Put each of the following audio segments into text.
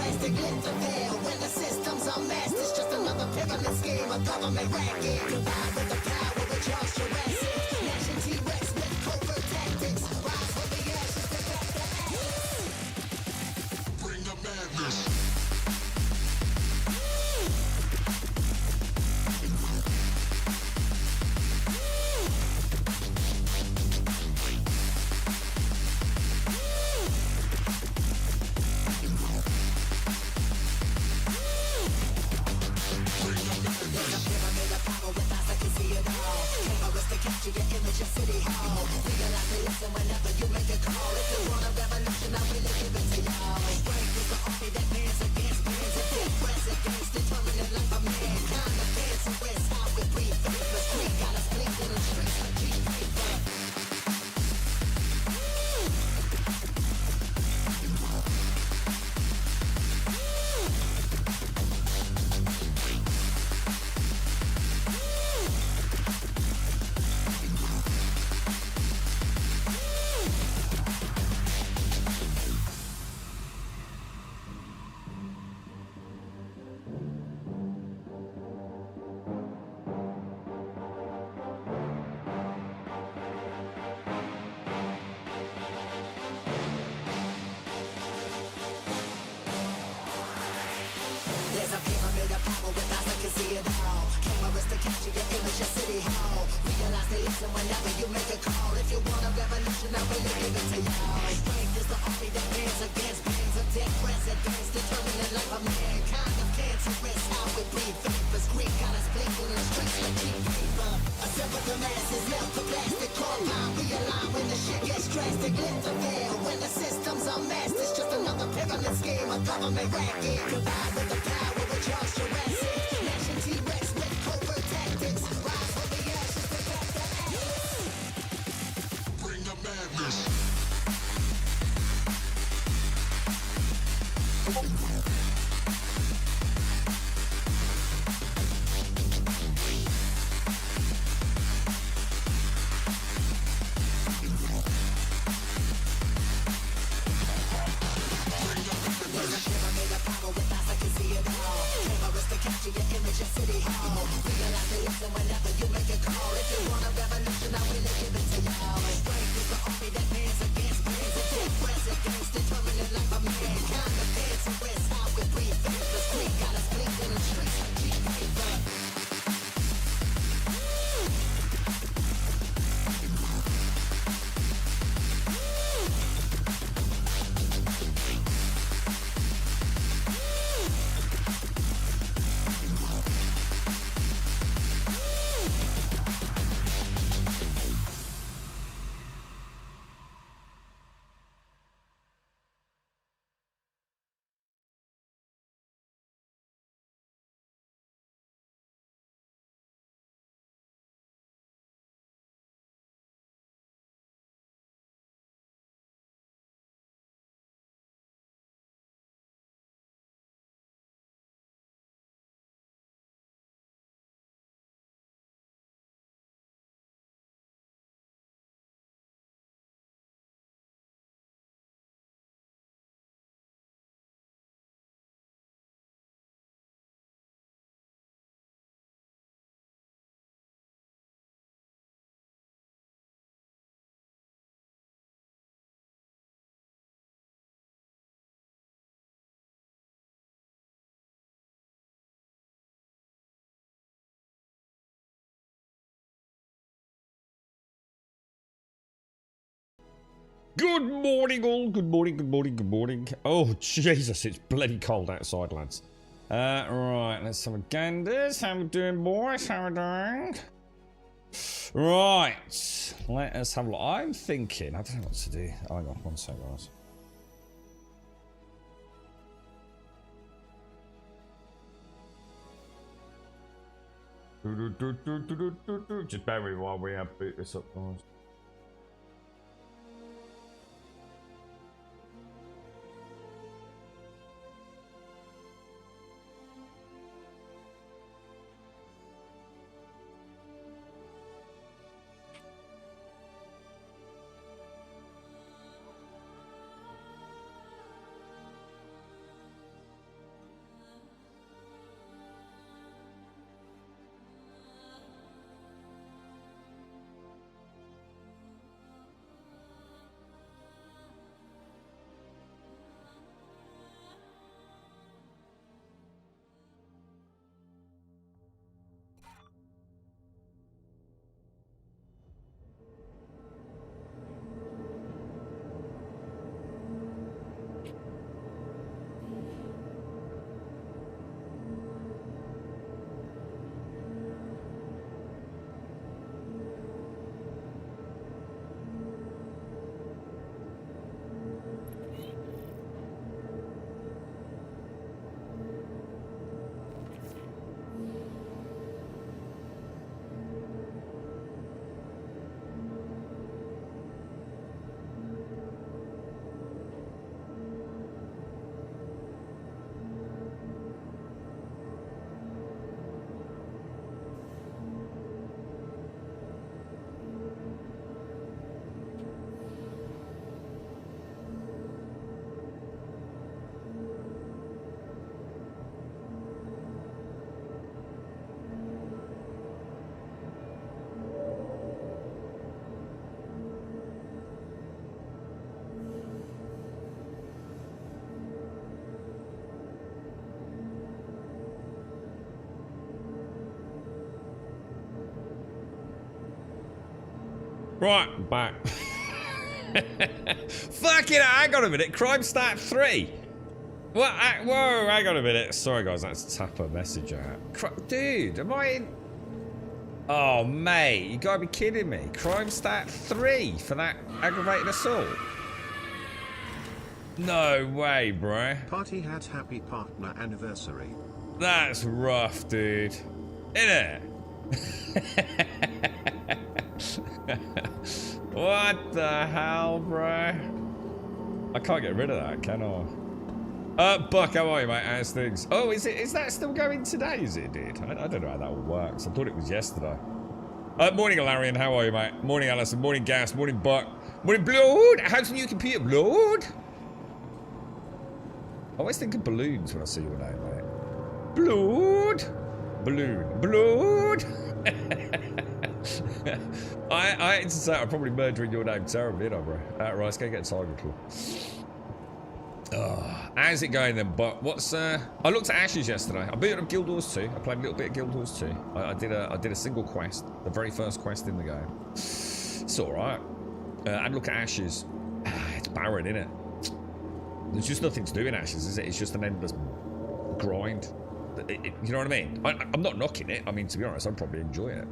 drastic, lift the veil. When the system's unmasked, it's just another pyramid scheme, a government racket. Combined with the power of Charles Jurassic, gnashing T-Rex with covert tactics. Rise from the ashes, pick up the axe. Bring the madness. Capture your image at City Hall. Realize the lesson whenever you make a call. If you want a revolution, I really give it to y'all. Strength is the army that bands against bands and dead presidents, determining life of mankind. The fans who rest how we breathe. Faithless creed got us blinking in the streets like cheap paper. There's a pyramid of power with eyes that can see it all. Cameras to capture your image at City Hall. Realize they listen whenever you make a call. If you want a revolution, I really give it to y'all. Strength is the army that bands against bands of dead presidents, determining life of mankind. Of cancerous, how we breathe. Vapors, greed got us blinking in the streets like cheap paper. Assemble the masses, melt the plastic, compound, realign when the shit gets drastic. Lift the veil when the system's unmasked. It's just another pyramid scheme, a government racket. Combined with the power of Charles Jurassic, gnashing T-Rex with covert tactics. Rise from the ashes, pick up the axe. Bring the madness. Capture your image at City Hall. Realize they listen whenever you make a call. If you want a revolution, I really give it to y'all. Strength is the army that bands against bands and dead presidents, determining life of mankind. The fans who rest how we breathe. Faithless creed got us blinking in the streets like cheap paper. Good morning, all. Good morning, good morning, good morning. Oh, Jesus, it's bloody cold outside, lads. Right, let's have a gander. How we doing, boys? How we doing? Right, let us have a look. I'm thinking, I don't know what to do. Hang on, one second, guys. Just bear with me while we boot this up, guys. Right, back. Fucking hang on a minute. Crime Stat 3. What? Whoa, hang on a minute. Sorry, guys, that's Tapper message out. Dude, am I in? Oh, mate, you gotta be kidding me. Crime Stat 3 for that aggravated assault. No way, bruh. Party hat, happy partner anniversary. That's rough, dude. Innit? What the hell, bro? I can't get rid of that, can I? Buck, how are you, mate? How's things? Oh, is that still going today? Is it, dude? I don't know how that all works. I thought it was yesterday. Morning, Alarian. How are you, mate? Morning, Alison. Morning, Gas. Morning, Buck. Morning, Blood. How's the new computer, Blood? I always think of balloons when I see your name, mate. Blood. Balloon. Blood. I hate to say I'm probably murdering your name terribly, you know, bro. Right, let's go get Tiger Claw. How's it going then? But what's I looked at Ashes yesterday. I booted up Guild Wars 2. I played a little bit of Guild Wars 2. I did a single quest, the very first quest in the game. It's alright. I'd look at Ashes. It's barren, innit? There's just nothing to do in Ashes, is it? It's just an endless grind. You know what I mean? I'm not knocking it. I mean, to be honest, I'd probably enjoy it.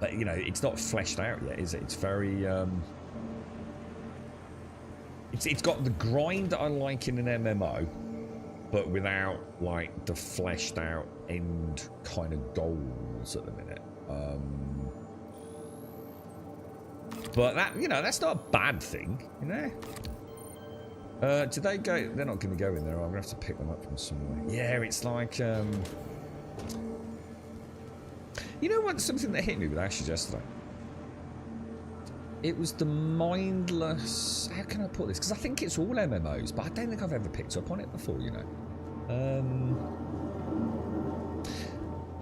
But, you know, it's not fleshed out yet, is it? It's very... It's got the grind that I like in an MMO, but without, like, the fleshed out end kind of goals at the minute. But that, you know, that's not a bad thing, you know? Do they go? They're not going to go in there. I'm going to have to pick them up from somewhere. Yeah, it's like, you know what? Something that hit me with Ashes yesterday. It was the mindless... How can I put this? Because I think it's all MMOs, but I don't think I've ever picked up on it before, you know.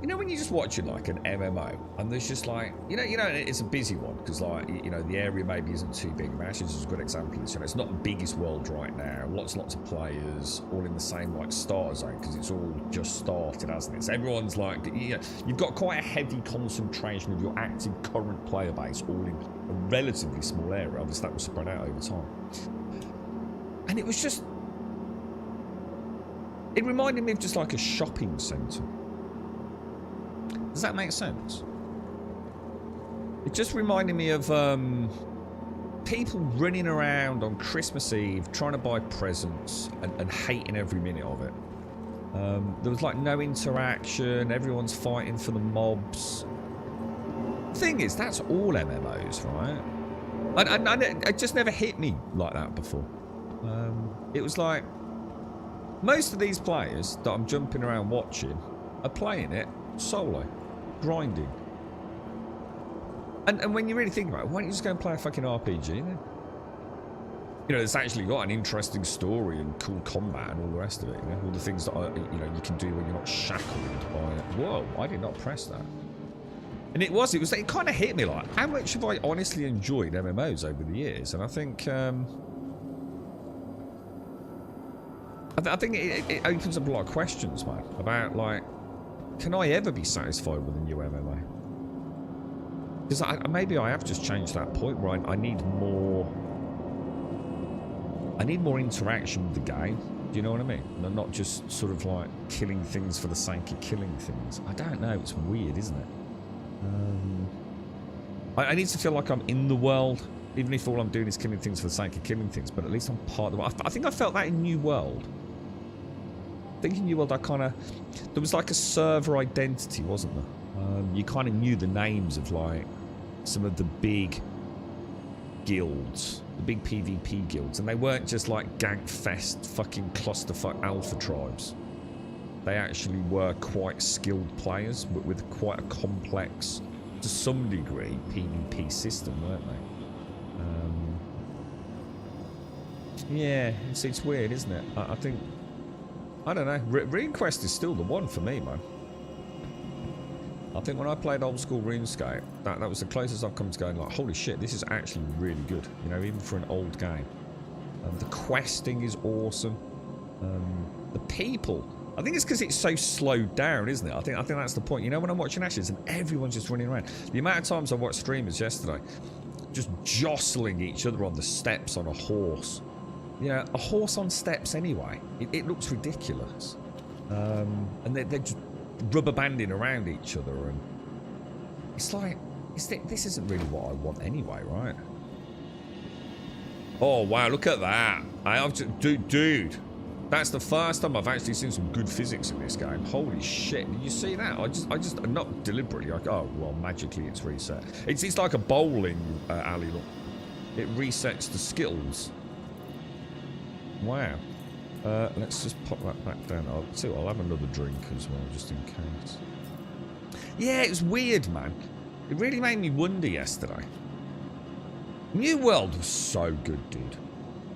You know when you just watch it like an MMO, and there's just like, you know, it's a busy one, because like, you know, the area maybe isn't too big. Ashes is a good example of this. You know, it's not the biggest world right now. Lots of players, all in the same like starter zone, because it's all just started, hasn't it? So everyone's like, you know, you've got quite a heavy concentration of your active current player base all in a relatively small area. Obviously, that was spread out over time, and it was just, it reminded me of just like a shopping centre. Does that make sense? It just reminded me of people running around on Christmas Eve trying to buy presents and hating every minute of it. There was like no interaction, everyone's fighting for the mobs. The thing is, that's all MMOs, right? It just never hit me like that before. It was like, most of these players that I'm jumping around watching are playing it solo. Grinding. And when you really think about it, why don't you just go and play a fucking RPG then? You know, it's actually got an interesting story and cool combat and all the rest of it, you know? All the things that you know, you can do when you're not shackled by it. Whoa, I did not press that. And it kind of hit me like, how much have I honestly enjoyed MMOs over the years? And I think I think it opens up a lot of questions, man, about like, can I ever be satisfied with a new MMO? Because maybe I have just changed that point where I need more interaction with the game. Do you know what I mean? And not just sort of like killing things for the sake of killing things. I don't know. It's weird, isn't it? I need to feel like I'm in the world, even if all I'm doing is killing things for the sake of killing things. But at least I'm part of the world. I think I felt that in New World. I think in New World, there was like a server identity, wasn't there? You kind of knew the names of like some of the big guilds, the big PvP guilds, and they weren't just like gankfest fucking clusterfuck alpha tribes. They actually were quite skilled players, but with quite a complex, to some degree, PvP system, weren't they? Yeah, it's weird, isn't it? I think, I don't know. RuneQuest is still the one for me, man. I think when I played old school RuneScape, that was the closest I've come to going like, holy shit, this is actually really good. You know, even for an old game. The questing is awesome. The people I think it's because it's so slowed down, isn't it? I think that's the point. You know, when I'm watching Ashes and everyone's just running around. The amount of times I watched streamers yesterday just jostling each other on the steps on a horse. You know, a horse on steps anyway. It looks ridiculous. And they're just rubber banding around each other, and it's like, this isn't really what I want anyway, right? Oh wow, look at that! Dude, that's the first time I've actually seen some good physics in this game. Holy shit! Did you see that? I just not deliberately. Like, oh well, magically it's reset. It's like a bowling alley. Look, it resets the skills. Wow. Let's just pop that back down. I'll have another drink as well, just in case. Yeah, it was weird, man. It really made me wonder yesterday. New World was so good, dude.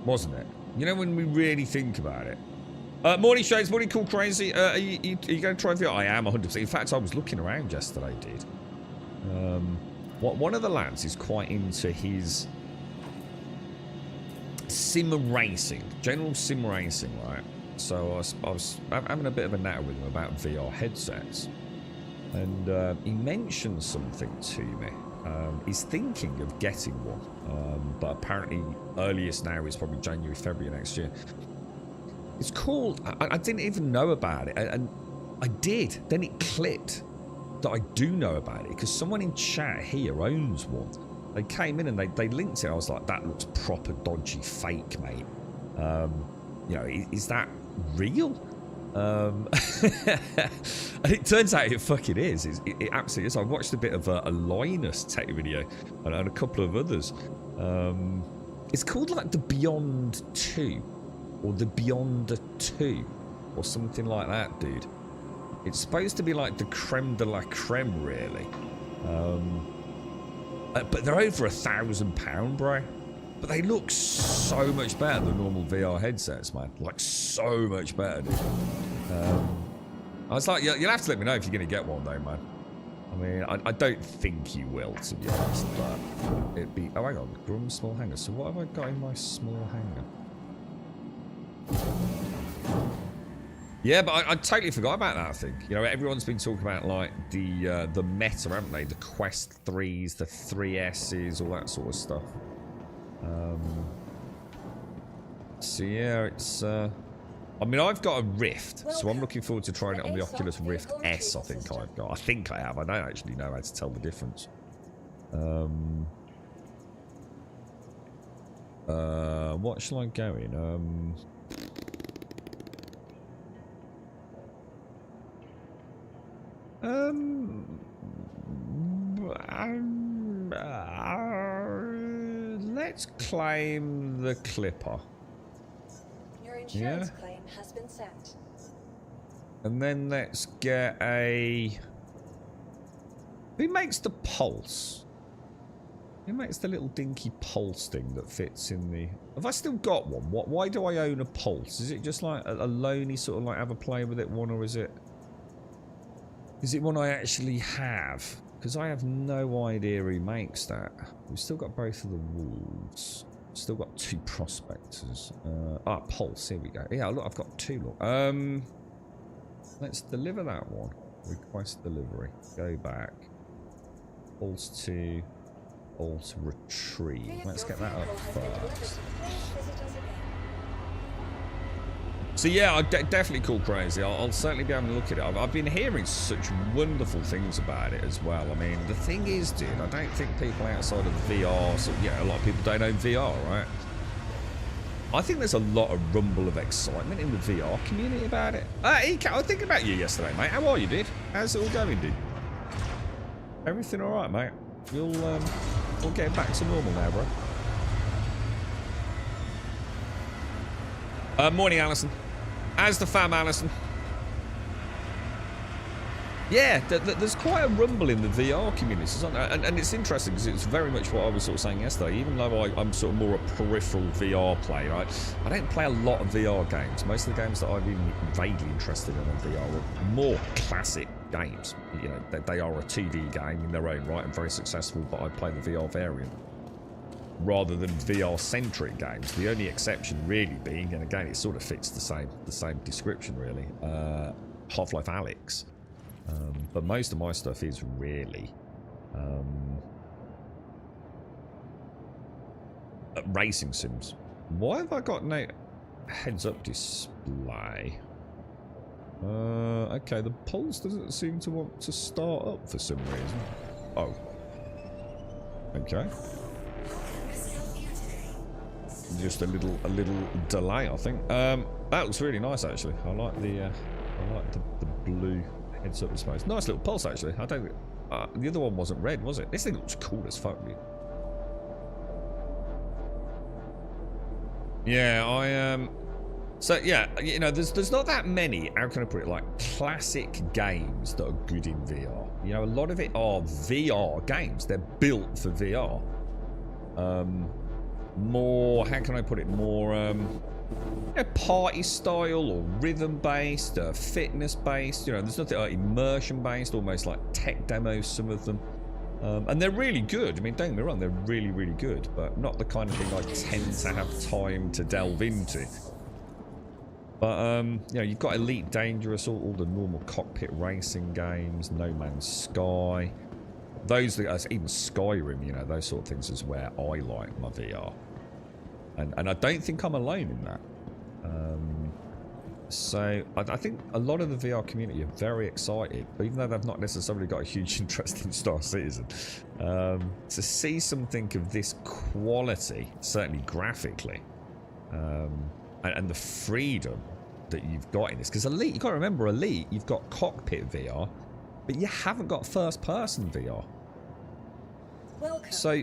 Wasn't it? You know, when we really think about it. Morning Shades, morning Cool Crazy. Are you going to try VR? I am 100%. In fact, I was looking around yesterday, dude. One of the lads is quite into his sim racing, general sim racing, right? So I was having a bit of a natter with him about VR headsets, and he mentioned something to me. He's thinking of getting one, but apparently earliest now is probably January, February next year. It's called, I didn't even know about it, and I did. Then it clicked that I do know about it, because someone in chat here owns one. They came in and they linked it. I was like, that looks proper dodgy fake, mate. You know, is that real? And it turns out it fucking is. It absolutely is. I watched a bit of a Linus tech video and a couple of others. It's called like the Beyond 2 or the Beyond 2 or something like that, dude. It's supposed to be like the creme de la creme, really. But they're over £1,000, bro. But they look so much better than normal VR headsets, man. Like, so much better, dude. I was like, you'll have to let me know if you're going to get one, though, man. I mean, I don't think you will, to be honest, but it'd be... Oh, hang on. Grum small hanger. So what have I got in my small hanger? Yeah, but I totally forgot about that, I think. You know, everyone's been talking about, like, the meta, haven't they? The Quest 3s, the 3Ss, all that sort of stuff. So, yeah, it's... I mean, I've got a Rift, so I'm looking forward to trying it on the Oculus Rift S, I think I've got. I think I have. I don't actually know how to tell the difference. What shall I go in? Let's claim the Clipper. Your insurance claim has been sent. And then let's get a... Who makes the Pulse? Who makes the little dinky Pulse thing that fits in the... Have I still got one? Why do I own a Pulse? Is it just like a lonely sort of like have a play with it one, or is it... Is it one I actually have? Because I have no idea who makes that. We've still got both of the Wolves. Still got 2 Prospectors. Pulse, here we go. Yeah, look, I've got 2, look. Let's deliver that one. Request delivery. Go back. Pulse to... Alt retrieve. Let's get that up first. So yeah, I definitely call crazy. I'll certainly be having a look at it. I've been hearing such wonderful things about it as well. I mean, the thing is, dude, I don't think people outside of VR, so yeah, a lot of people don't own VR, right? I think there's a lot of rumble of excitement in the VR community about it. Eka, I was thinking about you yesterday, mate. How are you, dude? How's it all going, dude? Everything all right, mate? We'll get back to normal now, bro. Morning, Alison. As the fam, Alison. Yeah, there's quite a rumble in the VR community, and it's interesting because it's very much what I was sort of saying yesterday. Even though I'm sort of more a peripheral VR player, right? I don't play a lot of VR games. Most of the games that I've been vaguely interested in on VR are more classic games. You know, they are a 2D game in their own right and very successful, but I play the VR variant. rather than VR-centric games. The only exception really being, and again, it sort of fits the same description really, Half-Life Alyx. But most of my stuff is really racing sims. Why have I got no heads-up display? Okay, the pulse doesn't seem to want to start up for some reason. Oh. Okay. Just a little delay, I think. That looks really nice, actually. I like the blue heads-up display. Nice little pulse, actually. I don't. The other one wasn't red, was it? This thing looks cool as fuck, dude. Yeah, so yeah, you know, there's not that many, how can I put it, like classic games that are good in VR. You know, a lot of it are VR games. They're built for VR. More, how can I put it, more party style or rhythm based, fitness based. You know, there's nothing like immersion based, almost like tech demos, some of them. And they're really good. I mean, don't get me wrong, they're really, really good, but not the kind of thing I tend to have time to delve into. But, you know, you've got Elite Dangerous, all the normal cockpit racing games, No Man's Sky. Those, even Skyrim, you know, those sort of things is where I like my VR. And I don't think I'm alone in that. So, I think a lot of the VR community are very excited, but even though they've not necessarily got a huge interest in Star Citizen, to see something of this quality, certainly graphically, and the freedom that you've got in this, because Elite, you've got to remember, Elite, you've got cockpit VR, but you haven't got first-person VR. Welcome. So,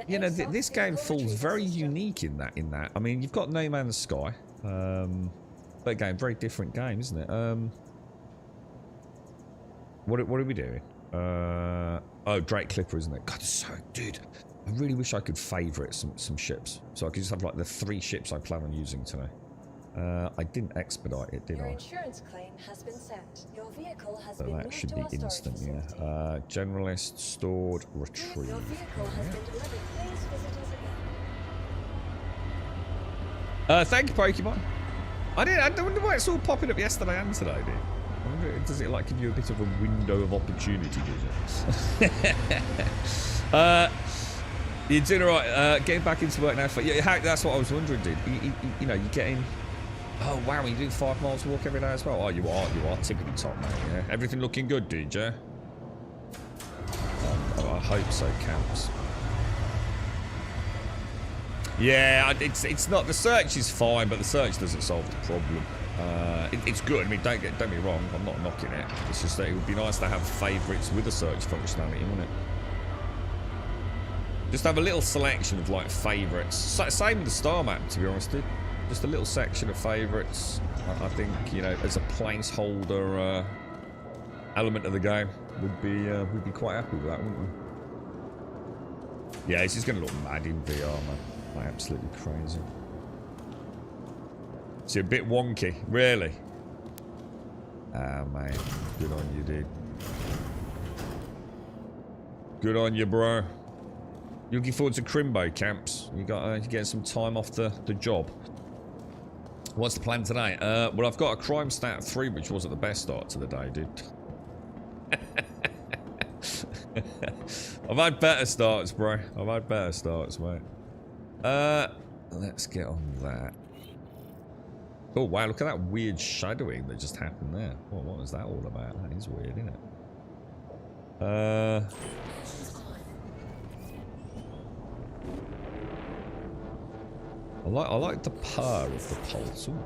you know, this game falls very unique in that. I mean, you've got No Man's Sky, but again, very different game, isn't it? What are we doing? Oh, Drake Clipper, isn't it? God, so, dude, I really wish I could favourite some ships, so I could just have like the 3 ships I plan on using today. I didn't expedite it, did Your I? insurance claim has been sent. Your vehicle has So been that moved should to be our storage instant, facility. yeah. Generalist, stored, retrieve. Your vehicle has been delivered. Please visit us again. Thank you, Pokemon. I wonder why it's all popping up yesterday and today, dude. I wonder, does it like give you a bit of a window of opportunity, does it? You're doing alright, getting back into work now. Yeah, that's what I was wondering, dude. You know, you're getting... Oh, wow, you do 5 miles walk every day as well? Oh, you are tickety top, man, yeah? Everything looking good, dude, yeah? I hope so, Camps. Yeah, it's not... The search is fine, but the search doesn't solve the problem. It's good. I mean, don't get me wrong. I'm not knocking it. It's just that it would be nice to have favourites with a search functionality, wouldn't it? Just have a little selection of, like, favourites. Same with the star map, to be honest, dude. Just a little section of favourites. I think, you know, as a placeholder element of the game, we'd be quite happy with that, wouldn't we? Yeah, it's just going to look mad in VR, man. Like, absolutely crazy. It's a bit wonky, really. Ah, man. Good on you, dude. Good on you, bro. You looking forward to Crimbo camps? You getting some time off the job. What's the plan today? Well, I've got a crime stat 3, which wasn't the best start to the day, dude. I've had better starts, bro. I've had better starts, mate. Let's get on that. Oh, wow, look at that weird shadowing that just happened there. What was that all about? That is weird, isn't it? I like the purr of the pulse. Ooh.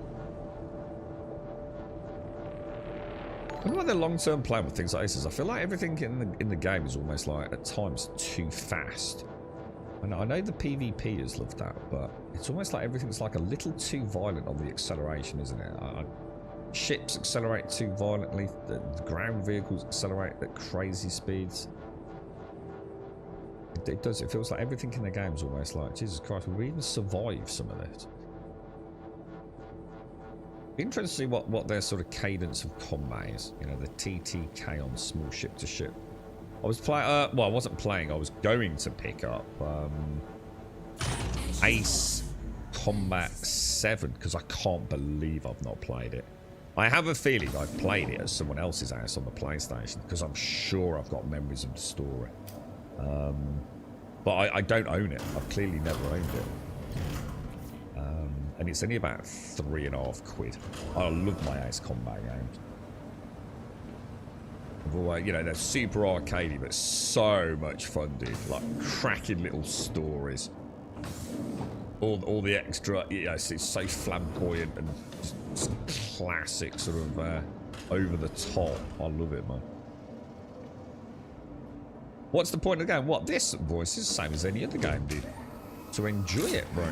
I wonder what their long-term plan with things like this is. I feel like everything in the game is almost like at times too fast. And I know the PvPers love that, but it's almost like everything's like a little too violent on the acceleration, isn't it? Ships accelerate too violently. The ground vehicles accelerate at crazy speeds. It does. It feels like everything in the game is almost like, Jesus Christ, will we even survive some of this? Interesting to see what their sort of cadence of combat is. You know, the TTK on small ship to ship. I was playing. Well, I wasn't playing. I was going to pick up Ace Combat 7 because I can't believe I've not played it. I have a feeling I've played it at someone else's house on the PlayStation because I'm sure I've got memories of the story. But I don't own it. I've clearly never owned it. And it's only about £3.50. I love my Ace Combat games. You know, they're super arcadey, but so much fun, dude. Like cracking little stories. All the extra, yes, it's so flamboyant and just classic sort of over the top. I love it, man. What's the point of the game? What, this voice is the same as any other game, dude. To enjoy it, bro.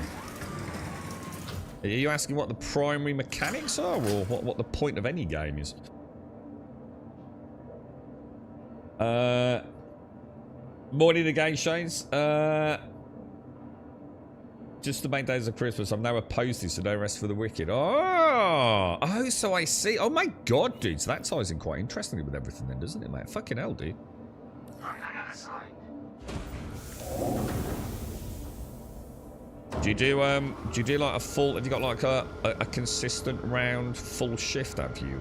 Are you asking what the primary mechanics are, or what the point of any game is? Morning again, Shanes. Just the main days of Christmas. I'm now opposed to, so no rest for the wicked. Oh, so I see. Oh my god, dude. So that ties in quite interestingly with everything then, doesn't it, mate? Fucking hell, dude. Do you do like a full, have you got like a consistent round full shift, have you?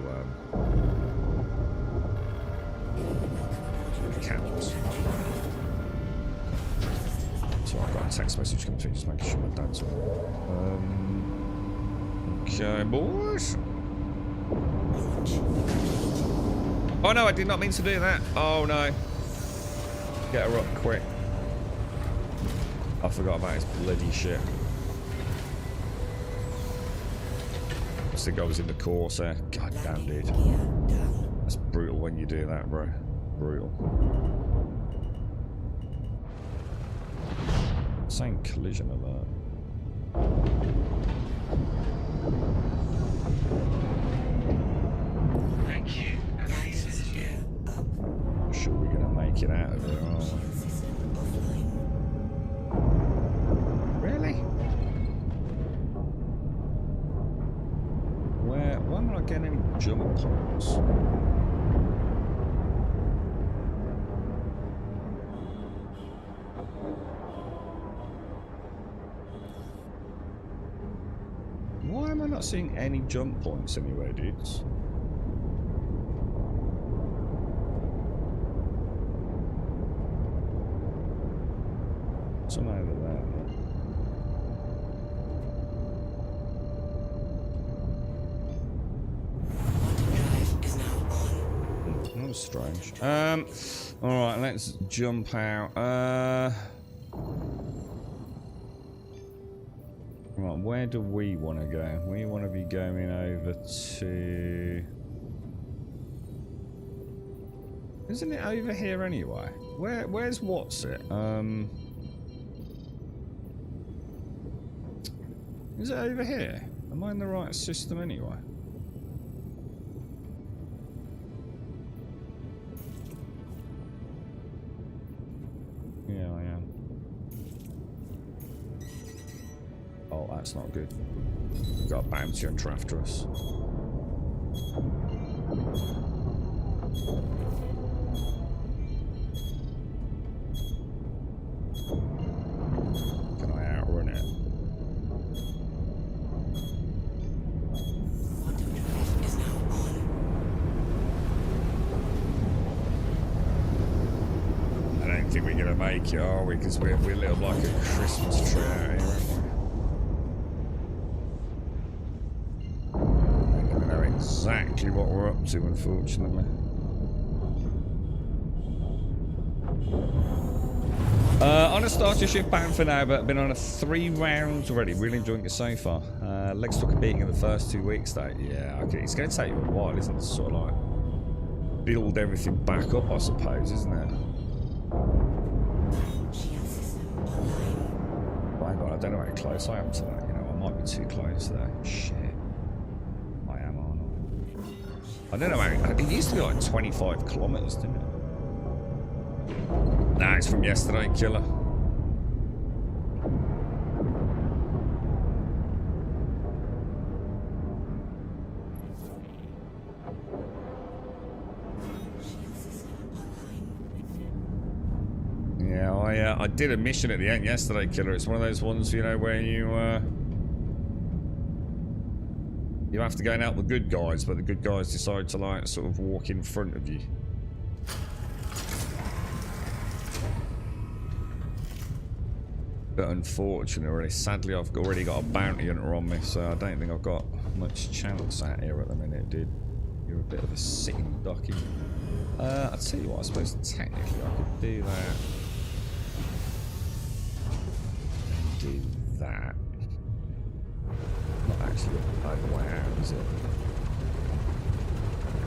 Counts. So I've got a text message coming through, just making sure my dad's on. Okay, boys. Oh no, I did not mean to do that. Oh no. Get her up quick. I forgot about his bloody shit. I think I was in the course there. God damn, dude. That's brutal when you do that, bro. Brutal. Saying collision alert. Thank you. I'm sure we're gonna make it out of there, aren't we? Really? Why am I not getting any jump points? Why am I not seeing any jump points anywhere, dudes? Some over there. That was strange. Alright, let's jump out. Right, where do we want to go? We want to be going over to... Isn't it over here anyway? Where's what's it? Is it over here? Am I in the right system anyway? Yeah, I am. Oh, that's not good. We've got a bounty hunter after us. Can I outrun it? I don't think we're gonna make it, are we? Because we're lit up like a Christmas tree out here, aren't we? I don't know exactly what we're up to, unfortunately. On a starter shift pattern for now, but been on 3 rounds already. Really enjoying it so far. Legs took a beating in the first 2 weeks, though. Yeah, okay. It's going to take you a while, isn't it? To sort of like build everything back up, I suppose, isn't it? Oh, hang on, I don't know how close I am to that. You know, I might be too close there. Shit. I am, aren't I? I don't know how. It used to be like 25 kilometers, didn't it? Nah, it's from yesterday, killer. Yeah, I did a mission at the end yesterday, Killer. It's one of those ones, you know, where you have to go and help the good guys, but the good guys decide to, like, sort of walk in front of you. But unfortunately, sadly, I've already got a bounty hunter on me, so I don't think I've got much chance out here at the minute, dude. You're a bit of a sitting ducky. I'll tell you what, I suppose technically I could do that. And do that. Not actually a bad way out, is it?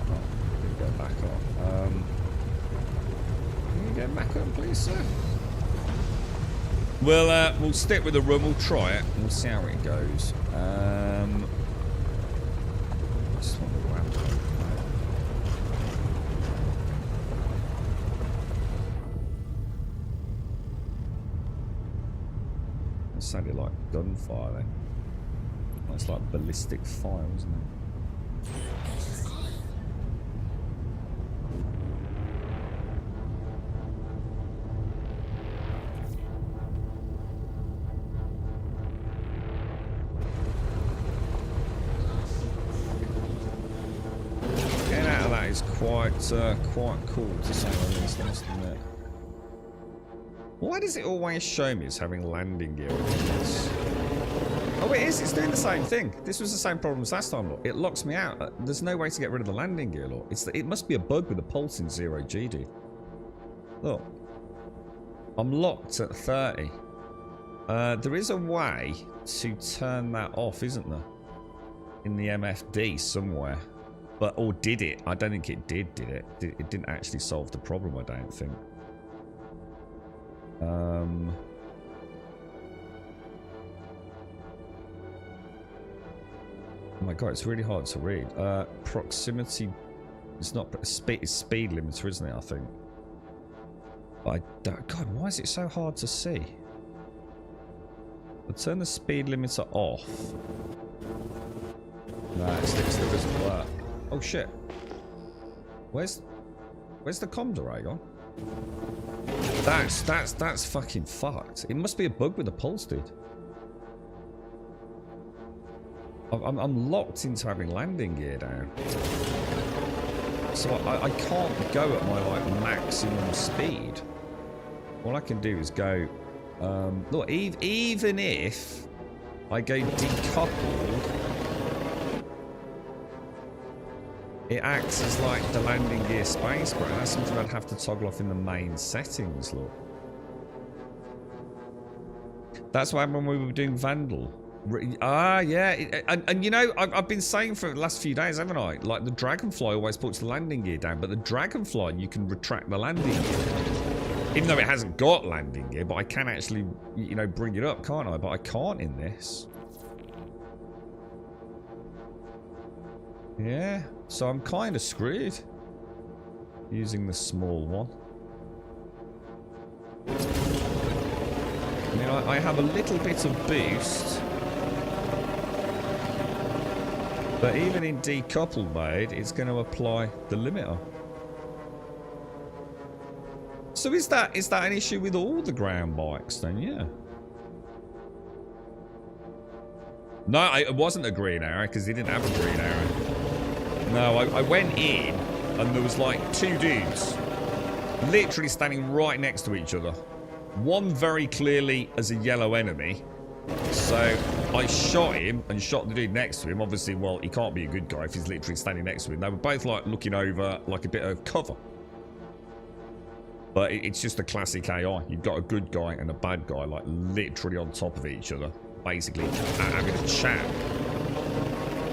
Oh, didn't go back up. Can you get back up, please, sir? We'll stick with the run. We'll try it. We'll see how it goes. Just want to ramp up. It sounded like gunfire then. It's like ballistic fire, isn't it? Getting out of that is quite cool to say the least, I must admit. Why does it always show me as having landing gear in this? Oh, it is. It's doing the same thing. This was the same problem as last time, look. It locks me out. There's no way to get rid of the landing gear, look. It must be a bug with the pulse in 0G, dude. Look. I'm locked at 30. There is a way to turn that off, isn't there? In the MFD somewhere. But, or did it? I don't think it did it? It didn't actually solve the problem, I don't think. Oh my god, it's really hard to read. Proximity. It's not speed. It's speed limiter, isn't it? I think. But I don't. God, why is it so hard to see? I'll turn the speed limiter off. No, it still doesn't work. Oh shit. Where's the comm array gone? That's fucking fucked. It must be a bug with the pulse, dude. I'm locked into having landing gear down. So I can't go at my like maximum speed. All I can do is go look, even if I go decoupled, it acts as like the landing gear spacebar. That's something I'd have to toggle off in the main settings, look. That's what happened when we were doing Vandal. Yeah. And you know, I've been saying for the last few days, haven't I? Like, the Dragonfly always puts the landing gear down, but the Dragonfly, you can retract the landing gear. Even though it hasn't got landing gear, but I can actually, you know, bring it up, can't I? But I can't in this. Yeah, so I'm kind of screwed using the small one. I mean, I have a little bit of boost, but even in decoupled mode, it's going to apply the limiter. So is that an issue with all the ground bikes then? Yeah. No, it wasn't a green arrow because he didn't have a green arrow. No, I went in and there was like two dudes literally standing right next to each other. One very clearly as a yellow enemy. So I shot him and shot the dude next to him. Obviously, well, he can't be a good guy if he's literally standing next to him. They were both like looking over like a bit of cover. But it's just a classic AI. You've got a good guy and a bad guy like literally on top of each other. Basically having a chat.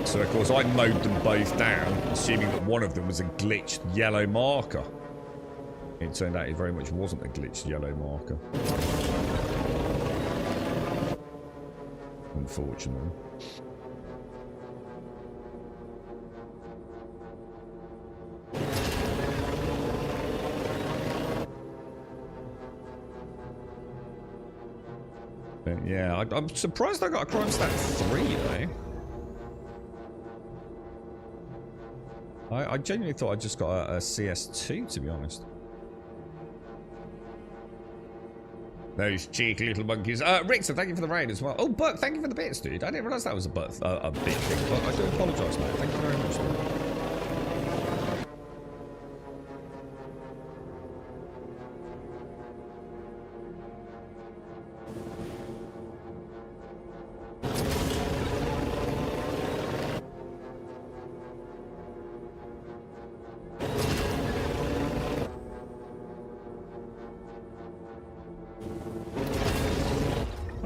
So of course I mowed them both down, assuming that one of them was a glitched yellow marker. It turned out it very much wasn't a glitched yellow marker. Unfortunately. But yeah, I'm surprised I got a crime stat 3 though. I genuinely thought I just got a CS2, to be honest. Those cheeky little monkeys. Rick, so thank you for the raid as well. Oh, Buck, thank you for the bits, dude. I didn't realise that was a big thing. But I do apologise, mate. Thank you very much, dude.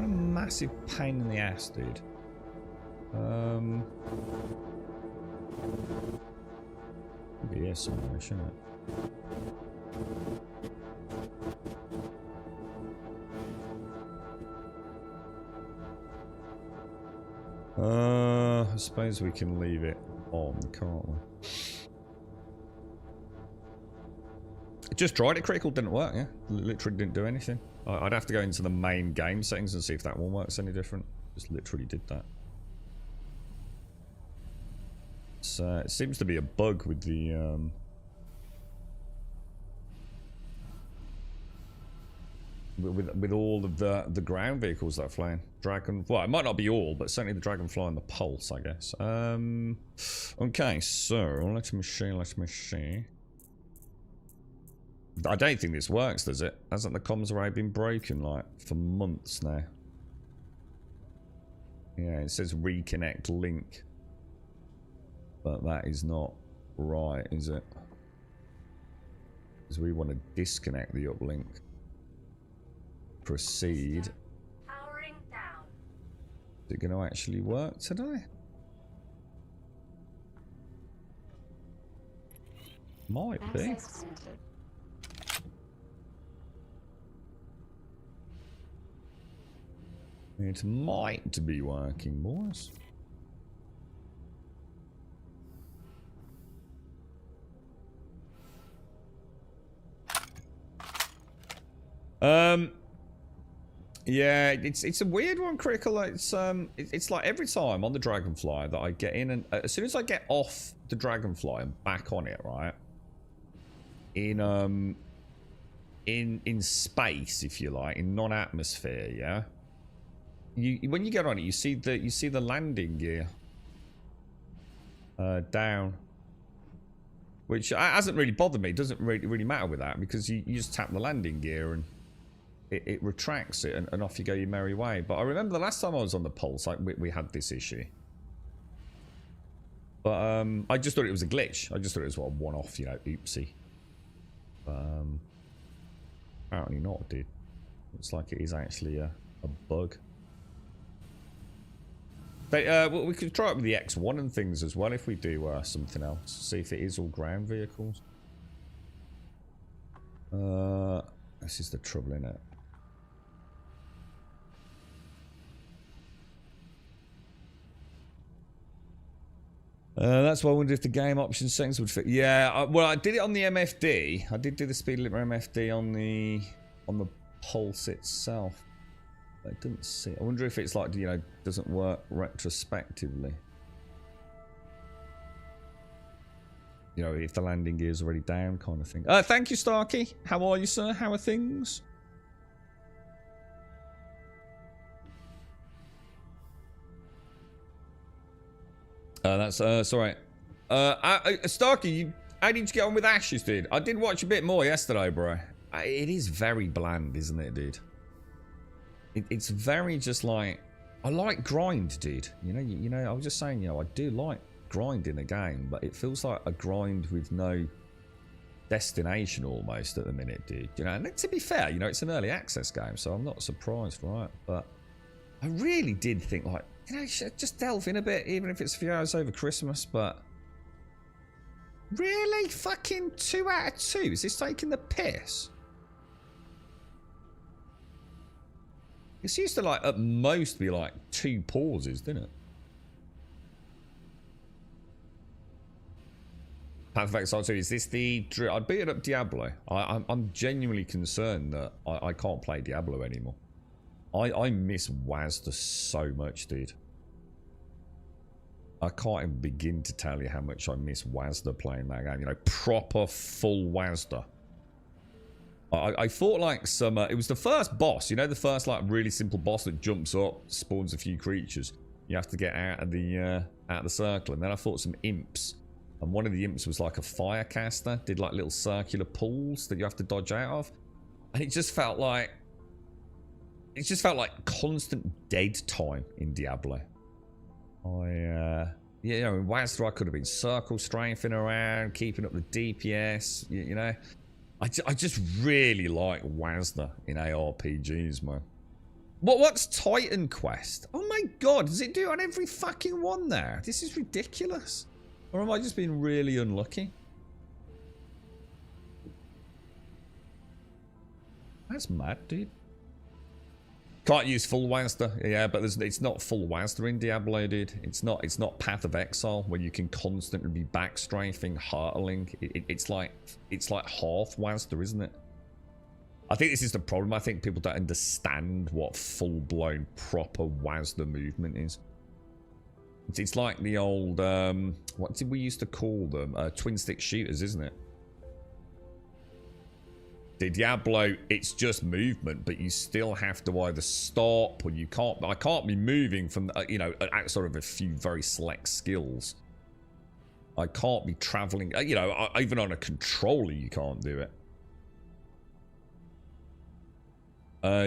Massive pain in the ass, dude. Maybe here somewhere, shouldn't it? I suppose we can leave it on, can't we? Just tried it, critical didn't work, yeah. Literally didn't do anything. I'd have to go into the main game settings and see if that one works any different. Just literally did that. So it seems to be a bug with the with all of the ground vehicles that are flying. Dragon, well, it might not be all, but certainly the Dragonfly and the Pulse, I guess. Okay, so let me see. I don't think this works, does it? Hasn't the comms array been broken, like, for months now? Yeah, it says reconnect link. But that is not right, is it? Because we want to disconnect the uplink. Proceed. Powering down. Is it going to actually work today? Might be. It might be working, boys. Yeah, it's a weird one, Critical. It's like every time on the Dragonfly that I get in, and as soon as I get off the Dragonfly and back on it, right? In space, if you like, in non-atmosphere, yeah. When you get on it, you see the landing gear down, which hasn't really bothered me. It doesn't really matter with that because you just tap the landing gear and it retracts it and off you go your merry way. But I remember the last time I was on the Pulse, like we had this issue. But I just thought it was a glitch. I just thought it was a one-off, you know, oopsie. Apparently not, dude. Looks like it is actually a bug. But well, we could try it with the X1 and things as well if we do something else. See if it is all ground vehicles. This is the trouble, innit? That's why I wondered if the game option settings would fit. Yeah, well, I did it on the MFD. I did do the speed limiter MFD on the Pulse itself. I didn't see. I wonder if it's like, you know, doesn't work retrospectively. You know, if the landing gear's already down, kind of thing. Thank you, Starkey. How are you, sir? How are things? That's sorry. Starkey, how did you get on with Ashes, dude? I did watch a bit more yesterday, bro. It is very bland, isn't it, dude? It's very just like, I like grind, dude. You know, I was just saying, you know, I do like grind in a game, but it feels like a grind with no destination almost at the minute, dude. You know, and to be fair, you know, it's an early access game, so I'm not surprised, right? But I really did think, like, you know, just delve in a bit, even if it's a few hours over Christmas, but really? Fucking 2 out of 2? Is this taking the piss? It used to, like, at most be, like, 2 pauses, didn't it? Path of Exile 2, is this the... I'd beat it up Diablo. I'm genuinely concerned that I can't play Diablo anymore. I miss WASD so much, dude. I can't even begin to tell you how much I miss WASD playing that game. You know, proper full WASD. I fought like some... it was the first boss. You know, the first like really simple boss that jumps up, spawns a few creatures. You have to get out of the circle. And then I fought some imps. And one of the imps was like a fire caster. Did like little circular pools that you have to dodge out of. And it just felt like... It just felt like constant dead time in Diablo. Yeah, you know, in WASD I could have been circle strafing around, keeping up the DPS, you know. I just really like WASD in ARPGs, man. What's Titan Quest? Oh my god, does it do it on every fucking one there? This is ridiculous. Or am I just being really unlucky? That's mad, dude. Can't use full WASD, yeah, but it's not full WASD in Diablo, dude. It's not Path of Exile where you can constantly be backstrafing, hurtling. It's like half WASD, isn't it? I think this is the problem. I think people don't understand what full-blown proper WASD movement is. It's like the old what did we used to call them? Twin stick shooters, isn't it? The Diablo, it's just movement, but you still have to either stop or you can't. I can't be moving from, you know, sort of a few very select skills. I can't be traveling, you know, even on a controller, you can't do it.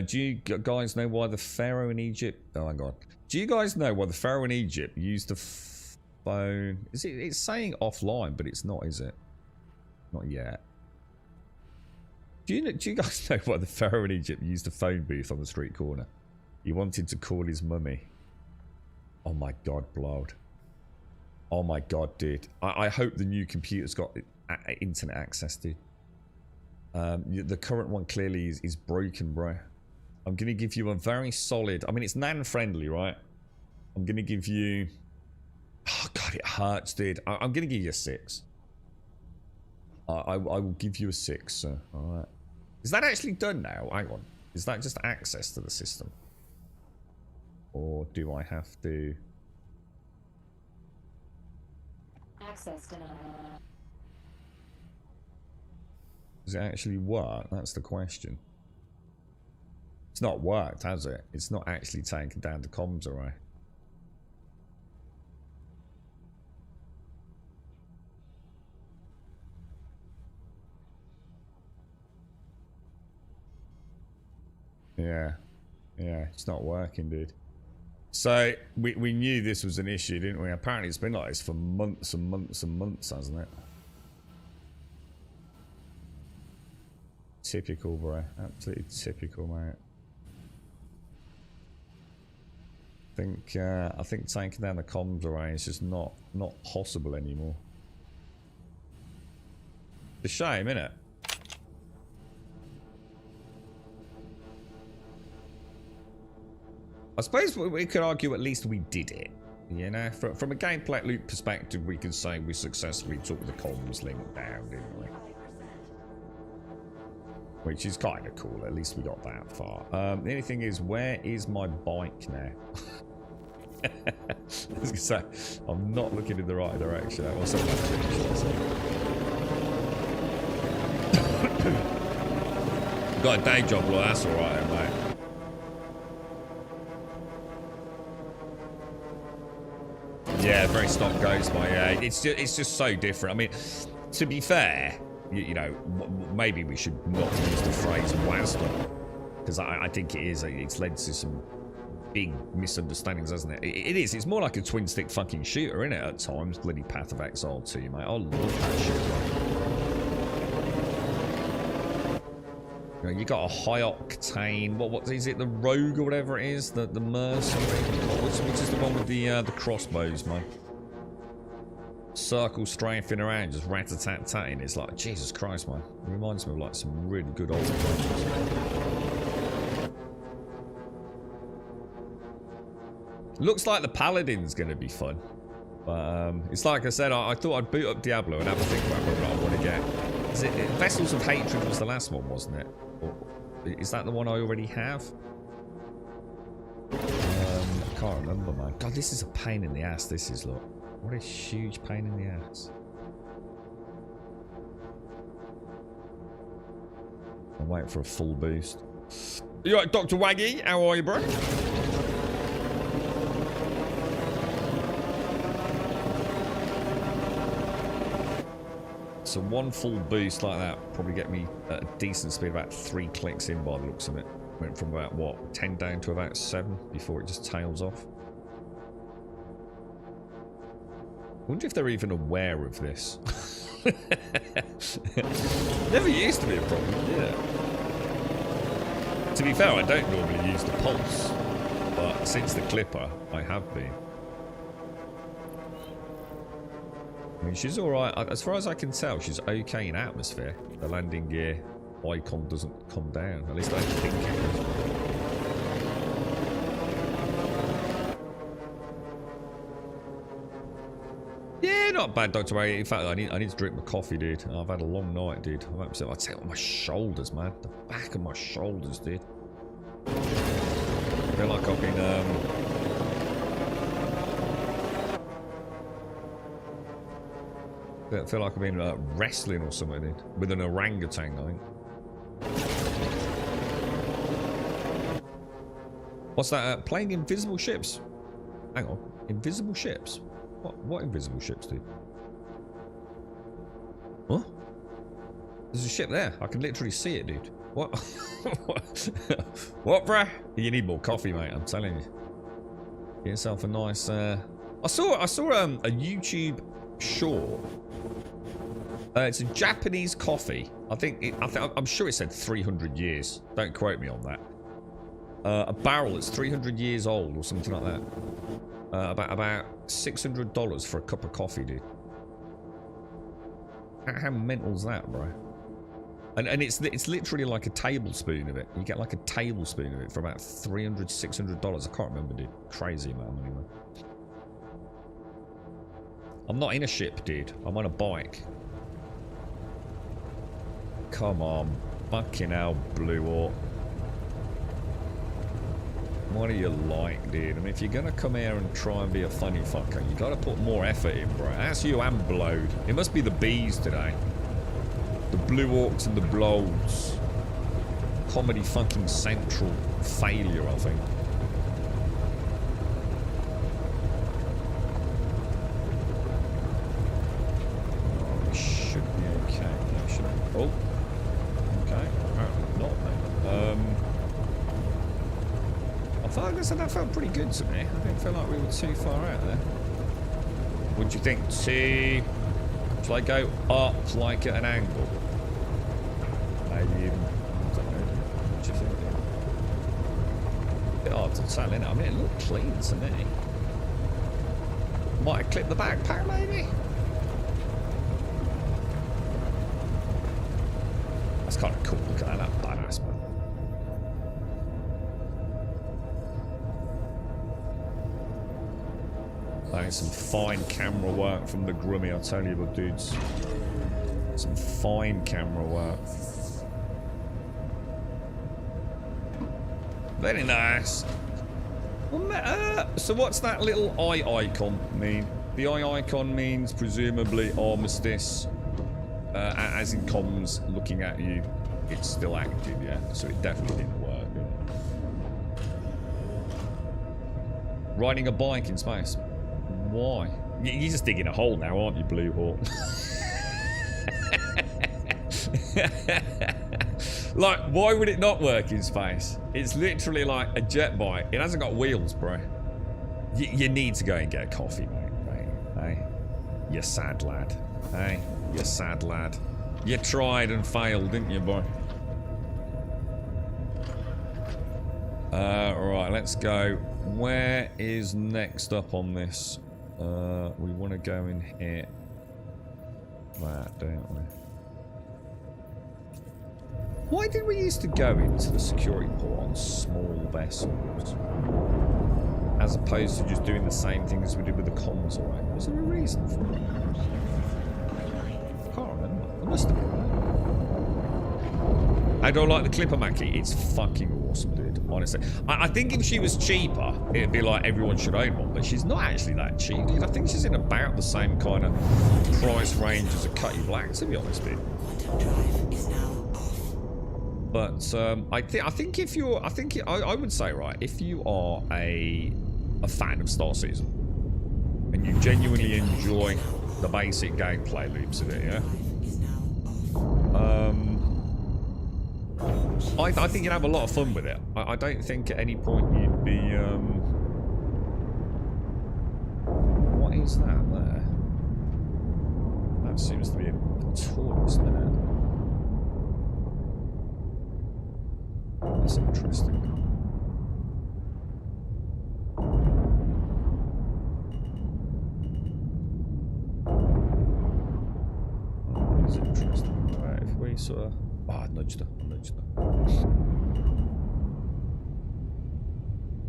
Do you guys know why the Pharaoh in Egypt? Oh my god. Do you guys know why the Pharaoh in Egypt used the phone? Is it? It's saying offline, but it's not, is it? Not yet. Do you guys know why the Pharaoh in Egypt used a phone booth on the street corner? He wanted to call his mummy. Oh my god, blood. Oh my god, dude. I hope the new computer's got internet access, dude. The current one clearly is broken, bro. I'm going to give you a very solid... I mean, it's nan-friendly, right? I'm going to give you... Oh god, it hurts, dude. I'm going to give you a 6. I will give you a 6, sir. Alright. Is that actually done now? Hang on. Is that just access to the system? Or do I have to... Access denied. Does it actually work? That's the question. It's not worked, has it? It's not actually taken down the comms array. Yeah, it's not working, dude. So we knew this was an issue, didn't we? Apparently it's been like this for months and months and months, hasn't it? Typical, bro. Absolutely typical, mate. I think taking down the comms array is just not possible anymore. It's a shame, isn't it? I suppose we could argue at least we did it. You know, from a gameplay loop perspective, we can say we successfully took the comms link down, didn't we? Which is kind of cool. At least we got that far. The only thing is, where is my bike now? I was gonna say, I'm not looking in the right direction. That was got a day job, well, that's alright, mate. Yeah, very stock goes my. It's just so different. I mean, to be fair, you know, maybe we should not use the phrase WASD, because I think it is. It's led to some big misunderstandings, hasn't it? It is. It's more like a twin stick fucking shooter, isn't it? At times, bloody Path of Exile 2, mate. I love that shit. You know, you got a high octane. What is it? The rogue or whatever it is. The mercenary. Which is the one with the crossbows, mate. Circle strafing around, just rat-a-tat-tatting. It's like, Jesus Christ, man. It reminds me of like some really good old games. Looks like the Paladin's going to be fun. But it's like I said, I thought I'd boot up Diablo and have a think about what I want to get. Is it Vessels of Hatred was the last one, wasn't it? Or is that the one I already have? I can't remember, man. God, this is a pain in the ass, this is, look. What a huge pain in the ass. wait for a full boost. You right, Dr. Waggy? How are you, bro? So one full boost like that probably get me at a decent speed, about 3 clicks in by the looks of it. Went from about, what, 10 down to about 7 before it just tails off. Wonder if they're even aware of this. Never used to be a problem, yeah. To be fair, I don't normally use the pulse, but since the clipper, I have been. I mean, she's alright. As far as I can tell, she's okay in atmosphere. The landing gear icon doesn't come down. At least I don't think it does. Yeah, not bad, Dr. Ray. In fact, I need to drink my coffee, dude. I've had a long night, dude. I'm upset. I take on my shoulders, man. The back of my shoulders, dude. I feel like I've been, I feel like I've been wrestling or something, dude. With an orangutan, I think. What's that? Playing invisible ships? Hang on. Invisible ships? What invisible ships, dude? What? There's a ship there. I can literally see it, dude. What? What, bruh? You need more coffee, mate. I'm telling you. Get yourself a nice. I saw a YouTube short. It's a Japanese coffee. I'm sure it said 300 years. Don't quote me on that. A barrel that's 300 years old or something like that. About $600 for a cup of coffee, dude. How mental's that, bro? And it's literally like a tablespoon of it. You get like a tablespoon of it for about $300, $600. I can't remember, dude. Crazy amount of money, man. I'm not in a ship, dude. I'm on a bike. Come on. Fucking hell, Blue Orc. What do you like, dude? I mean, if you're gonna come here and try and be a funny fucker, you gotta put more effort in, bro. That's you and Blowed. It must be the bees today. The Blue Orcs and the Bloweds. Comedy fucking central failure, I think. Oh, we should be okay. No, should I? Oh. Okay. Apparently not, mate. That felt pretty good to me. I didn't feel like we were too far out there. What do you think? T? Shall I go up like at an angle? Maybe even. I don't know. What do you think? A bit hard to tell, innit? I mean, it looked clean to me. Might have clipped the backpack, maybe? That's kind of cool. Look at that badass, man. That is some fine camera work from the Grummy, I'll tell you what, dudes. Some fine camera work. Very nice. So what's that little eye icon mean? The eye icon means presumably armistice, as in comms looking at you. It's still active, yeah. So it definitely didn't work. Did it? Riding a bike in space. Why? You're just digging a hole now, aren't you, Blue Hawk? Like, why would it not work in space? It's literally like a jet bike. It hasn't got wheels, bro. You need to go and get a coffee, mate. Hey, you sad lad. Hey, you sad lad. You tried and failed, didn't you, boy? Right, let's go. Where is next up on this? We want to go in here. That, don't we? Why did we used to go into the security port on small vessels? As opposed to just doing the same thing as we did with the comms, alright? Was there a reason for it? I can't remember. There must have been. I don't like the Clipper Mackie. It's fucking awesome, dude. Honestly. I think if she was cheaper, it'd be like everyone should own one. But she's not actually that cheap, dude. I think she's in about the same kind of price range as a Cutty Black, to be honest, dude. Quantum drive is now off. But I think if you're, I would say, right, if you are a fan of Star Citizen and you genuinely enjoy the basic gameplay loops of it, yeah. I think you'd have a lot of fun with it. I don't think at any point you'd be what is that there? That seems to be a tourist, isn't it? That's interesting. That's interesting. Right, if we sort of... Oh, I nudged her.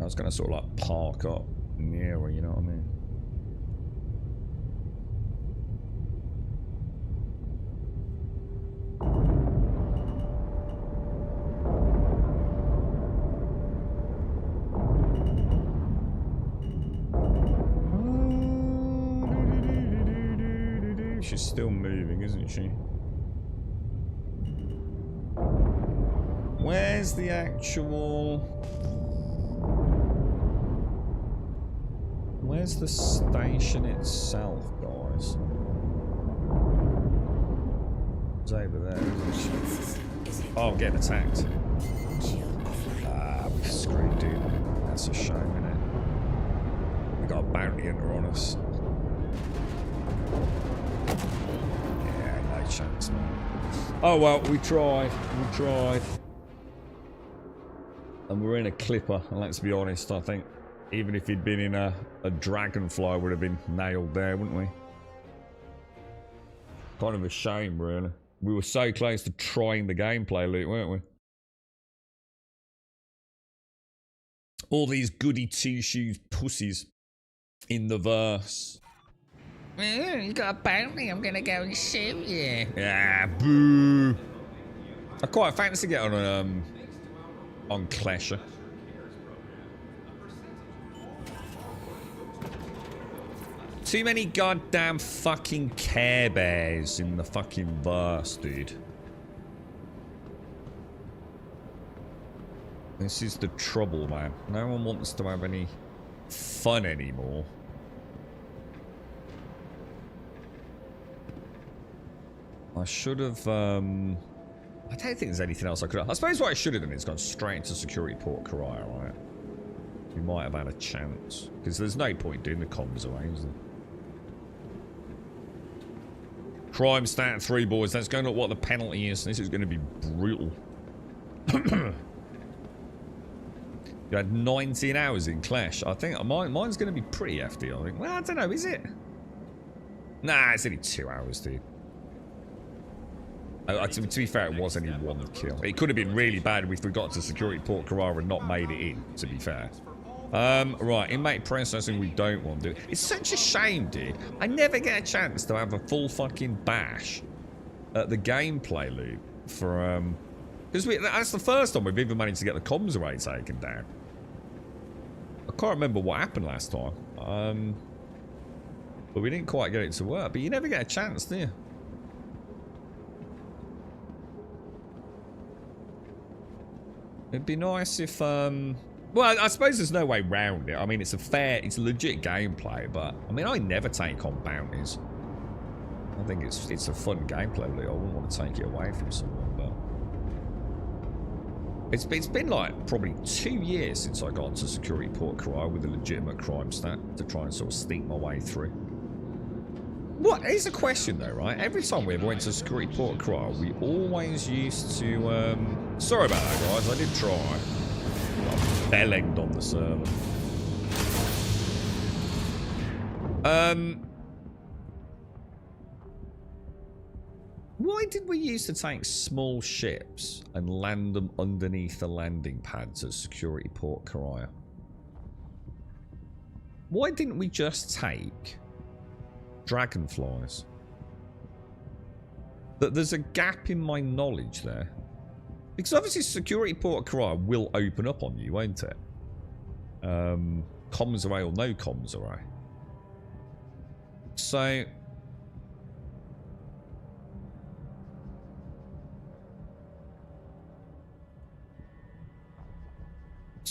I was going to sort of like park up near her, you know what I mean? She's still moving, isn't she? Where's the actual... Where's the station itself, guys? It's over there, isn't she? Oh, I'm getting attacked. Ah, we screwed, dude. That's a shame, innit? We got a bounty hunter on us. Yeah, no chance, man. Oh well, we tried. And we're in a clipper, and let's be honest, I think even if he'd been in a dragonfly, would have been nailed there, wouldn't we? Kind of a shame, really. We were so close to trying the gameplay loop, weren't we? All these goody two-shoes pussies in the verse. You got a bounty, I'm gonna go and shoot you. Yeah, boo. I quite fancy getting on Clasher. Too many goddamn fucking Care Bears in the fucking verse, dude. This is the trouble, man. No one wants to have any fun anymore. I should have, I don't think there's anything else I could have. I suppose what I should have done is gone straight into Security Port Karaya, right? We might have had a chance. Because there's no point doing the comms away, is there? Crime stat 3, boys. Let's go look what the penalty is. This is going to be brutal. You had 19 hours in Clash. I think mine's going to be pretty hefty, I think. Well, I don't know, is it? Nah, it's only 2 hours, dude. To be fair, it was only 1 kill. It could have been really bad if we got to Security Port Karara and not made it in, to be fair. Right, inmate processing we don't want to do. It's such a shame, dude. I never get a chance to have a full fucking bash at the gameplay loop for, because that's the first time we've even managed to get the comms array taken down. I can't remember what happened last time. But we didn't quite get it to work. But you never get a chance, do you? It'd be nice if, well, I suppose there's no way round it. I mean, it's a legit gameplay, but, I mean, I never take on bounties. I think it's a fun gameplay, really. I wouldn't want to take it away from someone, but... It's been, like, probably 2 years since I got into Security Port Karaya with a legitimate crime stat to try and sort of sneak my way through. What is a question though, right? Every time we ever went to Security Port Karaya, we always used to, sorry about that, guys. I did try. I bell-egged on the server. Why did we used to take small ships and land them underneath the landing pads at Security Port Karaya? Why didn't we just take dragonflies? But there's a gap in my knowledge there. Because obviously Security Port Karaya will open up on you, won't it? Comms array or no comms array. So...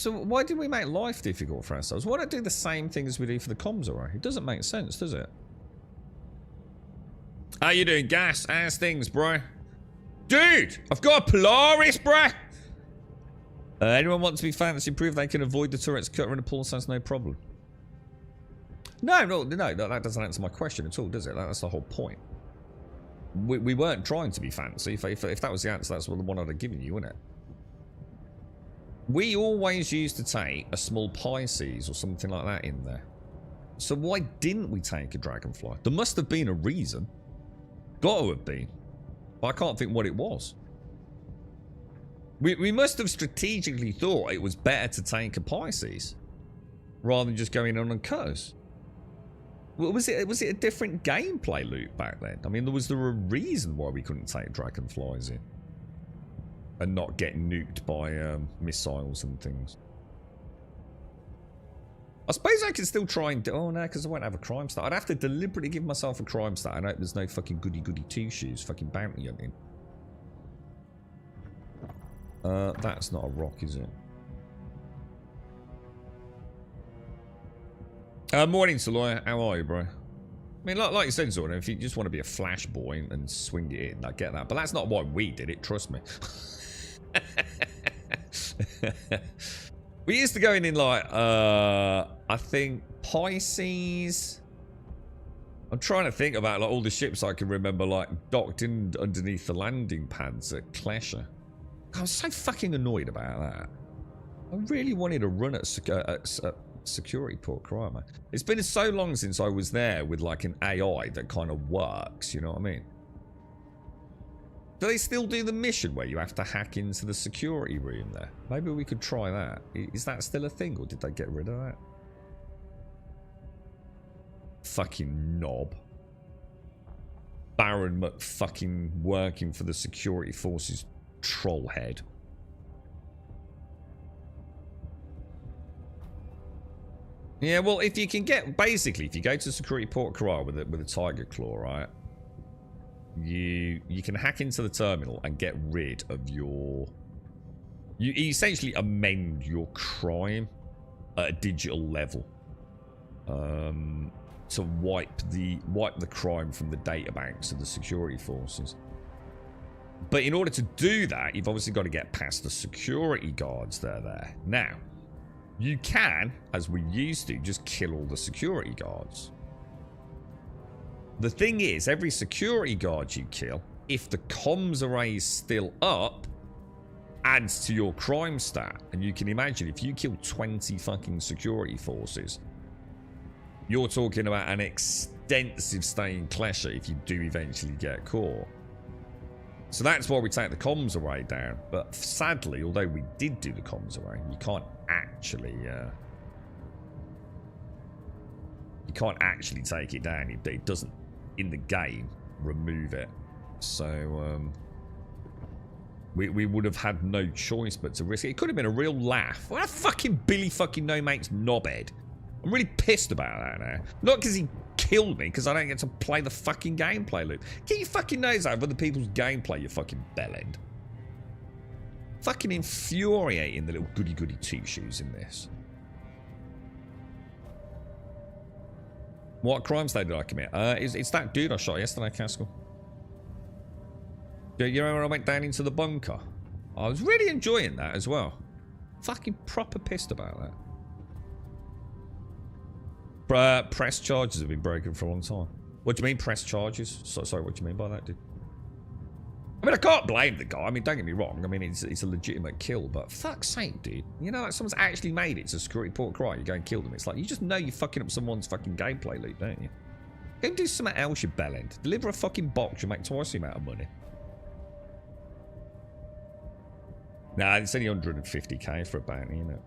So why did we make life difficult for ourselves? Why not do the same thing as we do for the comms array? It doesn't make sense, does it? How you doing, Gas? How's things, bro? Dude, I've got a Polaris, bro. Anyone want to be fancy proof they can avoid the turret's cutter and a pulse size, no problem? No, that doesn't answer my question at all, does it? That's the whole point. We weren't trying to be fancy. If that was the answer, that's the one I'd have given you, wouldn't it? We always used to take a small Pisces or something like that in there. So why didn't we take a Dragonfly? There must have been a reason. Got to have been. But I can't think what it was. We must have strategically thought it was better to take a Pisces rather than just going on cutters. Was it a different gameplay loop back then? I mean, was there a reason why we couldn't take Dragonflies in and not get nuked by missiles and things? I suppose I could still try and do... Oh, no, because I won't have a crime stat. I'd have to deliberately give myself a crime stat. I hope there's no fucking goody-goody two-shoes fucking bounty hunting. That's not a rock, is it? Morning, Saloy. How are you, bro? I mean, like you said, Zordan, if you just want to be a flash boy and swing it in, I get that. But that's not why we did it, trust me. We used to go in like, I think Pisces. I'm trying to think about like all the ships I can remember like docked in underneath the landing pads at Clasher. I was so fucking annoyed about that. I really wanted to run at security port cry, man. It's been so long since I was there with like an AI that kind of works, you know what I mean? Do they still do the mission where you have to hack into the security room there? Maybe we could try that. Is that still a thing, or did they get rid of that? Fucking knob. Baron McFucking working for the security forces troll head. Yeah, well, if you can get... Basically, if you go to security port Karar with a tiger claw, right? You can hack into the terminal and get rid of your... You essentially amend your crime at a digital level. To wipe the crime from the databanks of the security forces. But in order to do that, you've obviously got to get past the security guards that are there. Now, you can, as we used to, just kill all the security guards. The thing is, every security guard you kill, if the comms array is still up, adds to your crime stat. And you can imagine, if you kill 20 fucking security forces, you're talking about an extensive stay in Clasher if you do eventually get caught. So that's why we take the comms array down. But sadly, although we did do the comms array, you can't actually take it down. It doesn't, in the game, remove it. So we would have had no choice but to risk it. It could have been a real laugh. What a fucking Billy fucking no mate's knobhead. I'm really pissed about that now. Not because he killed me, because I don't get to play the fucking gameplay loop. Get your fucking nose out of other people's gameplay, you fucking bellend. Fucking infuriating, the little goody-goody two-shoes in this. What crime state did I commit? It's that dude I shot yesterday, Castle. You remember when I went down into the bunker? I was really enjoying that as well. Fucking proper pissed about that. Press charges have been broken for a long time. What do you mean, press charges? Sorry, what do you mean by that, dude? I mean, I can't blame the guy. I mean, don't get me wrong. I mean, it's a legitimate kill, but fuck's sake, dude. You know, like someone's actually made it to security port cry. You go and kill them. It's like, you just know you're fucking up someone's fucking gameplay loop, don't you? Go and do something else, you bellend. Deliver a fucking box, you make twice the amount of money. Nah, it's only 150k for a bounty, isn't it?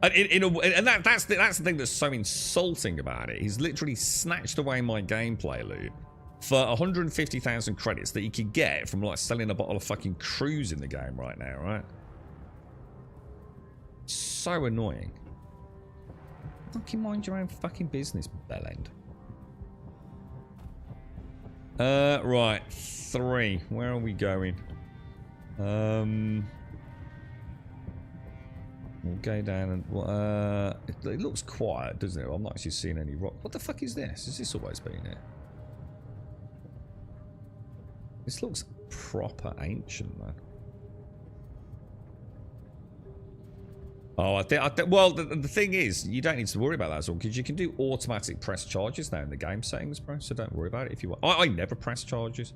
And that's the thing that's so insulting about it. He's literally snatched away my gameplay loop for 150,000 credits that he could get from like selling a bottle of fucking cruise in the game right now, right? So annoying. Fucking mind your own fucking business, bellend. Right, 3. Where are we going? We'll go down and it looks quiet, doesn't it? I'm not actually seeing any rock. What the fuck is this? Has this always been here? This looks proper ancient, man. Oh, I think well, the thing is, you don't need to worry about that at all because you can do automatic press charges now in the game settings, bro. So don't worry about it if you want. I never press charges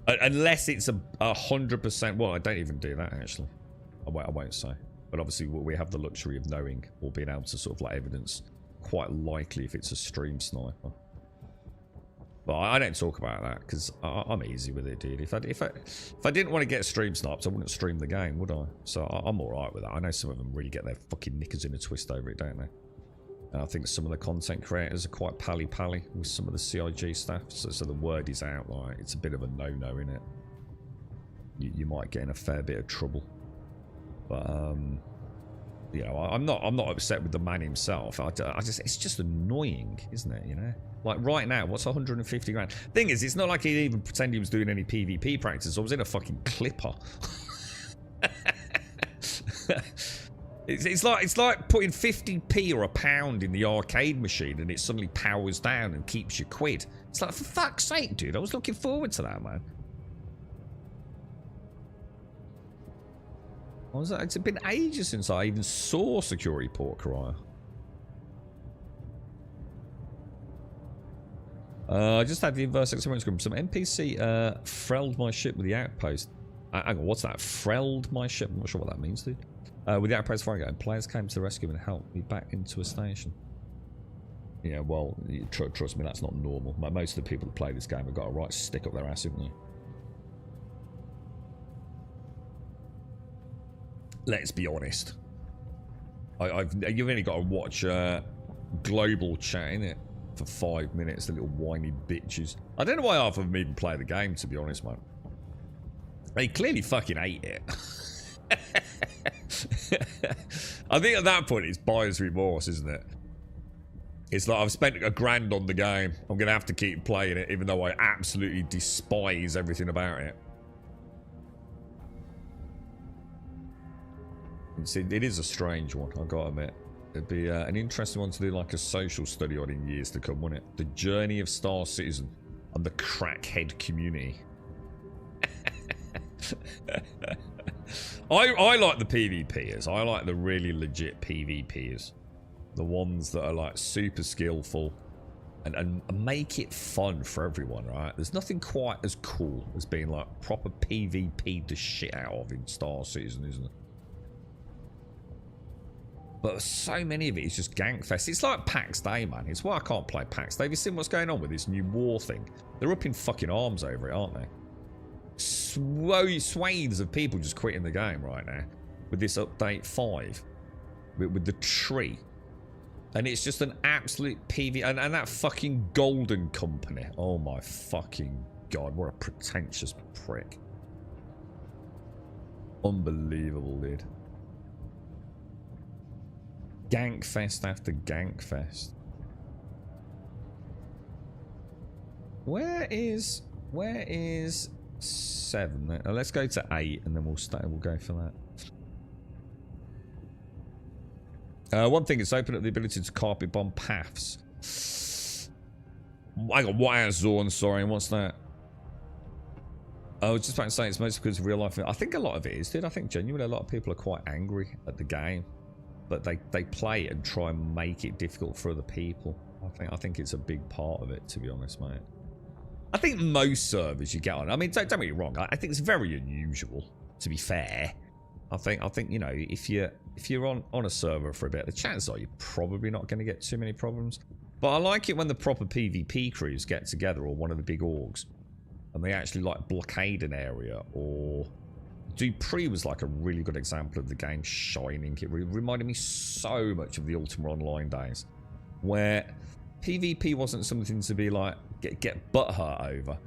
unless it's 100%. Well, I don't even do that actually. I won't say. But obviously, we have the luxury of knowing or being able to sort of like evidence quite likely if it's a stream sniper. But I don't talk about that because I'm easy with it, dude. If I didn't want to get stream sniped, I wouldn't stream the game, would I? So I'm alright with that. I know some of them really get their fucking knickers in a twist over it, don't they? And I think some of the content creators are quite pally-pally with some of the CIG stuff. So the word is out, like, it's a bit of a no-no, innit? You might get in a fair bit of trouble. But, you know, I'm not upset with the man himself. I just, it's just annoying, isn't it, you know? Like right now, what's 150 grand? Thing is, it's not like he even pretended he was doing any PvP practice. I was in a fucking clipper. it's like putting 50p or a pound in the arcade machine and it suddenly powers down and keeps you quid. It's like, for fuck's sake, dude. I was looking forward to that, man. It's been ages since I even saw Security Port Carrier. I just had the inverse experience group. Some NPC frelled my ship with the outpost. Hang on, what's that? Frelled my ship? I'm not sure what that means, dude. With the outpost fire going, players came to the rescue and helped me back into a station. Yeah, well, trust me, that's not normal. Most of the people that play this game have got a right stick up their ass, haven't they? Let's be honest. You've only got to watch global chat, innit? For 5 minutes, the little whiny bitches. I don't know why half of them even play the game, to be honest, man. They clearly fucking hate it. I think at that point it's buyer's remorse, isn't it? It's like, I've spent $1,000 on the game. I'm going to have to keep playing it, even though I absolutely despise everything about it. It is a strange one, I've got to admit. It'd be an interesting one to do like a social study on in years to come, wouldn't it? The journey of Star Citizen and the crackhead community. I like the PvPers. I like the really legit PvPers. The ones that are like super skillful and make it fun for everyone, right? There's nothing quite as cool as being like proper PvP the shit out of in Star Citizen, isn't it? But so many of it is just gankfest. It's like PAX Day, man. It's why I can't play PAX Day. Have you seen what's going on with this new war thing? They're up in fucking arms over it, aren't they? Swathes of people just quitting the game right now with this update 5 with the tree. And it's just an absolute PV. And that fucking Golden Company. Oh my fucking god. What a pretentious prick. Unbelievable, dude. Gankfest after gankfest. Where is 7? Let's go to 8 and then we'll go for that. One thing, it's opened up the ability to carpet bomb paths. I got wire zone, sorry, what's that? I was just about to say it's mostly because of real life. I think a lot of it is, dude. I think genuinely a lot of people are quite angry at the game. But they play it and try and make it difficult for other people. I think it's a big part of it, to be honest, mate. I think most servers you get on, I mean, don't get me wrong, I think it's very unusual, to be fair. I think you know, if you're on a server for a bit, the chances are you're probably not going to get too many problems. But I like it when the proper PvP crews get together, or one of the big orgs, and they actually like blockade an area, or Dupree was like a really good example of the game shining. It reminded me so much of the Ultima Online days, where PvP wasn't something to be like get butthurt over.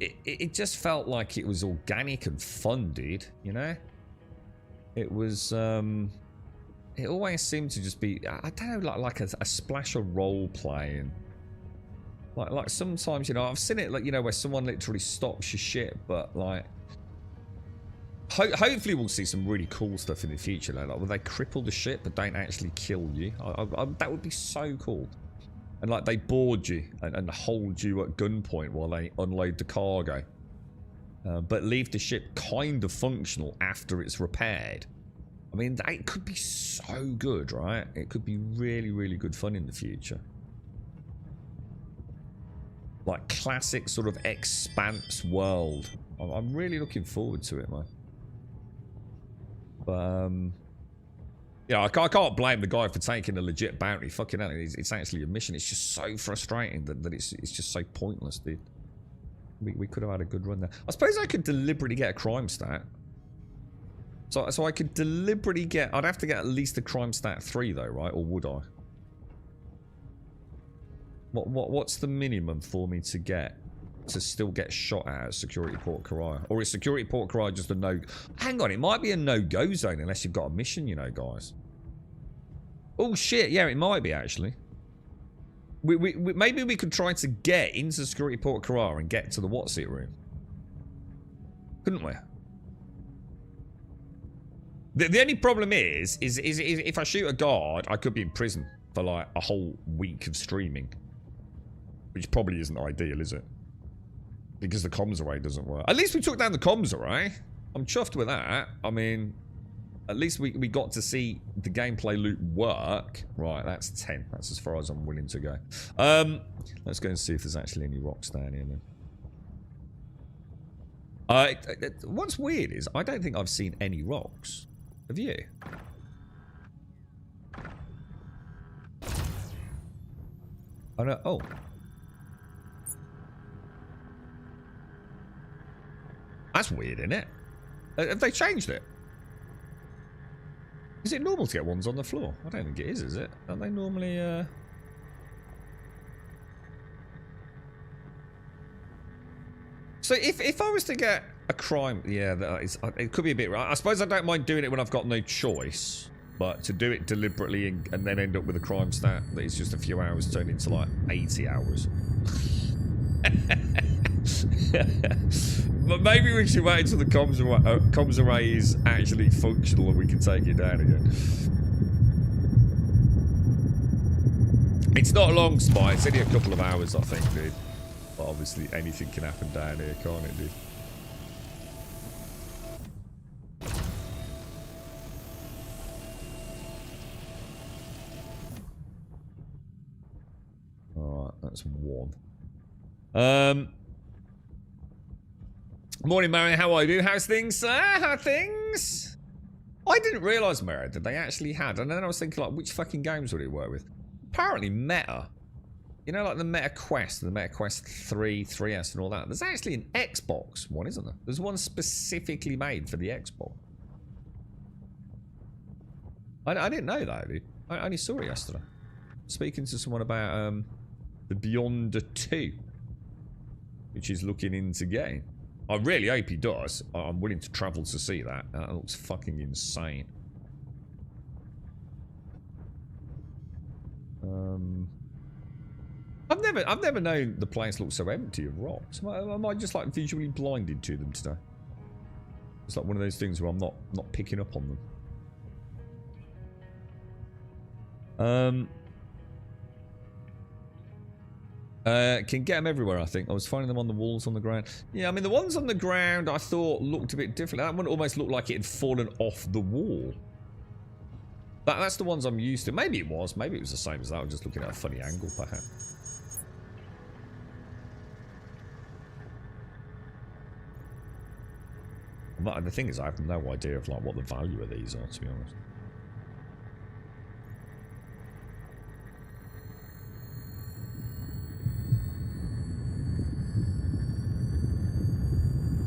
It just felt like it was organic and fun, dude. You know, it was. It always seemed to just be, I don't know, like a splash of role playing. Like sometimes, you know, I've seen it like, you know, where someone literally stops your shit, but like Hopefully we'll see some really cool stuff in the future. Like where they cripple the ship but don't actually kill you. That would be so cool. And like they board you and hold you at gunpoint while they unload the cargo. But leave the ship kind of functional after it's repaired. I mean, it could be so good, right? It could be really, really good fun in the future. Like classic sort of Expanse world. I'm really looking forward to it, man. But, yeah, I can't blame the guy for taking a legit bounty. Fucking hell, it's actually a mission. It's just so frustrating that it's just so pointless, dude. We could have had a good run there. I suppose I could deliberately get a crime stat. So I could deliberately get... I'd have to get at least a crime stat 3 though, right? Or would I? What's the minimum for me to get to still get shot at Security Port Courier? Or is Security Port Courier just a no... Hang on, it might be a no-go zone unless you've got a mission, you know, guys. Oh shit, yeah, it might be actually. Maybe we could try to get into Security Port Courier and get to the what's it room. Couldn't we? The only problem is if I shoot a guard, I could be in prison for like a whole week of streaming. Which probably isn't ideal, is it? Because the comms array doesn't work. At least we took down the comms array. I'm chuffed with that. I mean, at least we got to see the gameplay loop work. Right, that's 10. That's as far as I'm willing to go. Let's go and see if there's actually any rocks down here then. What's weird is I don't think I've seen any rocks. Have you? Oh no. Oh. That's weird, isn't it? Have they changed it? Is it normal to get ones on the floor? I don't think it is it? Don't they normally, So if I was to get a crime... Yeah, it could be a bit... I suppose I don't mind doing it when I've got no choice. But to do it deliberately and then end up with a crime stat that is just a few hours turned into like 80 hours. But maybe we should wait until the comms array is actually functional and we can take it down again. It's not a long spy, it's only a couple of hours I think, dude. But obviously anything can happen down here, can't it, dude? Alright, that's one. Morning, Mary. How are you? How's things, sir? How are things? I didn't realise, Mary, that they actually had. And then I was thinking, like, which fucking games would it work with? Apparently, Meta. You know, like the Meta Quest, the Meta Quest 3, 3S, and all that. There's actually an Xbox one, isn't there? There's one specifically made for the Xbox. I didn't know that, dude. I only saw it yesterday. Speaking to someone about the Beyond 2, which is looking into getting. I really hope he does. I'm willing to travel to see that. That looks fucking insane. I've never known the place looks so empty of rocks. Am I just like visually blinded to them today? It's like one of those things where I'm not picking up on them. Can get them everywhere, I think. I was finding them on the walls on the ground. Yeah, I mean, the ones on the ground I thought looked a bit different. That one almost looked like it had fallen off the wall. That's the ones I'm used to. Maybe it was. Maybe it was the same as that. I was just looking at a funny angle, perhaps. But the thing is, I have no idea of like what the value of these are, to be honest.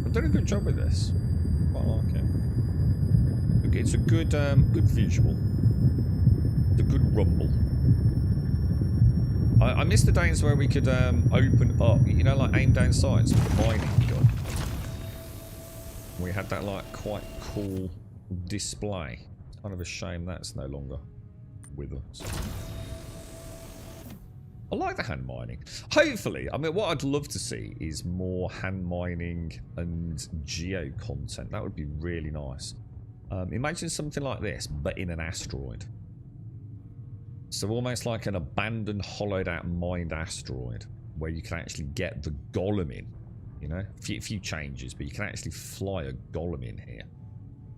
I've done a good job with this. Quite like it. It's a good, good visual. It's a good rumble. I missed the days where we could open up, you know, like aim down sights with the mining gun. We had that like quite cool display. It's kind of a shame that's no longer with us. I like the hand mining. Hopefully, I mean, what I'd love to see is more hand mining and geo content. That would be really nice. Imagine something like this, but in an asteroid. So almost like an abandoned, hollowed out mined asteroid where you can actually get the golem in. You know, a few changes, but you can actually fly a golem in here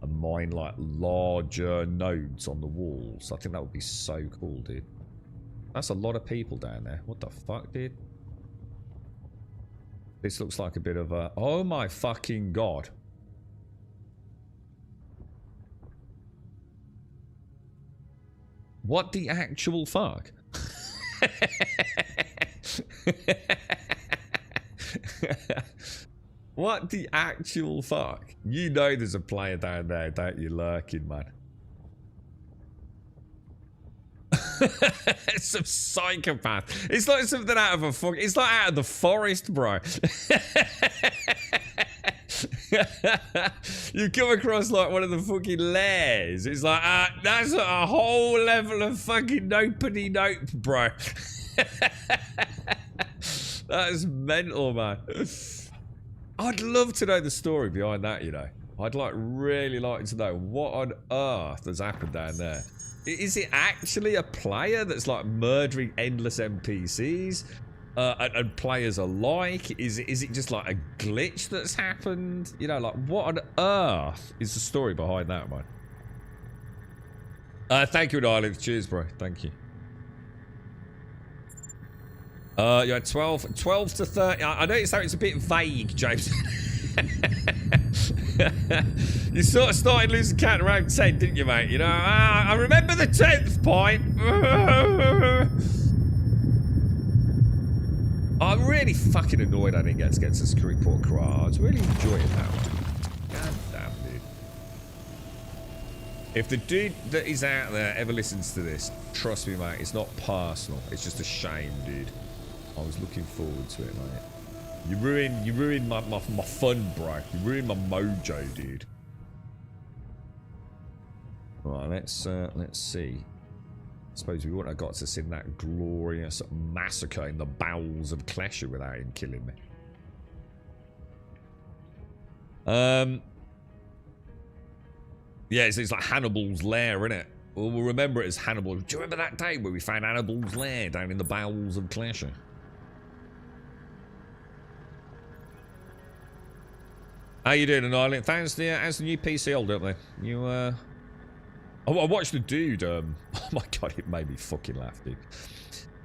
and mine like larger nodes on the walls. I think that would be so cool, dude. That's a lot of people down there. What the fuck, dude? This looks like a bit of a... Oh my fucking god. What the actual fuck? What the actual fuck? You know there's a player down there, don't you, lurking, man? Some psychopath. It's like something out of a fuck. It's like out of the forest, bro. You come across like one of the fucking lairs. It's like, that's a whole level of fucking nopity nope, bro. That's mental, man. I'd love to know the story behind that, you know. I'd really like to know what on earth has happened down there. Is it actually a player that's like murdering endless NPCs and players alike? Is it just like a glitch that's happened? You know, like what on earth is the story behind that, man? Thank you, darling. Cheers, bro. Thank you. You're at 12 to 30. I noticed how it's a bit vague, James. You sort of started losing count around 10, didn't you, mate? You know, I remember the 10th point. I'm really fucking annoyed I didn't get to Screwport Craw. I was really enjoying that one. God damn, dude. If the dude that is out there ever listens to this, trust me, mate, it's not personal. It's just a shame, dude. I was looking forward to it, mate. You ruined my fun, bro. You ruined my mojo, dude. Right, let's see. I suppose we wouldn't have got to see that glorious massacre in the bowels of Klesher without him killing me. Yeah, it's like Hannibal's lair, isn't it? Well, we'll remember it as Hannibal. Do you remember that day where we found Hannibal's lair down in the bowels of Klesher? How you doing, Island? Thanks. How's the new PC hold up there? You I watched the dude. Oh my god, it made me fucking laugh, dude.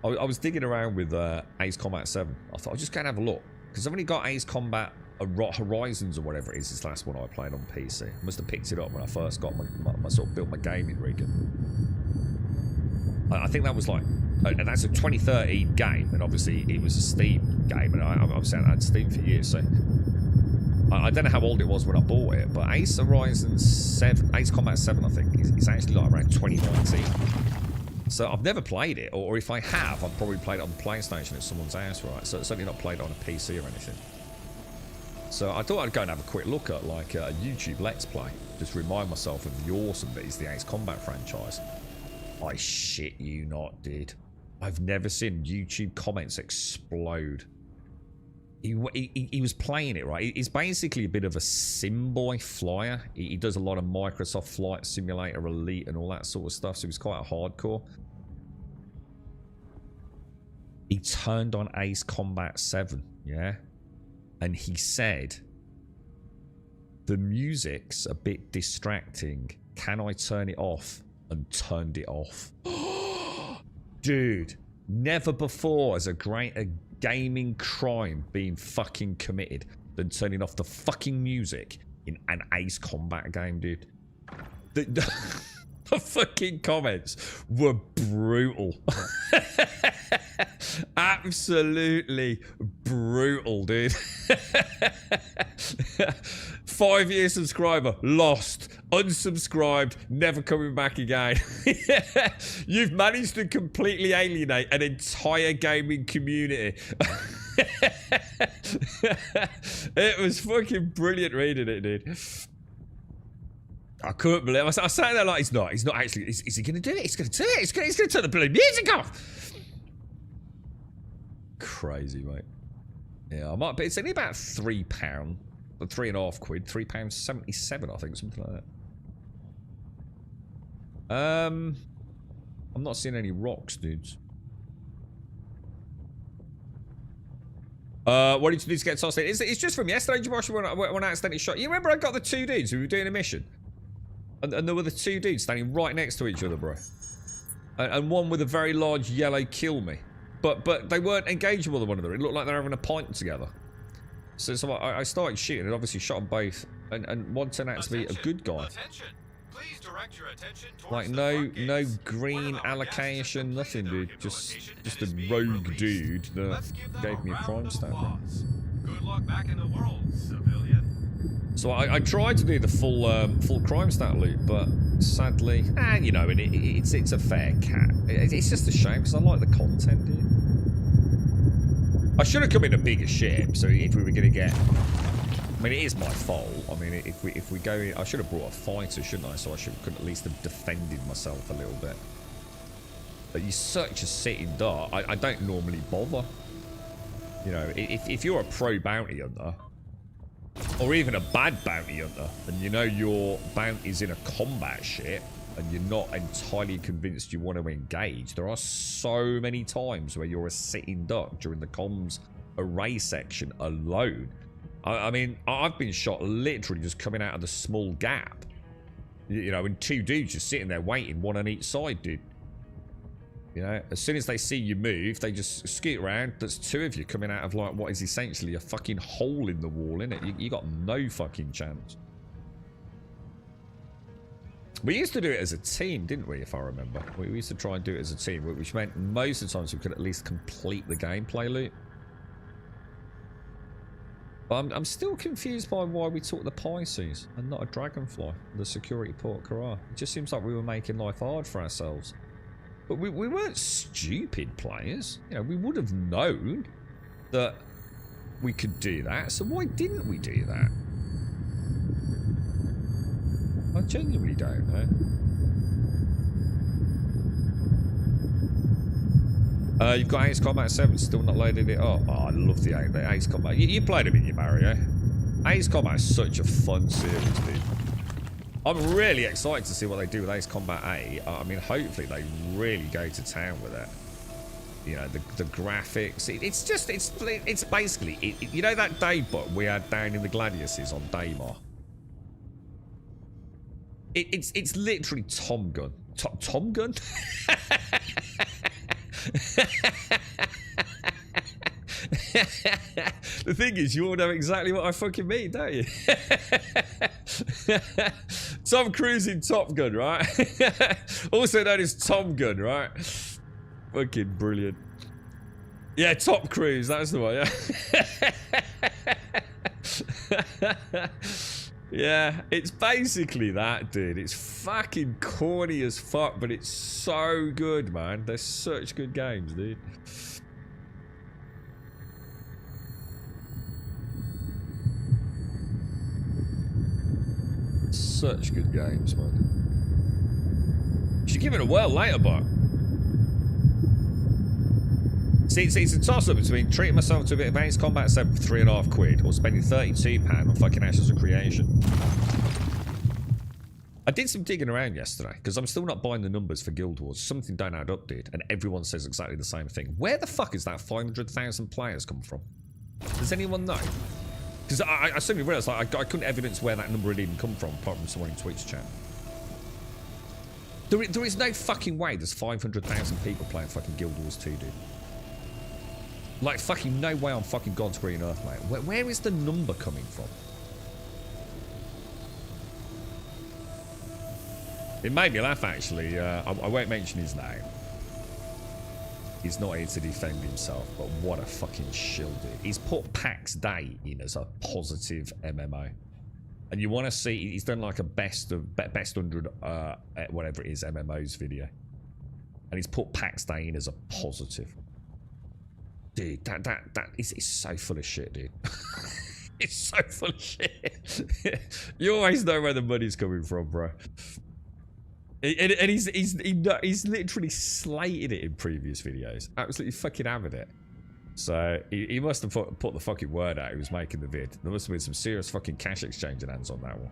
I was digging around with Ace Combat 7. I thought I'll just go and have a look because I've only got Ace Combat Horizons or whatever it is. This last one I played on PC. I must have picked it up when I first got my sort of built my gaming rig. I think that was like, and that's a 2013 game, and obviously it was a Steam game, and I've saying I had Steam for years, so. I don't know how old it was when I bought it, but Ace Combat 7, I think, is actually like around 2019. So I've never played it, or if I have, I've probably played it on PlayStation at someone's house, right? So it's certainly not played it on a PC or anything. So I thought I'd go and have a quick look at like a YouTube Let's Play, just remind myself of the awesome that is the Ace Combat franchise. I shit you not, dude. I've never seen YouTube comments explode. He was playing it, right? He's basically a bit of a sim boy flyer. He does a lot of Microsoft Flight Simulator Elite and all that sort of stuff, so he's quite a hardcore. He turned on Ace Combat 7, yeah? And he said, the music's a bit distracting. Can I turn it off? And turned it off. Dude, never before has a gaming crime being fucking committed than turning off the fucking music in an Ace Combat game, dude. The fucking comments were brutal. Absolutely brutal, dude. 5-year subscriber, lost, unsubscribed, never coming back again. You've managed to completely alienate an entire gaming community. It was fucking brilliant reading it, dude. I couldn't believe it. I sat there like, he's not actually, is he going to do it? He's going to do it. He's going to turn the bloody music off. crazy, mate. Yeah, I might, but it's only about £3, but £3.50, £3.77, I think, something like that. I'm not seeing any rocks, dudes. What did you do to get tossed in? It's just from yesterday, Josh, when I accidentally shot. You remember I got the 2 dudes who were doing a mission? And there were the 2 dudes standing right next to each other, bro. And one with a very large yellow kill me. But they weren't engaging with one another. It looked like they were having a pint together. So I started shooting and obviously shot them both. And one turned out to be a good guy. Please direct your attention Like no green allocation, nothing, dude. Just a rogue dude that gave me a crime stat, bro. Good luck back in the world, civilian. So I tried to do the full crime stat loop, but sadly, you know, it's a fair cat. It's just a shame because I like the content, dude. I should have come in a bigger ship, so if we were gonna get, I mean, it is my fault. I mean, if we go in, I should have brought a fighter, shouldn't I? So I could at least have defended myself a little bit. But you're such a sitting duck. I don't normally bother. You know, if you're a pro bounty hunter, or even a bad bounty hunter, and you know your bounty's in a combat ship, and you're not entirely convinced you want to engage, there are so many times where you're a sitting duck during the comms array section alone. I mean, I've been shot literally just coming out of the small gap. You know, and 2 dudes just sitting there waiting, one on each side, dude. You know, as soon as they see you move, they just scoot around. There's 2 of you coming out of, like, what is essentially a fucking hole in the wall, innit? You got no fucking chance. We used to do it as a team, didn't we, if I remember? We used to try and do it as a team, which meant most of the times we could at least complete the gameplay loop. But I'm still confused by why we took the Pisces and not a Dragonfly, the security port Kara. It just seems like we were making life hard for ourselves. But we weren't stupid players. You know, we would have known that we could do that. So why didn't we do that? I genuinely don't know. You've got Ace Combat 7, still not loaded it up. Oh, I love the Ace Combat. You played them in your Mario. Ace Combat is such a fun series, dude. I'm really excited to see what they do with Ace Combat 8. I mean, hopefully they really go to town with it. You know, the graphics. It's basically, you know that Daybot we had down in the Gladiuses on Daymar? It's literally Tom Gun. Tom Gun? The thing is, you all know exactly what I fucking mean, don't you? Tom Cruise in Top Gun, right? Also known as Tom Gun, right? Fucking brilliant. Yeah, Top Cruise, that's the one, yeah. Yeah, it's basically that, dude. It's fucking corny as fuck, but it's so good, man. They're such good games, dude. Such good games, man. You should give it a whirl later, but see, it's a toss-up between treating myself to a bit of Ace Combat 7 for £3.50 or spending £32 on fucking Ashes of Creation. I did some digging around yesterday, because I'm still not buying the numbers for Guild Wars. Something don't add up, dude, and everyone says exactly the same thing. Where the fuck is that 500,000 players come from? Does anyone know? Because I suddenly realised like, I couldn't evidence where that number had even come from, apart from someone in Twitch chat. There is no fucking way there's 500,000 people playing fucking Guild Wars 2, dude. Like, fucking no way on fucking God's green earth, mate. Where is the number coming from? It made me laugh, actually. I won't mention his name. He's not here to defend himself, but what a fucking shill, dude. He's put PAX Day in as a positive MMO. And you want to see, he's done like a best 100, whatever it is, MMOs video. And he's put PAX Day in as a positive. Dude, that is so full of shit, dude. It's so full of shit. You always know where the money's coming from, bro. And he's literally slated it in previous videos. Absolutely fucking hammered it. So he must have put the fucking word out. He was making the vid. There must have been some serious fucking cash exchanging hands on that one.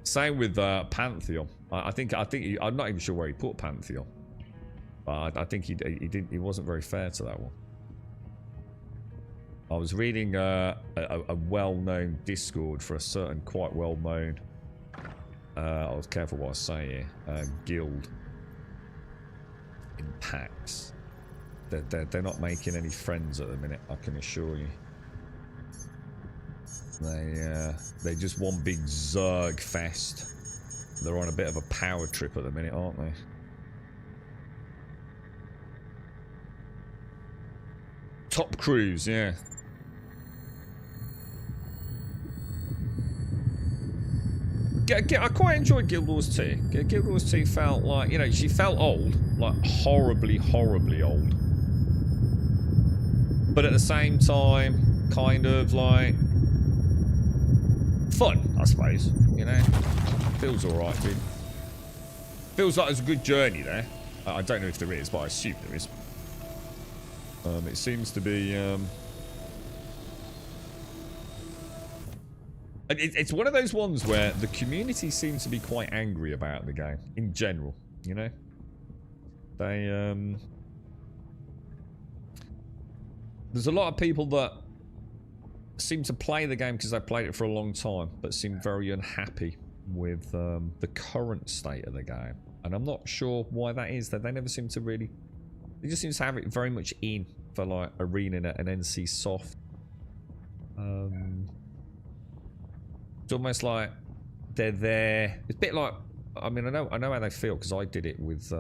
Same with Pantheon. I think I'm not even sure where he put Pantheon, but I think he wasn't very fair to that one. I was reading a well-known Discord for a certain quite well-known. I was careful what I say here. Guild in PAX. They're not making any friends at the minute, I can assure you. They just one big Zerg fest. They're on a bit of a power trip at the minute, aren't they? Top Cruise, yeah. I quite enjoyed Guild Wars 2. Guild Wars 2 felt like, you know, she felt old. Like, horribly, horribly old. But at the same time, kind of like... fun, I suppose. You know? Feels alright, dude. Feels like there's a good journey there. I don't know if there is, but I assume there is. It seems to be... It's one of those ones where the community seems to be quite angry about the game in general, you know? They, there's a lot of people that seem to play the game because they've played it for a long time, but seem very unhappy with the current state of the game. And I'm not sure why that is, that they never seem to really... They just seem to have it very much in for, like, ArenaNet and NC Soft. It's almost like they're there. It's a bit like, I mean, I know how they feel because I did it with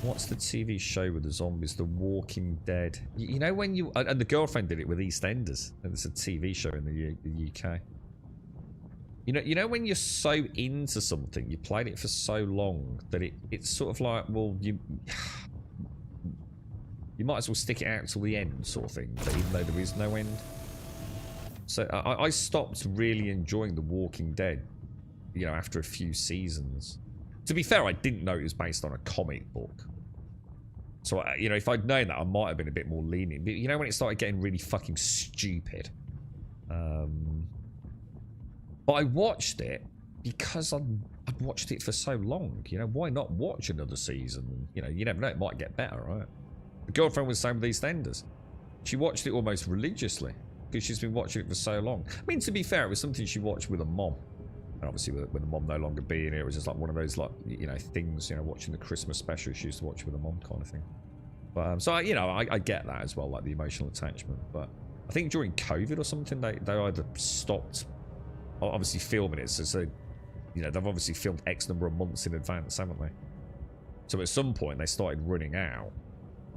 what's the TV show with the zombies? The Walking Dead. You know when you and the girlfriend did it with EastEnders. It's a TV show in the UK. You know when you're so into something, you played it for so long that it's sort of like, well, you might as well stick it out till the end, sort of thing. But even though there is no end. So I stopped really enjoying The Walking Dead, you know, after a few seasons. To be fair, I didn't know it was based on a comic book. So, you know, if I'd known that, I might have been a bit more lenient. But, you know, when it started getting really fucking stupid. But I watched it because I'd watched it for so long. You know, why not watch another season? You know, you never know, it might get better, right? The girlfriend was the same with EastEnders. She watched it almost religiously. Because she's been watching it for so long. I mean, to be fair, it was something she watched with a mom. And obviously, with the mom no longer being here, it was just like one of those, like, you know, things, you know, watching the Christmas special she used to watch with a mom kind of thing. But, so, you know, I get that as well, like the emotional attachment. But I think during COVID or something, they either stopped, obviously, filming it. So, you know, they've obviously filmed X number of months in advance, haven't they? So at some point, they started running out.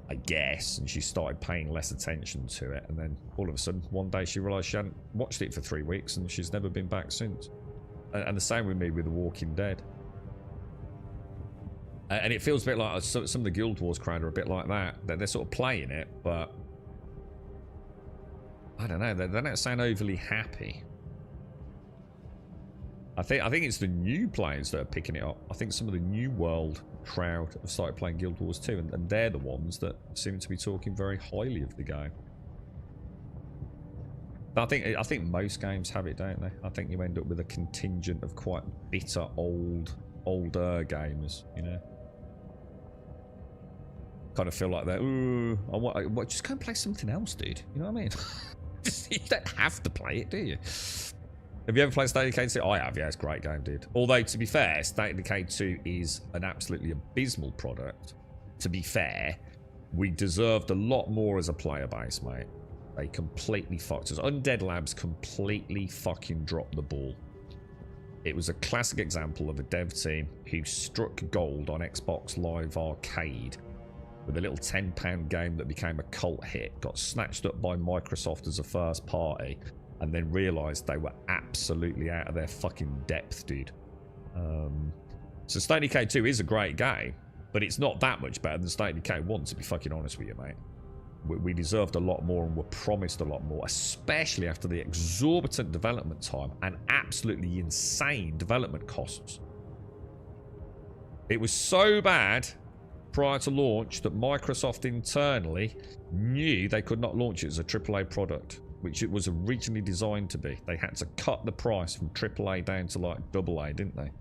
I guess, and she started paying less attention to it, and then all of a sudden one day she realised she hadn't watched it for 3 weeks and she's never been back since. And the same with me with The Walking Dead. And it feels a bit like some of the Guild Wars crowd are a bit like that. They're sort of playing it, but I don't know, they don't sound overly happy. I think it's the new players that are picking it up. I think some of the New World crowd have started playing Guild Wars 2, and they're the ones that seem to be talking very highly of the game. But I think most games have it, don't they? I think you end up with a contingent of quite bitter older gamers, you know. Kind of feel like that. Ooh, just go and play something else, dude. You know what I mean? You don't have to play it, do you? Have you ever played State of Decay 2? I have, yeah, it's a great game, dude. Although, to be fair, State of Decay 2 is an absolutely abysmal product. To be fair, we deserved a lot more as a player base, mate. They completely fucked us. Undead Labs completely fucking dropped the ball. It was a classic example of a dev team who struck gold on Xbox Live Arcade with a little £10 game that became a cult hit, got snatched up by Microsoft as a first party, and then realised they were absolutely out of their fucking depth, dude. So State of Decay 2 is a great game, but it's not that much better than State of Decay 1, to be fucking honest with you, mate. We deserved a lot more and were promised a lot more, especially after the exorbitant development time and absolutely insane development costs. It was so bad, prior to launch that Microsoft internally knew they could not launch it as a AAA product, which it was originally designed to be. They had to cut the price from AAA down to like AA, didn't they?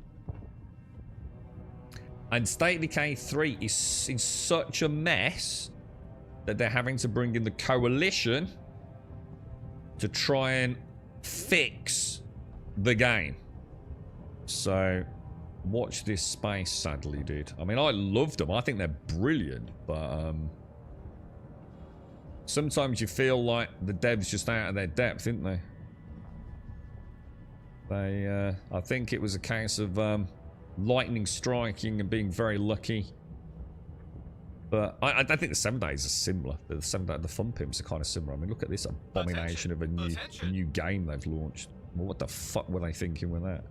And State of Decay 3 is in such a mess that they're having to bring in the Coalition to try and fix the game. So watch this space, sadly, dude. I mean, I loved them. I think they're brilliant, but sometimes you feel like the devs just out of their depth, didn't they? I think it was a case of lightning striking and being very lucky. But I don't think the 7 days are similar. The Fun Pimps are kind of similar. I mean, look at this abomination of a new game they've launched. Well, what the fuck were they thinking with that?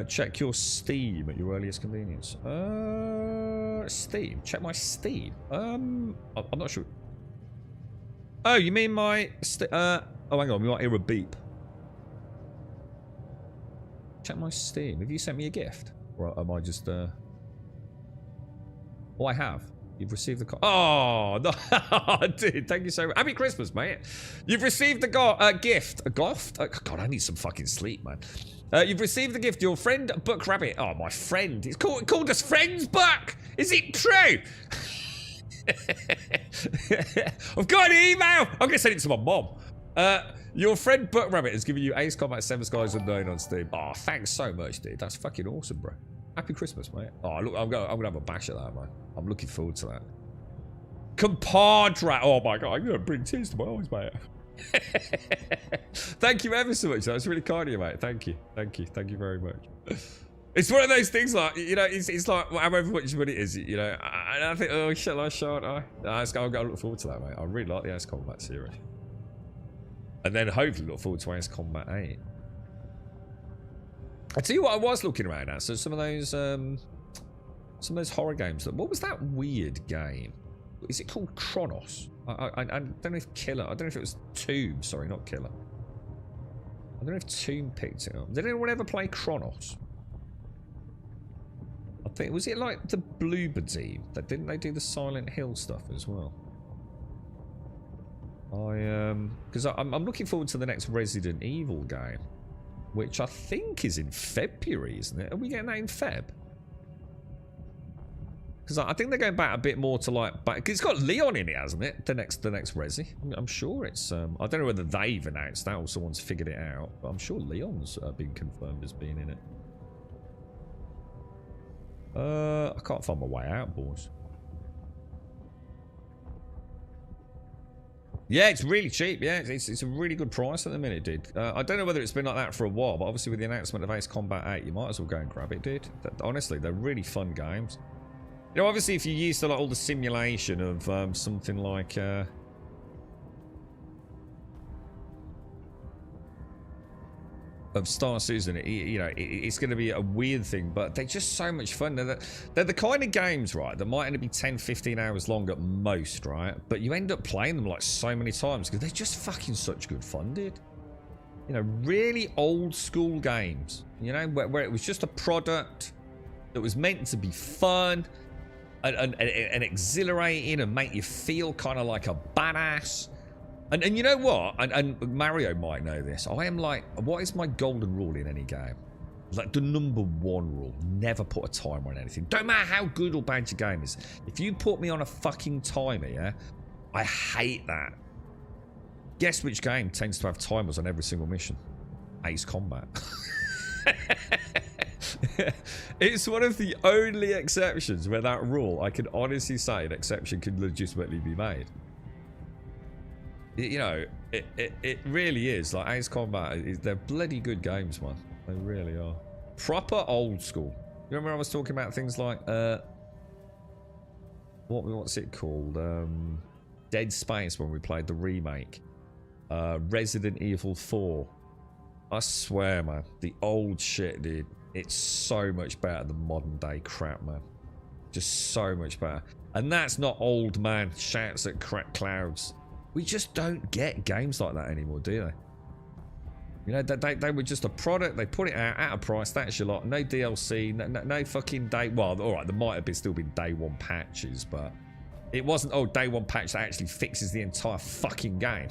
Check your Steam at your earliest convenience. Steam? Check my Steam? I'm not sure. Oh, you mean my... oh, hang on. We might hear a beep. Check my Steam. Have you sent me a gift? Or am I just... Oh, I have. You've received the... Oh, no. Dude, thank you so much. Happy Christmas, mate. You've received the gift. A gift? God, I need some fucking sleep, man. You've received the gift. Your friend, Buck Rabbit. Oh, my friend. He's called us friends, Buck. Is it true? I've got an email. I'm going to send it to my mom. Your friend, Buck Rabbit, has given you Ace Combat 7 Skies Unknown on Steam. Oh, thanks so much, dude. That's fucking awesome, bro. Happy Christmas, mate. Oh, look, I'm gonna have a bash at that, man. I'm looking forward to that. Compadre. Oh my god, I'm gonna bring tears to my eyes, mate. Thank you ever so much. That's really kind of you, mate. Thank you. Thank you. Thank you very much. It's one of those things like, you know, it's like however much money it is, you know. And I think, oh, shall I, shan't I? I've got to look forward to that, mate. I really like the Ace Combat series. And then hopefully look forward to Ace Combat 8. I tell you what, I was looking around at. So some of those horror games. What was that weird game? Is it called Kronos? I don't know if Killer. I don't know if it was Tomb. Sorry, not Killer. I don't know if Tomb picked it up. Did anyone ever play Kronos? I think was it like the Bloober team? Didn't they do the Silent Hill stuff as well? Because I'm looking forward to the next Resident Evil game. Which I think is in February, isn't it? Are we getting that in Feb? Because I think they're going back a bit more to like... Because it's got Leon in it, hasn't it? The next Resi. I'm sure it's... I don't know whether they've announced that or someone's figured it out. But I'm sure Leon's been confirmed as being in it. I can't find my way out, boys. Yeah, it's really cheap. Yeah, it's a really good price at the minute, dude. I don't know whether it's been like that for a while, but obviously with the announcement of Ace Combat 8, you might as well go and grab it, dude. Honestly, they're really fun games. You know, obviously if you're used to like all the simulation of something like... of Star Citizen, you know, it's going to be a weird thing, but they're just so much fun. They're the kind of games, right, that might only be 10-15 hours long at most, right, but you end up playing them like so many times because they're just fucking such good fun, dude. You know, really old school games, you know, where it was just a product that was meant to be fun and exhilarating and make you feel kind of like a badass. And you know what? And Mario might know this. I am like, what is my golden rule in any game? Like the #1 rule. Never put a timer on anything. Don't matter how good or bad your game is. If you put me on a fucking timer, yeah? I hate that. Guess which game tends to have timers on every single mission? Ace Combat. It's one of the only exceptions where that rule, I can honestly say an exception can legitimately be made. You know, it really is. Like, Ace Combat, they're bloody good games, man. They really are. Proper old school. You remember I was talking about things like, what's it called? Dead Space when we played the remake. Resident Evil 4. I swear, man. The old shit, dude. It's so much better than modern day crap, man. Just so much better. And that's not old man shouts at cracked clouds. We just don't get games like that anymore, do they? You know, they were just a product. They put it out at a price. That's your lot. No DLC. No fucking day. Well, all right. There might have still been day one patches, but it wasn't. Oh, day one patch that actually fixes the entire fucking game,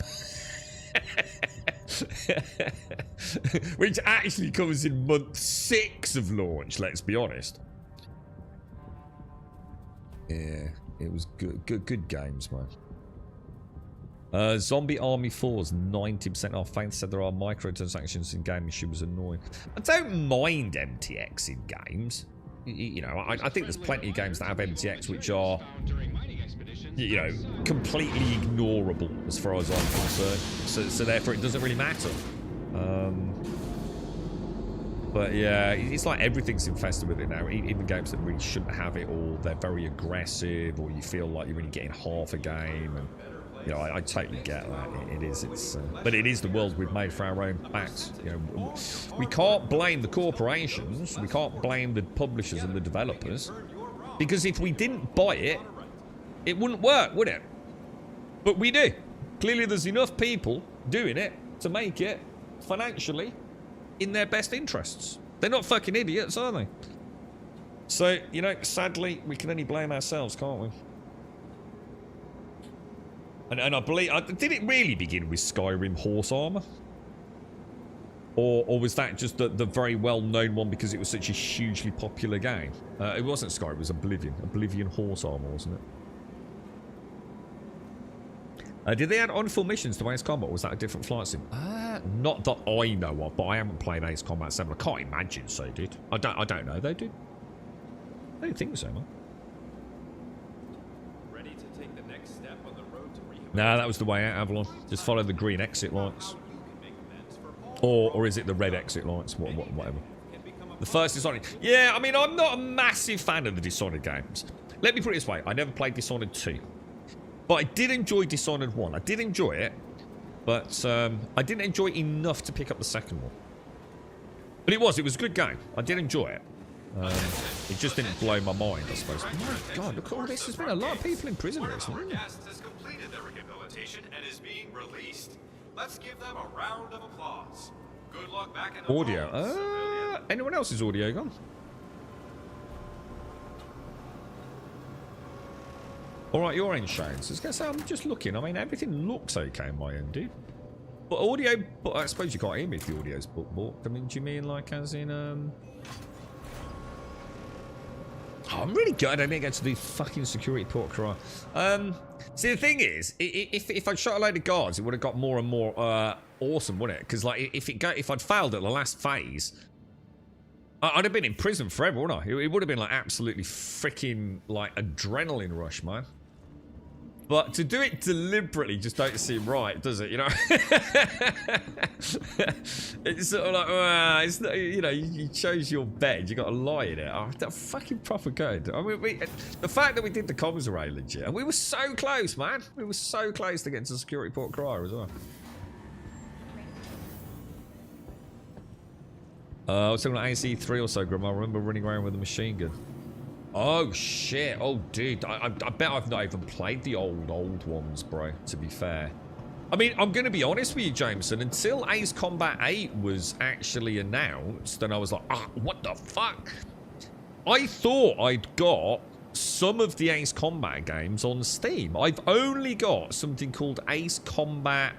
which actually comes in month 6 of launch. Let's be honest. Yeah, it was good games, man. Zombie Army 4's 90% off. Faith said there are microtransactions in game and she was annoying. I don't mind MTX in games. You know, I think there's plenty of games that have MTX which are, you know, completely ignorable as far as I'm concerned. So therefore it doesn't really matter. But yeah, it's like everything's infested with it now. Even games that really shouldn't have it, or they're very aggressive, or you feel like you're only getting half a game. And you know, I totally get that. But it is the world we've made for our own backs. You know, we can't blame the corporations. We can't blame the publishers and the developers, because if we didn't buy it, it wouldn't work, would it? But we do. Clearly, there's enough people doing it to make it financially in their best interests. They're not fucking idiots, are they? So, you know, sadly, we can only blame ourselves, can't we? And I believe... did it really begin with Skyrim Horse Armor? Or was that just the very well-known one because it was such a hugely popular game? It wasn't Skyrim, it was Oblivion. Oblivion Horse Armor, wasn't it? Did they add on-full missions to Ace Combat, or was that a different flight sim? Not that I know of, but I haven't played Ace Combat 7. I can't imagine so, did. I don't know, they did. I don't think so, man. Ready to take the next step on the road to rehabilitation? Nah, that was the way out, Avalon. Just follow the green exit lights. Or is it the red exit lights? Whatever. The first Dishonored. Yeah, I mean, I'm not a massive fan of the Dishonored games. Let me put it this way. I never played Dishonored 2. But I did enjoy Dishonored 1. I did enjoy it. But I didn't enjoy it enough to pick up the second one. But it was a good game. I did enjoy it. It just didn't blow my mind, I suppose. Oh my God, look at all this. There's been a lot of people in prison recently. Guest has completed their rehabilitation and is being released. Let's give them a round of applause. Good luck back in the Audio. world, civilian. Anyone else's audio gone? Alright, your end, Shane. So I was going to say, I'm just looking. I mean, everything looks okay on my end, dude. But audio... But I suppose you can't hear me if the audio's bookmarked. I mean, do you mean like as in... Oh, I'm really good. I didn't get to do fucking security port cry. See, the thing is, if I'd shot a load of guards, it would have got more and more awesome, wouldn't it? Because like, if I'd failed at the last phase, I'd have been in prison forever, wouldn't I? It would have been like absolutely freaking like adrenaline rush, man. But to do it deliberately just don't seem right, does it? You know, it's sort of like, it's not, you know, you chose your bed, you got to lie in it. Oh, that fucking proper good. I mean, the fact that we did the comms array legit, and we were so close, man. We were so close to getting to security port crier as well. I was talking about AC3 or so, Grim. I remember running around with a machine gun. Oh, shit. Oh, dude. I bet I've not even played the old ones, bro, to be fair. I mean, I'm going to be honest with you, Jameson. Until Ace Combat 8 was actually announced, and I was like, ah, what the fuck? I thought I'd got some of the Ace Combat games on Steam. I've only got something called Ace Combat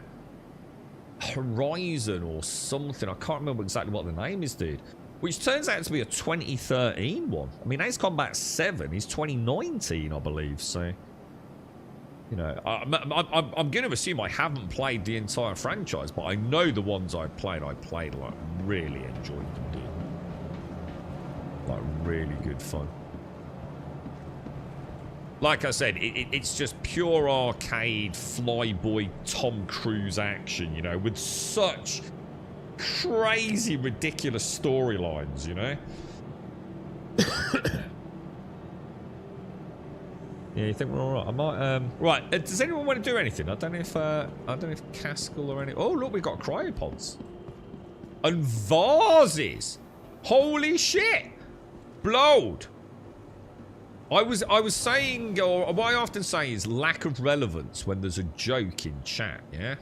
Horizon or something. I can't remember exactly what the name is, dude. Which turns out to be a 2013 one. I mean, Ace Combat 7 is 2019, I believe. So, you know, I'm going to assume I haven't played the entire franchise, but I know the ones I played, like, really enjoyed them, dude. Like, really good fun. Like I said, it's just pure arcade, flyboy, Tom Cruise action, you know, with such crazy, ridiculous storylines, you know? Yeah, you think we're alright? I might, right, does anyone want to do anything? I don't know if Caskell or any... Oh, look, we've got cryopods. And vases! Holy shit! Blowed! I was saying, or what I often say is lack of relevance when there's a joke in chat, yeah?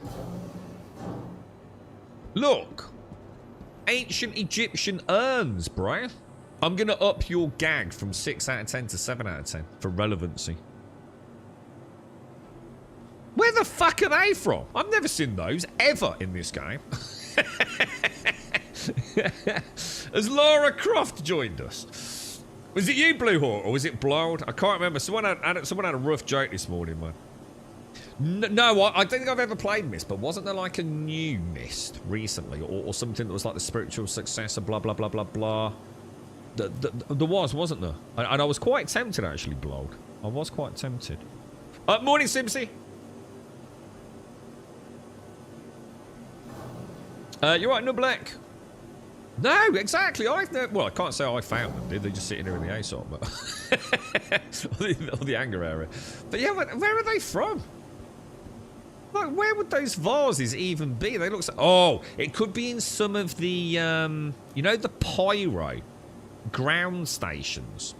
Look, ancient Egyptian urns, bro. I'm going to up your gag from 6 out of 10 to 7 out of 10 for relevancy. Where the fuck are they from? I've never seen those ever in this game. Has Lara Croft joined us? Was it you, Blue Hawk, or was it Blowed? I can't remember. Someone had a rough joke this morning, man. No, I don't think I've ever played Myst, but wasn't there like a new Myst recently, or something that was like the spiritual successor, blah, blah, blah, blah, blah? There was, wasn't there? And I was quite tempted, actually, Blowed. I was quite tempted. Morning, Simpsy. You're right, Nublek. No, exactly. Well, I can't say I found them, did they? Just sitting here in the ASOP, but or the anger area. But yeah, where are they from? Like, where would those vases even be? They look so... Oh, it could be in some of the, you know, the pyro ground stations.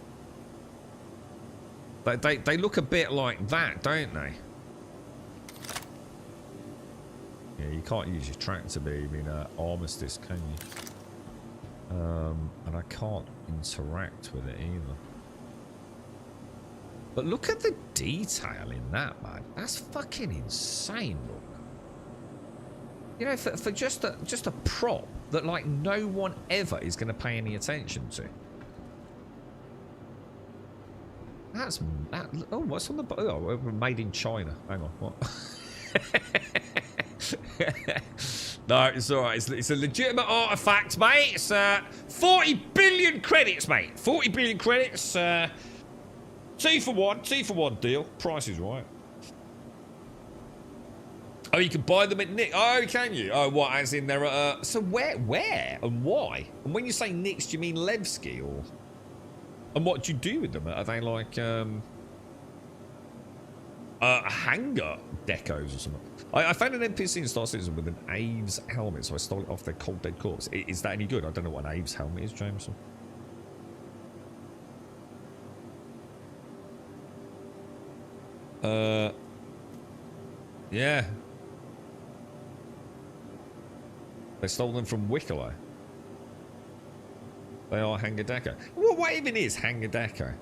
They look a bit like that, don't they? Yeah, you can't use your tractor beam in Armistice, can you? And I can't interact with it either. But look at the detail in that, man. That's fucking insane, look. You know, for just a prop that, like, no one ever is going to pay any attention to. That's... oh, what's on the... oh, made in China. Hang on, what? No, it's alright. It's a legitimate artifact, mate. It's 40 billion credits, mate. 40 billion credits. 2 for 1 deal. Price is right. Oh, you can buy them at Nick. Oh, can you? Oh, what? As in there are... so where and why? And when you say Nick's, do you mean Levski or... and what do you do with them? Are they like hangar decos or something? I found an NPC in Star Citizen with an Aves helmet, so I stole it off their cold dead corpse. Is that any good? I don't know what an Aves helmet is, Jameson. Yeah. They stole them from Wicklow. They are hangar deco. What even is hangar deco?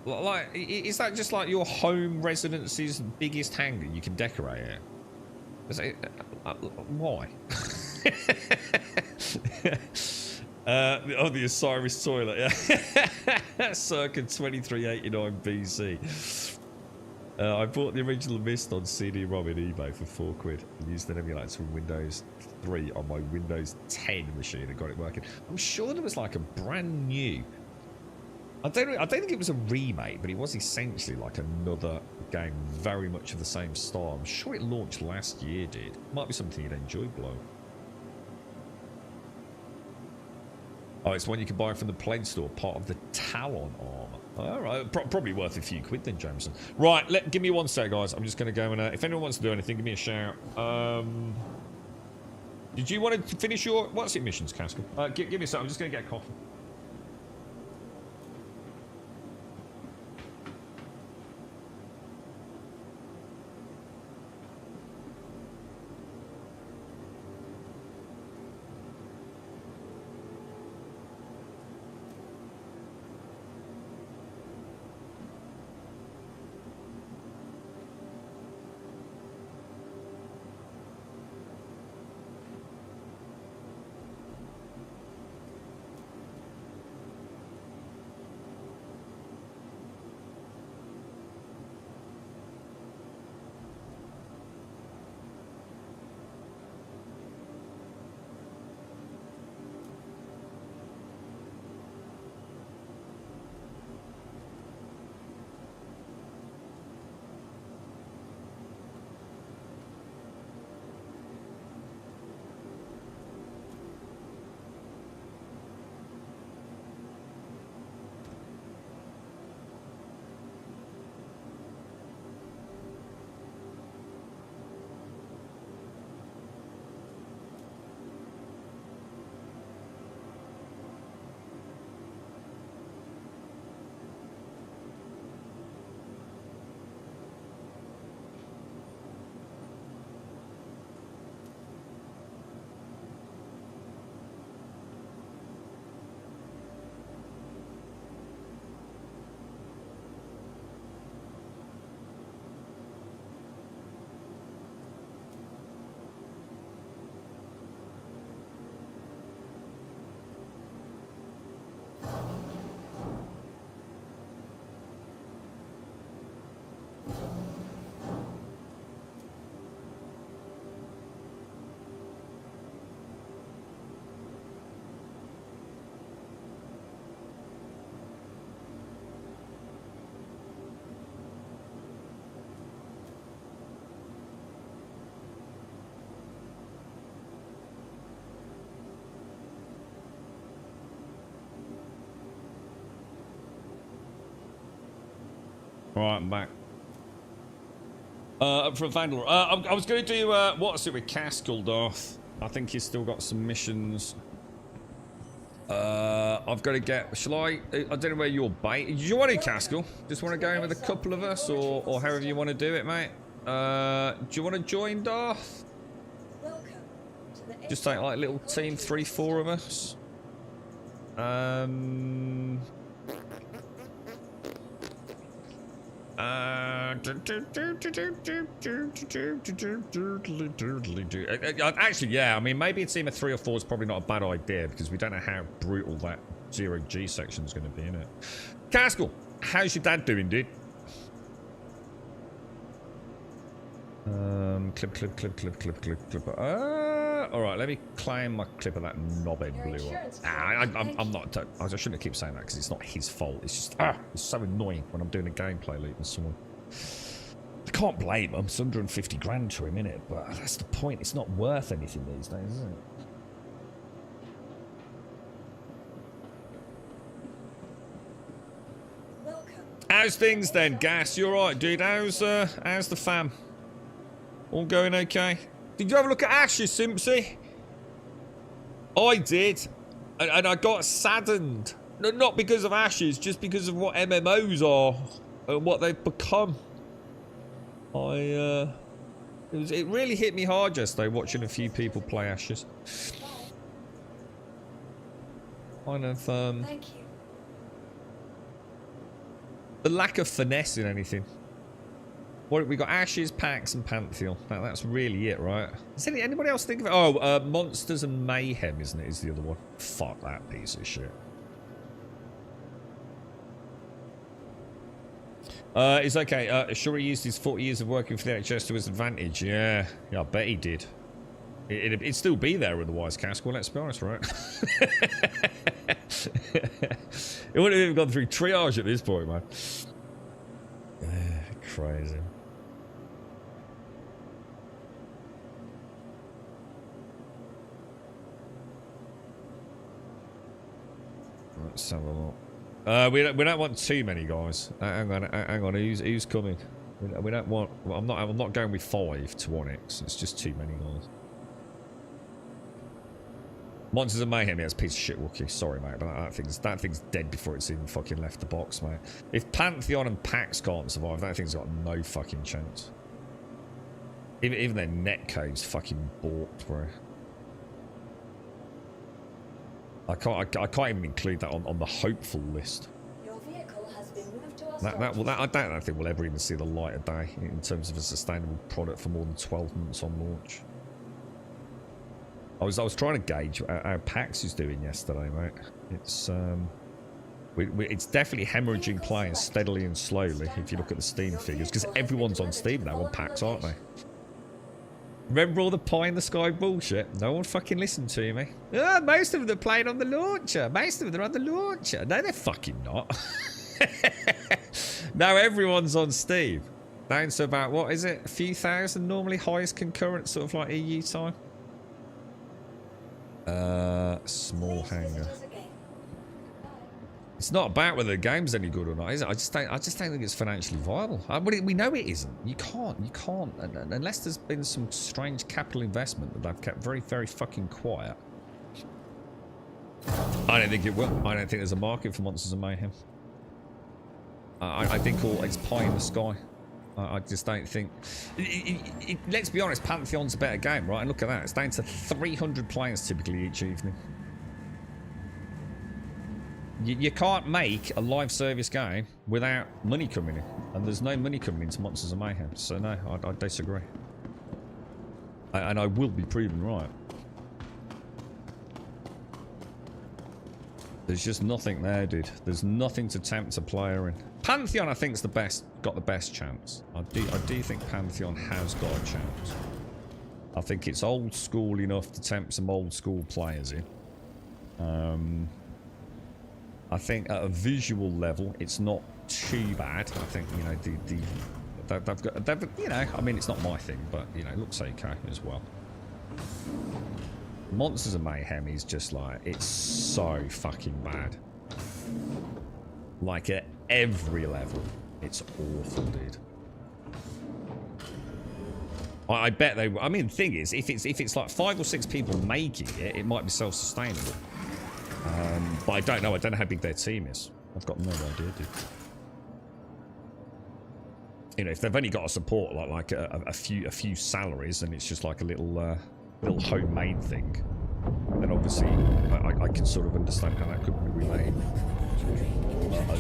Like, is that just like your home residence's biggest hangar? You can decorate it. Why? The Osiris toilet, yeah. Circa 2389 BC. I bought the original Myst on CD-ROM in eBay for £4 and used an emulator from Windows 3 on my Windows 10 machine and got it working. I'm sure there was like a brand new... I don't think it was a remake, but it was essentially like another game, very much of the same style. I'm sure it launched last year, did. Might be something you'd enjoy, Blow. Oh, it's one you can buy from the Pledge store, part of the Talon armor. All right, probably worth a few quid then, Jameson. Right, give me 1 sec, guys. I'm just going to go and... if anyone wants to do anything, give me a shout. Did you want to finish your... what's it, missions, Castle? Give me a sec. I'm just going to get a coffee. Alright, I'm back. Up for a Vandal. I was going to do, what's it with Caskell, Darth? I think he's still got some missions. I've got to get, shall I don't know where you're bait. Do you want to, Caskell? Just want to go in with a couple of us, or however you want to do it, mate? Do you want to join, Darth? Just take like a little team, 3-4 of us. Actually, yeah, I mean, maybe a team of 3 or 4 is probably not a bad idea because we don't know how brutal that 0G section is going to be, innit? Caskell, how's your dad doing, dude? Clip. Alright, let me claim my clip of that knobhead blew up. I'm not. I shouldn't keep saying that because it's not his fault. It's just, it's so annoying when I'm doing a gameplay loop with someone. I can't blame him. It's 150 grand to him, innit? But that's the point. It's not worth anything these days, is it? How's things then, Gas? You alright, dude? How's the fam? All going okay? Did you have a look at Ashes, Simpsy? I did. And I got saddened. No, not because of Ashes, just because of what MMOs are and what they've become. It really hit me hard yesterday watching a few people play Ashes. Kind of, Thank you. the lack of finesse in anything. What we got? Ashes, Pax, and Pantheon. That's really it, right? Does anybody else think of it? Oh, Monsters and Mayhem, isn't it? Is the other one? Fuck that piece of shit. It's okay. Sure, he used his 40 years of working for the NHS to his advantage. Yeah, I bet he did. It'd still be there otherwise, Caskell. Let's be honest, right? It wouldn't have even gone through triage at this point, man. Crazy. Let's have a look. We don't want too many guys. Hang on. Who's coming? We don't want. Well, I'm not going with 5 to 1x. It's just too many guys. Monsters of Mayhem, yeah, it's a piece of shit Wookie. Sorry, mate, but that thing's dead before it's even fucking left the box, mate. If Pantheon and Pax can't survive, that thing's got no fucking chance. Even their net cave's fucking balked, bro. I can't even include that on the hopeful list. Your vehicle has been moved to our I don't think we'll ever even see the light of day in terms of a sustainable product for more than 12 months on launch. I was trying to gauge how PAX is doing yesterday, mate. It's it's definitely hemorrhaging players steadily and slowly if you look at the Steam figures, because everyone's on Steam now on PAX, aren't they? Remember all the pie in the sky bullshit? No one fucking listened to me. Oh, most of them are playing on the launcher. Most of them are on the launcher. No, they're fucking not. Now everyone's on Steam. Down to about, what is it? A few thousand normally, highest concurrent sort of like EU time. Small hangar. It's not about whether the game's any good or not, is it? I just don't think it's financially viable. We know it isn't. You can't, unless there's been some strange capital investment that they've kept very, very fucking quiet. I don't think it will. I don't think there's a market for Monsters of Mayhem. I think it's pie in the sky. I just don't think... let's be honest, Pantheon's a better game, right? And look at that. It's down to 300 players typically each evening. You can't make a live service game without money coming in. And there's no money coming into Monsters of Mayhem. So no, I disagree. And I will be proven right. There's just nothing there, dude. There's nothing to tempt a player in. Pantheon, I think, is got the best chance. I do think Pantheon has got a chance. I think it's old school enough to tempt some old school players in. I think at a visual level, it's not too bad. I think, you know, they've you know, I mean, it's not my thing, but you know, it looks okay as well. Monsters of Mayhem is just like, it's so fucking bad. Like at every level. It's awful, dude. I bet they. I mean, the thing is, if it's like 5 or 6 people making it, it might be self-sustainable. But I don't know. I don't know how big their team is. I've got no idea, dude. You know, if they've only got a support like a few salaries, and it's just like a little homemade thing, then obviously I can sort of understand how that could be relayed.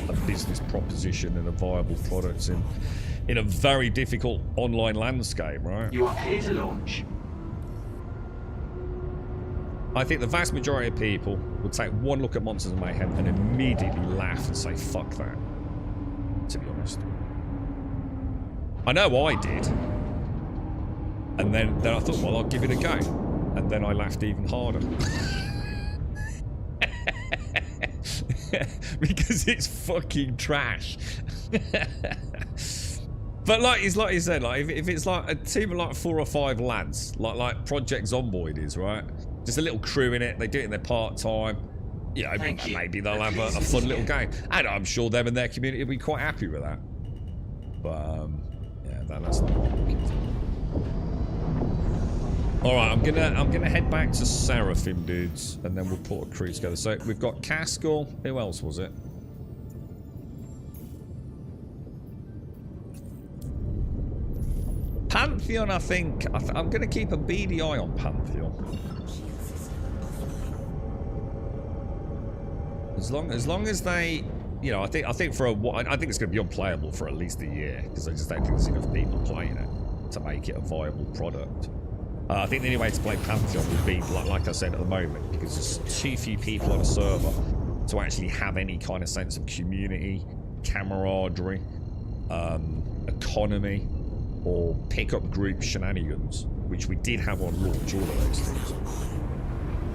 A business proposition and a viable product in a very difficult online landscape, right? You are clear to launch. I think the vast majority of people would take one look at Monsters of Mayhem and immediately laugh and say, fuck that, to be honest. I know I did. And then I thought, well, I'll give it a go. And then I laughed even harder. Because it's fucking trash. But like you said, like if it's like a team of like 4 or 5 lads, like Project Zomboid is, right? Just a little crew in it. They do it in their part-time. You know, maybe they'll have a fun little game. And I'm sure them and their community will be quite happy with that. But yeah, that's not what I'm looking for. All right, I'm gonna head back to Seraphim, dudes, and then we'll put a crew together. So we've got Caskell. Who else was it? Pantheon, I think. I'm gonna keep a beady eye on Pantheon. As long as they, you know, I think for a while, I think it's gonna be unplayable for at least a year because I just don't think there's enough people playing it to make it a viable product. I think the only way to play Pantheon would be, like I said, at the moment, because there's too few people on a server to actually have any kind of sense of community, camaraderie, economy, or pick-up group shenanigans, which we did have on launch, all of those things.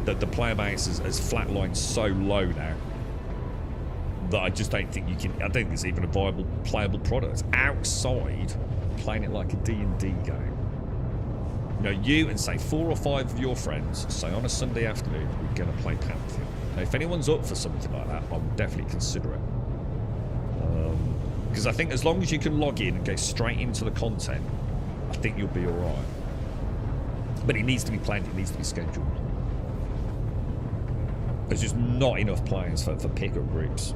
The player base has flatlined so low now that I just don't think you can. I don't think it's even a viable, playable product outside playing it like a D&D game. You know, you and say 4 or 5 of your friends say on a Sunday afternoon we're going to play Pantheon. Now, if anyone's up for something like that, I would definitely consider it. Because I think as long as you can log in and go straight into the content, I think you'll be alright. But it needs to be planned, it needs to be scheduled. There's just not enough players for pickup groups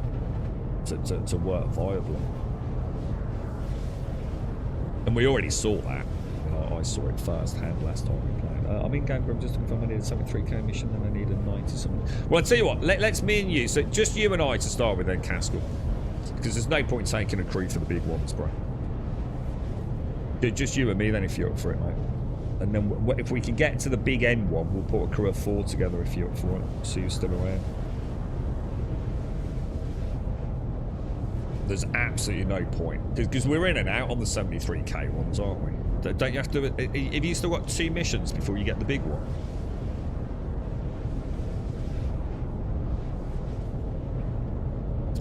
to work viably. And we already saw that. I saw it firsthand last time we played. I'm in game group just to confirm I need a 73k mission and I need a 90 something. Well, I'll tell you what, let's me and you, so just you and I to start with then, Caskell. Because there's no point taking a crew for the big ones, bro. Just you and me then if you're up for it, mate. And then if we can get to the big end one, we'll put a crew of 4 together if you're up for it. So you're still around. There's absolutely no point. Because we're in and out on the 73k ones, aren't we? Don't you have to... Have you still got 2 missions before you get the big one?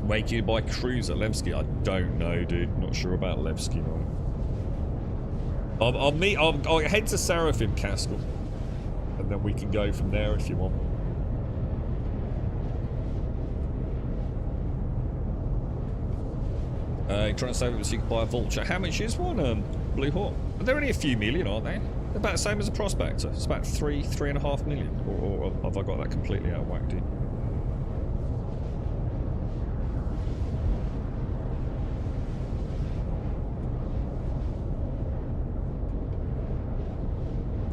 Make you buy crews at Levski? I don't know, dude. Not sure about Levski, no. I'll head to Seraphim, Caskell. And then we can go from there if you want. You're trying to save it so you can buy a vulture. How much is one? Blue Hawk? They're only a few million, aren't they? They're about the same as a prospector. It's about 3.5 million. Or have I got that completely out of whack, dude?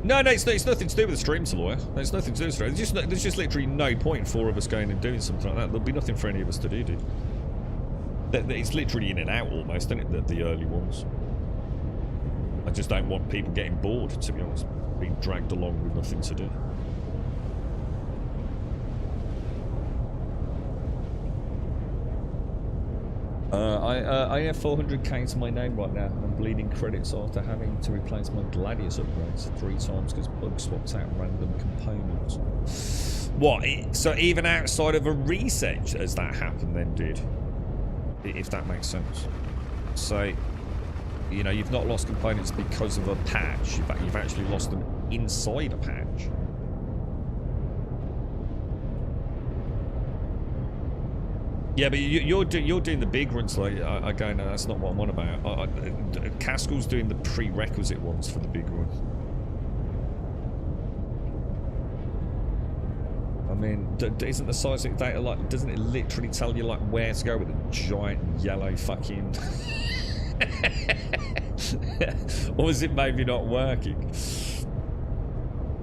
No, it's nothing to do with the stream, Saloy. There's nothing to do with the stream. There's just literally no point 4 of us going and doing something like that. There'll be nothing for any of us to do, dude. It's literally in and out almost, isn't it? The early ones. I just don't want people getting bored, to be honest. Being dragged along with nothing to do. I have 400k to my name right now. I'm bleeding credits after having to replace my Gladius upgrades 3 times because bug swapped out random components. What? So even outside of a reset has that happened then, dude? If that makes sense. So, you know, you've not lost components because of a patch. You've actually lost them inside a patch. Yeah, but you're doing the big runs. Like, again, that's not what I'm on about. Caskell's doing the prerequisite ones for the big run. I mean, isn't the seismic data like? Doesn't it literally tell you like where to go with a giant yellow fucking? Or is it maybe not working?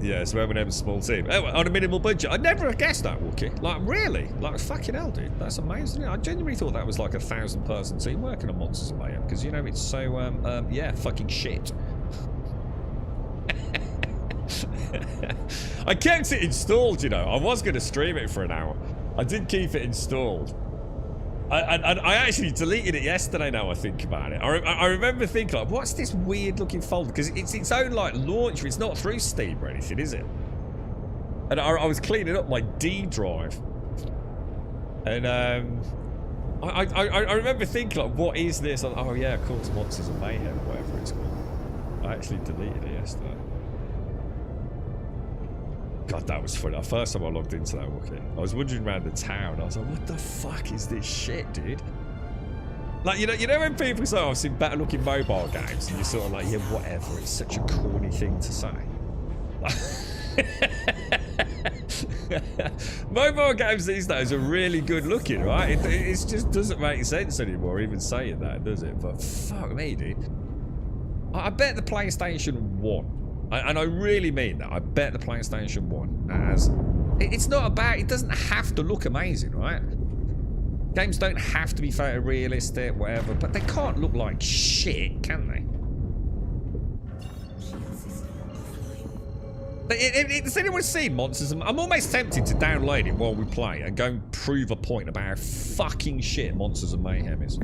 Yeah, so we're a small team. Oh, on a minimal budget. I never guessed that, Wookie. Like, really? Like, fucking hell, dude. That's amazing. I genuinely thought that was like a 1,000-person team working on Monsters of Mayhem. Because, you know, it's so, yeah, fucking shit. I kept it installed, you know. I was going to stream it for an hour. I did keep it installed. I actually deleted it yesterday now I think about it. I remember thinking, like, what's this weird looking folder? Because it's its own, like, launcher. It's not through Steam or anything, is it? And I was cleaning up my D drive. And, I remember thinking, like, what is this? Like, oh, yeah, of course, Monsters of Mayhem, whatever it's called. I actually deleted it yesterday. God, that was funny. The first time I logged into that Wookie, I was wandering around the town. I was like, what the fuck is this shit, dude? Like, you know when people say, oh, I've seen better looking mobile games, and you're sort of like, yeah, whatever. It's such a corny thing to say. Mobile games these days are really good looking, right? It just doesn't make sense anymore, even saying that, does it? But fuck me, dude. I bet the PlayStation 1. And I really mean that. I bet the PlayStation 1 has... It's not about... It doesn't have to look amazing, right? Games don't have to be photorealistic, whatever, but they can't look like shit, can they? Has anyone seen Monsters? I'm almost tempted to download it while we play and go and prove a point about how fucking shit Monsters of Mayhem is.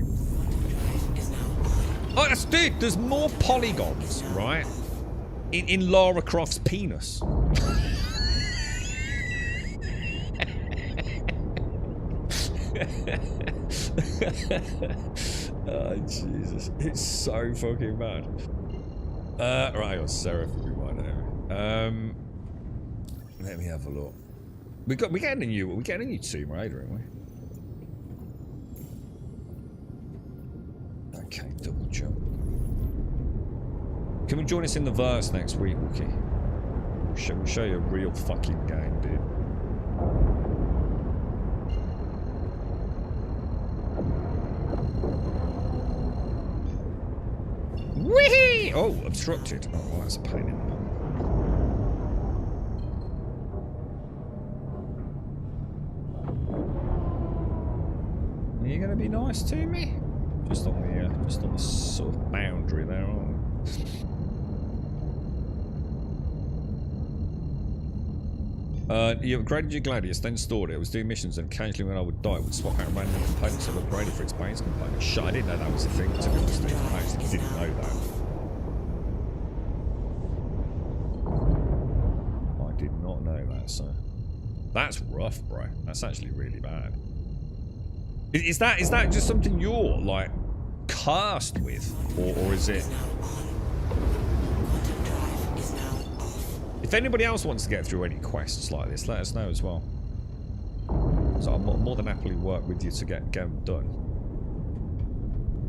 Oh, that's... Dude, there's more polygons, right? In Lara Croft's penis. Oh, Jesus. It's so fucking bad. Right, I got Seraph will be right now. Let me have a look. We're getting a new Tomb Raider, aren't we? Okay, double jump. Can we join us in the verse next week, Wookie? We'll show you a real fucking game, dude. Whee! Oh, obstructed. Oh, well, that's a pain in the butt. Are you gonna be nice to me? Just on the sort of boundary there, aren't we? You upgraded your Gladius, then stored it. It was doing missions, and occasionally when I would die, it would swap out random components I've upgraded for its base components. Shit, I didn't know that was a thing, to be honest. I actually didn't know that. I did not know that, so... That's rough, bro. That's actually really bad. Is that just something you're, like, cursed with? Or is it... If anybody else wants to get through any quests like this, let us know as well. So I'll more than happily work with you to get them done.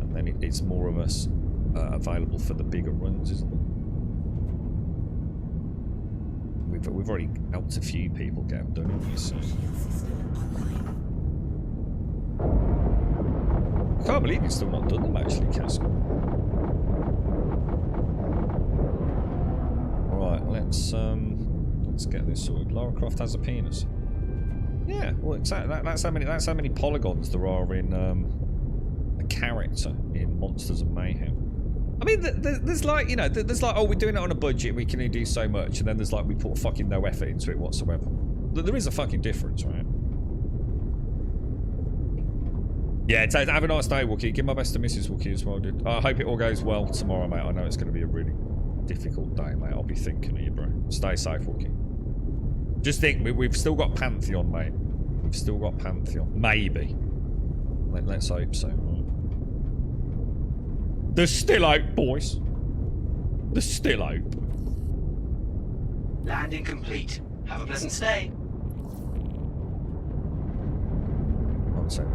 And then it's more of us available for the bigger runs, isn't it? We've already helped a few people get them done, haven't we? So. I can't believe you've still not done them actually, Caskell. Right, let's get this sorted. Lara Croft has a penis. Yeah, well, exactly. That's how many polygons there are in a character in Monsters of Mayhem. I mean, there's like, you know, there's like, oh, we're doing it on a budget, we can only do so much, and then there's like, we put fucking no effort into it whatsoever. There is a fucking difference, right? Yeah, have a nice day, Wookie. Give my best to Mrs. Wookie as well, dude. I hope it all goes well tomorrow, mate. I know it's going to be a really difficult day, mate. I'll be thinking of you, bro. Stay safe, Wookie. Just think, we've still got Pantheon, mate. We've still got Pantheon. Maybe. Let's hope so. There's still hope, boys. There's still hope. Landing complete. Have a pleasant stay. One second.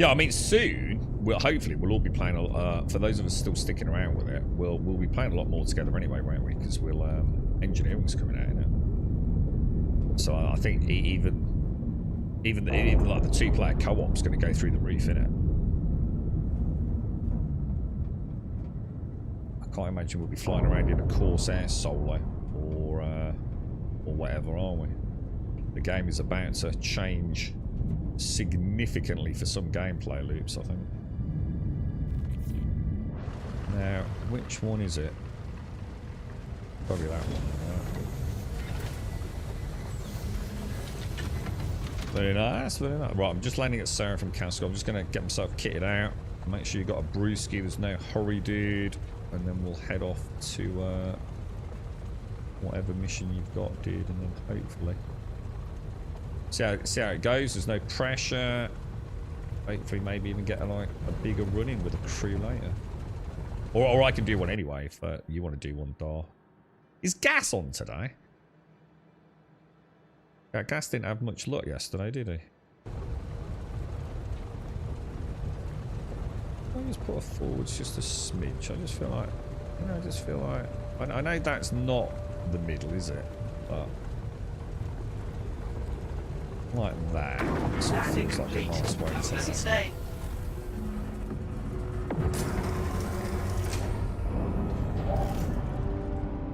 Yeah, I mean, soon, hopefully we'll all be playing, for those of us still sticking around with it, we'll be playing a lot more together anyway, won't we? Because engineering's coming out, isn't it? So I think even like the 2-player co-op's going to go through the roof, innit? I can't imagine we'll be flying around in a Corsair solo or whatever, are we? The game is about to change significantly for some gameplay loops, I think. Now, which one is it? Probably that one. Yeah. Very nice, very nice. Right, I'm just landing at Seraphim Castle. I'm just going to get myself kitted out. Make sure you got a brewski. There's no hurry, dude. And then we'll head off to whatever mission you've got, dude. And then hopefully see how it goes. There's no pressure. Hopefully maybe even get a bigger run-in with a crew later. Or I can do one anyway if you want to do one, Dar. Is gas on today? Yeah, gas didn't have much luck yesterday, did he? I just put a forwards just a smidge. I just feel like, you know, I know that's not the middle, is it? But like that. Sort of feels like a nice way to stay.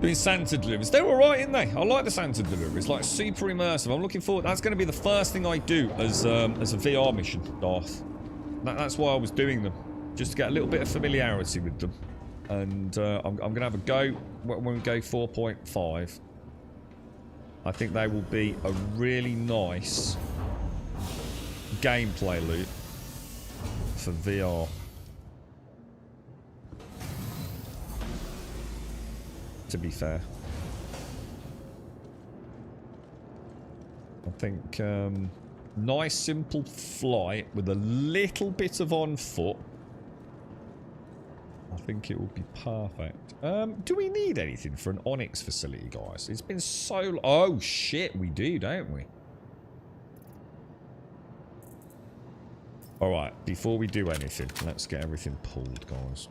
Doing Santa deliveries. They're alright, aren't they? I like the Santa deliveries. Like, super immersive. I'm looking forward. That's going to be the first thing I do as a VR mission, Darth. That's why I was doing them. Just to get a little bit of familiarity with them. And I'm going to have a go when we go 4.5. I think they will be a really nice gameplay loop for VR. To be fair, I think nice simple flight with a little bit of on foot. I think it will be perfect. Do we need anything for an Onyx facility, guys? It's been so... Oh shit, we do, don't we? Alright, before we do anything, let's get everything pulled, guys.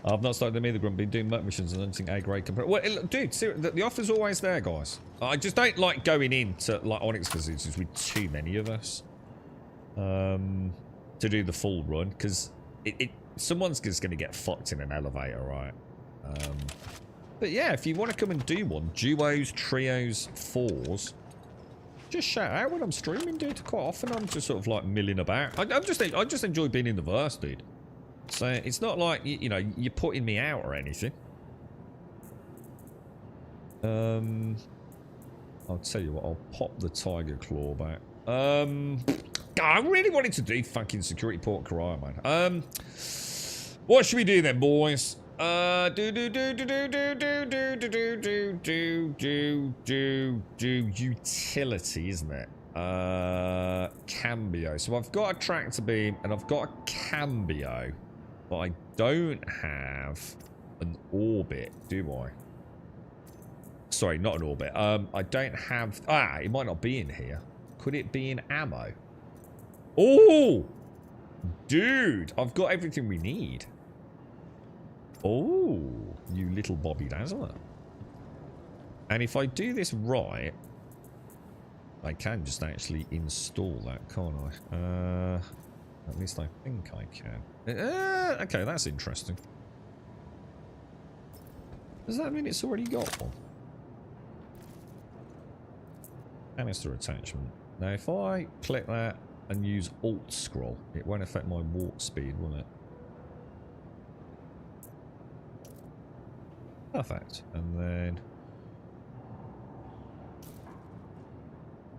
I've not started the Meter Grunt, been doing merc missions and hunting A-grade component. Well, look, dude, seriously, the offer's always there, guys. I just don't like going into like Onyx facilities with too many of us to do the full run, because someone's just going to get fucked in an elevator, right? But yeah, if you want to come and do one, duos, trios, fours, just shout out when I'm streaming, dude. Quite often I'm just sort of like milling about. I just enjoy being in the verse, dude. So it's not like, you know, you're putting me out or anything. I'll tell you what, I'll pop the Tiger Claw back. I really wanted to do fucking Security Port Karaya, man. What should we do then, boys? Utility, isn't it? Cambio. So I've got a tractor beam and I've got a cambio. But I don't have an orbit, do I? Sorry, not an orbit. I don't have... Ah, it might not be in here. Could it be in ammo? Oh! Dude, I've got everything we need. Oh, you little Bobby Dazzler. And if I do this right, I can just actually install that, can't I? At least I think I can. Okay, that's interesting. Does that mean it's already got one? Canister attachment. Now, if I click that and use Alt Scroll, it won't affect my warp speed, will it? Perfect. And then...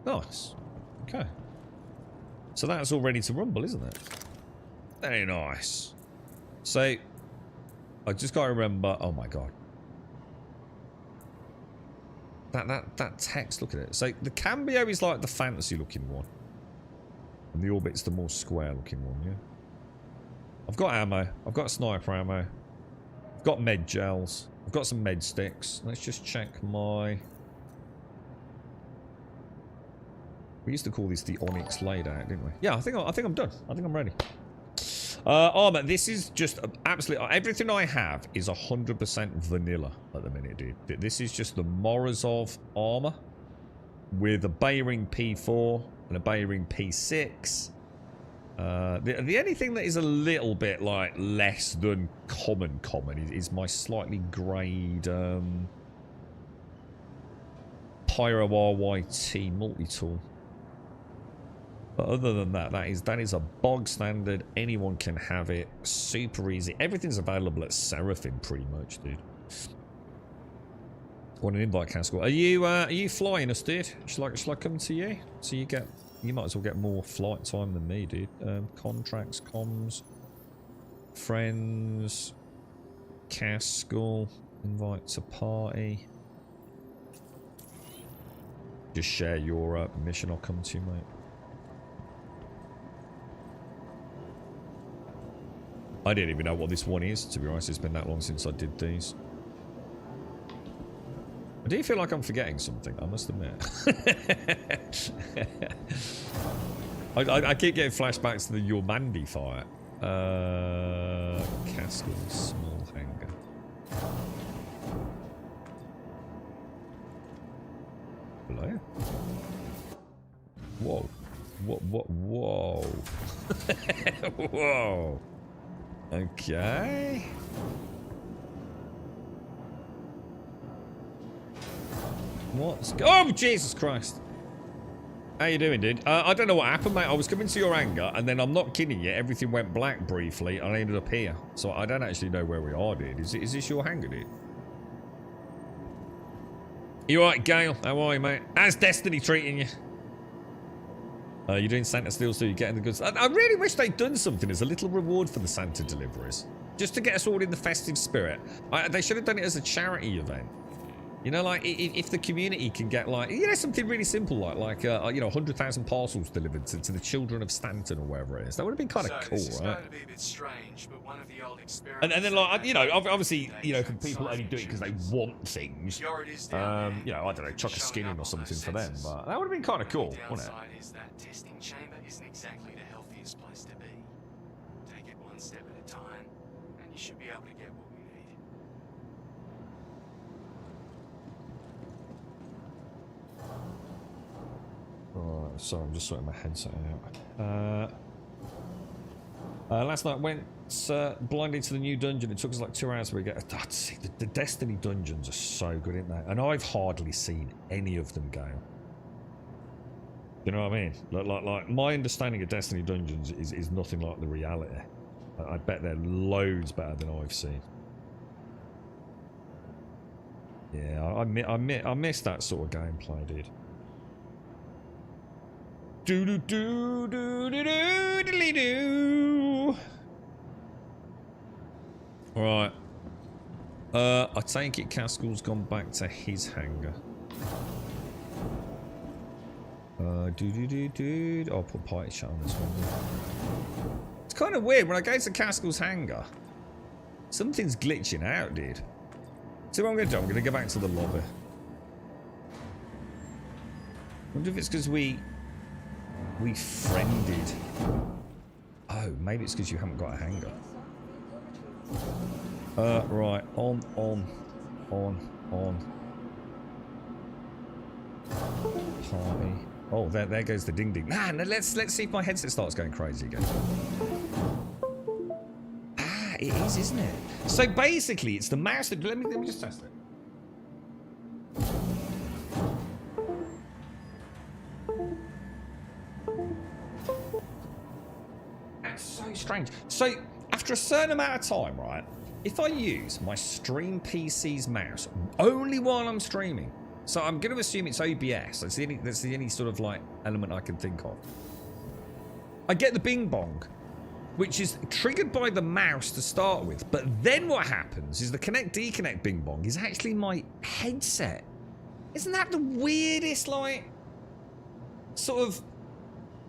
Nice. Okay. So that's all ready to rumble, isn't it? Very nice. So, I just got to remember... Oh my god. That text, look at it. So, the Cambio is like the fantasy-looking one. And the Orbit's the more square-looking one, yeah? I've got ammo. I've got sniper ammo. I've got med gels. I've got some med sticks. Let's just check my... We used to call this the Onyx Laydown, didn't we? Yeah, I think I'm done. I think I'm ready. Armor, this is just absolutely... Everything I have is 100% vanilla at the minute, dude. This is just the Morozov armor with a Bayring P4 and a Bayring P6. The only thing that is a little bit, like, less than common is my slightly greyed Pyro RYT multi-tool. But other than that, that is a bog standard. Anyone can have it. Super easy. Everything's available at Seraphim, pretty much, dude. Want an invite, Castle? Are you flying us, dude? Shall I come to you? So you might as well get more flight time than me, dude. Contracts, comms, friends, Castle, invite to party. Just share your mission. I'll come to you, mate. I didn't even know what this one is, to be honest. It's been that long since I did these. I do feel like I'm forgetting something, I must admit. I keep getting flashbacks to the Yormandi fight. Castle, small hangar. Hello? Whoa. Whoa. Whoa. Okay. Oh, Jesus Christ. How you doing, dude? I don't know what happened, mate. I was coming to your hangar, and then I'm not kidding you. Everything went black briefly, and I ended up here. So I don't actually know where we are, dude. Is this your hangar, dude? You alright, Gale? How are you, mate? How's Destiny treating you? You're doing Santa still, so you're getting the goods. I really wish they'd done something as a little reward for the Santa deliveries. Just to get us all in the festive spirit. They should have done it as a charity event. You know, like, if the community can get, like, you know, something really simple, like you know, 100,000 parcels delivered to the children of Stanton or wherever it is. That would have been kind of cool, this is right? going to be a bit strange, but one of the old experiments... And then, like, you know, obviously, you know, people only do it because they want things. You know, I don't know, chuck a skin in or something for them, but that would have been kind of cool, wouldn't it? Is that testing chamber isn't exactly the healthiest place to be. Take it one step at a time, and you should be able to get what we need. Alright, sorry, I'm just sorting my headset out. Last night went blindly to the new dungeon. It took us like 2 hours to get. The Destiny dungeons are so good, aren't they? And I've hardly seen any of them go. You know what I mean? Like my understanding of Destiny dungeons is nothing like the reality. I bet they're loads better than I've seen. Yeah, I miss that sort of gameplay, dude. Do. Right. I take it Cascall's gone back to his hangar. I'll put party chat on this one. It's kind of weird when I go to Cascall's hangar. Something's glitching out, dude. So what I'm going to do, I'm going to go back to the lobby. Wonder if it's because we friended. Oh, maybe it's because you haven't got a hangar. Right, on. Party. Oh, there goes the ding ding. Nah, let's see if my headset starts going crazy again. Ah, it is, isn't it? So basically, it's the mouse that. Let me just test it. That's so strange. So after a certain amount of time, right? If I use my stream PC's mouse only while I'm streaming. So I'm going to assume it's OBS. That's the only sort of like element I can think of. I get the bing bong, which is triggered by the mouse to start with. But then what happens is the connect deconnect bing bong is actually my headset. Isn't that the weirdest, like, sort of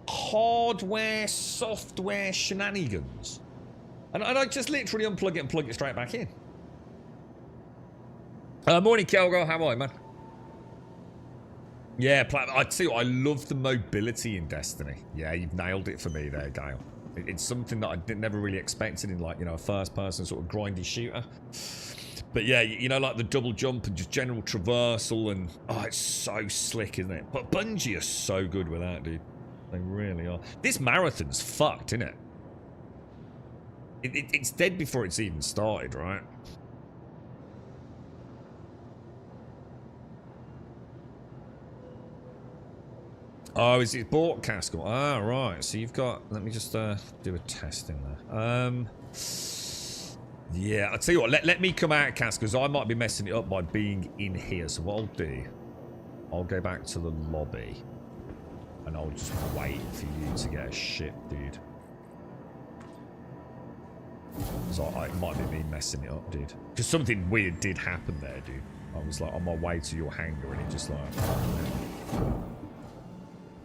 hardware, software shenanigans? And I just literally unplug it and plug it straight back in. Morning, Kelgo. How are you, man? Yeah, I tell you, I love the mobility in Destiny. Yeah, you've nailed it for me there, Gale. It's something that I never really expected in, like, you know, a first-person sort of grindy shooter. But yeah, you know, like the double jump and just general traversal and... Oh, it's so slick, isn't it? But Bungie are so good with that, dude. They really are. This marathon's fucked, isn't it? It's dead before it's even started, right? Oh, is it bought Caskell? Ah, right. So you've got... Let me just do a test in there. Yeah, I'll tell you what. Let me come out, Caskell, because I might be messing it up by being in here. So what I'll do... I'll go back to the lobby. And I'll just wait for you to get a ship, dude. So it might be me messing it up, dude. Because something weird did happen there, dude. I was like on my way to your hangar and it just like...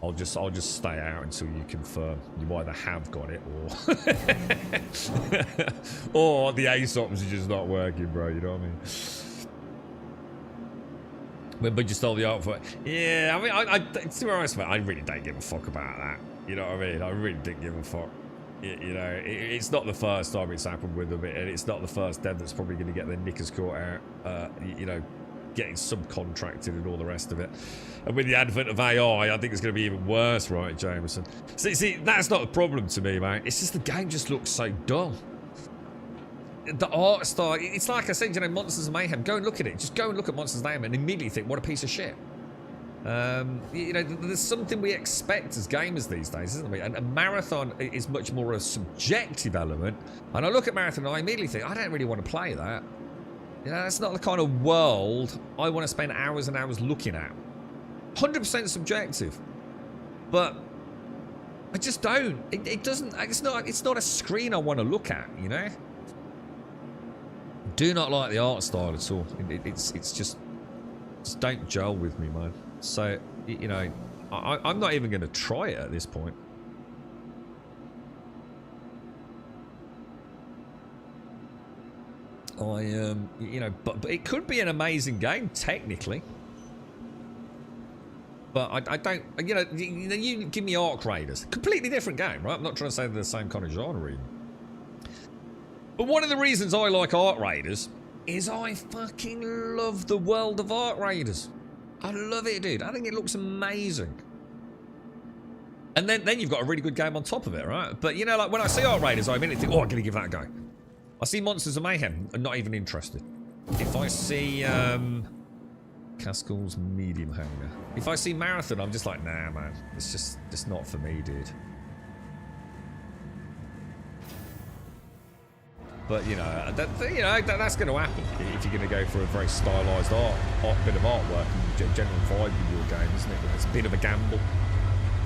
I'll just stay out until you confirm. You either have got it or... or the ASOPs are just not working, bro. You know what I mean? But you stole the art for it. Yeah, I mean, to be honest, man, I really don't give a fuck about that. You know what I mean? I really didn't give a fuck. You know, it's not the first time it's happened with them, and it's not the first dev that's probably going to get their knickers caught out. You know, getting subcontracted and all the rest of it. And with the advent of AI, I think it's going to be even worse, right, Jameson? See, that's not a problem to me, man. It's just the game just looks so dull. The art style, it's like I said, you know, Monsters of Mayhem. Go and look at it. Just go and look at Monsters of Mayhem and immediately think, what a piece of shit. You know, there's something we expect as gamers these days, isn't we? And a marathon is much more a subjective element. And I look at marathon and I immediately think, I don't really want to play that. You know, that's not the kind of world I want to spend hours and hours looking at. 100% subjective. But I just don't. It doesn't, it's not a screen I want to look at, you know? Do not like the art style at all. It's just don't gel with me, man. So, you know, I'm not even going to try it at this point. You know, but it could be an amazing game, technically. But I don't, you know, you give me Arc Raiders. Completely different game, right? I'm not trying to say they're the same kind of genre even. But one of the reasons I like Arc Raiders is I fucking love the world of Arc Raiders. I love it, dude. I think it looks amazing. And then you've got a really good game on top of it, right? But, you know, like, when I see Arc Raiders, I immediately think, oh, I'm going to give that a go. I see Monsters of Mayhem, I'm not even interested. If I see, Caskell's medium hangar. If I see Marathon, I'm just like, nah, man. It's just not for me, dude. But, you know, that's going to happen if you're going to go for a very stylised bit of artwork and general vibe with your game, isn't it? It's a bit of a gamble.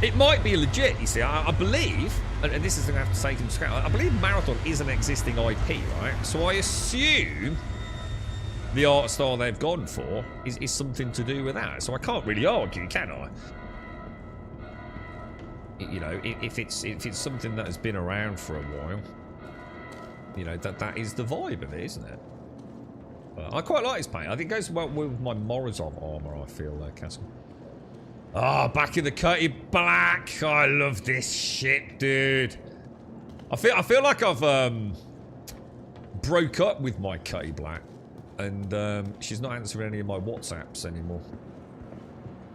It might be legit, you see. I believe, and this is going to have to take into account, I believe Marathon is an existing IP, right? So I assume the art style they've gone for is something to do with that. So I can't really argue, can I? You know, if it's something that has been around for a while, you know, that is the vibe of it, isn't it? But I quite like his paint. I think it goes well with my Morozov armor, I feel, Caskell. Ah, back in the Cutty Black. I love this shit, dude. I feel like I've broke up with my Cutty Black, and she's not answering any of my WhatsApps anymore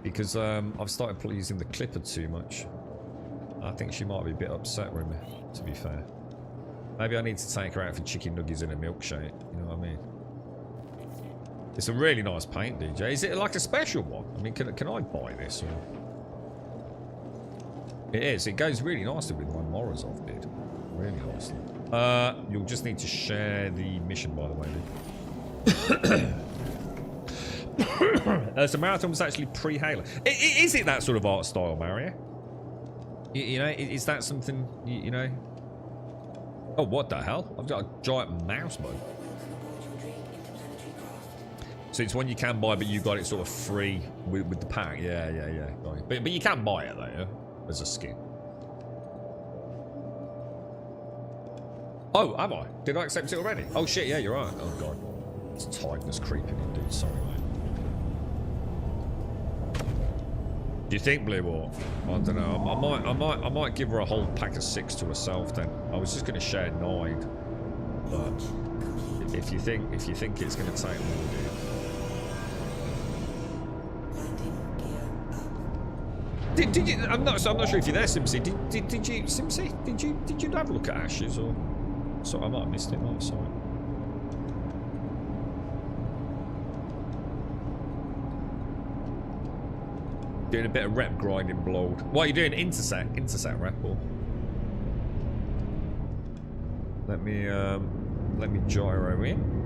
because I've started using the clipper too much. I think she might be a bit upset with me, to be fair. Maybe I need to take her out for chicken nuggets and a milkshake. You know what I mean? It's a really nice paint, DJ. Is it like a special one? I mean, can I buy this? Or... It is. It goes really nicely with my Morozov, dude. Really nicely. You'll just need to share the mission, by the way, dude. So Marathon was actually pre-Halo. Is it that sort of art style, Mario? You know, is that something, you know? Oh, what the hell? I've got a giant mouse bug. So it's one you can buy, but you got it sort of free with the pack. Yeah. But you can buy it, though, yeah? As a skin. Oh, am I? Did I accept it already? Oh, shit, yeah, you're right. Oh, God. It's tiredness creeping in, dude. Sorry, mate. you think, Blue War? I don't know. I might give her a whole pack of 6 to herself then. I was just going to share 9, but if you think it's going to take more, dude. Did you? I'm not sure if you're there, Simsy. Did you, Simsy? Did you have a look at Ashes or? So I might have missed it. Oh, sorry. Doing a bit of rep grinding, Blood. What are you doing? Intersect rep or? Let me gyro in.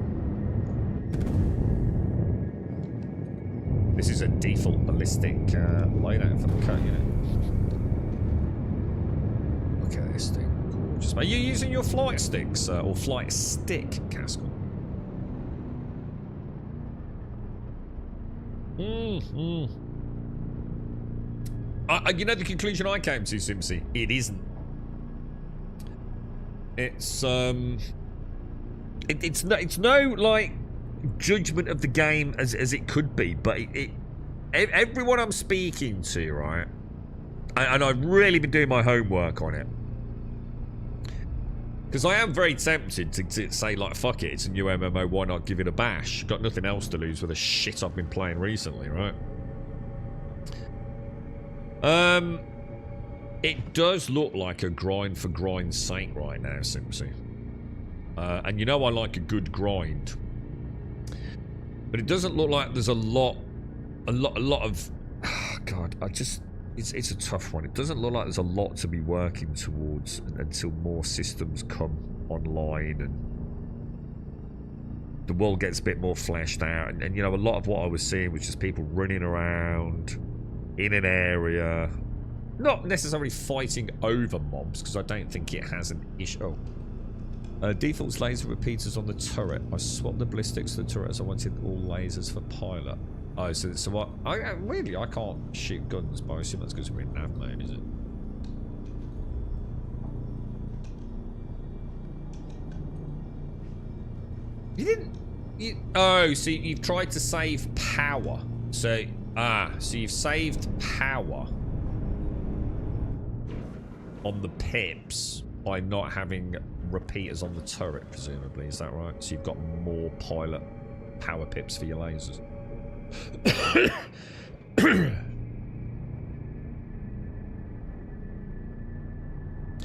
This is a default ballistic loadout for the cut unit. Look at this thing. Gorgeous. Are you using your flight sticks or flight stick, Caskell? You know the conclusion I came to, Simsy? It isn't. It's it's no like judgment of the game as it could be, but everyone I'm speaking to, right, and I've really been doing my homework on it, because I am very tempted to say, like, fuck it, it's a new MMO, why not give it a bash? Got nothing else to lose with the shit I've been playing recently, right? It does look like a grind for grind's sake right now, Simpsy. And you know I like a good grind. But it doesn't look like there's a lot of... Oh God, it's a tough one. It doesn't look like there's a lot to be working towards until more systems come online and the world gets a bit more fleshed out. And you know, a lot of what I was seeing was just people running around in an area, not necessarily fighting over mobs, because I don't think it has an issue. Defaults laser repeaters on the turret. I swapped the ballistics to the turret as I wanted all lasers for pilot. Oh, so what? Really, I can't shoot guns, but I assume that's because we're in nav mode, is it? You didn't... oh, so you've tried to save power. So you've saved power on the pips by not having repeaters on the turret, presumably. Is that right? So you've got more pilot power pips for your lasers.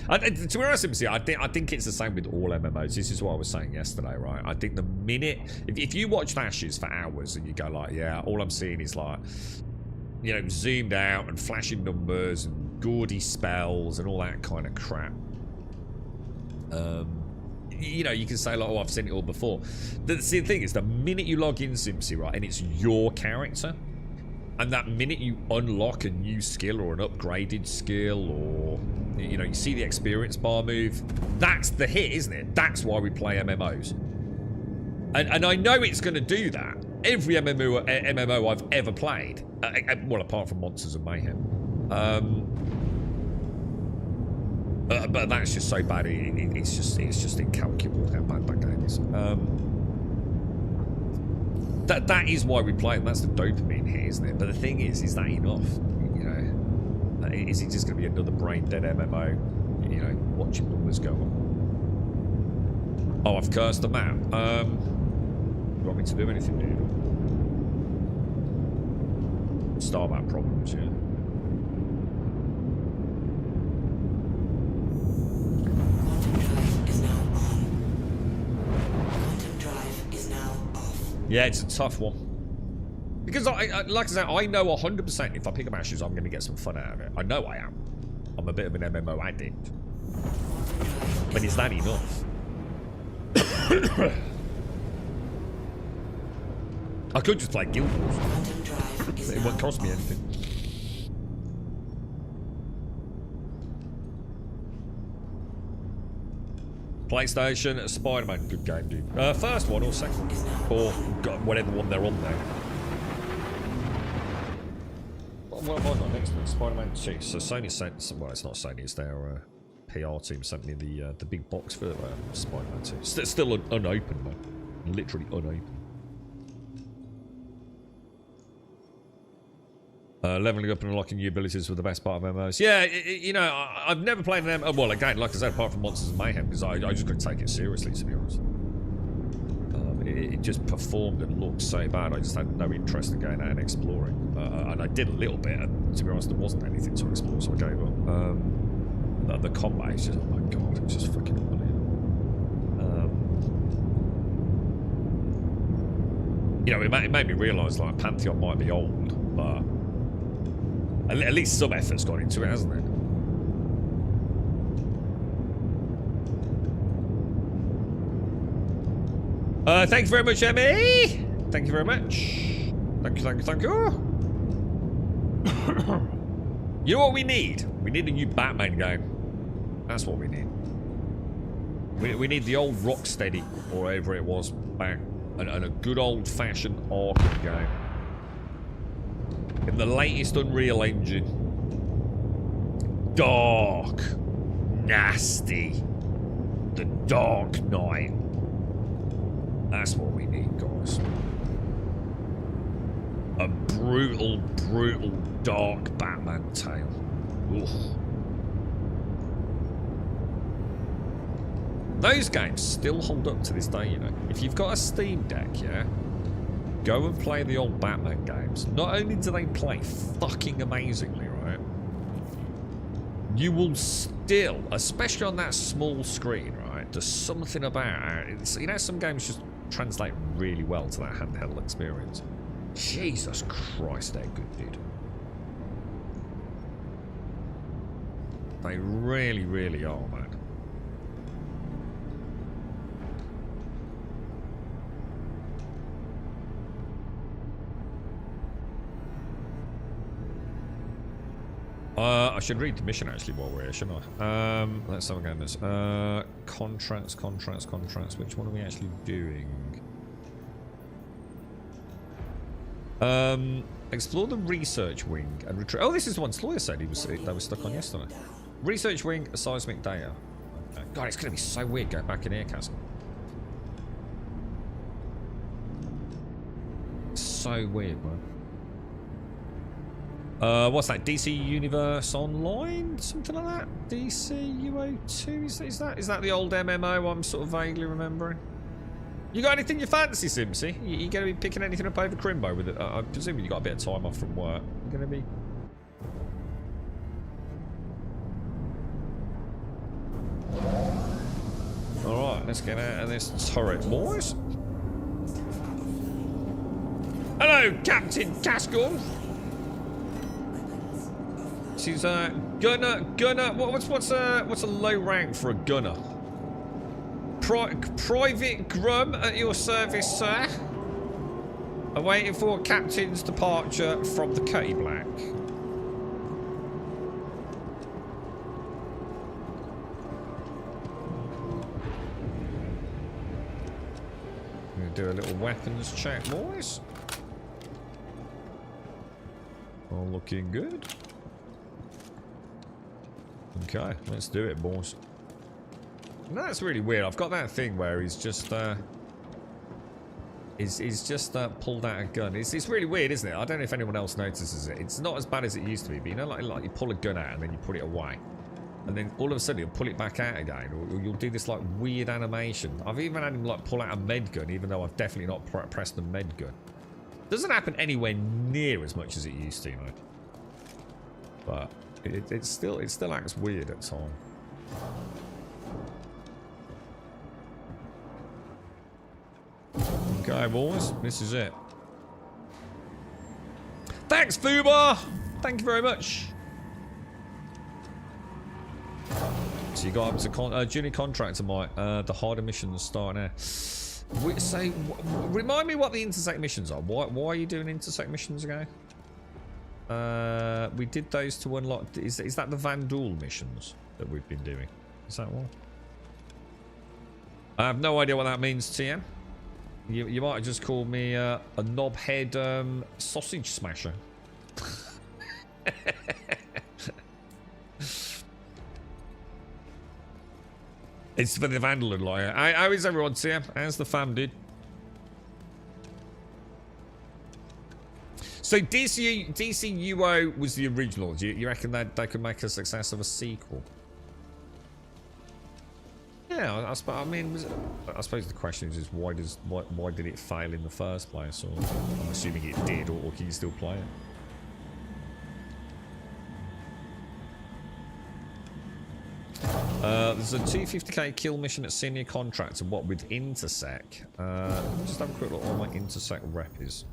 To be honest with you, I think it's the same with all MMOs. This is what I was saying yesterday, right? I think the minute... If you watch Ashes for hours and you go like, yeah, all I'm seeing is like, you know, zoomed out and flashing numbers and gaudy spells and all that kind of crap. You know, you can say like, oh, I've seen it all before. The thing is, the minute you log in Simpsy, right, and it's your character, and that minute you unlock a new skill or an upgraded skill, or, you know, you see the experience bar move, that's the hit, isn't it? That's why we play MMOs. And I know it's going to do that. Every MMO I've ever played, well, apart from Monsters of Mayhem. But that's just so bad. It's just incalculable how bad that game is. That is why we play it. That's the dopamine here, isn't it? But the thing is that enough? You know, is it just going to be another brain dead MMO? You know, watching numbers go on. Oh, I've cursed the map. You want me to do anything, dude? Star map problems, yeah. Yeah, it's a tough one. Because, like I said, I know 100% if I pick up Ashes, I'm going to get some fun out of it. I know I am. I'm a bit of an MMO addict. But is that enough? I could just play Guild Wars. It won't cost me anything. PlayStation, Spider-Man, good game, dude. First one or second? Or whatever one they're on now. What have I got next one? Spider-Man 2. So Sony sent, well, it's not Sony, it's their PR team sent me the big box for Spider-Man 2. Still unopened, though. Literally unopened. Leveling up and unlocking new abilities were the best part of MMOs. Yeah, you know, I've never played an MMO. Well, again, like I said, apart from Monsters of Mayhem, because I just couldn't take it seriously, to be honest. It just performed and looked so bad. I just had no interest in going out and exploring. And I did a little bit, and to be honest, there wasn't anything to explore, so I gave up. The combat is just, oh my god, it's just fucking unbelievable. You know, it made me realise, like, Pantheon might be old, but at least some effort's gone into it, hasn't it? Thank you very much, Emmy! Thank you very much. Thank you, thank you, thank you. You know what we need? We need a new Batman game. That's what we need. We need the old Rocksteady, or whatever it was, back. And a good old-fashioned Arkham game. In the latest Unreal Engine. Dark. Nasty. The Dark Knight. That's what we need, guys. A brutal, brutal, dark Batman tale. Ugh. Those games still hold up to this day, you know. If you've got a Steam Deck, yeah, go and play the old Batman games. Not only do they play fucking amazingly, right, you will still, especially on that small screen, right, there's something about it. You know, some games just translate really well to that handheld experience. Jesus Christ, they're good, dude. They really, really are, man. I should read the mission actually while we're here, shouldn't I? Let's have a go at this. Contracts. Which one are we actually doing? Explore the research wing and retrieve. Oh, this is the one Sawyer said they were stuck on yesterday. Research wing, seismic data. Okay. God, it's going to be so weird going back in here, Castle. So weird, man. What's that? DC Universe Online? Something like that? DC UO2? Is that the old MMO I'm sort of vaguely remembering? You got anything you fancy, Simpsy? You going to be picking anything up over Crimbo with it? I presume you got a bit of time off from work. You going to be... Alright, let's get out of this turret, boys. Hello, Captain Cascal. She's gunner. What's a low rank for a gunner? Private Grum at your service, sir. Awaiting for captain's departure from the Cutty Black. I'm gonna do a little weapons check, boys. All looking good. Okay, let's do it, boys. No, that's really weird. I've got that thing where he's just pulled out a gun. It's really weird, isn't it? I don't know if anyone else notices it. It's not as bad as it used to be, but you know, like you pull a gun out and then you put it away, and then all of a sudden you'll pull it back out again, or you'll do this like weird animation. I've even had him like pull out a med gun, even though I've definitely not pressed the med gun. Doesn't happen anywhere near as much as it used to, you know. But it still acts weird at times. Okay, boys, this is it. Thanks, Fubar! Thank you very much. So you got up to junior contractor, Mike. The harder missions start now. So, remind me what the intersect missions are. Why are you doing intersect missions again? We did those to unlock. Is that the Vandal missions that we've been doing? Is that one? I have no idea what that means, TM. You might have just called me a knobhead sausage smasher. It's for the Vandal and lawyer. How is everyone, TM? How's the fam, dude? So DCUO was the original. Do you reckon that they could make a success of a sequel? Yeah, I mean, I suppose the question is why did it fail in the first place? Or I'm assuming it did, or can you still play it? There's a 250k kill mission at senior contractor. What with Intersec? Just have a quick look at what my Intersec rep is.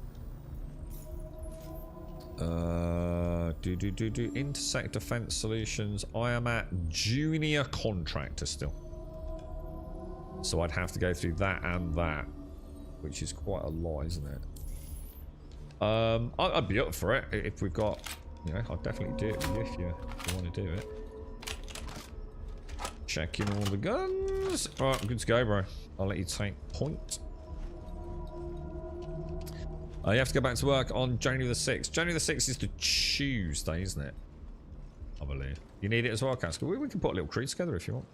Intersec Defense Solutions. I am at junior contractor still. So I'd have to go through that and that, which is quite a lot, isn't it? I'd be up for it if we've got, you know, I'll definitely do it with you if you want to do it. Checking all the guns. Right, good to go, bro. I'll let you take point. You have to go back to work on January the 6th. January the 6th is the Tuesday, isn't it? I believe. You need it as well, Casca. We can put a little crew together if you want.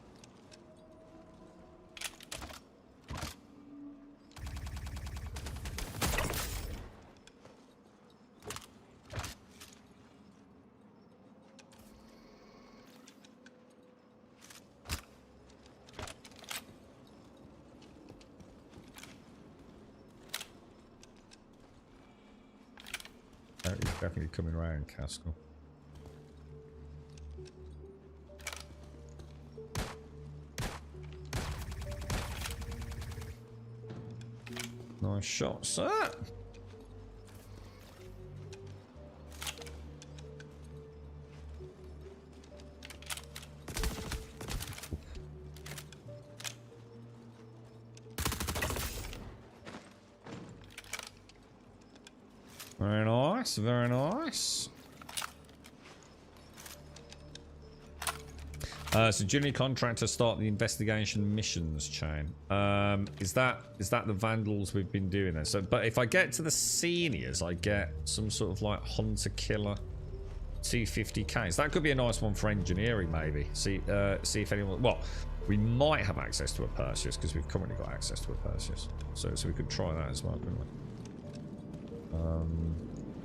He's definitely coming around, Castle. Nice shot, sir. Very nice, very nice. So junior contractor start the investigation missions chain. Is that the vandals we've been doing there? So, but if I get to the seniors, I get some sort of like hunter killer 250k. So that could be a nice one for engineering, maybe. See if anyone. Well, we might have access to a Perseus because we've currently got access to a Perseus. So we could try that as well, couldn't we?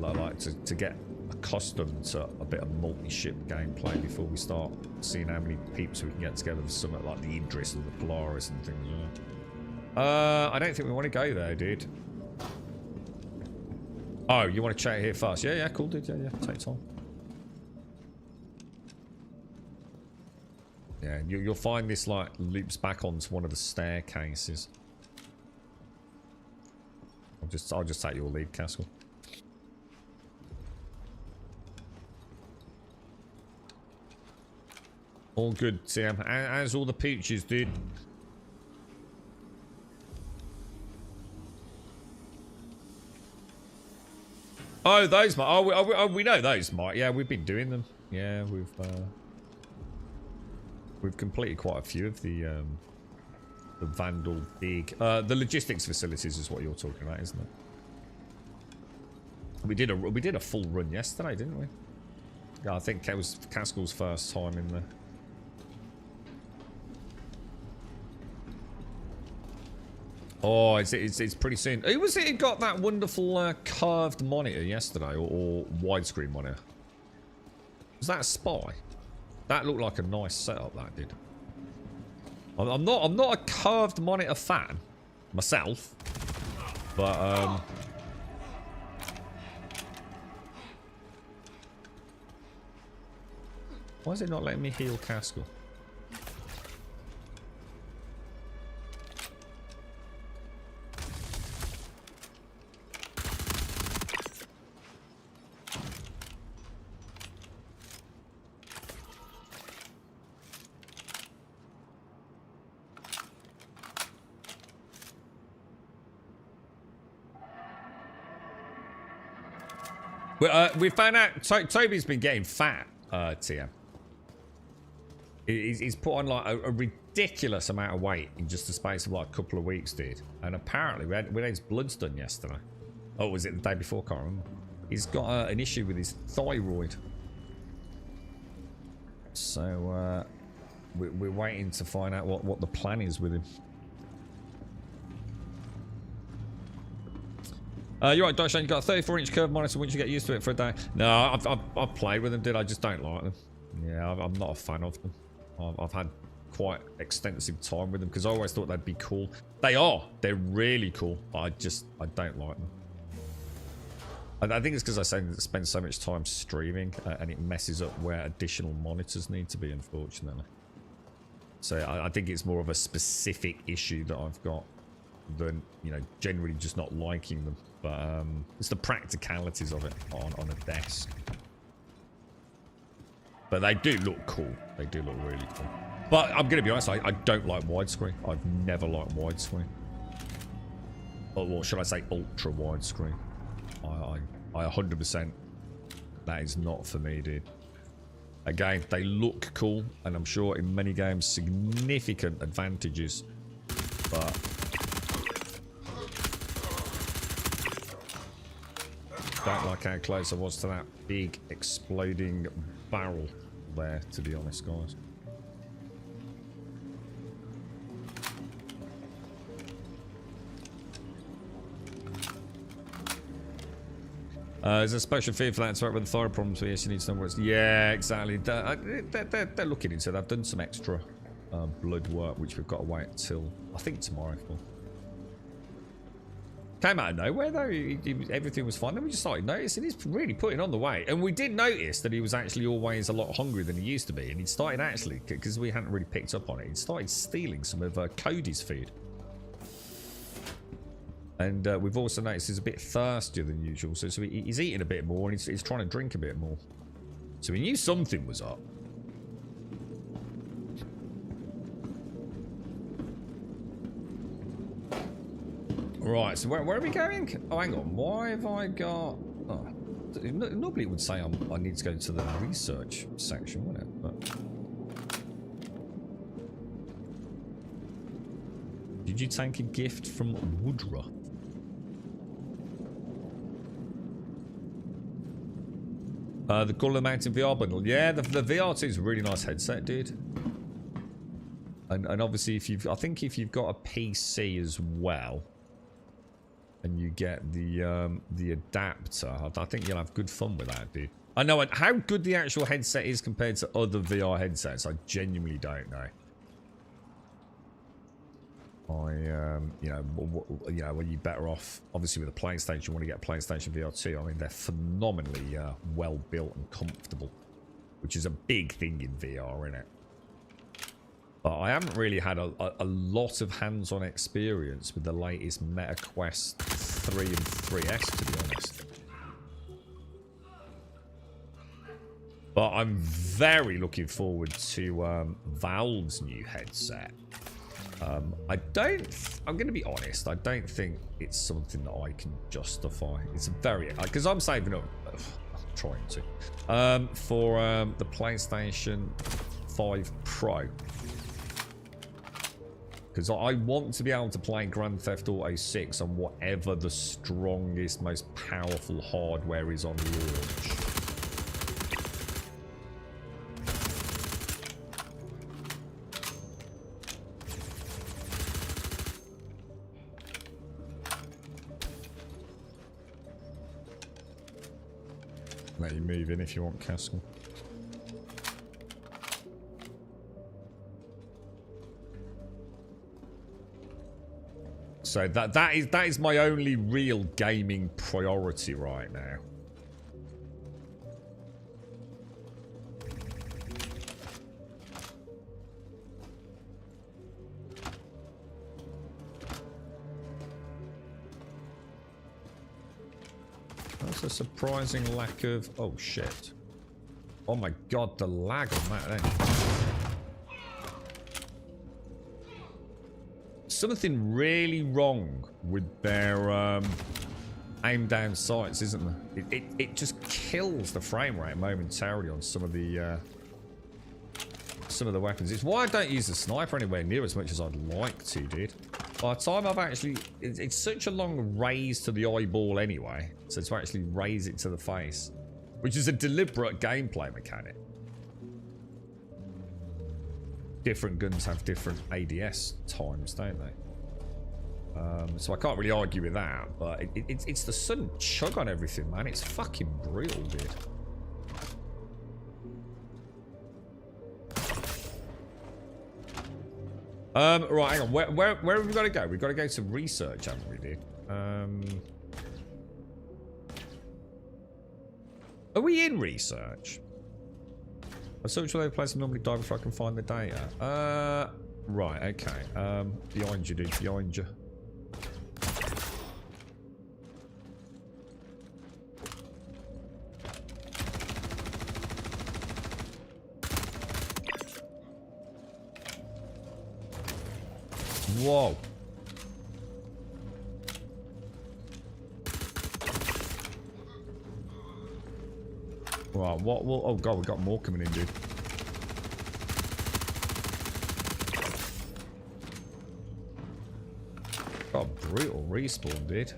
I like to get accustomed to a bit of multi-ship gameplay before we start seeing how many peeps we can get together for something like the Idris and the Polaris and things like that. I don't think we want to go there, dude. Oh, you want to chat here first? Yeah, cool, dude. Yeah, take time. Yeah, you'll find this like loops back onto one of the staircases. I'll just take your lead, Castle. All good, Sam. How's all the pooches, dude? Oh, those might. Oh, we know those might. Yeah, we've been doing them. Yeah, we've completed quite a few of the Vandal big. The logistics facilities is what you're talking about, isn't it? We did a full run yesterday, didn't we? Yeah, I think it was Cascal's first time in the. Oh, it's pretty soon. Who was it who got that wonderful curved monitor yesterday, or widescreen monitor? Was that a Spy? That looked like a nice setup. That did. I'm not a curved monitor fan myself, but why is it not letting me heal Cascal? We found out Toby's been getting fat, TM. He's put on like a ridiculous amount of weight in just the space of like a couple of weeks, dude. And apparently we had his bloods done yesterday. Oh, was it the day before? Can't remember. He's got an issue with his thyroid. So we're waiting to find out what the plan is with him. You're right, Darshan. You've got a 34-inch curved monitor once you get used to it for a day. No, I've played with them, I just don't like them. Yeah, I'm not a fan of them. I've had quite extensive time with them because I always thought they'd be cool. They are. They're really cool, but I don't like them. I think it's because I spend so much time streaming and it messes up where additional monitors need to be, unfortunately. So I think it's more of a specific issue that I've got than, you know, generally just not liking them. But it's the practicalities of it on a desk. But they do look cool. They do look really cool. But I'm going to be honest, I don't like widescreen. I've never liked widescreen. Or should I say ultra widescreen. I 100%, that is not for me, dude. Again, they look cool, and I'm sure in many games significant advantages, but don't like how close I was to that big exploding barrel there, to be honest, guys. There's a special fee for that to work with the thyroid problems. So yes, you need some words. Yeah, exactly. They're looking into it. I've done some extra blood work, which we've got to wait till I think tomorrow for. Came out of nowhere though. Everything was fine. Then we just started noticing he's really putting on the weight, and we did notice that he was actually always a lot hungrier than he used to be. And he started actually, because we hadn't really picked up on it, he started stealing some of Cody's food. And we've also noticed he's a bit thirstier than usual, so he's eating a bit more and he's trying to drink a bit more. So we knew something was up. Right, so where are we going? Oh, hang on. Why have I got... Oh, normally it would say I need to go to the research section, wouldn't it? But... Did you take a gift from Woodruff? The Call of the Mountain VR bundle. Yeah, the VR2 is a really nice headset, dude. And obviously, I think if you've got a PC as well, and you get the adapter, I think you'll have good fun with that, dude. I know how good the actual headset is compared to other VR headsets. I genuinely don't know. You know, when you're better off, obviously with a PlayStation, you want to get a PlayStation VR 2. I mean, they're phenomenally well built and comfortable, which is a big thing in VR, isn't it? But I haven't really had a lot of hands-on experience with the latest Meta Quest 3 and 3S, to be honest. But I'm very looking forward to Valve's new headset. I'm going to be honest, I don't think it's something that I can justify. It's a very, because I'm saving up, I'm trying to, for the PlayStation 5 Pro. Because I want to be able to play Grand Theft Auto 6 on whatever the strongest, most powerful hardware is on launch. Let you move in if you want, Castle. So that is my only real gaming priority right now. That's a surprising lack of... Oh, shit. Oh, my God, the lag on that then. Something really wrong with their aim down sights, isn't there? It just kills the frame rate momentarily on some of the weapons. It's why I don't use the sniper anywhere near as much as I'd like to, dude. By the time I've actually... It's such a long raise to the eyeball anyway. So to actually raise it to the face. Which is a deliberate gameplay mechanic. Different guns have different ADS times, don't they? So I can't really argue with that, but it's the sudden chug on everything, man. It's fucking brutal, dude. Right, hang on. Where have we got to go? We've got to go to research, haven't we, dude? Are we in research? I search all over places normally die before I can find the data. Right, okay. Behind you, dude. Behind you. Whoa. Right, what will... Oh, God, we've got more coming in, dude. Got a brutal respawn, dude.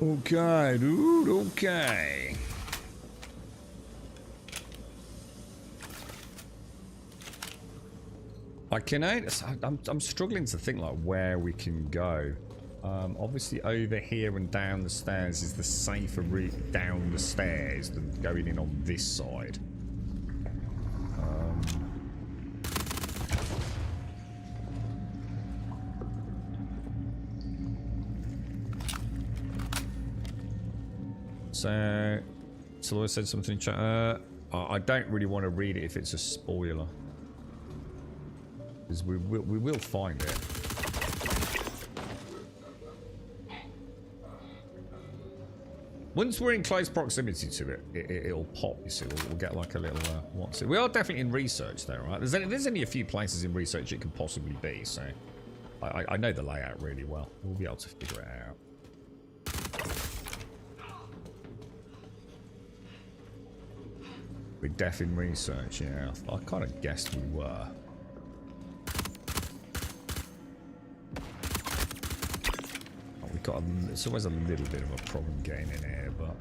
Okay, dude, okay. I'm struggling to think like where we can go. Obviously over here and down the stairs is the safer route down the stairs than going in on this side. So Laura said something in chat. I don't really want to read it if it's a spoiler, because we will find it. Once we're in close proximity to it, it'll pop. You see, we'll get like a little what's it? We are definitely in research there, right? There's only a few places in research it can possibly be, so I know the layout really well. We'll be able to figure it out. We're deaf in research, yeah. I kind of guessed we were. Oh, we got it's always a little bit of a problem getting in here, but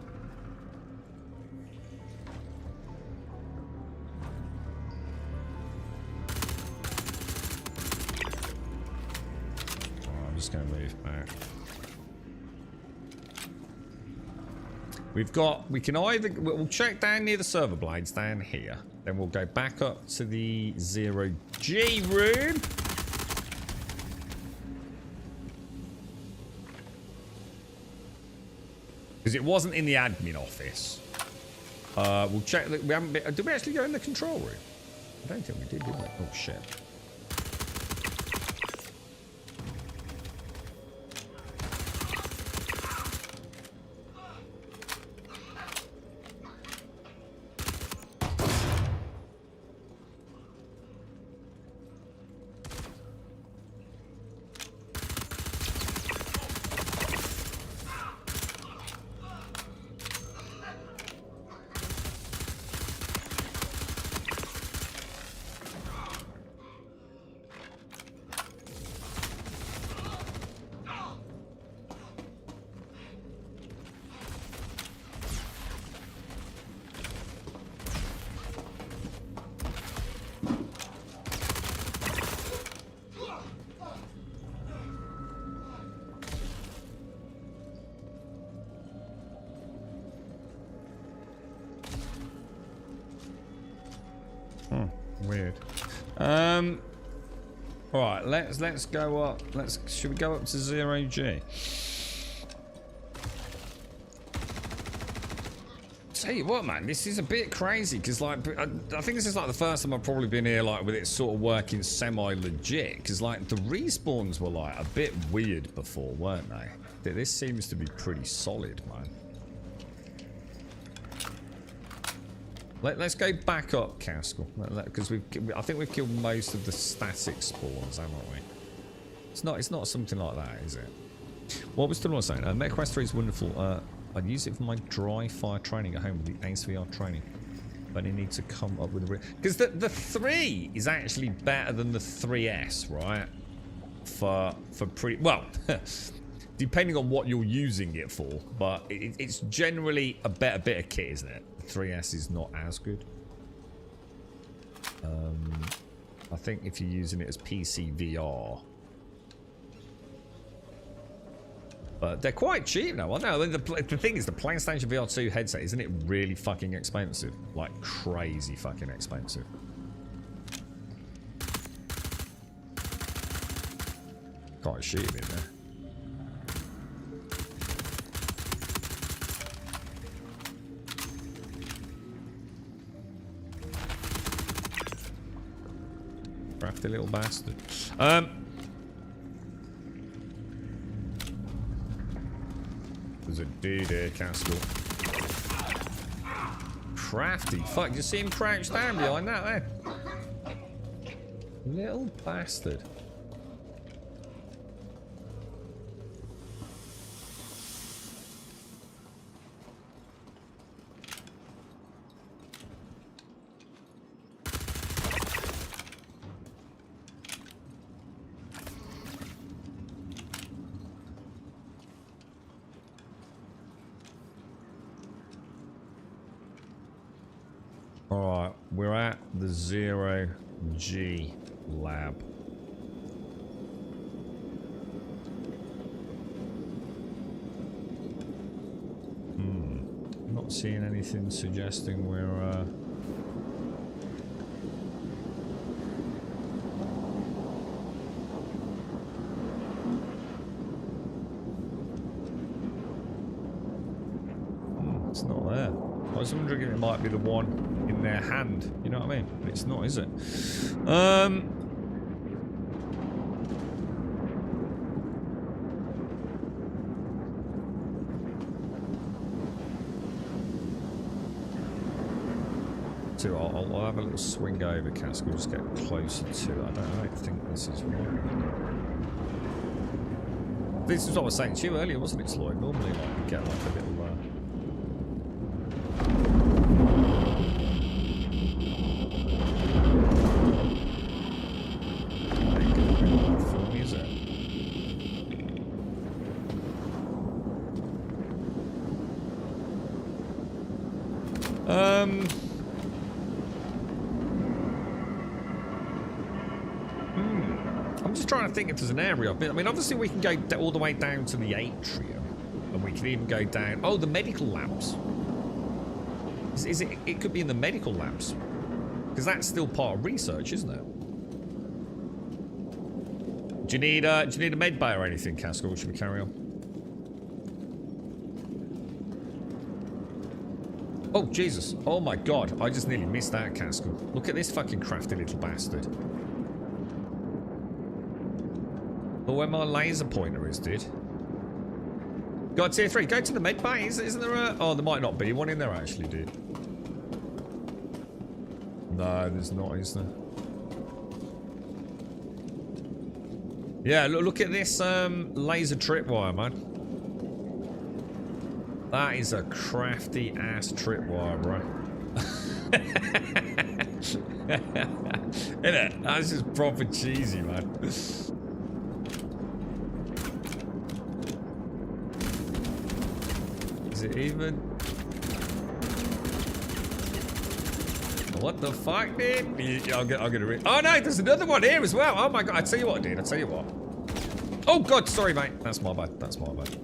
oh, I'm just going to move back. We can either, we'll check down near the server blades down here. Then we'll go back up to the 0G room. Because it wasn't in the admin office. We'll check that we haven't been, did we actually go in the control room? I don't think we did we? Oh shit. Weird. Right, let's go up. Should we go up to 0G? Tell you what, man, this is a bit crazy because, like, I think this is like the first time I've probably been here, like, with it sort of working semi-legit. Because, like, the respawns were like a bit weird before, weren't they? This seems to be pretty solid, man. Let's go back up, Caskell, because I think we've killed most of the static spawns, haven't we? It's not something like that, is it? What was Still saying? MetaQuest 3 is wonderful. I'd use it for my dry fire training at home with the ACVR training. But you need to come up with a... Because the 3 is actually better than the 3S, right? For pretty... Well, depending on what you're using it for. But it's generally a better bit of kit, isn't it? The 3S is not as good. I think if you're using it as PC VR... But they're quite cheap now. Well, no, the thing is, the PlayStation VR 2 headset, isn't it really fucking expensive? Like, crazy fucking expensive. Can't shoot him in there. Crafty little bastard. There's a dude here, Castle. Crafty. Fuck, you see him crouched down behind that there? Little bastard. Alright, we're at the 0G lab. Not seeing anything suggesting we're it's not there. I was wondering if it might be the one in their hand, you know what I mean? But it's not, is it? So I'll have a little swing over, Cask. We'll just get closer to it. I don't think this is right. This is what I was saying to you earlier, wasn't it, Sloyd? Normally, like, you get like a little. I'm just trying to think if there's an area. I mean, obviously we can go all the way down to the atrium, and we can even go down. Oh, the medical labs. Is it? It could be in the medical labs, because that's still part of research, isn't it? Do you need a med bay or anything, Castle? Should we carry on? Oh, Jesus. Oh, my God. I just nearly missed that, Castle. Look at this fucking crafty little bastard. But where my laser pointer is, dude. Got tier 3. Go to the med bay. Isn't there a... Oh, there might not be one in there, actually, dude. No, there's not, is there? Yeah, look at this laser tripwire, man. That is a crafty ass tripwire, bro. Isn't it? That's just proper cheesy, man. Is it even? What the fuck, dude? I'll get a read. Oh no, there's another one here as well. Oh my God! I tell you what, dude. I tell you what. Oh God, sorry, mate. That's my bad. That's my bad.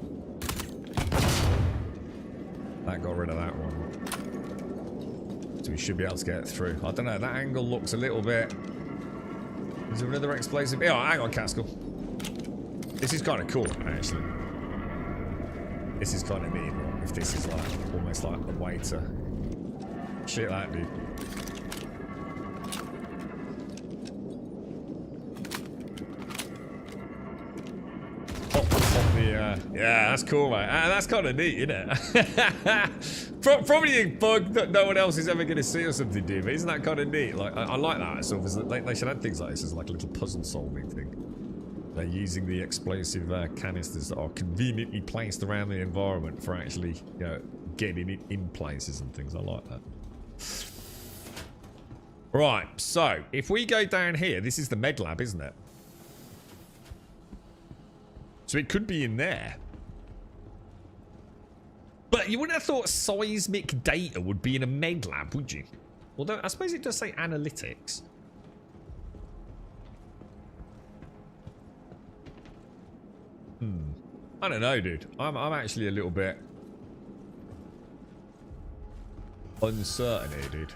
That got rid of that one. So we should be able to get through. I don't know, that angle looks a little bit... Is there another explosive? Oh, hang on, Castle. This is kind of cool, actually. This is kind of neat, if this is like, almost like a way to... Shit that, dude. Yeah, that's cool, mate. That's kind of neat, isn't it? Probably a bug that no one else is ever going to see or something, dude. But isn't that kind of neat? Like, I like that sort of. They should add things like this as like a little puzzle-solving thing. They're using the explosive canisters that are conveniently placed around the environment for actually, you know, getting it in places and things. I like that. Right, so if we go down here, this is the med lab, isn't it? So it could be in there. But you wouldn't have thought seismic data would be in a med lab, would you? Although I suppose it does say analytics. I don't know, dude. I'm actually a little bit uncertain here, dude.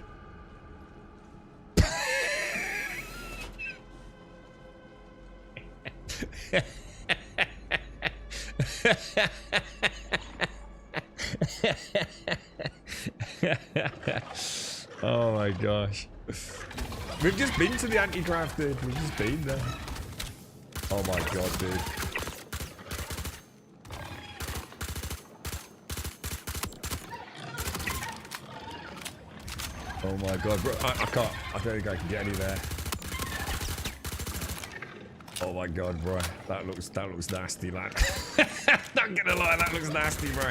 Oh my gosh. We've just been to the anti-grav, dude. We've just been there. Oh my god, dude. Oh my god, bro. I can't. I don't think I can get any there. Oh my god, bro. That looks nasty, lad. Not gonna lie, that looks nasty, bro.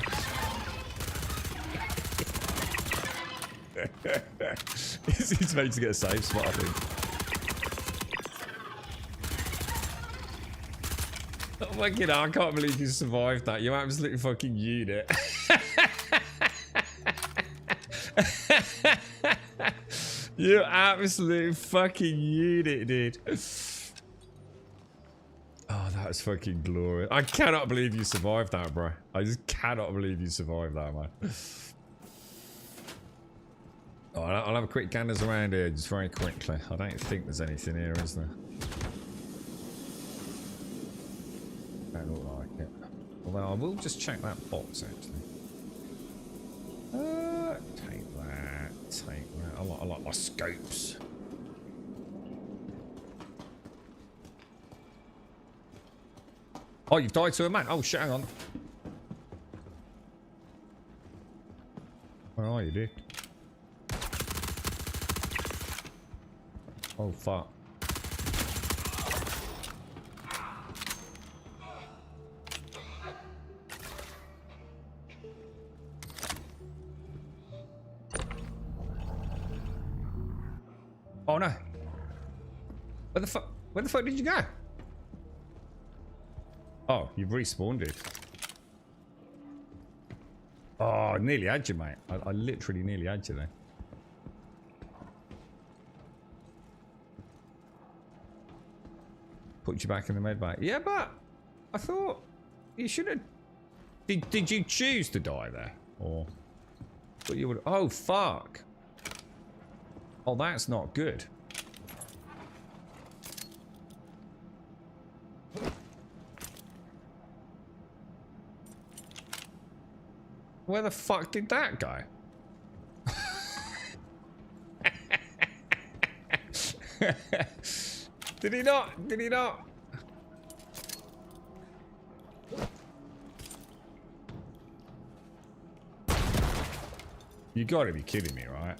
He's made to get a safe spot, I think. Oh my god, I can't believe you survived that. You absolute fucking unit. You absolute fucking unit, dude. Oh, that was fucking glorious. I cannot believe you survived that, bro. I just cannot believe you survived that, man. Oh, I'll have a quick ganders around here just very quickly. I don't think there's anything here, is there? Don't look like it. Although I will just check that box, actually. Take that. Take that. I like my scopes. Oh, you've died to a man. Oh, shit, hang on. Where are you, dude? Oh, fuck. Oh, no. Where the fuck did you go? Oh, you've respawned it. Oh, I nearly had you, mate. I literally nearly had you there. Put you back in the med bay. Yeah, but I thought you should have. Did you choose to die there, or? But you would. Oh fuck. Oh, that's not good. Where the fuck did that go? Did he not? Did he not? You gotta be kidding me, right?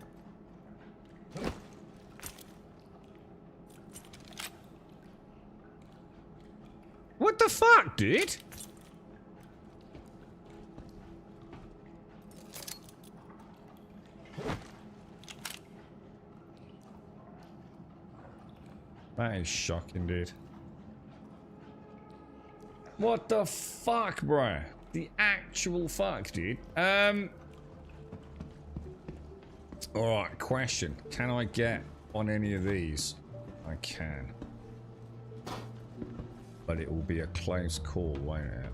What the fuck, dude? That is shocking, dude. What the fuck, bro? The actual fuck, dude. Alright, question. Can I get on any of these? I can. But it will be a close call, won't it?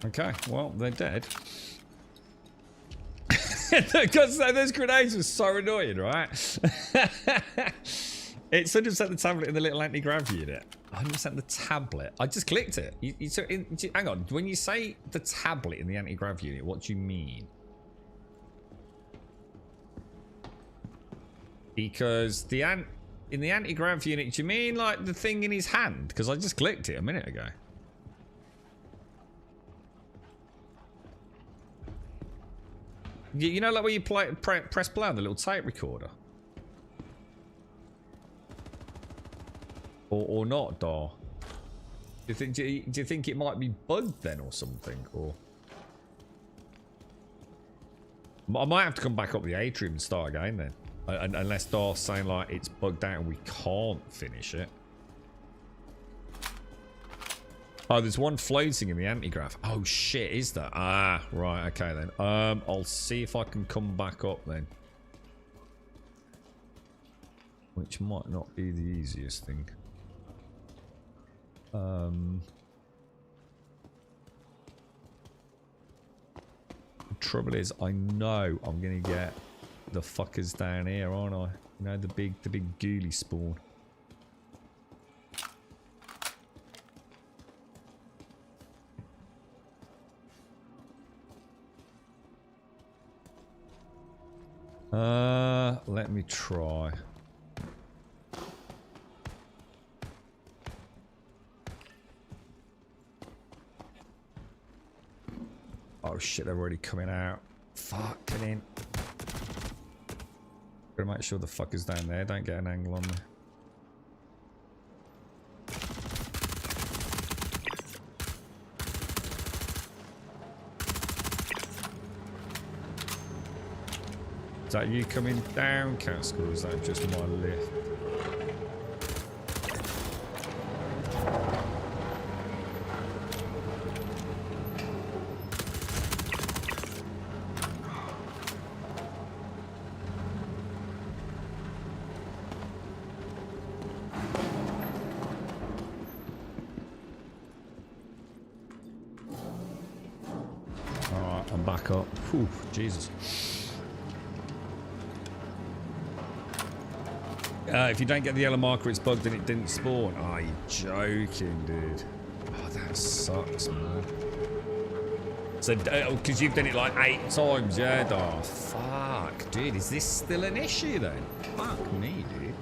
Okay, well, they're dead. Because those grenades were so annoying, right? It's 100% the tablet in the little anti-grav unit. 100% the tablet. I just clicked it. Hang on. When you say the tablet in the anti-grav unit, what do you mean? Because in the anti-grav unit, do you mean like the thing in his hand? Because I just clicked it a minute ago. You know, like where you press play on the little tape recorder, or not, Dar? Do you think it might be bugged then, or something, or? I might have to come back up the atrium and start again then, unless Dar's saying like it's bugged out and we can't finish it. Oh, there's one floating in the anti-grav. Oh shit, is that? Ah, right, okay then. I'll see if I can come back up then. Which might not be the easiest thing. The trouble is, I know I'm gonna get the fuckers down here, aren't I? You know, the big ghoulie spawn. Let me try. Oh shit, they're already coming out. Fuck, get in. Gotta make sure the fuckers down there don't get an angle on me. Is that you coming down, Casco, or is that just my lift? Alright, I'm back up. Whew, Jesus. If you don't get the yellow marker, it's bugged and it didn't spawn. Oh, you're joking, dude. Oh, that sucks, man. So, because you've done it like 8 times, yeah? Oh, fuck, dude. Is this still an issue, then? Fuck me, dude.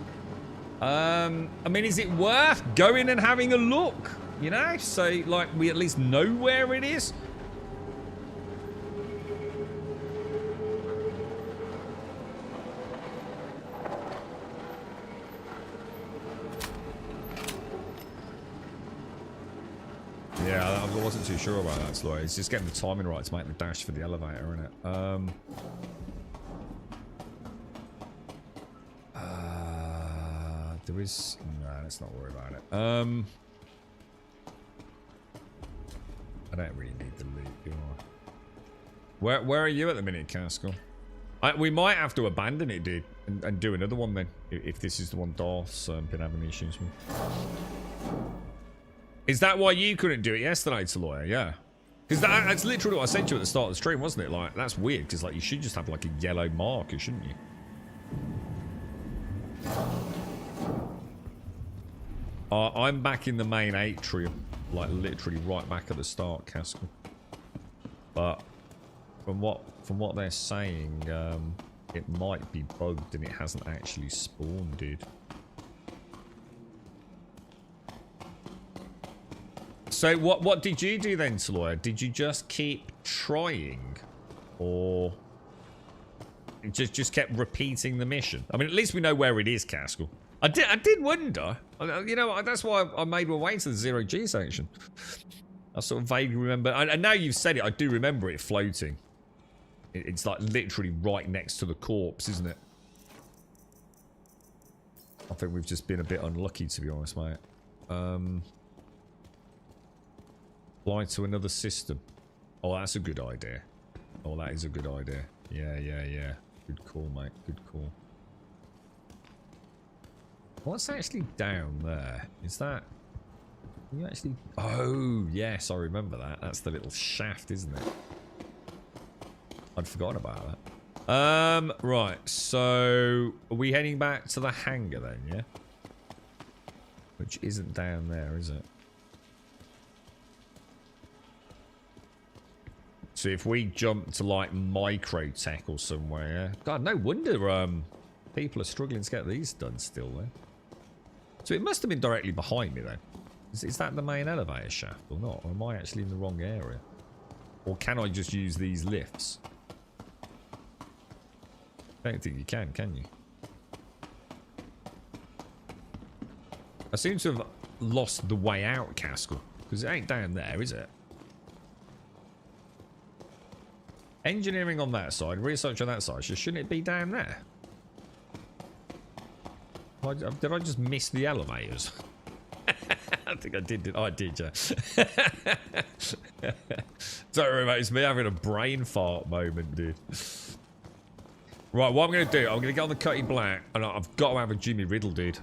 I mean, is it worth going and having a look? You know? So, like, we at least know where it is? Yeah, I wasn't too sure about that, Sloy. It's just getting the timing right to make the dash for the elevator, isn't it? There is... No, let's not worry about it. I don't really need the loot, do I? Where are you at the minute, Casco? We might have to abandon it, dude, and do another one then, if this is the one Darth's been having issues with. Is that why you couldn't do it yesterday, Taloya? Yeah. Because that's literally what I said to you at the start of the stream, wasn't it? Like, that's weird, because like you should just have like a yellow marker, shouldn't you? I'm back in the main atrium, like literally right back at the start, Casco. But from what they're saying, it might be bugged and it hasn't actually spawned, dude. So what did you do then, Taloya? Did you just keep trying, or just kept repeating the mission? I mean, at least we know where it is, Casco. I did wonder. You know, that's why I made my way to the 0G section. I sort of vaguely remember, and now you've said it, I do remember it floating. It's like literally right next to the corpse, isn't it? I think we've just been a bit unlucky, to be honest, mate. Fly to another system. Oh, that's a good idea. Oh, that is a good idea. Yeah. Good call, mate. Good call. What's actually down there? Is that... You actually... Oh, yes, I remember that. That's the little shaft, isn't it? I'd forgotten about that. Right, so... Are we heading back to the hangar then, yeah? Which isn't down there, is it? So if we jump to like Microtech or somewhere, God, no wonder people are struggling to get these done still then. So it must have been directly behind me then. Is that the main elevator shaft or not? Or am I actually in the wrong area? Or can I just use these lifts? I don't think you can you? I seem to have lost the way out, Caskell. Because it ain't down there, is it? Engineering on that side, research on that side. So shouldn't it be down there? Did I just miss the elevators? I think I did. Oh, I did, yeah. Sorry, mate. It's me having a brain fart moment, dude. Right, what I'm going to do, I'm going to get on the Cutty Black, and I've got to have a Jimmy Riddle, dude.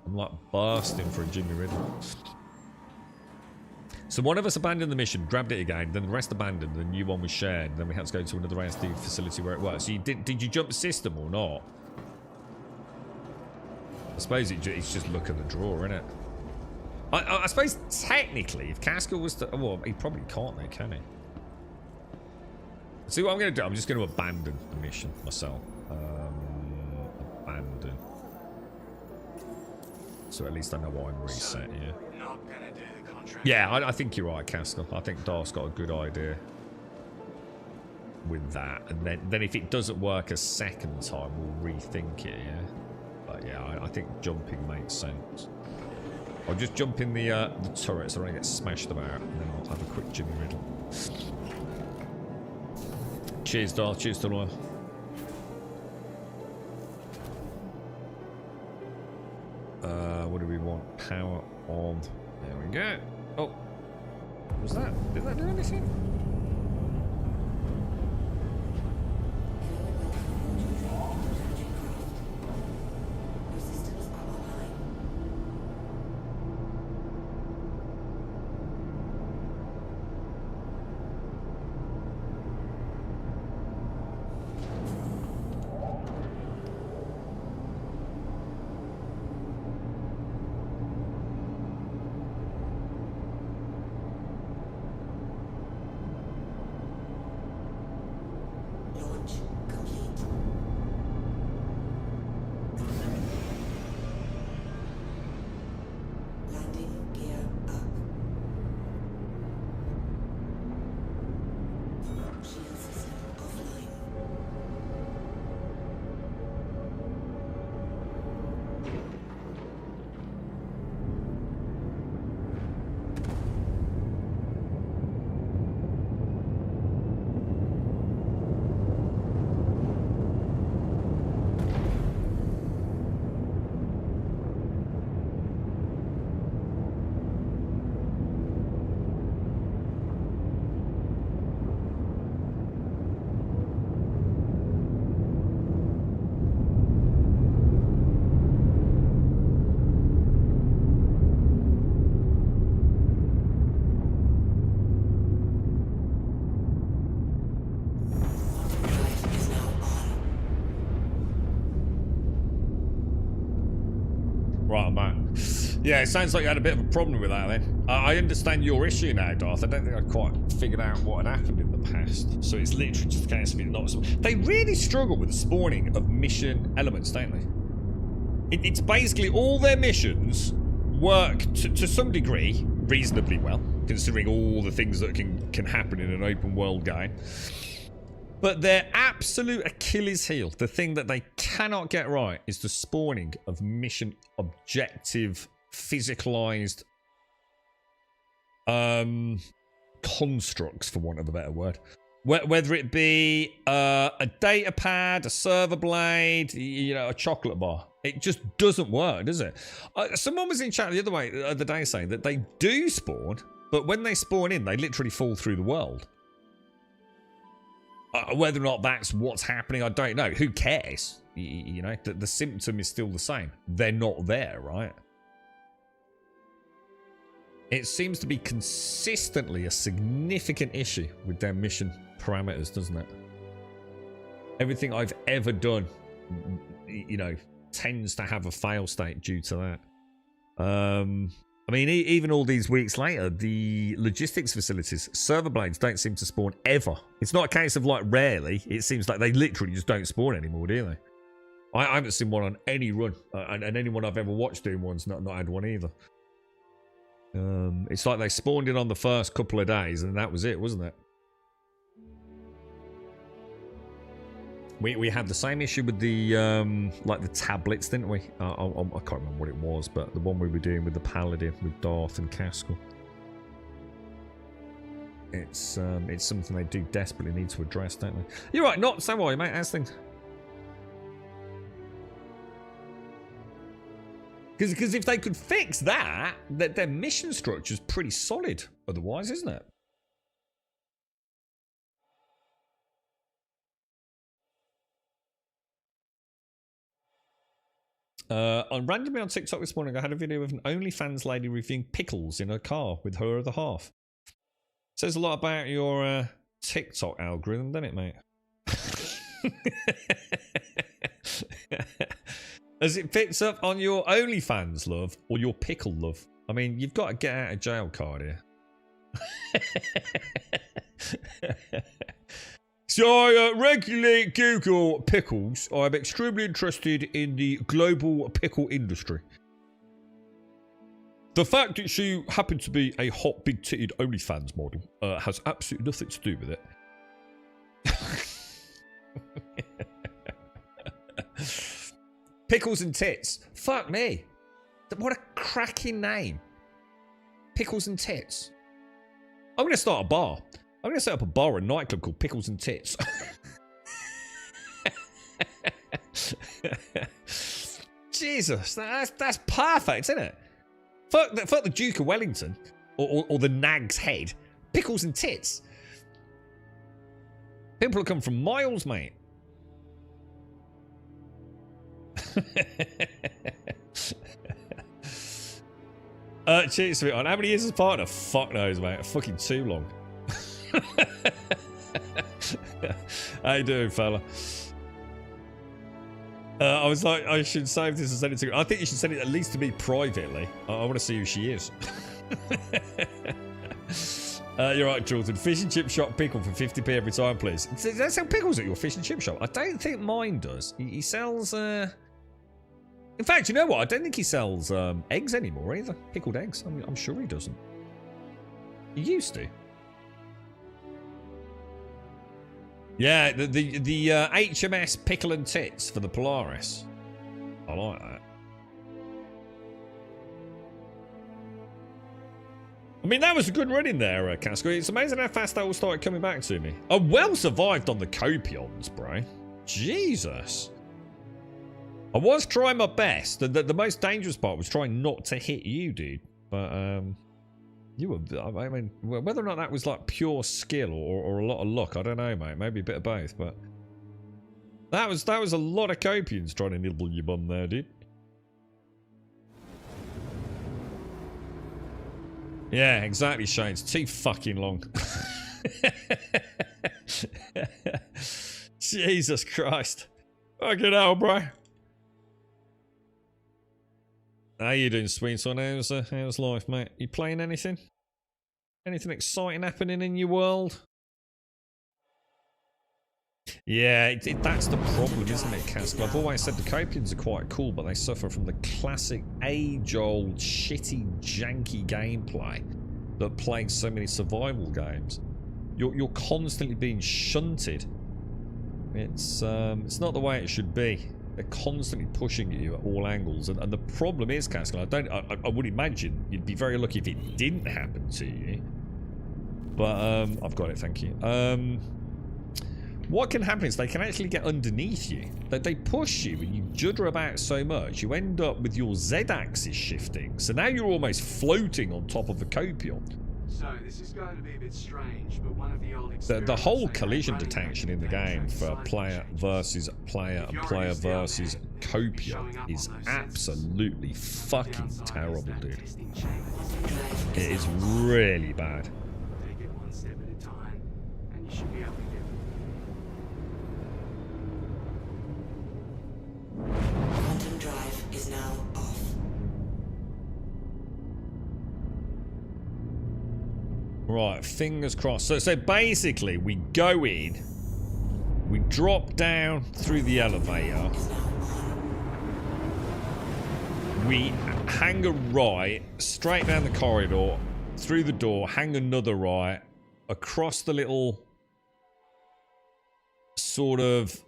I'm like bursting for a Jimmy Riddle. So one of us abandoned the mission, grabbed it again, then the rest abandoned, the new one was shared, then we had to go to another ASD facility where it works. So you did you jump the system or not? I suppose it's just look at the draw, isn't it? I suppose technically, if Caskell was to... Well, he probably can't though, can he? See what I'm going to do? I'm just going to abandon the mission myself. Abandon. So at least I know what I'm reset, yeah. Not gonna do the contract. Yeah, I think you're right, Caskell. I think Darth's got a good idea with that. And then if it doesn't work a second time, we'll rethink it, yeah? But yeah, I think jumping makes sense. I'll just jump in the turret so I don't get smashed about, and then I'll have a quick Jimmy Riddle. Cheers, Darth. Cheers to Loyal. What do we want? Power on. There we go. Oh. What was that? Did that do anything? Yeah, it sounds like you had a bit of a problem with that then. I understand your issue now, Darth. I don't think I quite figured out what had happened in the past. So it's literally just a case of it not... They really struggle with the spawning of mission elements, don't they? It's basically all their missions work to some degree reasonably well, considering all the things that can happen in an open world game. But their absolute Achilles heel, the thing that they cannot get right, is the spawning of mission objective physicalized constructs, for want of a better word. Whether it be a data pad, a server blade, you know, a chocolate bar. It just doesn't work, does it? Someone was in chat the other day saying that they do spawn, but when they spawn in, they literally fall through the world. Whether or not that's what's happening, I don't know. Who cares? You know, the symptom is still the same. They're not there, right? It seems to be consistently a significant issue with their mission parameters, doesn't it? Everything I've ever done, you know, tends to have a fail state due to that. I mean, even all these weeks later, the logistics facilities, server blades don't seem to spawn ever. It's not a case of like rarely. It seems like they literally just don't spawn anymore, do they? I haven't seen one on any run, and anyone I've ever watched doing one's not had one either. It's like they spawned in on the first couple of days, and that was it, wasn't it? We had the same issue with the like the tablets, didn't we? I can't remember what it was, but the one we were doing with the Paladin with Darth and Caskell. It's something they do desperately need to address, don't they? You're right, not so are you, mate? How's things? Because if they could fix that, their mission structure's pretty solid. Otherwise, isn't it? Randomly on TikTok this morning, I had a video of an OnlyFans lady reviewing pickles in her car with her other half. Says a lot about your TikTok algorithm, doesn't it, mate? Has it picked up on your OnlyFans love or your pickle love? I mean, you've got to get out of jail card here. So I regularly Google pickles. I'm extremely interested in the global pickle industry. The fact that she happened to be a hot, big-titted OnlyFans model has absolutely nothing to do with it. Pickles and Tits. Fuck me. What a cracking name. Pickles and Tits. I'm going to start a bar. I'm going to set up a bar and nightclub called Pickles and Tits. Jesus, that's perfect, isn't it? Fuck the Duke of Wellington or the Nag's Head. Pickles and Tits. People have come from miles, mate. Cheers to it on. How many years as partner? Fuck knows, mate. Fucking too long. How you doing, fella? I was like, I should save this and send it to you. I think you should send it at least to me privately. I want to see who she is. You're right, Jordan. Fish and chip shop pickle for 50p every time, please. Does that sell pickles at your fish and chip shop? I don't think mine does. He sells... In fact, you know what? I don't think he sells eggs anymore either. Pickled eggs. I'm sure he doesn't. He used to. Yeah, the HMS Pickle and Tits for the Polaris. I like that. I mean, that was a good run in there, Casco. It's amazing how fast that all started coming back to me. I well survived on the Copions, bro. Jesus. I was trying my best. The most dangerous part was trying not to hit you, dude. But, you were, I mean, whether or not that was like pure skill or a lot of luck, I don't know, mate. Maybe a bit of both, but that was a lot of Copians trying to nibble your bum there, dude. Yeah, exactly, Shane. It's too fucking long. Jesus Christ. Fucking hell, bro. How you doing, sweet son? How's life, mate? You playing anything? Anything exciting happening in your world? Yeah, that's the problem, isn't it, Castle? I've always said the Copians are quite cool, but they suffer from the classic age-old, shitty, janky gameplay that plagues so many survival games. You're constantly being shunted. It's not the way it should be. They're constantly pushing you at all angles, and the problem is, Castle, I would imagine you'd be very lucky if it didn't happen to you. But I've got it, thank you. What can happen is they can actually get underneath you. They push you and you judder about so much, you end up with your Z-axis shifting. So now you're almost floating on top of the Copion. So this is going to be a bit strange, but one of the old The whole collision detection in the game for player versus player and player versus Copion is absolutely fucking terrible, dude. It is really bad. Take it one step at a time, and you should be able to get Quantum drive is now off. Right, fingers crossed. So basically, we go in, we drop down through the elevator, we hang a right, straight down the corridor, through the door, hang another right, across the little sort of,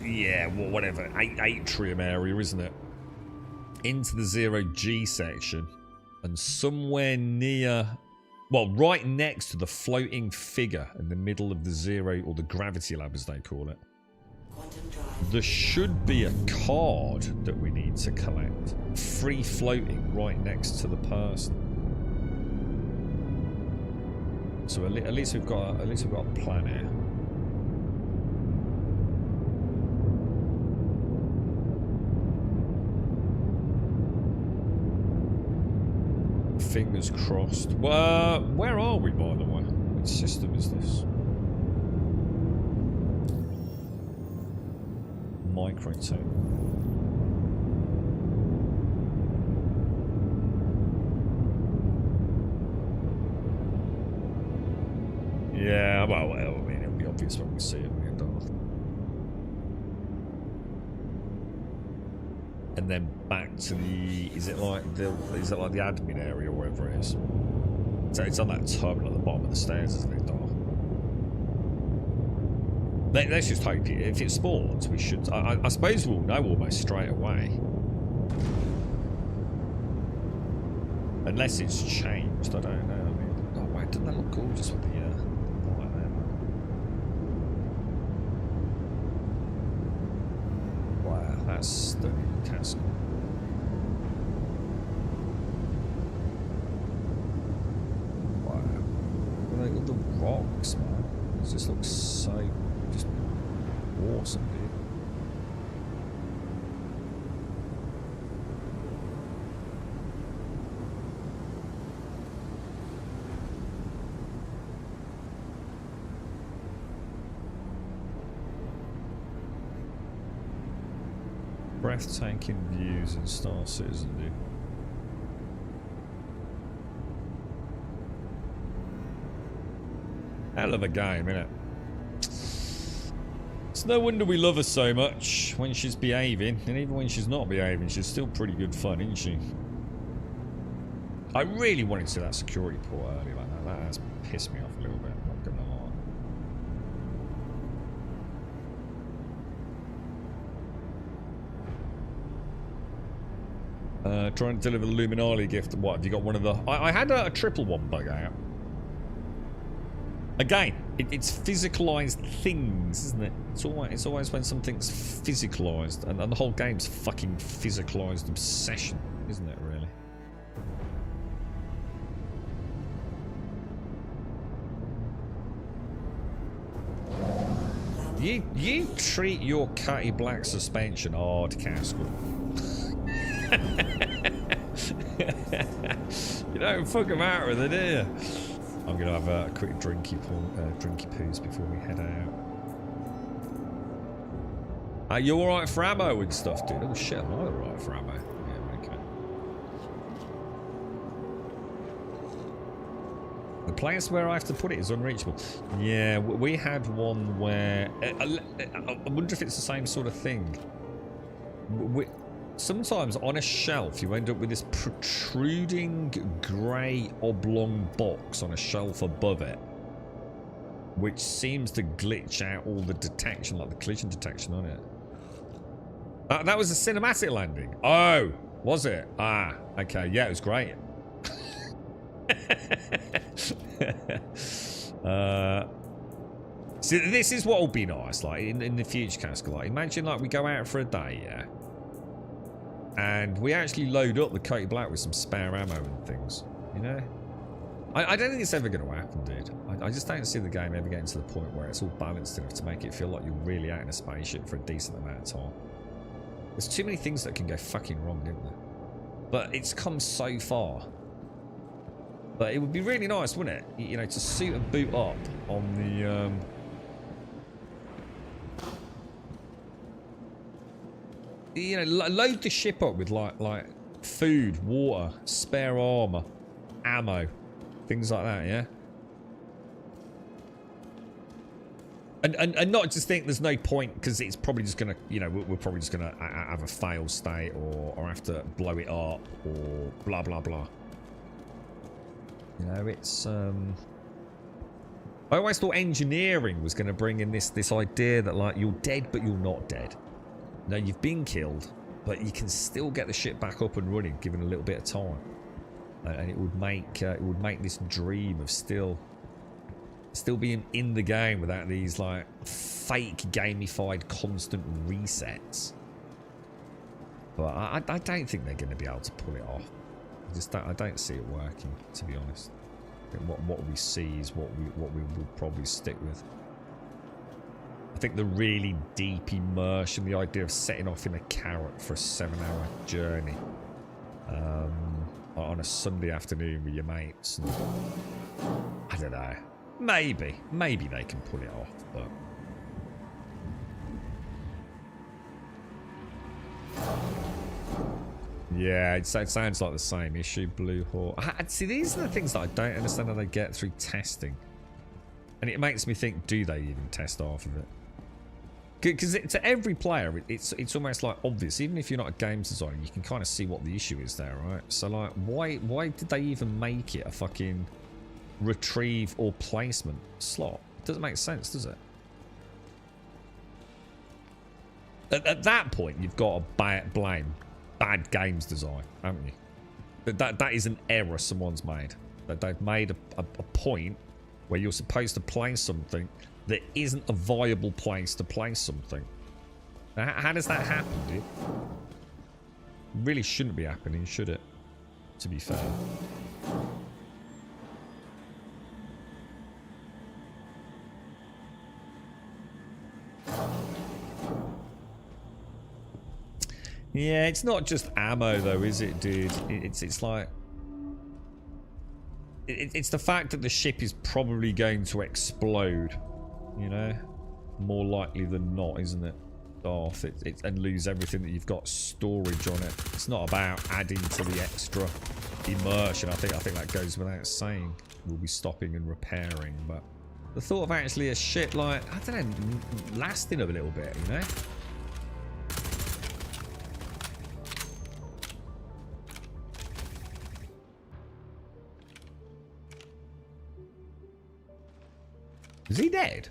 yeah, whatever, atrium area, isn't it? Into the 0G section, and somewhere near, well, right next to the floating figure in the middle of the zero, or the gravity lab as they call it, there should be a card that we need to collect, free floating right next to the person. So at least we've got a plan here. Fingers crossed. Well, where are we, by the way? Which system is this? Microtech. Yeah, well, I mean, it'll be obvious when we see it. And then back to the, is it like the admin area or wherever it is? So it's on that terminal at the bottom of the stairs, isn't it, Dar? Let's just hope if it spawns, we should. I suppose we'll know almost straight away, unless it's changed. I don't know. I mean, oh wait, doesn't that look gorgeous with the light there? Wow, that's stunning. Castle. Wow. Look at the rocks, man. It just looks so just awesome, dude. Breathtaking views in Star Citizen, dude. Hell of a game, innit? It's no wonder we love her so much when she's behaving, and even when she's not behaving, she's still pretty good fun, isn't she? I really wanted to see that security port earlier like that. That has pissed me off a little bit, I'm not gonna lie. Trying to deliver the Luminali gift. What, have you got one of the... I had a triple one bug out. Again, it's physicalized things, isn't it? It's always when something's physicalized. And the whole game's fucking physicalized obsession, isn't it, really? You treat your cutty black suspension hard, Castle. You don't fuck about with it, do you? I'm gonna have a quick drinky poos before we head out. You alright for ammo and stuff, dude? Oh shit, am I alright for ammo? Yeah, okay. The place where I have to put it is unreachable. Yeah, we had one where... I wonder if it's the same sort of thing. Sometimes on a shelf you end up with this protruding grey oblong box on a shelf above it, which seems to glitch out all the detection, like the collision detection on it. That was a cinematic landing. Oh, was it? Ah, okay. Yeah, it was great. See, this is what will be nice, like in the future, Casca. Like, imagine like we go out for a day, yeah, and we actually load up the Cody Black with some spare ammo and things, you know? I don't think it's ever going to happen, dude. I just don't see the game ever getting to the point where it's all balanced enough to make it feel like you're really out in a spaceship for a decent amount of time. There's too many things that can go fucking wrong, isn't there? But it's come so far. But it would be really nice, wouldn't it? You know, to suit and boot up on the... you know, load the ship up with like food, water, spare armor, ammo, things like that, yeah? And not just think there's no point, because it's probably just gonna, you know, we're probably just gonna have a fail state, or have to blow it up, or blah blah blah. You know, it's I always thought engineering was going to bring in this idea that, like, you're dead but you're not dead. No, you've been killed, but you can still get the shit back up and running given a little bit of time, and it would make this dream of still being in the game without these, like, fake gamified constant resets. But I don't think they're going to be able to pull it off. I don't see it working, to be honest. I think what we see is what we will probably stick with. I think the really deep immersion, the idea of setting off in a carrot for a 7-hour journey on a Sunday afternoon with your mates, and I don't know. Maybe they can pull it off, but yeah, it sounds like the same issue, Blue Hawk. See, these are the things that I don't understand how they get through testing, and it makes me think: do they even test half of it? Because to every player, it's almost like obvious. Even if you're not a games designer, you can kind of see what the issue is there, right? So, like, why did they even make it a fucking retrieve or placement slot? It doesn't make sense, does it? At that point, you've got to blame bad games design, haven't you? That is an error someone's made. That they've made a point where you're supposed to place something that isn't a viable place to place something. Now, how does that happen, dude? It really shouldn't be happening, should it? To be fair. Yeah, it's not just ammo though, is it, dude? It's like... It's the fact that the ship is probably going to explode, you know? More likely than not, isn't it? Off and lose everything that you've got storage on it. It's not about adding to the extra immersion. I think that goes without saying. We'll be stopping and repairing, but the thought of actually a ship, like, I don't know, lasting a little bit, you know? Is he dead?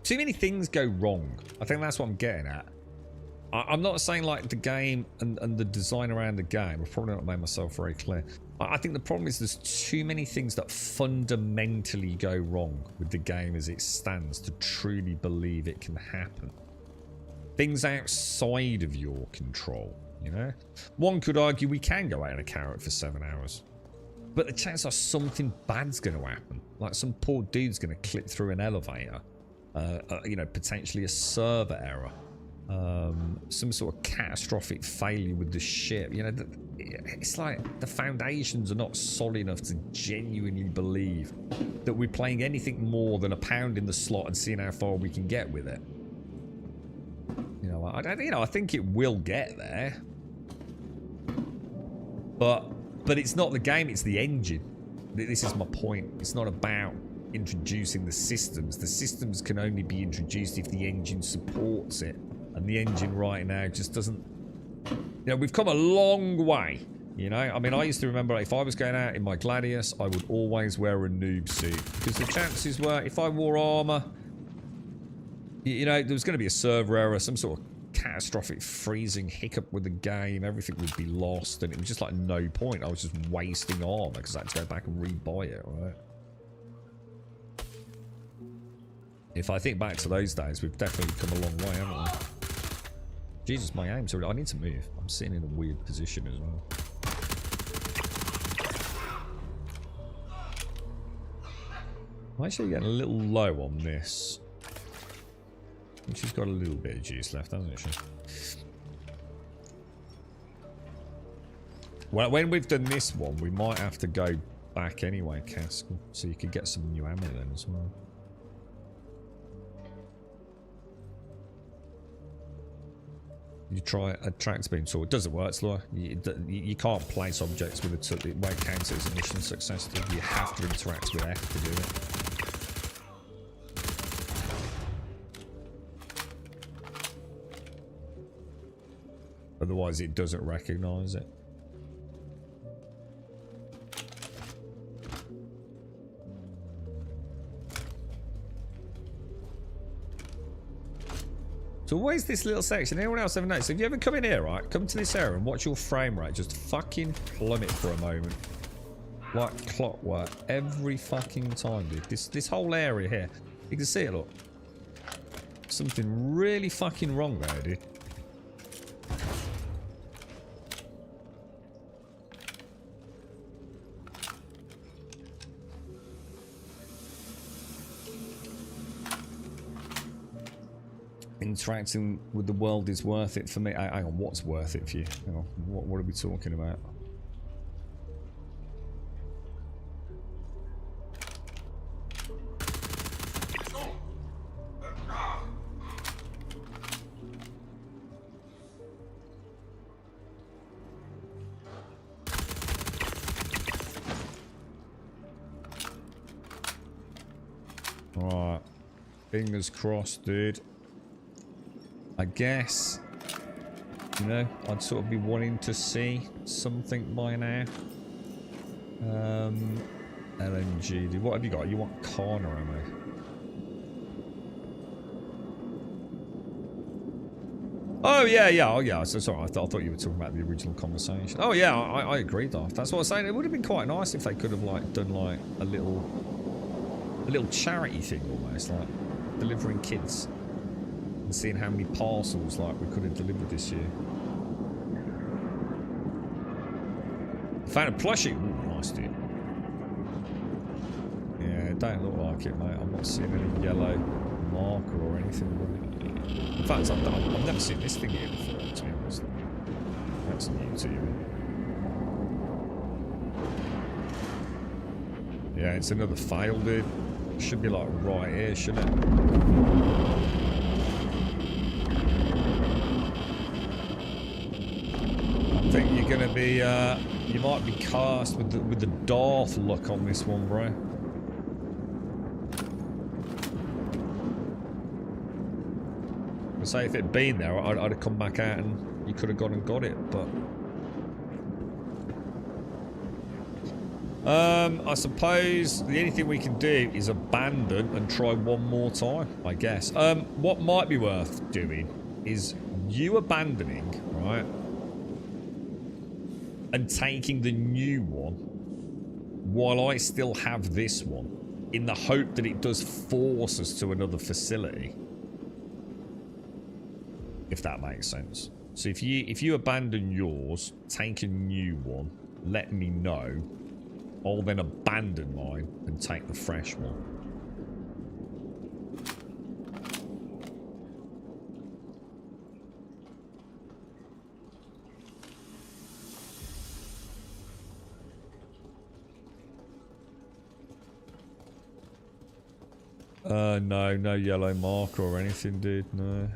Too many things go wrong. I think that's what I'm getting at. I'm not saying like the game and the design around the game. I've probably not made myself very clear. I think the problem is there's too many things that fundamentally go wrong with the game as it stands to truly believe it can happen. Things outside of your control. You know, one could argue we can go out in a carrot for 7 hours, but the chances are something bad's going to happen. Like some poor dude's going to clip through an elevator, you know, potentially a server error, some sort of catastrophic failure with the ship. You know, it's like the foundations are not solid enough to genuinely believe that we're playing anything more than a pound in the slot and seeing how far we can get with it. You know, I think it will get there. But it's not the game, it's the engine. This is my point. It's not about introducing the systems. The systems can only be introduced if the engine supports it. And the engine right now just doesn't... You know, we've come a long way. You know, I mean, I used to remember if I was going out in my Gladius, I would always wear a noob suit. Because the chances were, if I wore armor, you know, there was going to be a server error, some sort of catastrophic freezing hiccup with the game, everything would be lost, and it was just like no point. I was just wasting armor because I had to go back and rebuy it, right? If I think back to those days, we've definitely come a long way, haven't we? Jesus, my aim's already... I need to move. I'm sitting in a weird position as well. I'm actually getting a little low on this. She's got a little bit of juice left, hasn't she? Well, when we've done this one, we might have to go back anyway, Caskell, so you could get some new ammo then as well. You try a track beam tool. It doesn't work, Slow. You can't place objects with a tool. It won't count it as a mission success. You have to interact with F to do it. Otherwise, it doesn't recognize it. So where's this little section? Anyone else ever noticed? If you ever come in here, right, come to this area and watch your frame rate just fucking plummet for a moment. Like clockwork. Every fucking time, dude. This whole area here. You can see it, look. Something really fucking wrong there, dude. Interacting with the world is worth it for me. Hang on, what's worth it for you? Hang on, what are we talking about? Alright. Fingers crossed, dude. I guess, you know, I'd sort of be wanting to see something by now. LMG, dude. What have you got? You want corner ammo? Oh, yeah, yeah. Oh, yeah. So, sorry, I thought you were talking about the original conversation. Oh, yeah, I agree, Darth. That's what I was saying. It would have been quite nice if they could have, like, done, like, a little charity thing almost, like delivering kids. And seeing how many parcels like we could have delivered this year. Found a plushie. Ooh, nice, dude. Yeah, it don't look like it, mate. I'm not seeing any yellow marker or anything. In fact, I've never seen this thing here before, to be honest. That's new to you. Yeah, it's another fail, dude. Should be like right here, shouldn't it? I think you're gonna be, you might be cast with the Darth look on this one, bro. I say if it'd been there, I'd have come back out and you could have gone and got it, but I suppose the only thing we can do is abandon and try one more time, I guess. What might be worth doing is you abandoning, right? And taking the new one while I still have this one, in the hope that it does force us to another facility. If that makes sense. So if you abandon yours, take a new one, let me know. I'll then abandon mine and take the fresh one. No yellow marker or anything, dude, no.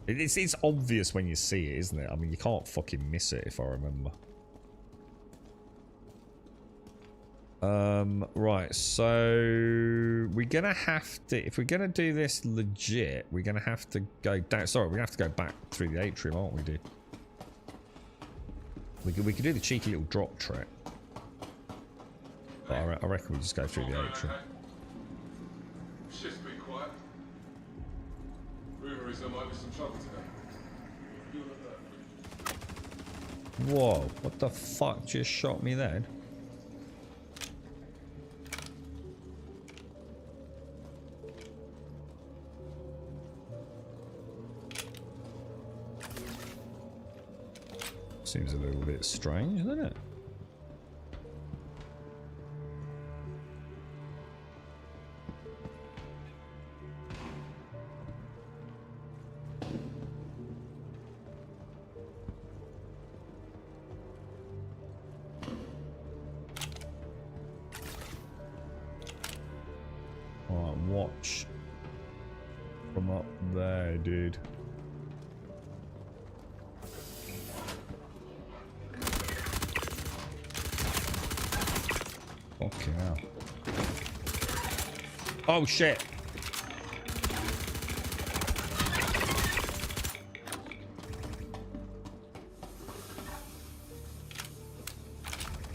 It's obvious when you see it, isn't it? I mean, you can't fucking miss it if I remember. Right, so we're gonna have to, if we're gonna do this legit, we're gonna have to go down. Sorry, we're gonna have to go back through the atrium, aren't we, dude? We could do the cheeky little drop trick. But I reckon we just go through the atrium. Shit's been quiet. Rumor is there might be some trouble today. You look at Whoa, what the fuck just shot me then? Seems a little bit strange, doesn't it? Alright, watch from up there, dude. Fucking hell. Oh shit.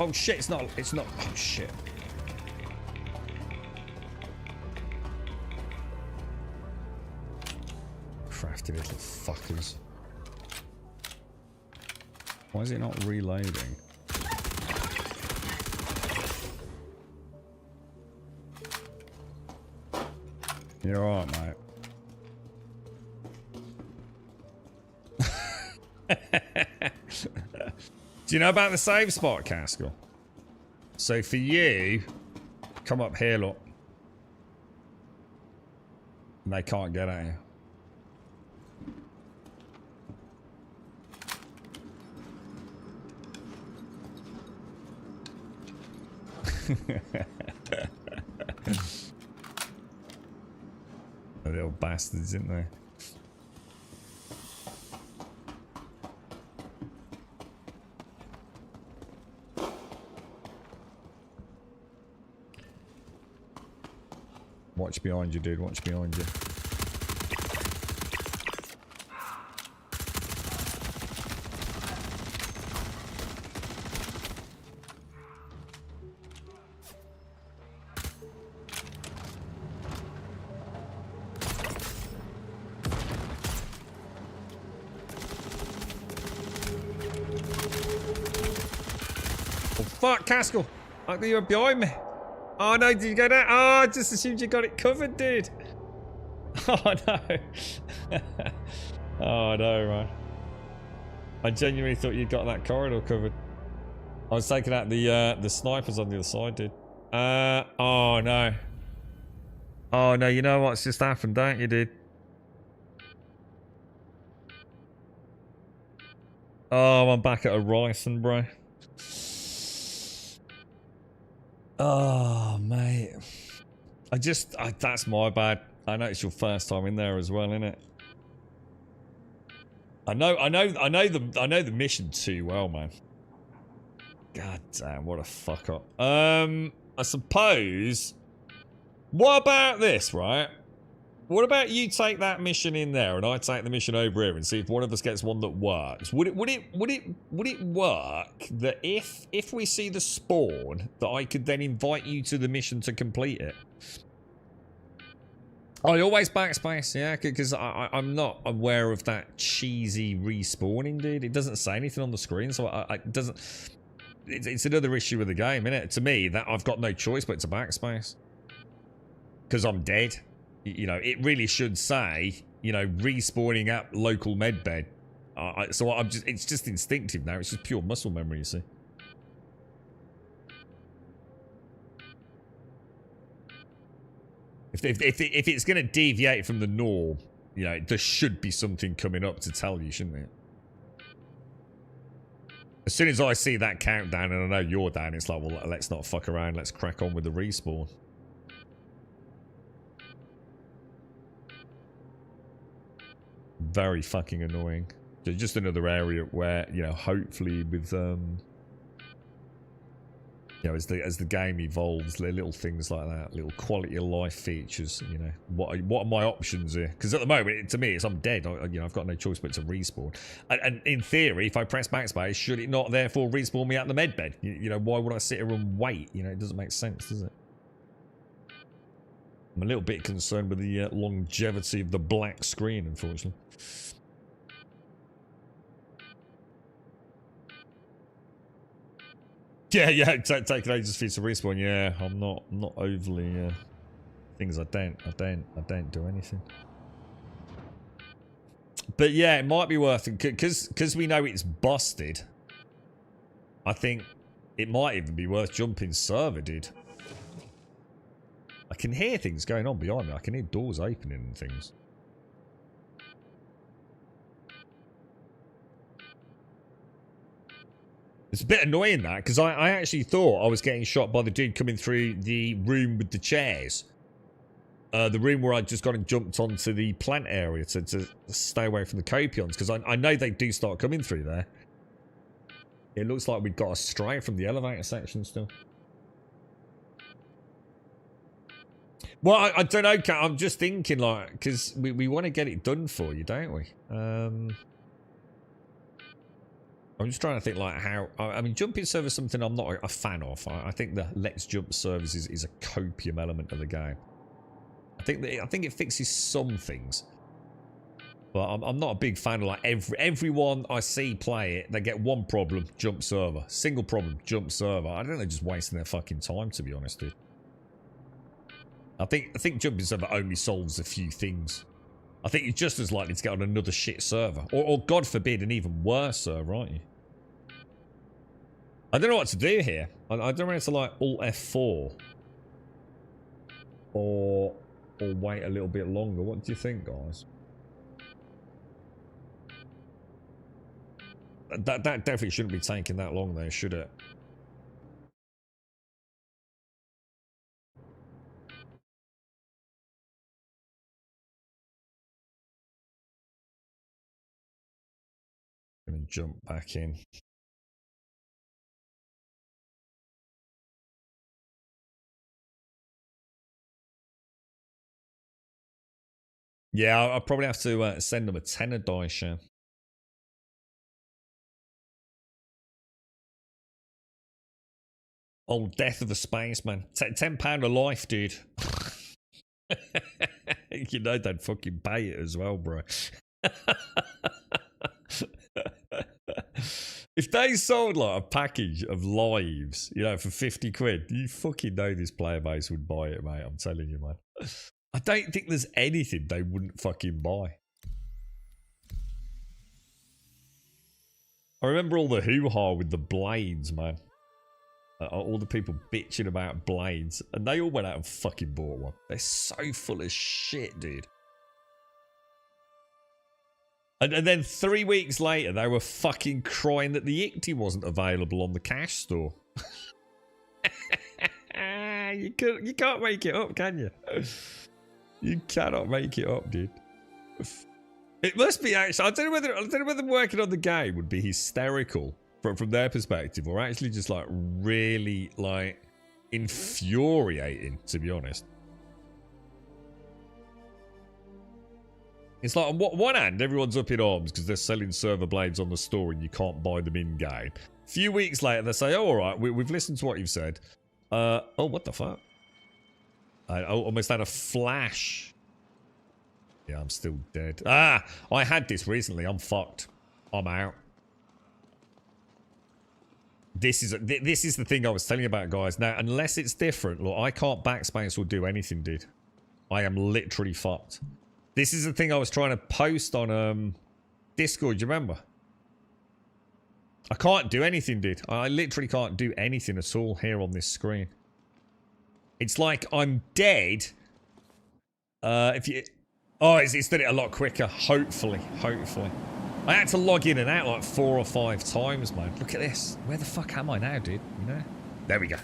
Oh shit, it's not, oh shit. Crafty little fuckers. Why is it not reloading? You're alright, mate. Do you know about the save spot, Caskell? So for you, come up here, look. And they can't get at you. The little bastards, isn't they? Watch behind you, dude. Watch behind you. Oh, fuck, Caskell. I think you were behind me. Oh no, did you get that? Oh, I just assumed you got it covered, dude. Oh no. Oh no, man. I genuinely thought you got that corridor covered. I was taking out the snipers on the other side, dude. Oh no. Oh no, you know what's just happened, don't you, dude? Oh, I'm back at a Ryson, bro. Oh, mate. That's my bad. I know it's your first time in there as well, isn't it? I know the mission too well, man. God damn, what a fuck up. I suppose. What about this, right? What about you take that mission in there and I take the mission over here and see if one of us gets one that works? Would it work that if we see the spawn that I could then invite you to the mission to complete it? I always backspace, yeah, because I'm not aware of that cheesy respawning, dude. It doesn't say anything on the screen, so it doesn't. It's another issue with the game, isn't it? To me, that I've got no choice but to backspace because I'm dead. You know, it really should say, you know, respawning at local medbed. So I'm just, it's just instinctive now. It's just pure muscle memory, you see. If it's going to deviate from the norm, you know, there should be something coming up to tell you, shouldn't it? As soon as I see that countdown and I know you're down, it's like, well, let's not fuck around. Let's crack on with the respawn. Very fucking annoying. So just another area where, you know, hopefully with you know, as the game evolves, little things like that, little quality of life features, you know, what are my options here? Because at the moment, to me, it's I'm dead. You know, I've got no choice but to respawn. And in theory, if I press backspace, should it not therefore respawn me at the medbed? You know, why would I sit here and wait? You know, it doesn't make sense, does it? I'm a little bit concerned with the longevity of the black screen, unfortunately. Yeah, taking ages for you to respawn. Yeah, I'm not overly things. I don't do anything. But yeah, it might be worth it because we know it's busted. I think it might even be worth jumping server, dude. I can hear things going on behind me. I can hear doors opening and things. It's a bit annoying that, because I actually thought I was getting shot by the dude coming through the room with the chairs. The room where I just got and jumped onto the plant area to stay away from the copions, because I know they do start coming through there. It looks like we've got a stray from the elevator section still. Well, I don't know, Kat. I'm just thinking, like, because we want to get it done for you, don't we? I'm just trying to think, like, how... I mean, jumping server is something I'm not a fan of. I think the Let's Jump service is a copium element of the game. I think it fixes some things. But I'm not a big fan of, like, everyone I see play it, they get one problem, jump server. Single problem, jump server. I don't know, they're just wasting their fucking time, to be honest, dude. I think jumping server only solves a few things. I think you're just as likely to get on another shit server. Or God forbid, an even worse server, aren't you? I don't know what to do here. I don't know whether to, like, Alt F4. Or wait a little bit longer. What do you think, guys? That definitely shouldn't be taking that long, though, should it? Gonna jump back in. Yeah, I'll probably have to send them a tenner die share. Oh, Death of the Spaceman. £10 a life, dude. You know they'd fucking pay it as well, bro. If they sold like a package of lives, you know, for 50 quid, you fucking know this player base would buy it, mate. I'm telling you, man. I don't think there's anything they wouldn't fucking buy. I remember all the hoo-ha with the blades, man. All the people bitching about blades, and they all went out and fucking bought one. They're so full of shit, dude. And then 3 weeks later, they were fucking crying that the ICTY wasn't available on the cash store. You can't make it up, can you? You cannot make it up, dude. It must be actually. I don't know whether working on the game would be hysterical from their perspective, or actually just like really like infuriating, to be honest. It's like on one hand, everyone's up in arms because they're selling server blades on the store and you can't buy them in game. A few weeks later, they say, "Oh, all right, we've listened to what you've said." Oh, what the fuck? I almost had a flash. Yeah, I'm still dead. Ah, I had this recently. I'm fucked. I'm out. This is the thing I was telling you about, guys. Now, unless it's different, look, I can't backspace or do anything, dude. I am literally fucked. This is the thing I was trying to post on Discord. Do you remember? I can't do anything, dude. I literally can't do anything at all here on this screen. It's like I'm dead. If you... Oh, it's done it a lot quicker. Hopefully. I had to log in and out like 4 or 5 times, man. Look at this. Where the fuck am I now, dude? You know? There we go.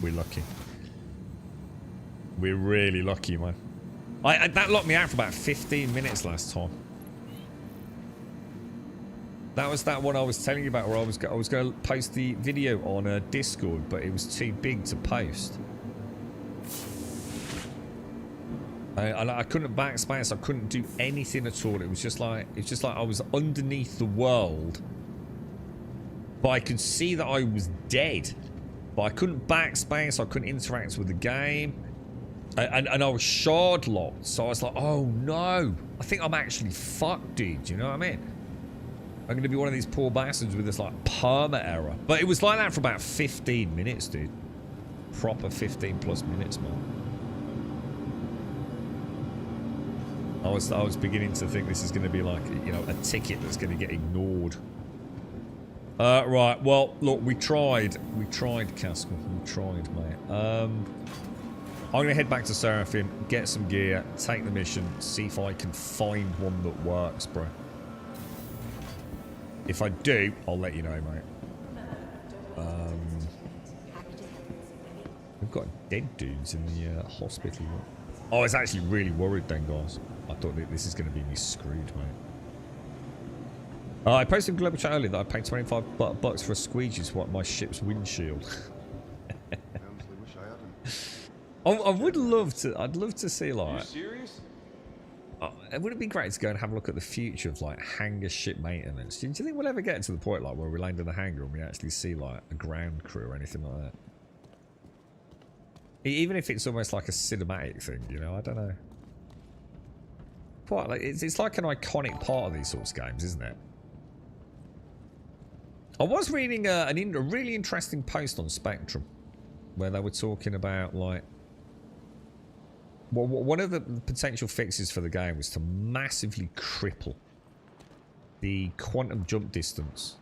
We're lucky. We're really lucky, man. That locked me out for about 15 minutes last time. That was that one I was telling you about where I was going to post the video on Discord, but it was too big to post. I couldn't backspace. I couldn't do anything at all. It was just like I was underneath the world, but I could see that I was dead. But I couldn't backspace. I couldn't interact with the game, and I was shard locked. So I was like, oh no, I think I'm actually fucked, dude. You know what I mean? I'm going to be one of these poor bastards with this like perma error. But it was like that for about 15 minutes, dude. Proper 15 plus minutes, man. I was beginning to think this is going to be like, you know, a ticket that's going to get ignored. Right, well, look, we tried, Casco. We tried, mate. I'm going to head back to Seraphim, get some gear, take the mission, see if I can find one that works, bro. If I do, I'll let you know, mate. We've got dead dudes in the hospital. I was actually really worried then, guys. I thought that this is going to be me screwed, mate. I posted in Global Chat earlier that I paid 25 bucks for a squeegee to wipe my ship's windshield. I would love to. I'd love to see Are you like. serious? It would be great to go and have a look at the future of like hangar ship maintenance. Do you think we'll ever get to the point like where we land in the hangar and we actually see like a ground crew or anything like that? Even if it's almost like a cinematic thing, you know, I don't know. Quite like it's like an iconic part of these sorts of games, isn't it? I was reading a really interesting post on Spectrum where they were talking about like, well, one of the potential fixes for the game was to massively cripple the quantum jump distance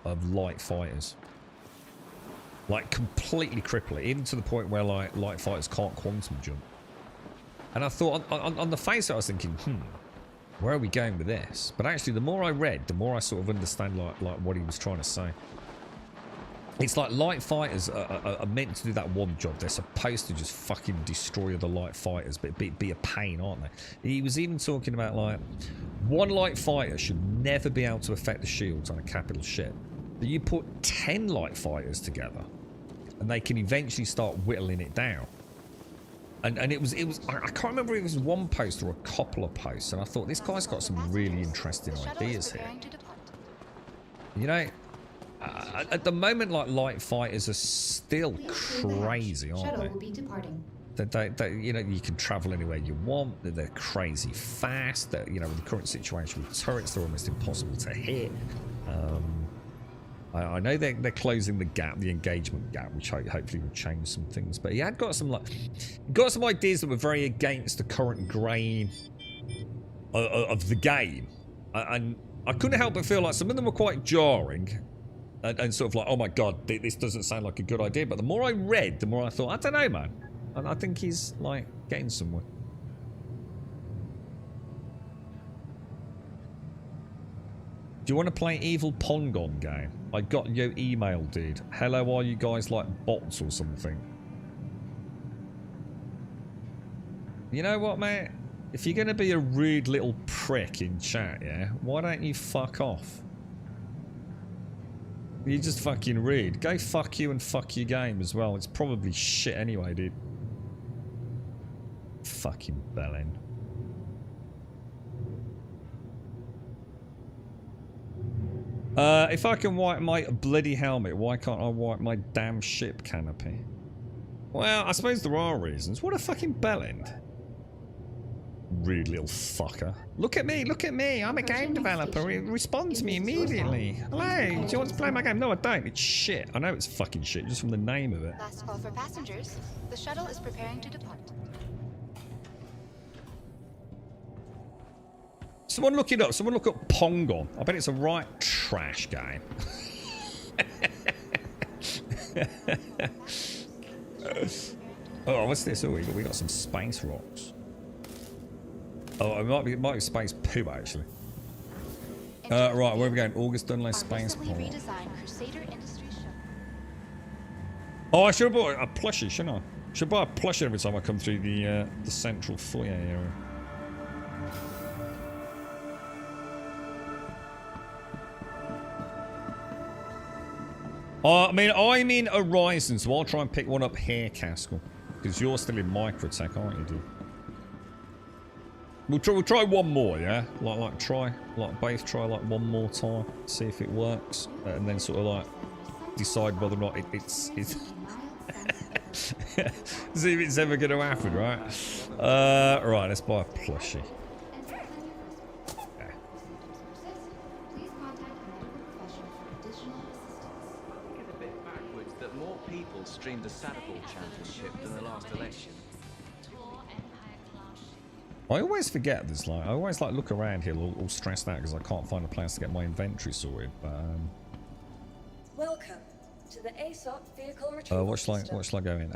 of light fighters. Like completely cripple it, even to the point where like light fighters can't quantum jump. And I thought, on the face of it, I was thinking, where are we going with this? But actually, the more I read, the more I sort of understand like what he was trying to say. It's like light fighters are meant to do that one job. They're supposed to just fucking destroy the light fighters, but be a pain, aren't they? He was even talking about like, one light fighter should never be able to affect the shields on a capital ship. But you put 10 light fighters together, and they can eventually start whittling it down. And it was I can't remember if it was one post or a couple of posts, and I thought this guy's got some really interesting ideas here. You know, at the moment, like light fighters are still crazy, aren't they? You know, you can travel anywhere you want. They're crazy fast. You know, with the current situation with turrets, they're almost impossible to hit. I know they're closing the gap, the engagement gap, which hopefully will change some things. But he had got some ideas that were very against the current grain of the game, and I couldn't help but feel like some of them were quite jarring, and sort of like, oh my god, this doesn't sound like a good idea. But the more I read, the more I thought, I don't know, man. And I think he's like getting somewhere. Do you want to play Evil Pongon game? I got your email, dude. Hello, are you guys like bots or something? You know what, mate? If you're going to be a rude little prick in chat, yeah, why don't you fuck off? You're just fucking rude. Go fuck you and fuck your game as well. It's probably shit anyway, dude. Fucking bellend. If I can wipe my bloody helmet, why can't I wipe my damn ship canopy? Well, I suppose there are reasons. What a fucking bellend. Rude little fucker. Look at me, I'm a game developer. Respond to me immediately. Hello, do you want to play my game? No, I don't. It's shit. I know it's fucking shit, just from the name of it. Last call for passengers. The shuttle is preparing to depart. Someone look it up. Someone look up Pongon. I bet it's a right trash game. Oh, what's this? Oh, we got some space rocks. Oh, it might be space poo actually. Right, where are we going? August Dunlay Space Port. Oh, I should have bought a plushie, shouldn't I? Should buy a plushie every time I come through the central foyer area. I mean, I'm in Horizon, so I'll try and pick one up here, Caskell. Because you're still in Microtech, aren't you, dude? We'll try one more, yeah? Both try like one more time, see if it works, and then sort of like decide whether or not it's see if it's ever going to happen, right? Right, let's buy a plushie. Streamed the Saddleball Championship than the last election. I always forget this. Like, I always like look around here all stressed out because I can't find a place to get my inventory sorted. But Welcome to the ASOP vehicle retrieval what shall I go in?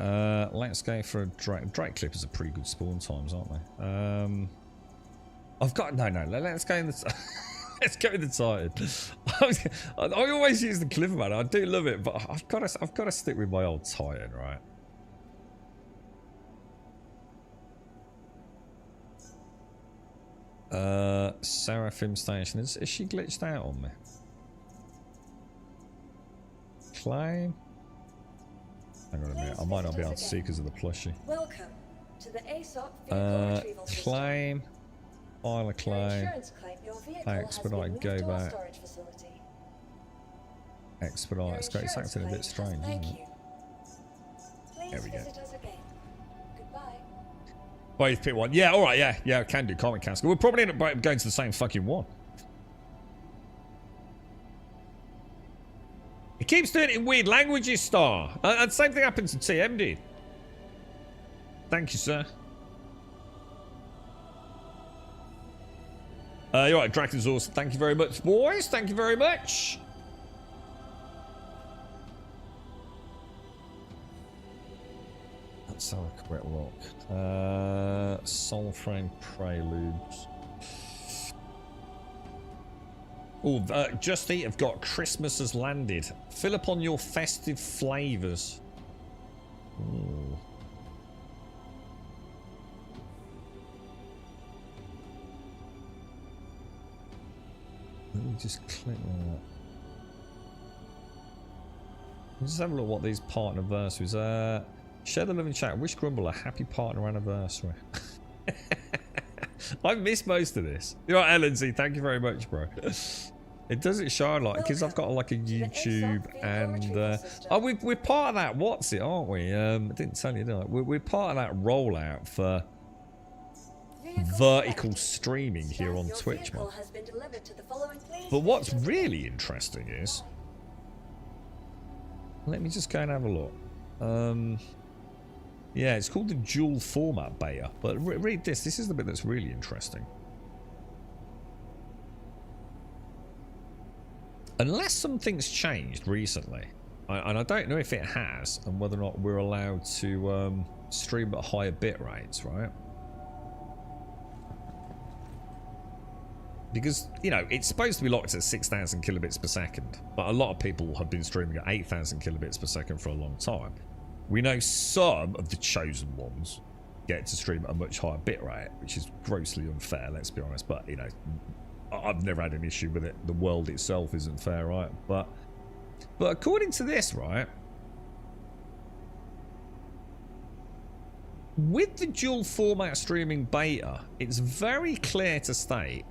Let's go for a Drake Clippers are pretty good spawn times, aren't they? I've got no. Let's go in the. Let's go with the Titan. I always use the Clipper, man. I do love it, but I've got to stick with my old Titan, right? Seraphim Station. Is she glitched out on me? Claim. Hang on a minute. I might not be able to see because of the plushie. Welcome to the ASOP vehicle retrieval system. Claim. File a Your claim. insurance claim, your vehicle Pay has expedite, been moved go to our back. storage facility. Expedite. Your It's insurance acting a claim bit strange, has- isn't Thank it? you. Please There we go. visit us again. Goodbye. Well, you've picked one. Yeah, alright, yeah, can do. Comic Castle. We'll probably end up going to the same fucking one. It keeps doing it in weird languages, Star. And same thing happened to TM, did. Thank you, sir. You're right, Draken's thank you very much, boys. Thank you very much. Let's have a quick look. Soul Frame Preludes. Oh, Just Eat have got Christmas has landed. Fill up on your festive flavours. Ooh. Let me just click that. Let's just have a look at what these partner anniversaries are. Share the love in chat. Wish Grumble a happy partner anniversary. I missed most of this. You're right, Ellen Z. Thank you very much, bro. It doesn't shine like because I've got like a YouTube and oh, we're part of that. What's it, aren't we? I didn't tell you, did I? We're part of that rollout for vertical streaming here on Twitch, man. But what's really interesting is, let me just go and have a look. Yeah, it's called the dual format beta. But read this. This is the bit that's really interesting. Unless something's changed recently, and I don't know if it has, and whether or not we're allowed to stream at higher bit rates, right? Because, you know, it's supposed to be locked at 6,000 kilobits per second, but a lot of people have been streaming at 8,000 kilobits per second for a long time. We know some of the chosen ones get to stream at a much higher bit rate, which is grossly unfair, let's be honest, but, you know, I've never had an issue with it. The world itself isn't fair, right? But according to this, right, with the dual format streaming beta, it's very clear to state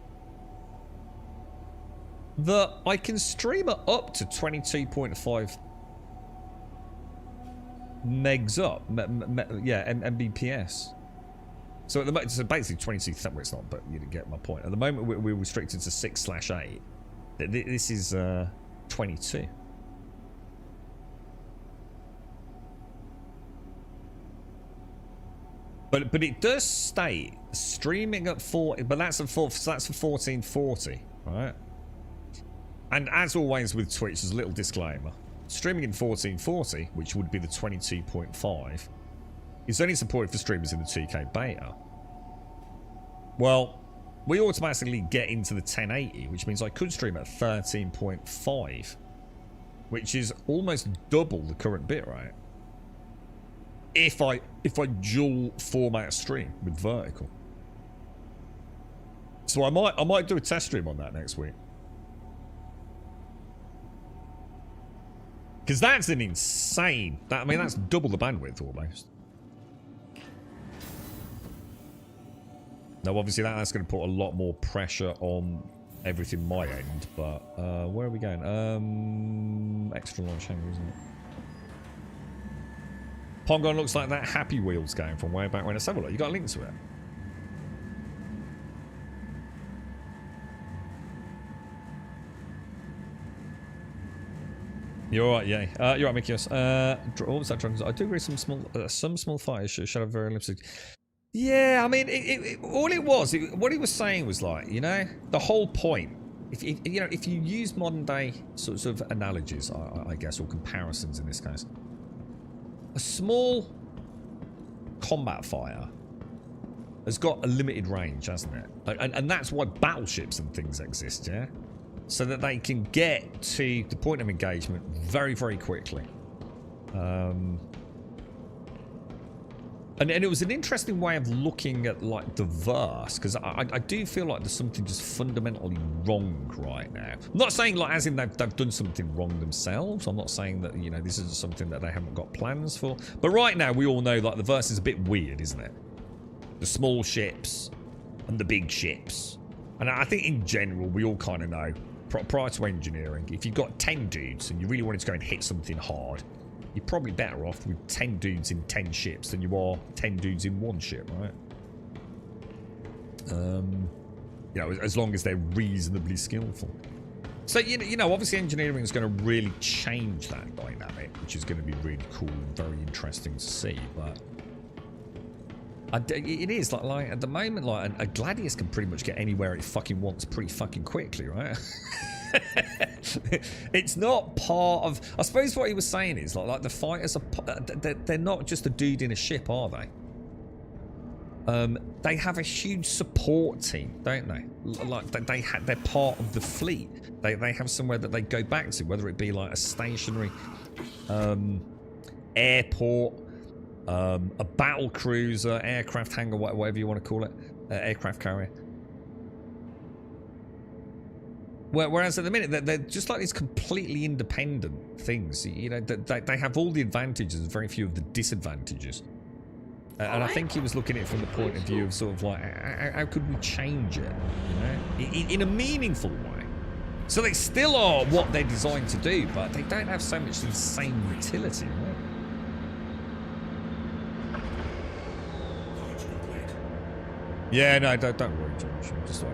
that I can stream it up to 22.5 megs up, yeah, Mbps. So at the moment, so basically 22. Well, it's not, but you get my point. At the moment, we're restricted to 6/8. This is 22. But it does state streaming at 40, but that's at 4. So that's for 1440, right? And as always with Twitch, there's a little disclaimer. Streaming in 1440, which would be the 22.5, is only supported for streamers in the 2K beta. Well, we automatically get into the 1080, which means I could stream at 13.5, which is almost double the current bitrate. If I dual format stream with vertical. So I might do a test stream on that next week. Because that's an insane... I mean, that's double the bandwidth, almost. Now, obviously, that's going to put a lot more pressure on everything my end, but... where are we going? Extra launch hangar, isn't it? Pongon looks like that Happy Wheels game from way back when. Let's have a look. You got a link to it? You're alright, yeah. You're right, Mikios. What was that? I do agree some small fighters should have very limited. Yeah, I mean, all it was, what he was saying was like, you know, the whole point. If you use modern day sorts of analogies, I guess, or comparisons in this case, a small combat fighter has got a limited range, hasn't it? And that's why battleships and things exist, yeah? So that they can get to the point of engagement very, very quickly. And it was an interesting way of looking at like the verse, because I do feel like there's something just fundamentally wrong right now. I'm not saying like as in they've done something wrong themselves. I'm not saying that, you know, this isn't something that they haven't got plans for. But right now we all know like the verse is a bit weird, isn't it? The small ships and the big ships. And I think in general we all kind of know, prior to engineering, if you've got 10 dudes and you really wanted to go and hit something hard, you're probably better off with 10 dudes in 10 ships than you are 10 dudes in one ship, right? You know, as long as they're reasonably skillful. So, you know, obviously engineering is going to really change that dynamic, which is going to be really cool and very interesting to see. But it is like at the moment, like a Gladius can pretty much get anywhere it fucking wants pretty fucking quickly, right? It's not part of. I suppose what he was saying is like the fighters are. They're not just a dude in a ship, are they? They have a huge support team, don't they? Like they're part of the fleet. They have somewhere that they go back to, whether it be like a stationary airport, a battle cruiser, aircraft hangar, whatever you want to call it, aircraft carrier. Whereas at the minute, they're just like these completely independent things. You know, they have all the advantages and very few of the disadvantages. And I think he was looking at it from the point of view of sort of like, how could we change it? You know, in a meaningful way. So they still are what they're designed to do, but they don't have so much the same utility, right? Yeah, no, don't worry, George. I'm just like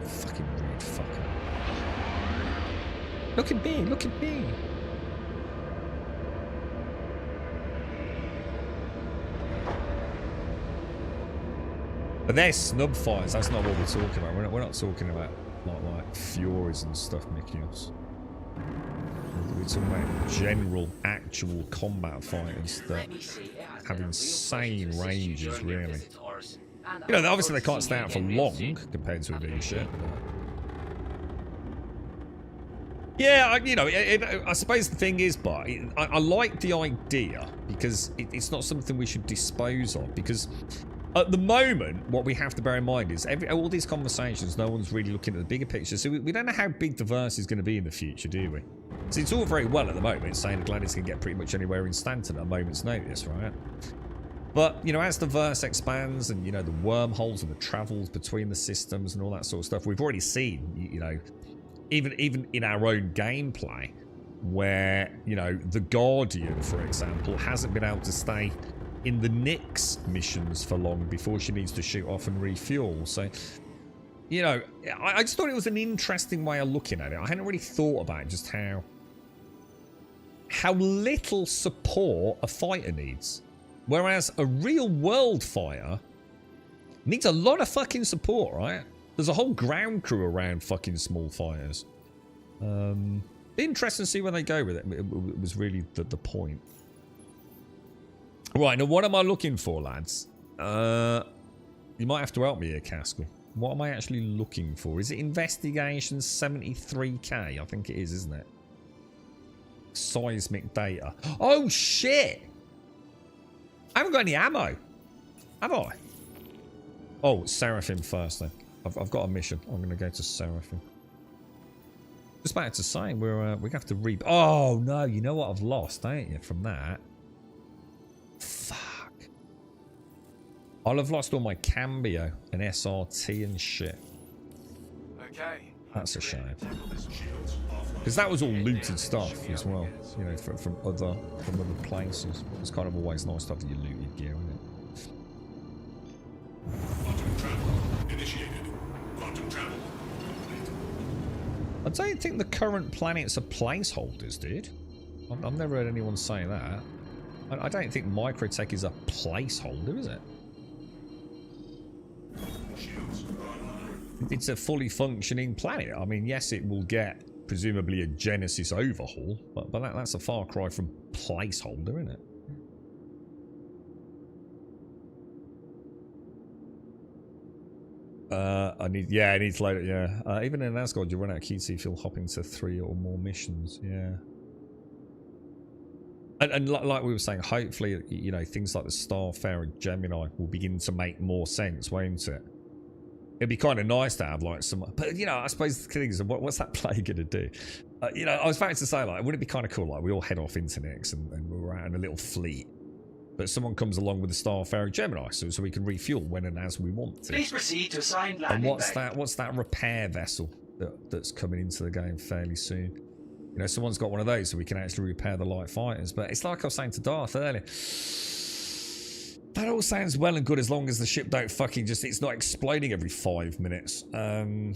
a fucking weird fucker. Look at me, look at me. But they're snub fires, that's not what we're talking about. We're not talking about like Furies and stuff, Mikios. We're talking about general, actual combat fighters that have insane ranges, really. You know, obviously they can't stay out for long compared to a big ship. Yeah, you know, I suppose the thing is, but I like the idea because it's not something we should dispose of. Because at the moment, what we have to bear in mind is all these conversations, no one's really looking at the bigger picture. So we don't know how big the verse is going to be in the future, do we? So it's all very well at the moment saying the Gladius can get pretty much anywhere in Stanton at a moment's notice, right? But, you know, as the verse expands and, you know, the wormholes and the travels between the systems and all that sort of stuff, we've already seen, you know, even in our own gameplay where, you know, the Guardian, for example, hasn't been able to stay in the Nyx missions for long before she needs to shoot off and refuel. So, you know, I just thought it was an interesting way of looking at it. I hadn't really thought about just how little support a fighter needs. Whereas a real world fighter needs a lot of fucking support, right? There's a whole ground crew around fucking small fighters. Interesting to see where they go with it. It was really the point. Right, now what am I looking for, lads? You might have to help me here, Caskell. What am I actually looking for? Is it investigation 73k? I think it is, isn't it? Seismic data. Oh, shit! I haven't got any ammo. Have I? Oh, Seraphim first, then. I've got a mission. I'm going to go to Seraphim. Just about to say, we have to re... Oh, no, you know what I've lost, don't you, from that? Fuck. I'll have lost all my Cambio and SRT and shit. Okay. That's a shame. Because that was all looted stuff as well, you know, from other places. It's kind of always nice to have your looted gear, isn't it? Quantum travel initiated. Quantum travel. I don't think the current planets are placeholders, dude. I've never heard anyone say that. I don't think Microtech is a placeholder, is it? It's a fully functioning planet. I mean, yes, it will get presumably a Genesis overhaul, but that's a far cry from placeholder, isn't it? I need to load it, yeah. Even in Asgard, you run out of QT if you'll hop into 3 or more missions, yeah. And like we were saying, hopefully, you know, things like the Starfarer and Gemini will begin to make more sense, won't it? It'd be kind of nice to have like some, but you know, I suppose the thing is, what's that play gonna do? You know, I was about to say, like, wouldn't it be kind of cool, like, we all head off into Nix and we're out in a little fleet, but someone comes along with the Starfarer Gemini, so we can refuel when and as we want to. Please proceed to assigned landing. And what's that repair vessel that's coming into the game fairly soon? You know, someone's got one of those, so we can actually repair the light fighters. But it's like I was saying to Darth earlier. That all sounds well and good as long as the ship don't fucking just, it's not exploding every 5 minutes. You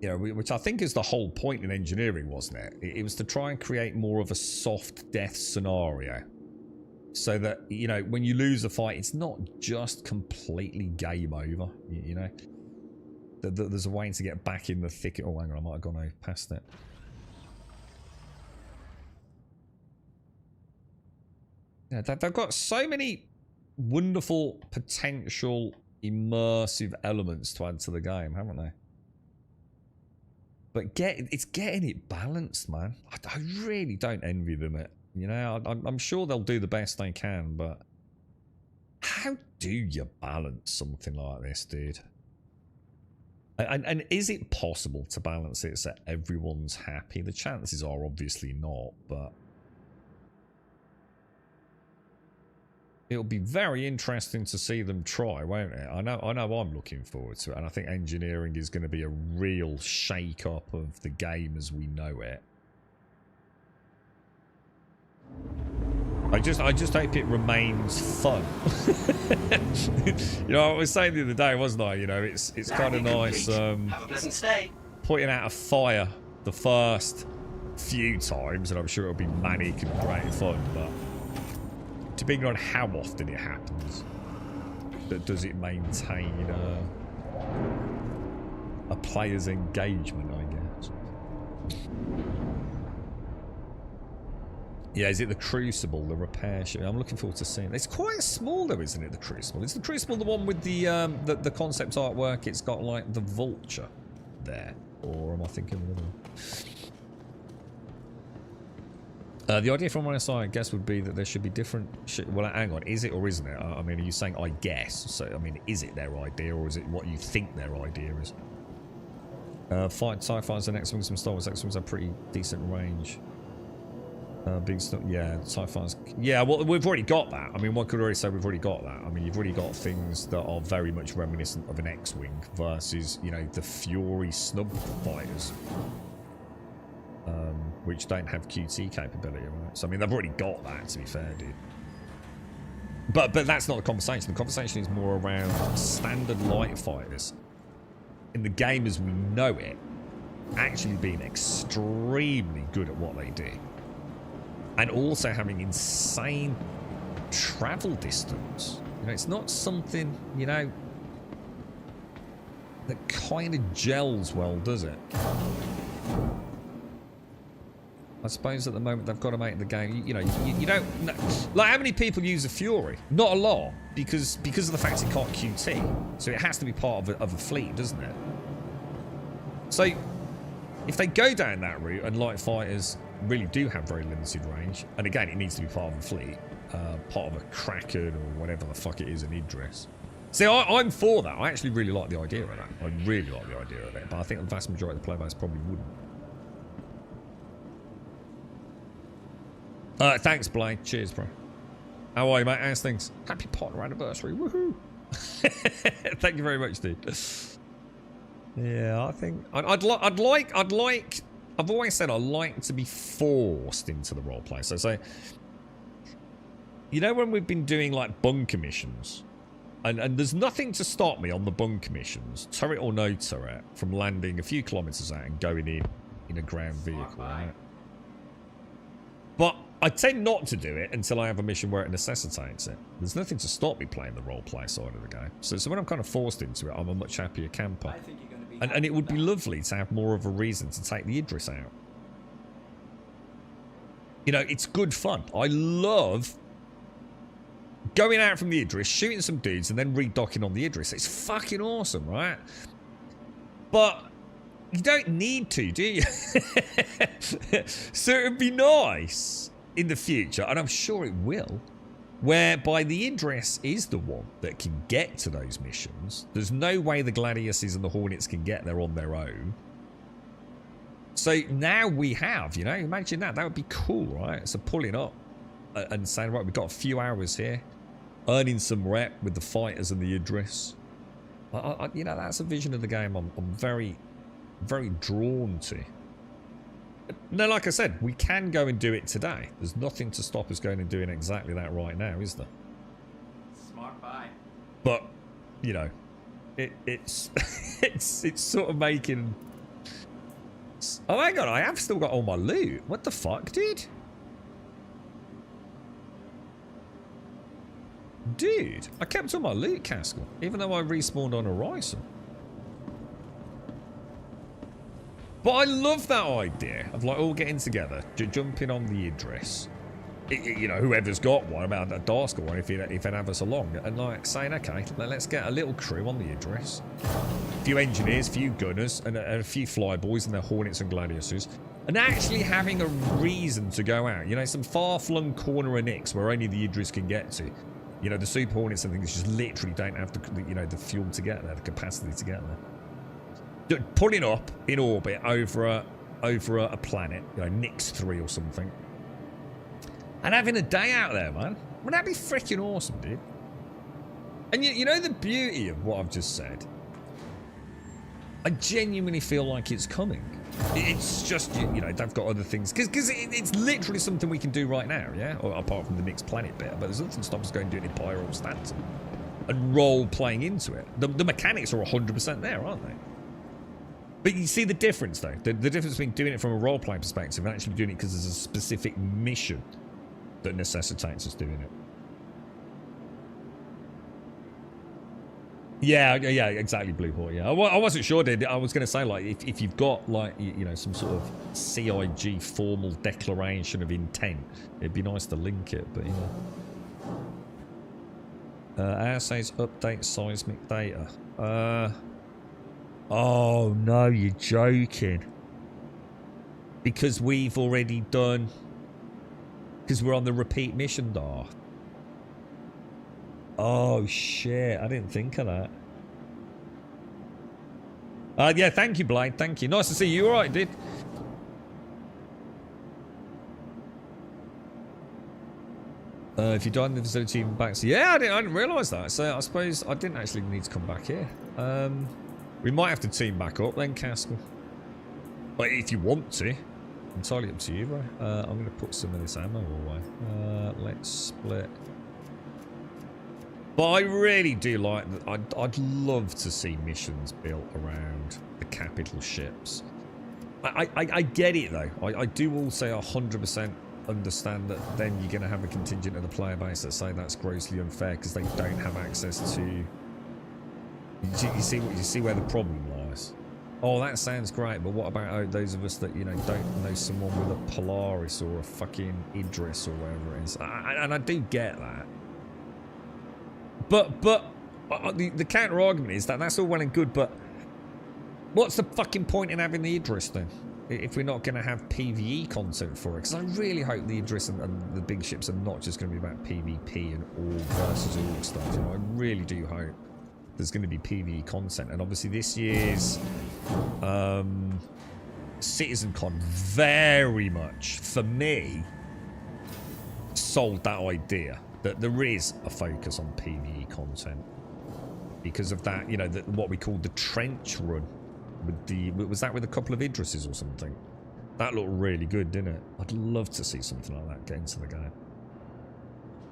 know, which I think is the whole point in engineering, wasn't it? It was to try and create more of a soft death scenario. So that, you know, when you lose a fight, it's not just completely game over, you know? There's a way to get back in the thicket. Oh, hang on, I might have gone past it. Yeah, they've got so many wonderful potential immersive elements to add to the game, haven't they? But it's getting it balanced, man. I really don't envy them. You know, I'm sure they'll do the best they can, but how do you balance something like this, dude? And is it possible to balance it so everyone's happy? The chances are obviously not, but it'll be very interesting to see them try, won't it? I know I'm looking forward to it, and I think engineering is going to be a real shake-up of the game as we know it. I just hope it remains fun. You know, I was saying the other day, wasn't I? You know, it's kind of nice Have a pleasant stay. putting out a fire the first few times, and I'm sure it'll be manic and great fun, but depending on how often it happens, does it maintain a player's engagement, I guess. Yeah, is it the Crucible, the repair ship? I'm looking forward to seeing it. It's quite small though, isn't it, the Crucible? Is the Crucible the one with the concept artwork? It's got like the vulture there, or am I thinking of another one? The idea from my side, I guess, would be that there should be different well, hang on. Is it or isn't it? I mean, are you saying I guess? So, I mean, is it their idea or is it what you think their idea is? Fight TIE fighters and X-Wings from Star Wars. X-Wings have pretty decent range. Big stuff. Yeah, TIE fighters. Yeah, well, we've already got that. I mean, one could already say we've already got that. I mean, you've already got things that are very much reminiscent of an X-Wing versus, you know, the Fury snub fighters. Which don't have QT capability, right? So I mean, they've already got that, to be fair, dude. But that's not the conversation. The conversation is more around standard light fighters in the game as we know it, actually being extremely good at what they do, and also having insane travel distance. You know, it's not something, you know, that kind of gels well, does it? I suppose at the moment they've got to make the game, you know, you don't, like, how many people use a Fury? Not a lot, because of the fact it can't QT, so it has to be part of a fleet, doesn't it? So if they go down that route and light fighters really do have very limited range, and again, it needs to be part of a fleet, part of a Kraken or whatever the fuck it is in Idris. See, I'm for that. I actually really like the idea of that. I really like the idea of it, but I think the vast majority of the player base probably wouldn't. Thanks, Blake. Cheers, bro. How are you, mate? How's things? Happy partner anniversary. Woohoo! Thank you very much, dude. Yeah, I think I'd like. I've always said I like to be forced into the roleplay. So, you know, when we've been doing like bunker missions, and there's nothing to stop me on the bunker missions, turret or no turret, from landing a few kilometers out and going in a ground vehicle, right? But I tend not to do it until I have a mission where it necessitates it. There's nothing to stop me playing the roleplay side of the game. So when I'm kind of forced into it, I'm a much happier camper. And it would be lovely to have more of a reason to take the Idris out. You know, it's good fun. I love going out from the Idris, shooting some dudes, and then redocking on the Idris. It's fucking awesome, right? But you don't need to, do you? So it would be nice in the future, and I'm sure it will, whereby the Idris is the one that can get to those missions. There's no way the Gladiuses and the Hornets can get there on their own. So now we have, you know, imagine that. That would be cool, right? So pulling up and saying, right, we've got a few hours here, earning some rep with the fighters and the Idris. You know, that's a vision of the game I'm very, very drawn to. No, like I said, we can go and do it today. There's nothing to stop us going and doing exactly that right now, is there? Smart buy. But, you know, it's it's sort of making... Oh, hang on, I have still got all my loot. What the fuck, dude? Dude, I kept all my loot, Caskell, even though I respawned on Horizon. But I love that idea of like all getting together, jumping on the Idris. You know, whoever's got one, about a Darsk one, if it have us along, and like saying, okay, let's get a little crew on the Idris, a few engineers, a few gunners, and a few flyboys and their Hornets and Gladiuses, and actually having a reason to go out. You know, some far-flung corner of Nix where only the Idris can get to. You know, the Super Hornets and things just literally don't have the, you know, the fuel to get there, the capacity to get there. Pulling up in orbit over a planet, you know, Nix 3 or something, and having a day out there, man. Wouldn't that be freaking awesome, dude? And you know the beauty of what I've just said? I genuinely feel like it's coming. It's just, you know, they've got other things. Because it's literally something we can do right now, yeah? Or apart from the Nix planet bit. But there's nothing stops us going and doing it in Pyro or Stanton. And role-playing into it. The mechanics are 100% there, aren't they? But you see the difference, though. The difference between doing it from a role-playing perspective and actually doing it because there's a specific mission that necessitates us doing it. Yeah, exactly, Blue Hawk, yeah. I wasn't sure, dude. I was going to say, like, if you've got, like, you know, some sort of CIG formal declaration of intent, it'd be nice to link it, but, you know. ASA's update seismic data. Oh, no, you're joking. Because we've already done... Because we're on the repeat mission, Dar. Oh, shit. I didn't think of that. Yeah, thank you, Blade. Thank you. Nice to see you. All right, dude. If you died in the facility, even back... So, yeah, I didn't realise that. So I suppose I didn't actually need to come back here. We might have to team back up then, Caskell. But if you want to. Entirely up to you, bro. I'm going to put some of this ammo away. Let's split. But I really do like... I'd love to see missions built around the capital ships. I get it, though. I do also 100% understand that then you're going to have a contingent of the player base that say that's grossly unfair because they don't have access to... You see where the problem lies. Oh, that sounds great, but what about those of us that, you know, don't know someone with a Polaris or a fucking Idris or whatever it is? And I do get that. But the counter argument is that that's all well and good, but what's the fucking point in having the Idris then? If we're not going to have PvE content for it? Because I really hope the Idris and the big ships are not just going to be about PvP and all versus all stuff. You know, I really do hope there's going to be PvE content. And obviously this year's CitizenCon very much, for me, sold that idea that there is a focus on PvE content because of that, you know, what we call the trench run with the... Was that with a couple of Idrises or something? That looked really good, didn't it? I'd love to see something like that get into the game.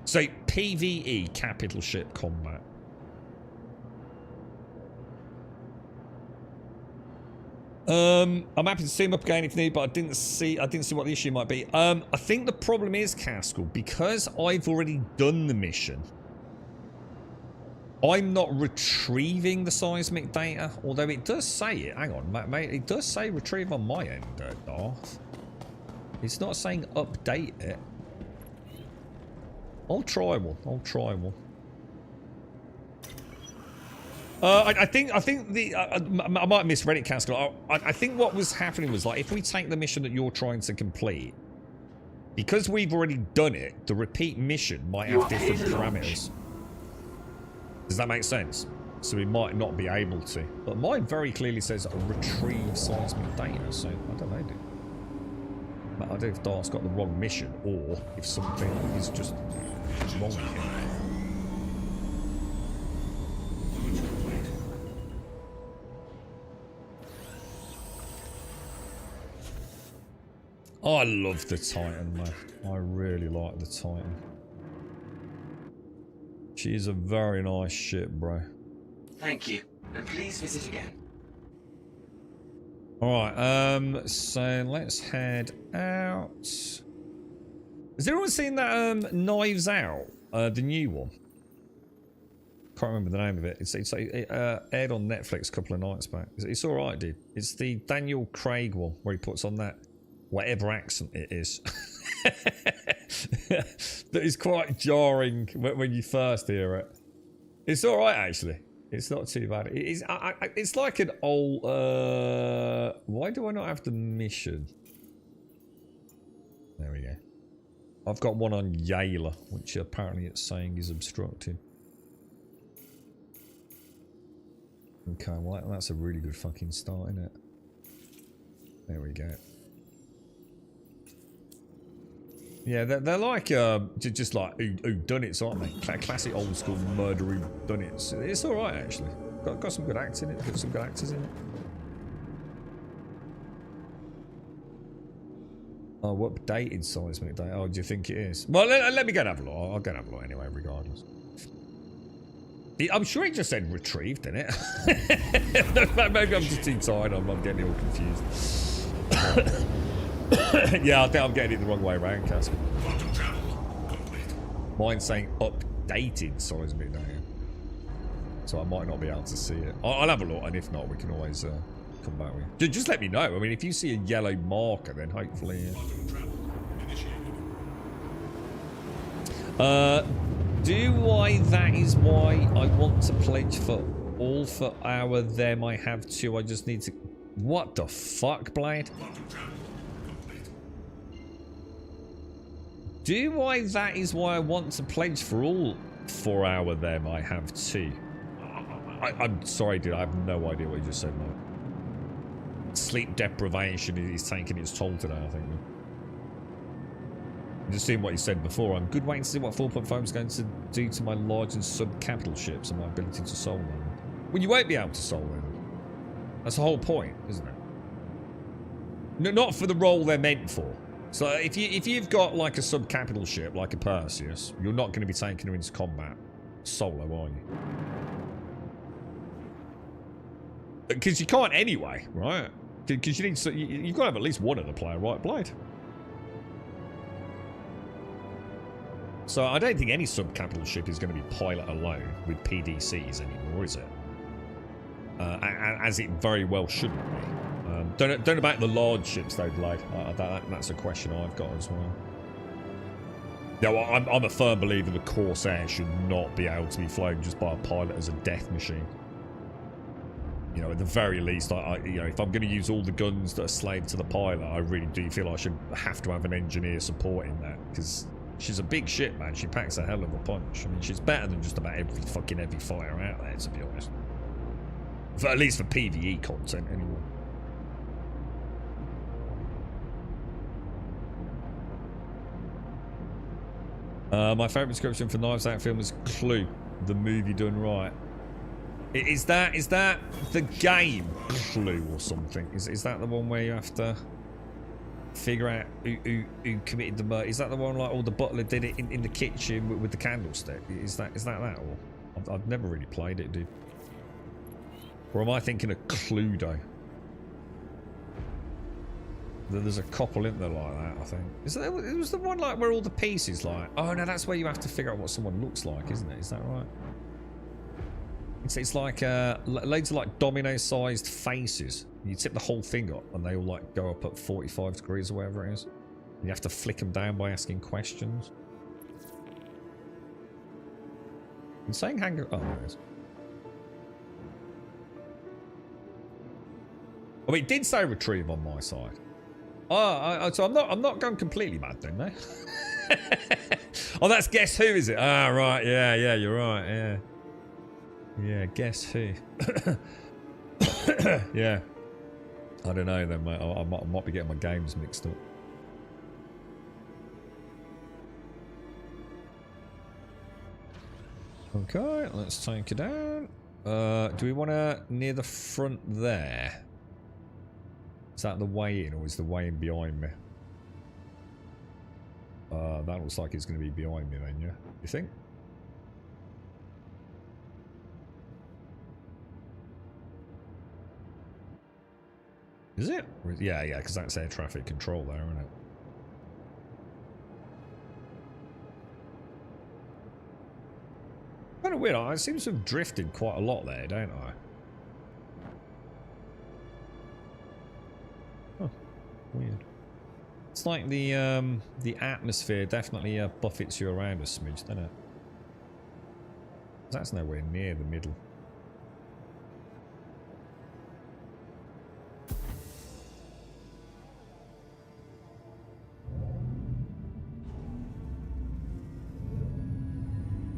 So, PvE, capital ship combat. I'm happy to team up again if need, but I didn't see what the issue might be. I think the problem is, Caskell, because I've already done the mission, I'm not retrieving the seismic data, although it does say it. Hang on, mate, it does say retrieve on my end, Darth. It's not saying update it. I'll try one. I think the I might have misread it, Caskell. I think what was happening was, like, if we take the mission that you're trying to complete, Because we've already done it, the repeat mission might have different parameters. Does that make sense? So we might not be able to. But mine very clearly says retrieve seismic data, so I don't know, dude. I don't know if Dart's got the wrong mission, or if something is just wrong here. Oh, I love the Titan, man. I really like the Titan. She's a very nice ship, bro. Thank you, and please visit again. Alright, so let's head out. Has everyone seen that Knives Out? The new one? Can't remember the name of it. It aired on Netflix a couple of nights back. It's alright, dude. It's the Daniel Craig one where he puts on that whatever accent it is. That is quite jarring when you first hear it. It's alright, actually. It's not too bad. It's like an old... why do I not have the mission? There we go. I've got one on Yayla, which apparently it's saying is obstructed. Okay, well that's a really good fucking start, isn't it? There we go. Yeah, they're like just like whodunits, aren't they? Classic old school murder whodunits. It's all right actually. Got some good acts in it. Got some good actors in it. Oh, updated seismic data. Oh, do you think it is? Well, let me go and have a look. I'll go and have a look anyway, regardless. I'm sure it just said retrieved, didn't it? Maybe I'm just too tired. I'm getting all confused. Yeah, I think I'm getting it the wrong way around, Casper. Mine's saying updated seismic data. So I might not be able to see it. I'll have a look, and if not, we can always come back with you. Just let me know. I mean, if you see a yellow marker, then hopefully... that is why I want to pledge for all for our them I have to. I just need to... What the fuck, Blade? That is why I want to pledge for all 4 hour them I have too. I'm sorry, dude. I have no idea what you just said, mate. Sleep deprivation is taking its toll today, I think. Just seeing what you said before. I'm good waiting to see what 4.5 is going to do to my large and sub-capital ships and my ability to soul them. Well, you won't be able to soul them. That's the whole point, isn't it? No, not for the role they're meant for. So if you've got like a sub-capital ship, like a Perseus, you're not going to be taking her into combat solo, are you? Because you can't anyway, right? Because you've got to have at least one of the player, right, Blade? So I don't think any sub-capital ship is going to be pilot alone with PDCs anymore, is it? As it very well shouldn't be. Don't know about the large ships though, Blade. That's a question I've got as well. Yeah, well, I'm a firm believer the Corsair should not be able to be flown just by a pilot as a death machine. You know, at the very least, you know, if I'm going to use all the guns that are slaved to the pilot, I really do feel I should have to have an engineer supporting that, because she's a big ship, man. She packs a hell of a punch. I mean, she's better than just about every fucking heavy fighter out there, to be honest. At least for PvE content, anyway. My favourite description for Knives Out film is Clue, the movie done right. Is that the game Clue or something? Is that the one where you have to figure out who committed the murder? Is that the one like the butler did it in the kitchen with the candlestick? Is that or I've never really played it, dude. Or am I thinking of Cluedo? There's a couple in there like that, I think. It was the one like where all the pieces like... Oh no, that's where you have to figure out what someone looks like, isn't it? Is that right? It's like loads of like domino-sized faces. You tip the whole thing up and they all like go up at 45 degrees or whatever it is. You have to flick them down by asking questions. I'm saying hang... Oh, there it is. Oh, it did say retrieve on my side. So I'm not going completely mad then, no? Oh, that's Guess Who, is it? Ah, right. Yeah, you're right. Yeah. Yeah, Guess Who. Yeah. I don't know then, mate. I might be getting my games mixed up. Okay, let's take it down. Do we want to near the front there? Is that the way in, or is the way in behind me? That looks like it's going to be behind me then, yeah? You think? Is it? Yeah, because that's air traffic control there, isn't it? Kind of weird. I seem to have drifted quite a lot there, don't I? Huh. Weird. It's like the atmosphere definitely buffets you around a smidge, doesn't it? That's nowhere near the middle.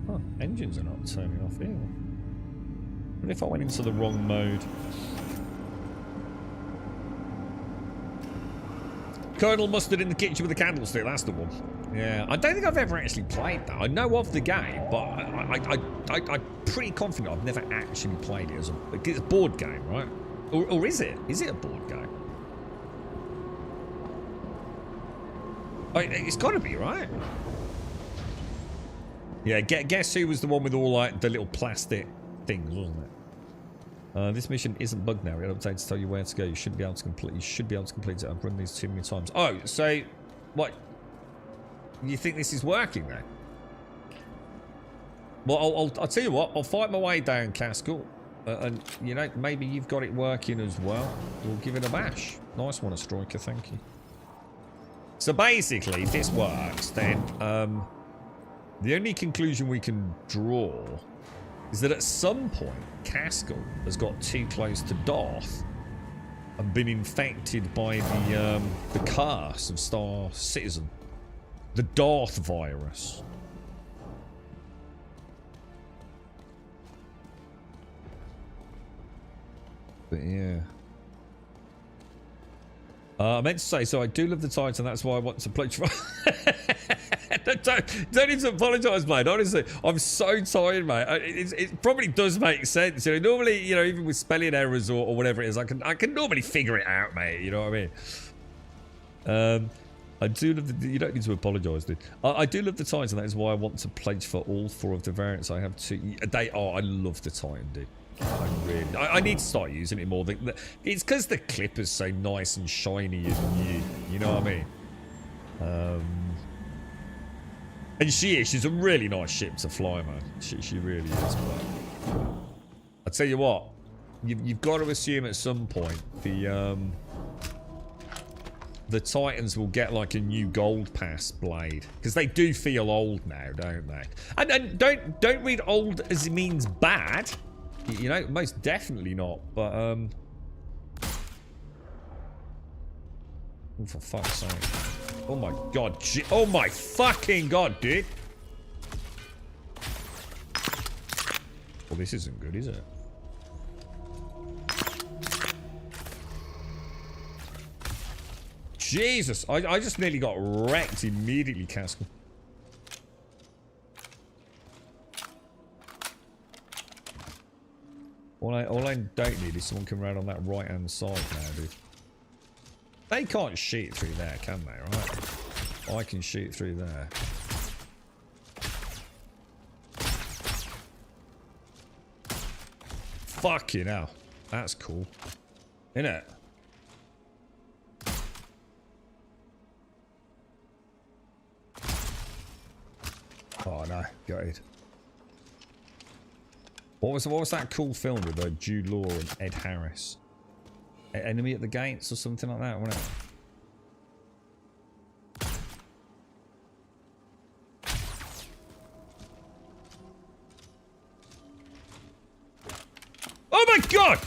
Huh, engines are not turning off either. What if I went into the wrong mode? Colonel Mustard in the kitchen with a candlestick, that's the one. Yeah, I don't think I've ever actually played that. I know of the game, but I'm pretty confident I've never actually played it as it's a board game, right? Or is it? Is it a board game? It's got to be, right? Yeah, guess who was the one with all like the little plastic things, wasn't it? This mission isn't bugged now. It updates to tell you where to go. You shouldn't be able to complete. You should be able to complete it. I've run these too many times. Oh, so what? You think this is working then? Well, I'll tell you what. I'll fight my way down, Castle, and you know maybe you've got it working as well. We'll give it a bash. Nice one, a striker. Thank you. So basically, if this works, then the only conclusion we can draw is that at some point, Castle has got too close to Darth and been infected by the curse of Star Citizen. The Darth virus. But yeah. I meant to say, so I do love the Titan, that's why I want to play... don't need to apologise, mate. Honestly, I'm so tired, mate. It probably does make sense. You know, normally, you know, even with spelling errors or whatever it is, I can normally figure it out, mate. You know what I mean? I do love the... You don't need to apologise, dude. I do love the Titan. That is why I want to pledge for all 4 of the variants. I have 2. I love the Titan, dude. I need to start using it more. It's because the Clipper's so nice and shiny and new. You know what I mean? And she's a really nice ship to fly, man. She really is. But I tell you what, you've got to assume at some point the Titans will get like a new gold pass blade, because they do feel old now, don't they? And don't read old as it means bad. You know, most definitely not. But oh, for fuck's sake! Oh my god! Oh my fucking god, dude! Well, this isn't good, is it? Jesus! I just nearly got wrecked immediately, Castle. All I don't need is someone can run on that right-hand side now, dude. They can't shoot through there, can they, right? I can shoot through there. Fucking hell. That's cool. Innit? Oh no, got it. What was that cool film with Jude Law and Ed Harris? Enemy at the Gates or something like that, wasn't it? Oh my god!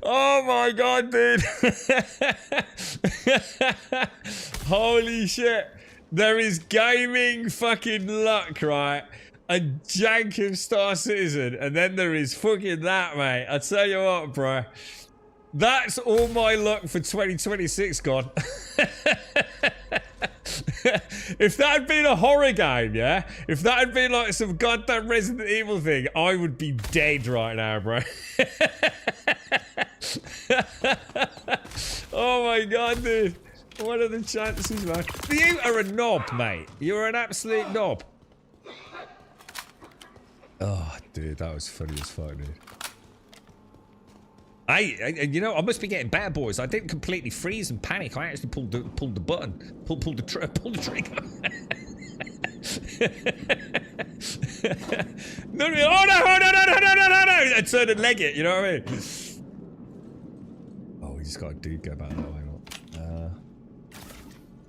Oh my god, dude. Holy shit. There is gaming fucking luck, right? A jank of Star Citizen, and then there is fucking that, mate. I tell you what, bro. That's all my luck for 2026 gone. If that had been a horror game, yeah? If that had been like some goddamn Resident Evil thing, I would be dead right now, bro. Oh my god, dude. What are the chances, man? You are a knob, mate. You're an absolute knob. Oh, dude, that was funny as fuck, dude. Hey, you know, I must be getting better, boys. I didn't completely freeze and panic. I actually pulled the button, pulled the trigger. No, oh no! I turned and leg it. You know what I mean? Oh, we just got a dude go back that way.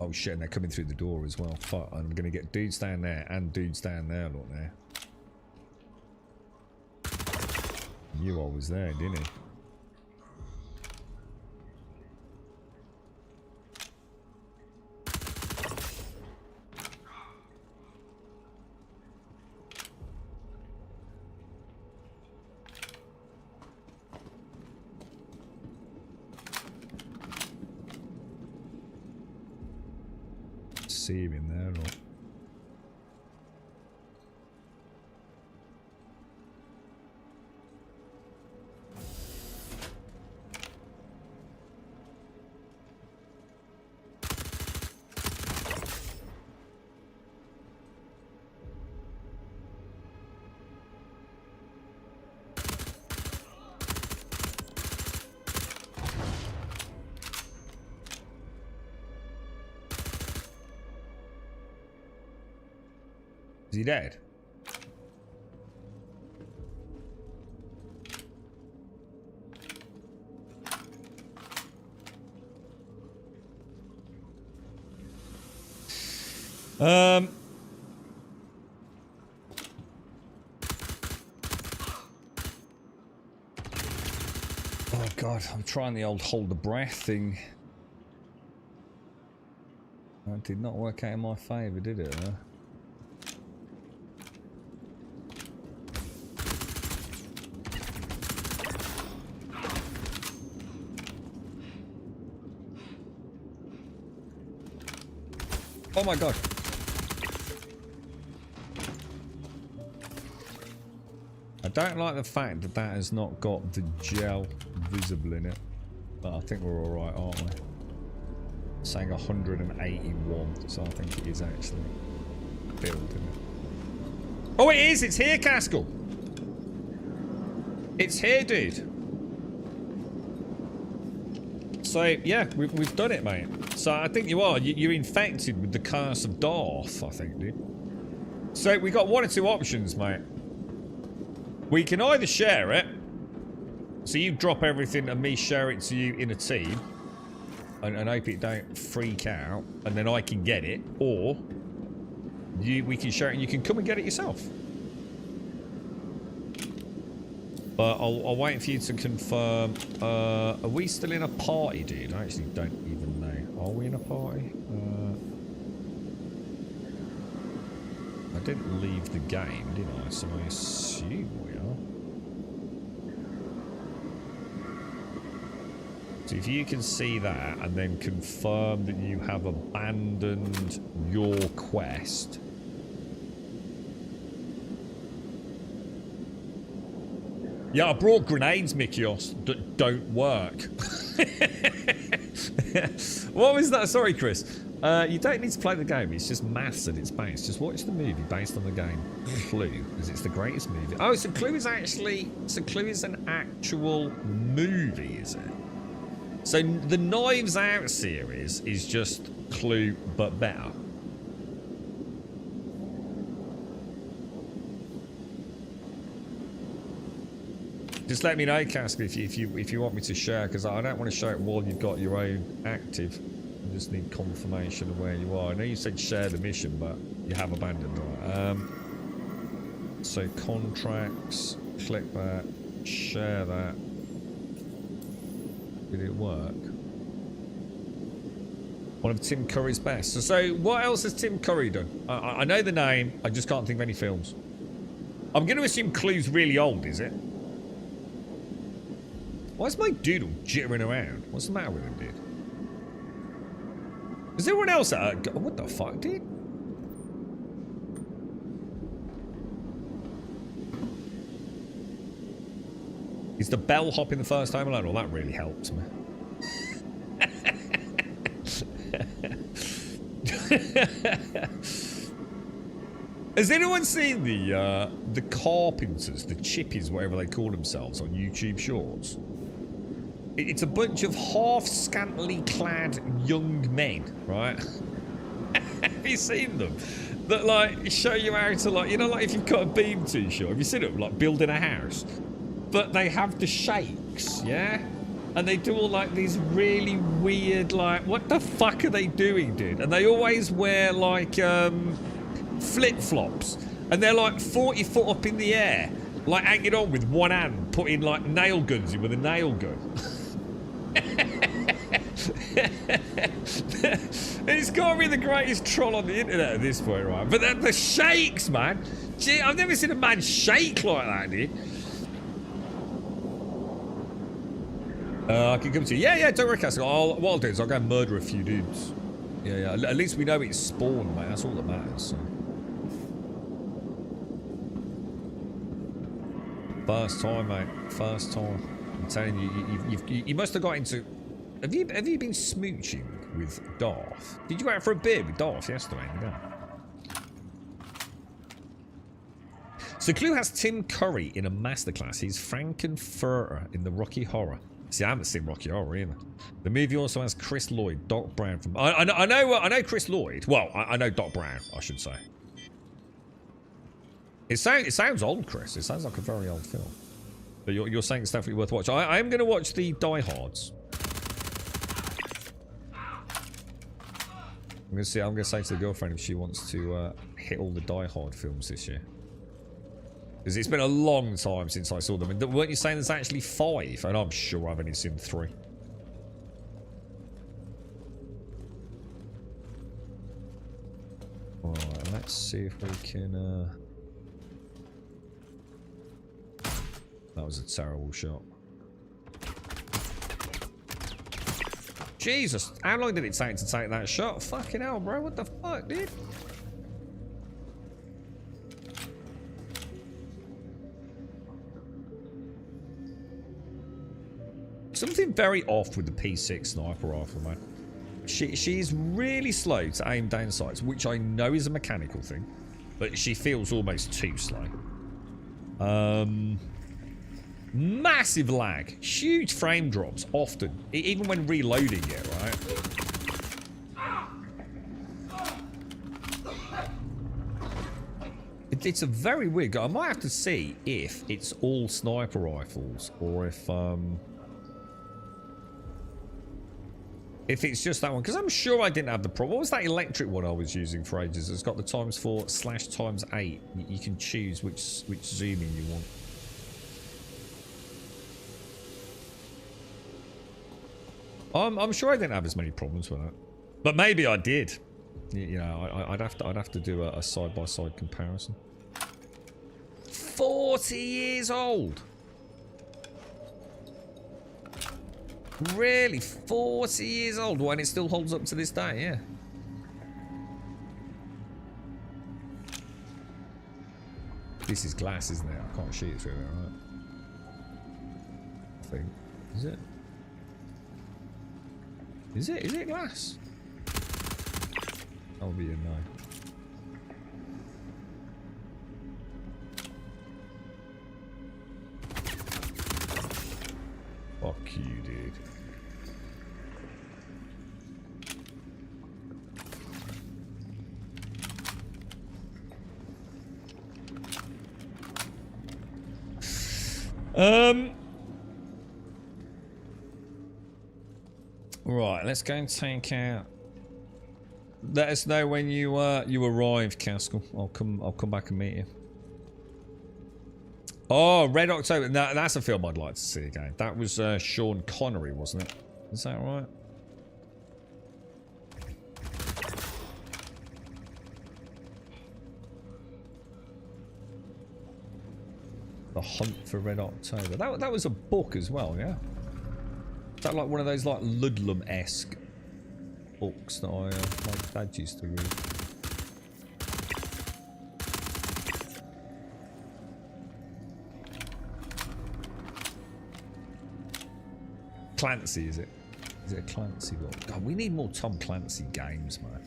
Oh shit! And they're coming through the door as well. Fuck! I'm gonna get dudes down there and dudes down there. Look there. Knew I was there, didn't he? See him in there, or... Is he dead? Oh god, I'm trying the old hold the breath thing. That did not work out in my favour, did it? Huh? Oh my god. I don't like the fact that that has not got the gel visible in it. But I think we're alright, aren't we? Saying 181, so I think it is actually built in it. Oh, it is! It's here, Caskell! It's here, dude. So, yeah, we've done it, mate. So, I think you are. You're infected with the curse of Darth, I think, dude. So, we got one or two options, mate. We can either share it. So, you drop everything and me share it to you in a team. And hope it don't freak out. And then I can get it. Or, we can share it and you can come and get it yourself. But I'll wait for you to confirm. Are we still in a party, dude? I actually don't even know. Are we in a party? I didn't leave the game, did I? So I assume we are. So if you can see that and then confirm that you have abandoned your quest. Yeah, I brought grenades, Mikios, that don't work. What was that? Sorry, Chris. You don't need to play the game. It's just maths at its base. Just watch the movie based on the game. Clue, because it's the greatest movie. Oh, so Clue is actually... So Clue is an actual movie, is it? So the Knives Out series is just Clue, but better. Just let me know, Cask, if you want me to share, because I don't want to share it while you've got your own active. I just need confirmation of where you are. I know you said share the mission, but you have abandoned, right? So contracts, click that, share that. Did it work? One of Tim Curry's best. So what else has Tim Curry done? I know the name. I just can't think of any films. I'm going to assume Clue's really old, is it? Why is my doodle jittering around? What's the matter with him, dude? Is everyone else at what the fuck, dude? Is the bellhop in the first Home Alone? Well, that really helped me. Has anyone seen the Carpenters, the Chippies, whatever they call themselves, on YouTube Shorts? It's a bunch of half scantily clad young men, right? Have you seen them? That like show you how to, like, you know, like if you've got a beam too short. Have you seen them like building a house? But they have the shakes, yeah? And they do all like these really weird, like, what the fuck are they doing, dude? And they always wear like flip-flops. And they're like 40 foot up in the air, like hanging on with one hand, putting like nail guns in with a nail gun. It's got to be the greatest troll on the internet at this point, right? But the shakes, man. Gee, I've never seen a man shake like that, dude. I can come to you. Yeah, don't worry, Castle. What I'll do is I'll go and murder a few dudes. Yeah. At least we know it's spawned, mate. That's all that matters. So. First time, mate. First time. I'm telling you, you must have got into. Have you been smooching with Darth? Did you go out for a beer with Darth yesterday? No. So Clue has Tim Curry in a masterclass. He's Frankenfurter in the Rocky Horror. See, I haven't seen Rocky Horror either. The movie also has Chris Lloyd, Doc Brown from. I know Chris Lloyd. Well, I know Doc Brown, I should say. It sounds old, Chris. It sounds like a very old film. But you're saying it's definitely worth watching. I am going to watch the Die Hards. I'm going to say to the girlfriend if she wants to hit all the Die Hard films this year. Because it's been a long time since I saw them. And weren't you saying there's actually 5? And I'm sure I've only seen 3. Alright, let's see if we can... That was a terrible shot. Jesus, how long did it take to take that shot? Fucking hell, bro. What the fuck, dude? Something very off with the P6 sniper rifle, man. She's really slow to aim down sights, which I know is a mechanical thing, but she feels almost too slow. Massive lag, huge frame drops often, even when reloading it, right? It's a very weird. I might have to see if it's all sniper rifles or if it's just that one, because I'm sure I didn't have the problem. What was that electric one I was using for ages? It's got the ×4/×8. You can choose which zooming you want. I'm sure I didn't have as many problems with that, but maybe I did. You know, I'd have to do a side-by-side comparison. 40 years old. Really? 40 years old when it still holds up to this day, yeah. This is glass, isn't it? I can't shoot it through there, right? I think. Is it? Is it? Is it glass? That'll be a no. Fuck you, dude. Right, let's go and take out. Let us know when you arrive, Caskell. I'll come back and meet you. Oh, Red October. No, that's a film I'd like to see again. That was Sean Connery, wasn't it? Is that right? The Hunt for Red October. That was a book as well, yeah? Is that like one of those like Ludlum-esque books that my dad used to read? Clancy, is it? Is it a Clancy book? God, we need more Tom Clancy games, man.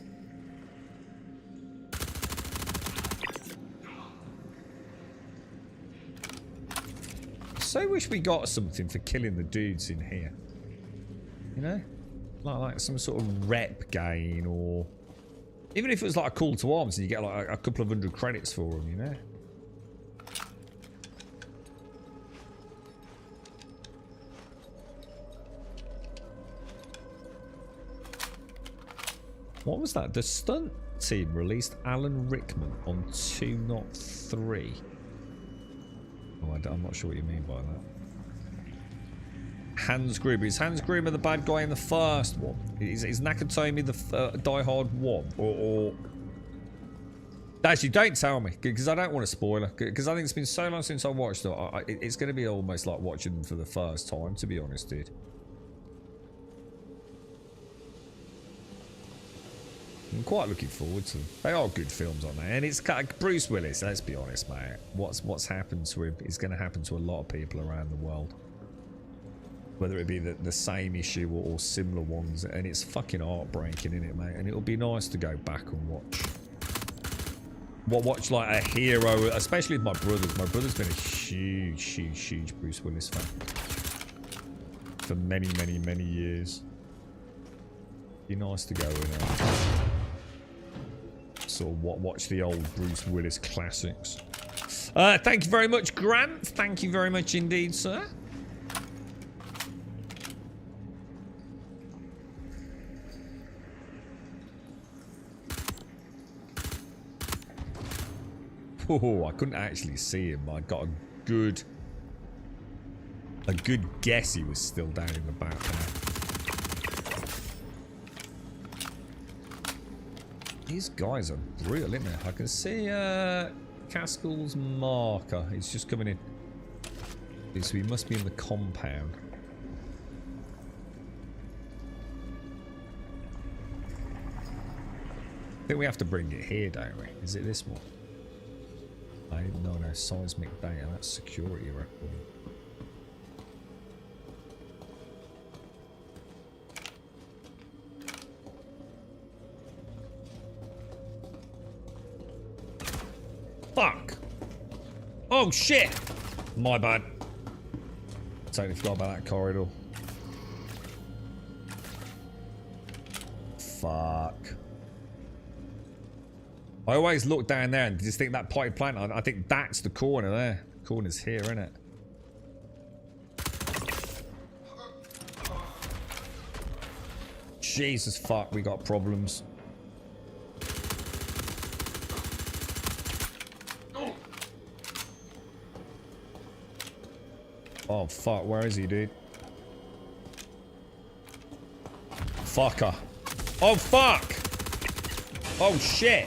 So wish we got something for killing the dudes in here. You know? Like some sort of rep gain, or even if it was like a call to arms and you get like a couple of 100 credits for them, you know? What was that? The stunt team released Alan Rickman on 203. Oh, I'm not sure what you mean by that. Hans Gruber. Is Hans Gruber the bad guy in the first one? Is Nakatomi the Die Hard 1? Or... Actually, don't tell me, because I don't want to spoil it. Because I think it's been so long since I watched it. It's going to be almost like watching them for the first time, to be honest, dude. I'm quite looking forward to them. They are good films, aren't they? And it's Bruce Willis, let's be honest, mate. What's happened to him is going to happen to a lot of people around the world. Whether it be the same issue or similar ones. And it's fucking heartbreaking, isn't it, mate? And it'll be nice to go back and watch. Watch like a hero, especially with my brothers. My brother's been a huge Bruce Willis fan. For many years. Be nice to go in and sort of watch the old Bruce Willis classics. Thank you very much, Grant. Thank you very much indeed, sir. Oh, I couldn't actually see him. I got a good guess he was still down in the back there. These guys are brutal, isn't they? I can see Caskell's marker. He's just coming in. So he must be in the compound. I think we have to bring it here, don't we? Is it this one? No, seismic data. That's security record. Fuck! Oh shit! My bad. Totally forgot about that corridor. Fuck. I always look down there and just think that potted plant, I think that's the corner there. The corner's here, isn't it? Jesus fuck, we got problems. Oh fuck, where is he, dude? Fucker. Oh fuck! Oh shit!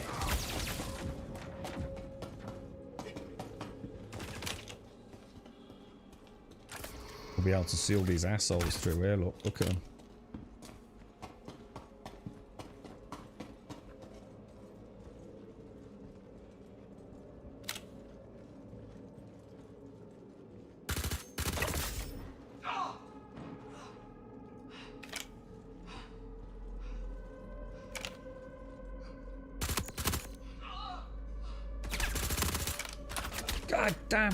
We'll be able to see all these assholes through here, look at them. God damn.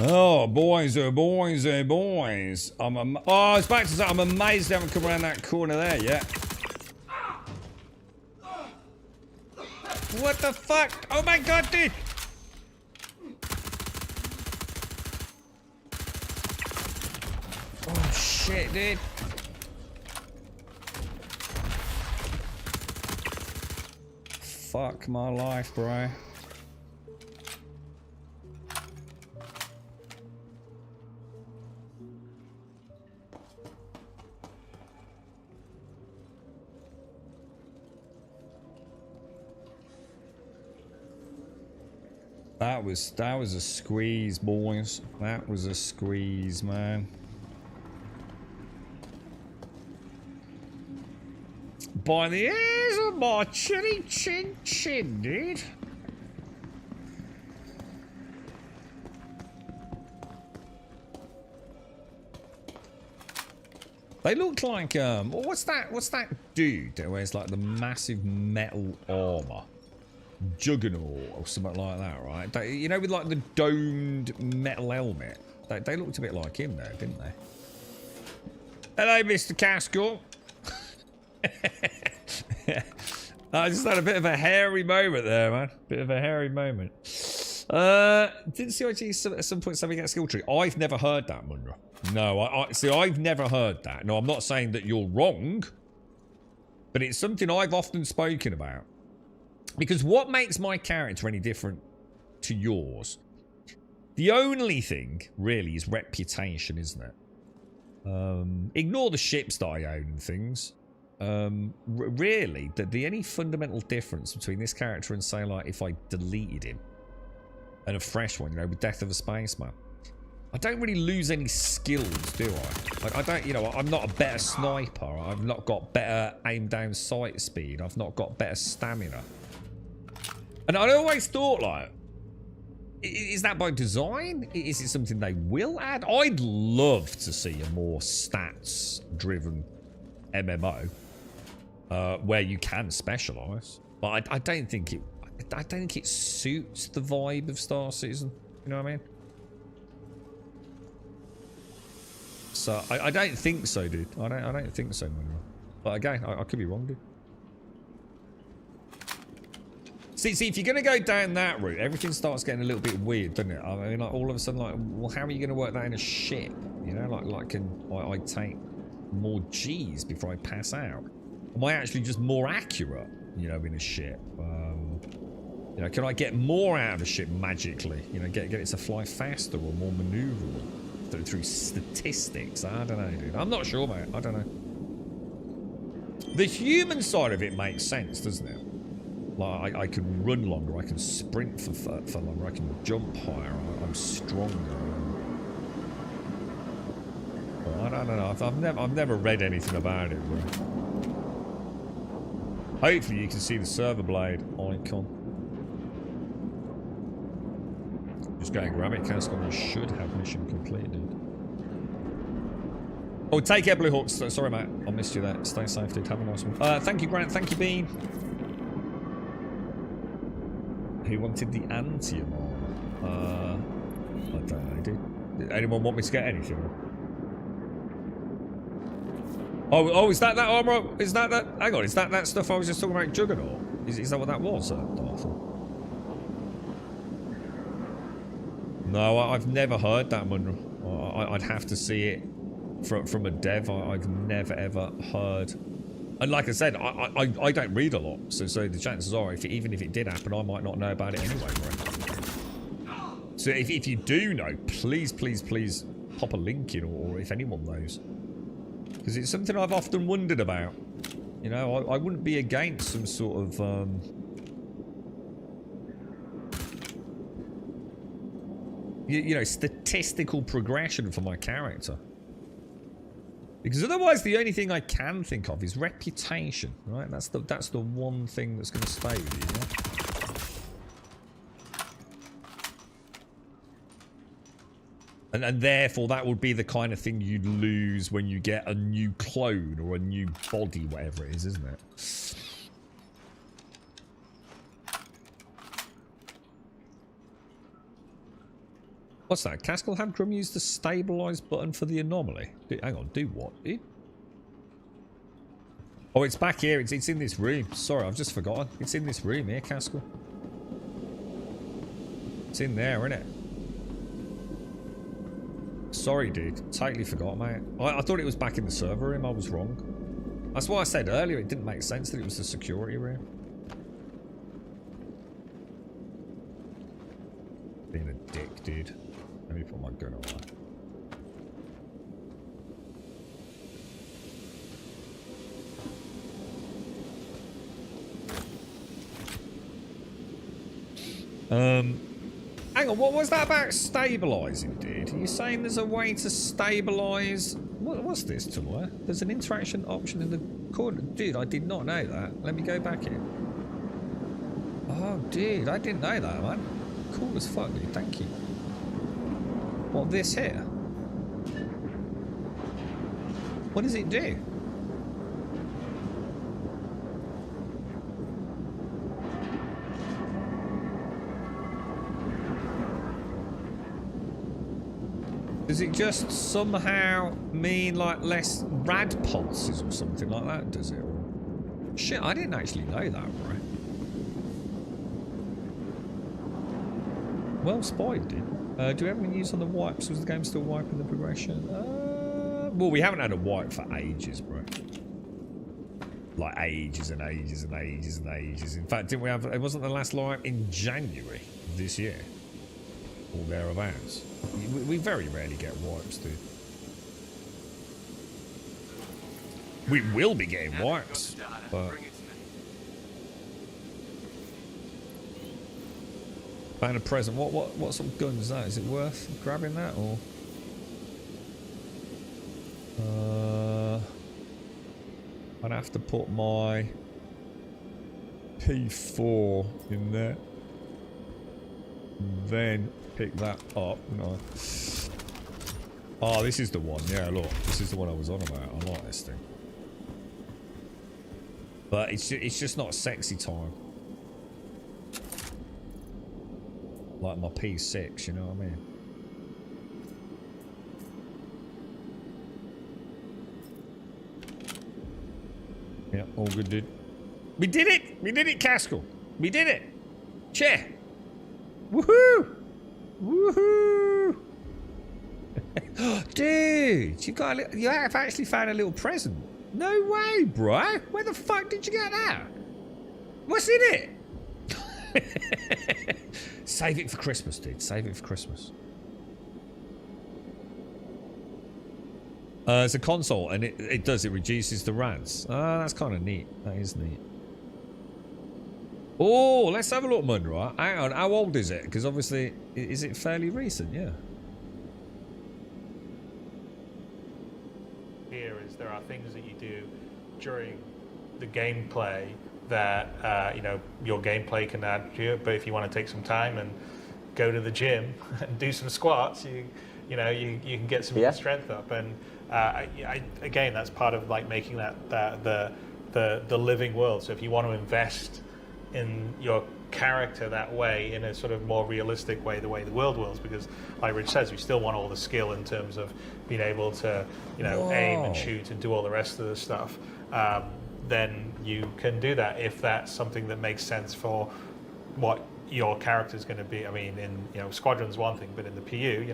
Oh, boys, oh, boys, oh, boys. I was about to say, I'm amazed they haven't come around that corner there yet. What what the fuck? Oh my god, dude! Oh shit, dude. Fuck my life, bro. That was a squeeze, boys. That was a squeeze, man. By the ears of my chinny chin chin, dude. They look like what's that dude that wears like the massive metal armor? Juggernaut or something like that, right? They, you know, with like the domed metal helmet. They looked a bit like him there, didn't they? Hello, Mr. Caskell. I just had a bit of a hairy moment there, man. Bit of a hairy moment. Didn't CIG at some point something at skill tree? I've never heard that, Munro. No, I see. I've never heard that. No, I'm not saying that you're wrong, but it's something I've often spoken about. Because what makes my character any different to yours? The only thing, really, is reputation, isn't it? Ignore the ships that I own and things. Really, the only fundamental difference between this character and, say, like, if I deleted him and a fresh one, you know, with Death of a Spaceman, I don't really lose any skills, do I? Like, I don't, you know, I'm not a better sniper. I've not got better aim down sight speed. I've not got better stamina. And I always thought, like, is that by design? Is it something they will add? I'd love to see a more stats-driven MMO where you can specialise, but I don't think it. I don't think it suits the vibe of Star Citizen. You know what I mean? So I don't think so, dude. I don't think so, man. But again, I could be wrong, dude. See, if you're going to go down that route, everything starts getting a little bit weird, doesn't it? I mean, like, all of a sudden, like, well, how are you going to work that in a ship? You know, like can I take more G's before I pass out? Am I actually just more accurate, you know, in a ship? You know, can I get more out of a ship magically? You know, get it to fly faster or more maneuverable through statistics? I don't know, dude. I'm not sure, mate. I don't know. The human side of it makes sense, doesn't it? Like, I can run longer, I can sprint for longer, I can jump higher, I'm stronger. Well, I don't know, I've never read anything about it, bro. Hopefully you can see the server blade icon. Just go and grab it, Cascon. You should have mission completed. Oh, take care, Blue Hawks. Sorry, mate, I missed you there. Stay safe, dude. Have a nice one. Thank you, Grant. Thank you, Bean. Who wanted the antium on? I don't know, did anyone want me to get anything? Oh, is that armor? Is that? Hang on, is that stuff I was just talking about, Juggernaut? Is that what that was, Darthur? No, I've never heard that, Munro. I'd have to see it from a dev. I've never ever heard. And like I said, I don't read a lot, so the chances are, even if it did happen, I might not know about it anyway, right? So if you do know, please pop a link in, or if anyone knows. Because it's something I've often wondered about. You know, I wouldn't be against some sort of... you know, statistical progression for my character. Because otherwise, the only thing I can think of is reputation, right? That's the one thing that's going to stay with you, yeah? And therefore, that would be the kind of thing you'd lose when you get a new clone or a new body, whatever it is, isn't it? What's that? Caskell had Drum use the stabilize button for the anomaly. Hang on, do what? Oh, it's back here. It's in this room. Sorry, I've just forgotten. It's in this room here, Caskell. It's in there, isn't it? Sorry, dude. Totally forgot, mate. I thought it was back in the server room. I was wrong. That's why I said earlier it didn't make sense that it was the security room. Being a dick, dude. Let me put my gun away. Hang on, what was that about stabilising, dude? Are you saying there's a way to stabilise... What's this, Tomoya? There's an interaction option in the corner. Dude, I did not know that. Let me go back in. Oh, dude, I didn't know that, man. Cool as fuck, dude. Thank you. What, this here? What does it do? Does it just somehow mean like less rad pulses or something like that, does it? Shit, I didn't actually know that, right? Well spotted, dude. Do we have any news on the wipes? Was the game still wiping the progression? Well, we haven't had a wipe for ages, bro. Like ages and ages and ages and ages. In fact, didn't we have... It wasn't the last wipe in January of this year. Or thereabouts. We very rarely get wipes, dude. We will be getting wipes, but... Found a present. What sort of gun is that? Is it worth grabbing that, or...? I'd have to put my P4 in there. Then pick that up. No. Oh, this is the one. Yeah, look. This is the one I was on about. I like this thing. But it's just not sexy time. Like my P6, you know what I mean? Yeah, all good, dude. We did it! We did it, Caskell! We did it! Chair! Woohoo! Woohoo! Dude, you have actually found a little present. No way, bro. Where the fuck did you get that? What's in it? Save it for Christmas, dude. Save it for Christmas. It's a console, and it reduces the RADs. Ah, that's kind of neat. That is neat. Oh, let's have a look, Munra. Hang on, how old is it? Because obviously, is it fairly recent? Yeah. Here is there are things that you do during the gameplay that you know your gameplay can add to it. But if you want to take some time and go to the gym and do some squats, you can get some strength up. And again, that's part of like making the living world. So if you want to invest in your character that way, in a sort of more realistic way, the way the world was, because like Rich says, we still want all the skill in terms of being able to aim and shoot and do all the rest of the stuff. Then you can do that if that's something that makes sense for what your character is going to be. I mean, in Squadron's one thing, but in the PU,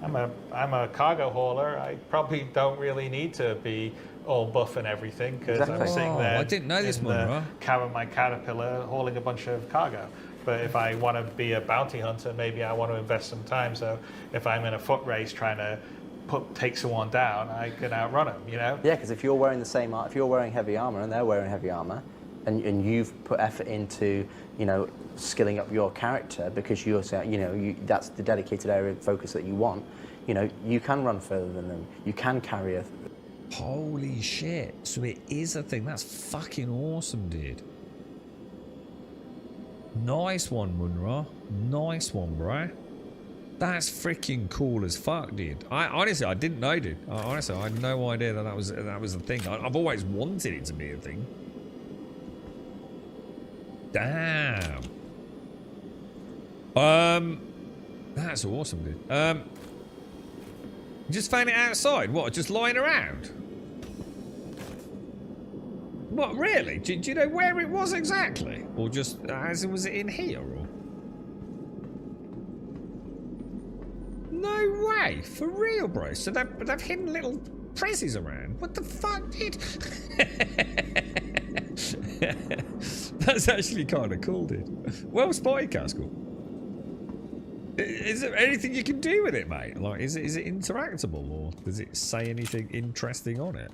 I'm a cargo hauler. I probably don't really need to be all buff and everything because I'm sitting there. I didn't know this in one, the right? cab of my Caterpillar hauling a bunch of cargo. But if I want to be a bounty hunter, maybe I want to invest some time. So if I'm in a foot race trying to take someone down, I can outrun them. Yeah, because if you're wearing the same if you're wearing heavy armor and they're wearing heavy armor, and you've put effort into skilling up your character because you're that's the dedicated area of focus that you want. You can run further than them. You can carry a. Holy shit! So it is a thing. That's fucking awesome, dude. Nice one, Munra. Nice one, bro. That's freaking cool as fuck, dude. Honestly, I didn't know, dude. Honestly, I had no idea that was a thing. I've always wanted it to be a thing. Damn. That's awesome, dude. You just found it outside? What? Just lying around? What? Really? Do you know where it was exactly? Or just was it in here? Or No way. For real, bro. So they've hidden little prezzies around. What the fuck, dude? That's actually kind of cool, dude. Well spotted, Castle. Is there anything you can do with it, mate? Like, is it interactable, or does it say anything interesting on it?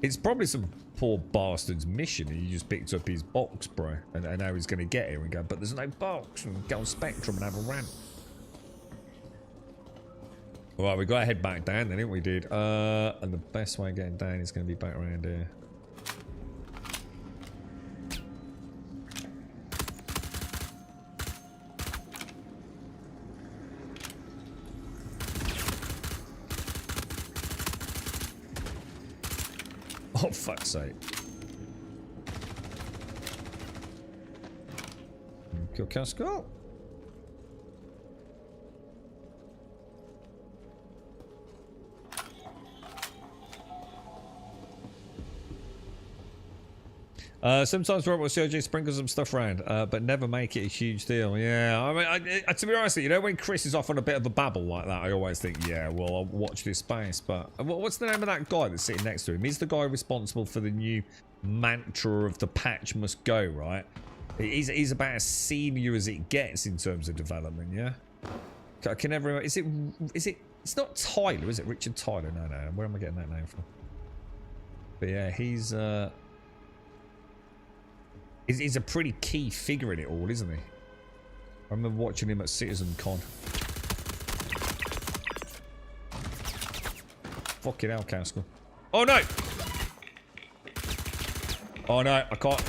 It's probably some poor bastard's mission. He just picked up his box, bro, and now he's going to get here and go, but there's no box, and go on Spectrum and have a rant. Alright, we got to head back down then, didn't we, dude? And the best way of getting down is going to be back around here. Oh, fuck's sake. Kill Casco. Sometimes Robert COJ sprinkles some stuff around, but never make it a huge deal. Yeah, I mean, to be honest, you know, when Chris is off on a bit of a babble like that, I always think, yeah, well, I'll watch this space. But what's the name of that guy that's sitting next to him? He's the guy responsible for the new mantra of the patch must go, right? He's about as senior as it gets in terms of development, yeah? I can never remember. Is it, it's not Tyler, is it? Richard Tyler? No. Where am I getting that name from? But yeah, he's a pretty key figure in it all, isn't he? I remember watching him at CitizenCon. Fucking hell, Castle. Oh no! Oh no, I can't.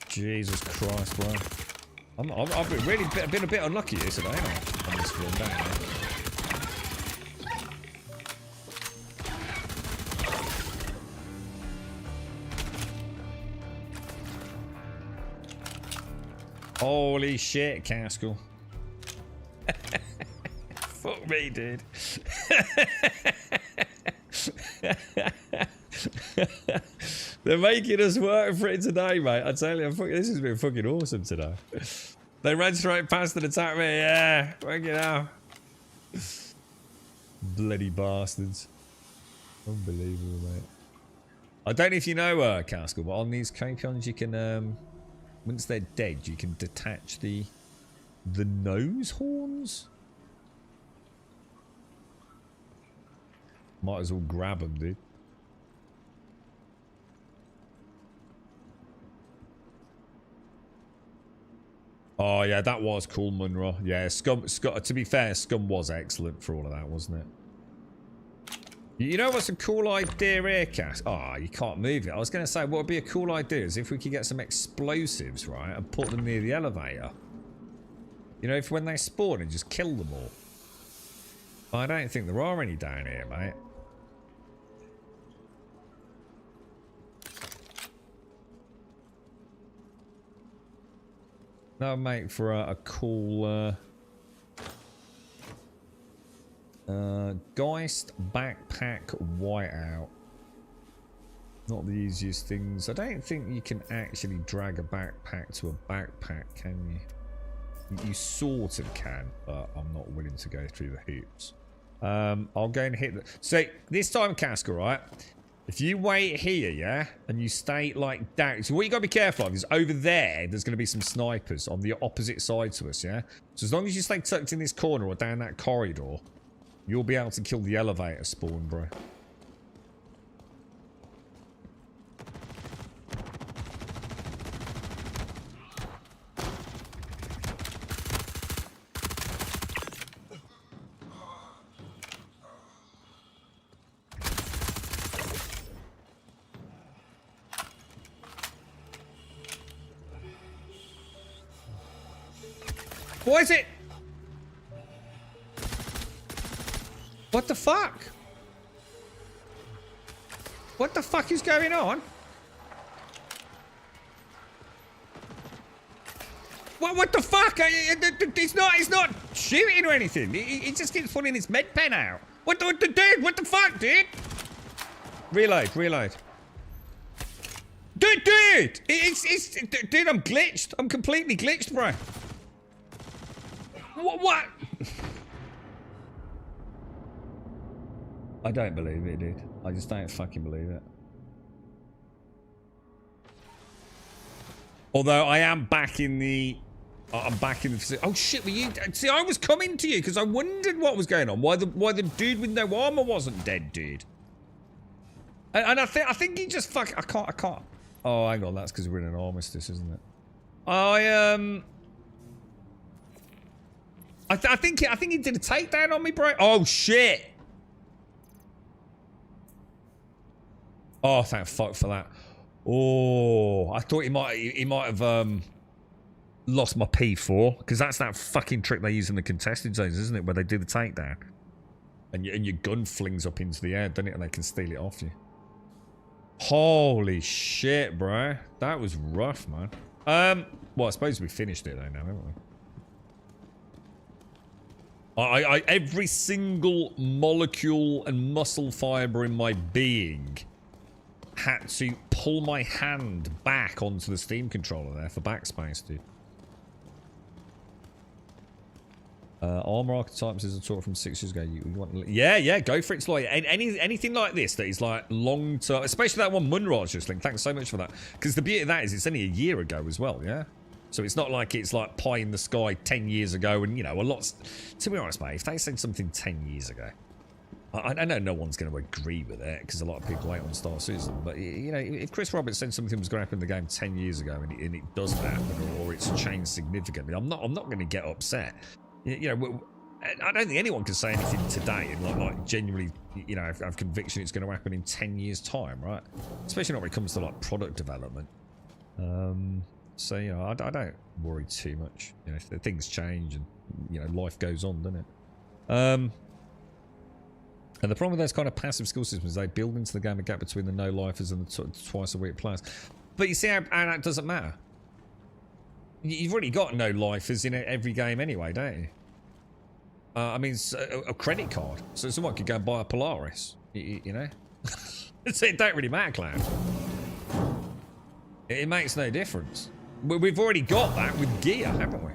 Jesus Christ, bro. I've been a bit unlucky here today, haven't I? On this film down there. Holy shit, Castle. Fuck me, dude. They're making us work for it today, mate. I tell you, this has been fucking awesome today. They ran straight past and attacked me. Yeah, fucking hell. Bloody bastards. Unbelievable, mate. I don't know if you know, Castle, but on these Capions you can, once they're dead, you can detach the nose horns. Might as well grab them, dude. Oh yeah, that was cool, Munro. Yeah, Scum. To be fair, Scum was excellent for all of that, wasn't it? You know what's a cool idea here, Cass? Oh, you can't move it. I was going to say, what would be a cool idea is if we could get some explosives, right, and put them near the elevator. You know, if when they spawn and just kill them all. I don't think there are any down here, mate. That would make for a cool Geist backpack whiteout. Not the easiest things. I don't think you can actually drag a backpack to a backpack, can you? You sort of can, but I'm not willing to go through the hoops. I'll go and hit the... So, this time, Casca, right? If you wait here, yeah, and you stay, like, down... So what you got to be careful of is over there, there's going to be some snipers on the opposite side to us, yeah? So as long as you stay tucked in this corner or down that corridor, you'll be able to kill the elevator spawn, bro. What is it? What the fuck? What the fuck is going on? What the fuck? He's not shooting or anything. He just keeps pulling his med pen out. What the dude? What the fuck, dude? Reload. Dude! Dude, I'm glitched. I'm completely glitched, bro. What? I don't believe it, dude. I just don't fucking believe it. Although I am back in the... I'm back in the... Oh shit, were you... See, I was coming to you because I wondered what was going on. Why the dude with no armor wasn't dead, dude. And I think he just I can't... Oh, hang on, that's because we're in an armistice, isn't it? I think he did a takedown on me, bro. Oh shit! Oh, thank fuck for that. Oh, I thought he might have lost my P4 because that's that fucking trick they use in the contested zones, isn't it? Where they do the takedown and your gun flings up into the air, doesn't it? And they can steal it off you. Holy shit, bro. That was rough, man. Well, I suppose we finished it though now, haven't we? Every single molecule and muscle fiber in my being had to pull my hand back onto the Steam controller there for backspace, dude. Armor archetypes is a talk from 6 years ago. You want? Yeah, go for it. It's like anything like this that is like long term, especially that one Munraj just link. Thanks so much for that. Because the beauty of that is it's only a year ago as well. Yeah. So it's not like it's like pie in the sky 10 years ago, and you know a lot. To be honest, mate, if they said something 10 years ago, I know no one's going to agree with it because a lot of people hate on Star Citizen. But you know, if Chris Roberts said something was going to happen in the game 10 years ago and it doesn't happen or it's changed significantly, I'm not going to get upset. You know, I don't think anyone can say anything today and like genuinely, you know, have conviction it's going to happen in 10 years' time, right? Especially not when it comes to like product development. So you know, I don't worry too much. You know, things change and you know, life goes on, doesn't it? And the problem with those kind of passive skill systems is they build into the game a gap between the no-lifers and the twice-a-week players. But you see how that doesn't matter. You've already got no-lifers in every game anyway, don't you? I mean, it's a credit card. So someone could go and buy a Polaris, you know? So it don't really matter, Cloud. It makes no difference. We've already got that with gear, haven't we?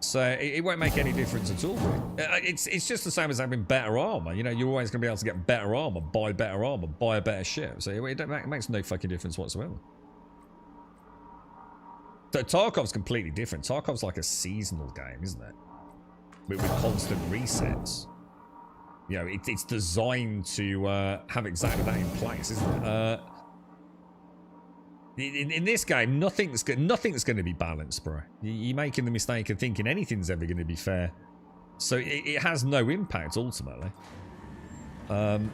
So it won't make any difference at all. It's just the same as having better armor. You know, you're always going to be able to get better armor, buy a better ship. So it makes no fucking difference whatsoever. So Tarkov's completely different. Tarkov's like a seasonal game, isn't it? With constant resets. You know, it's designed to have exactly that in place, isn't it? In this game, nothing's going to be balanced, bro. You're making the mistake of thinking anything's ever going to be fair. So it has no impact, ultimately.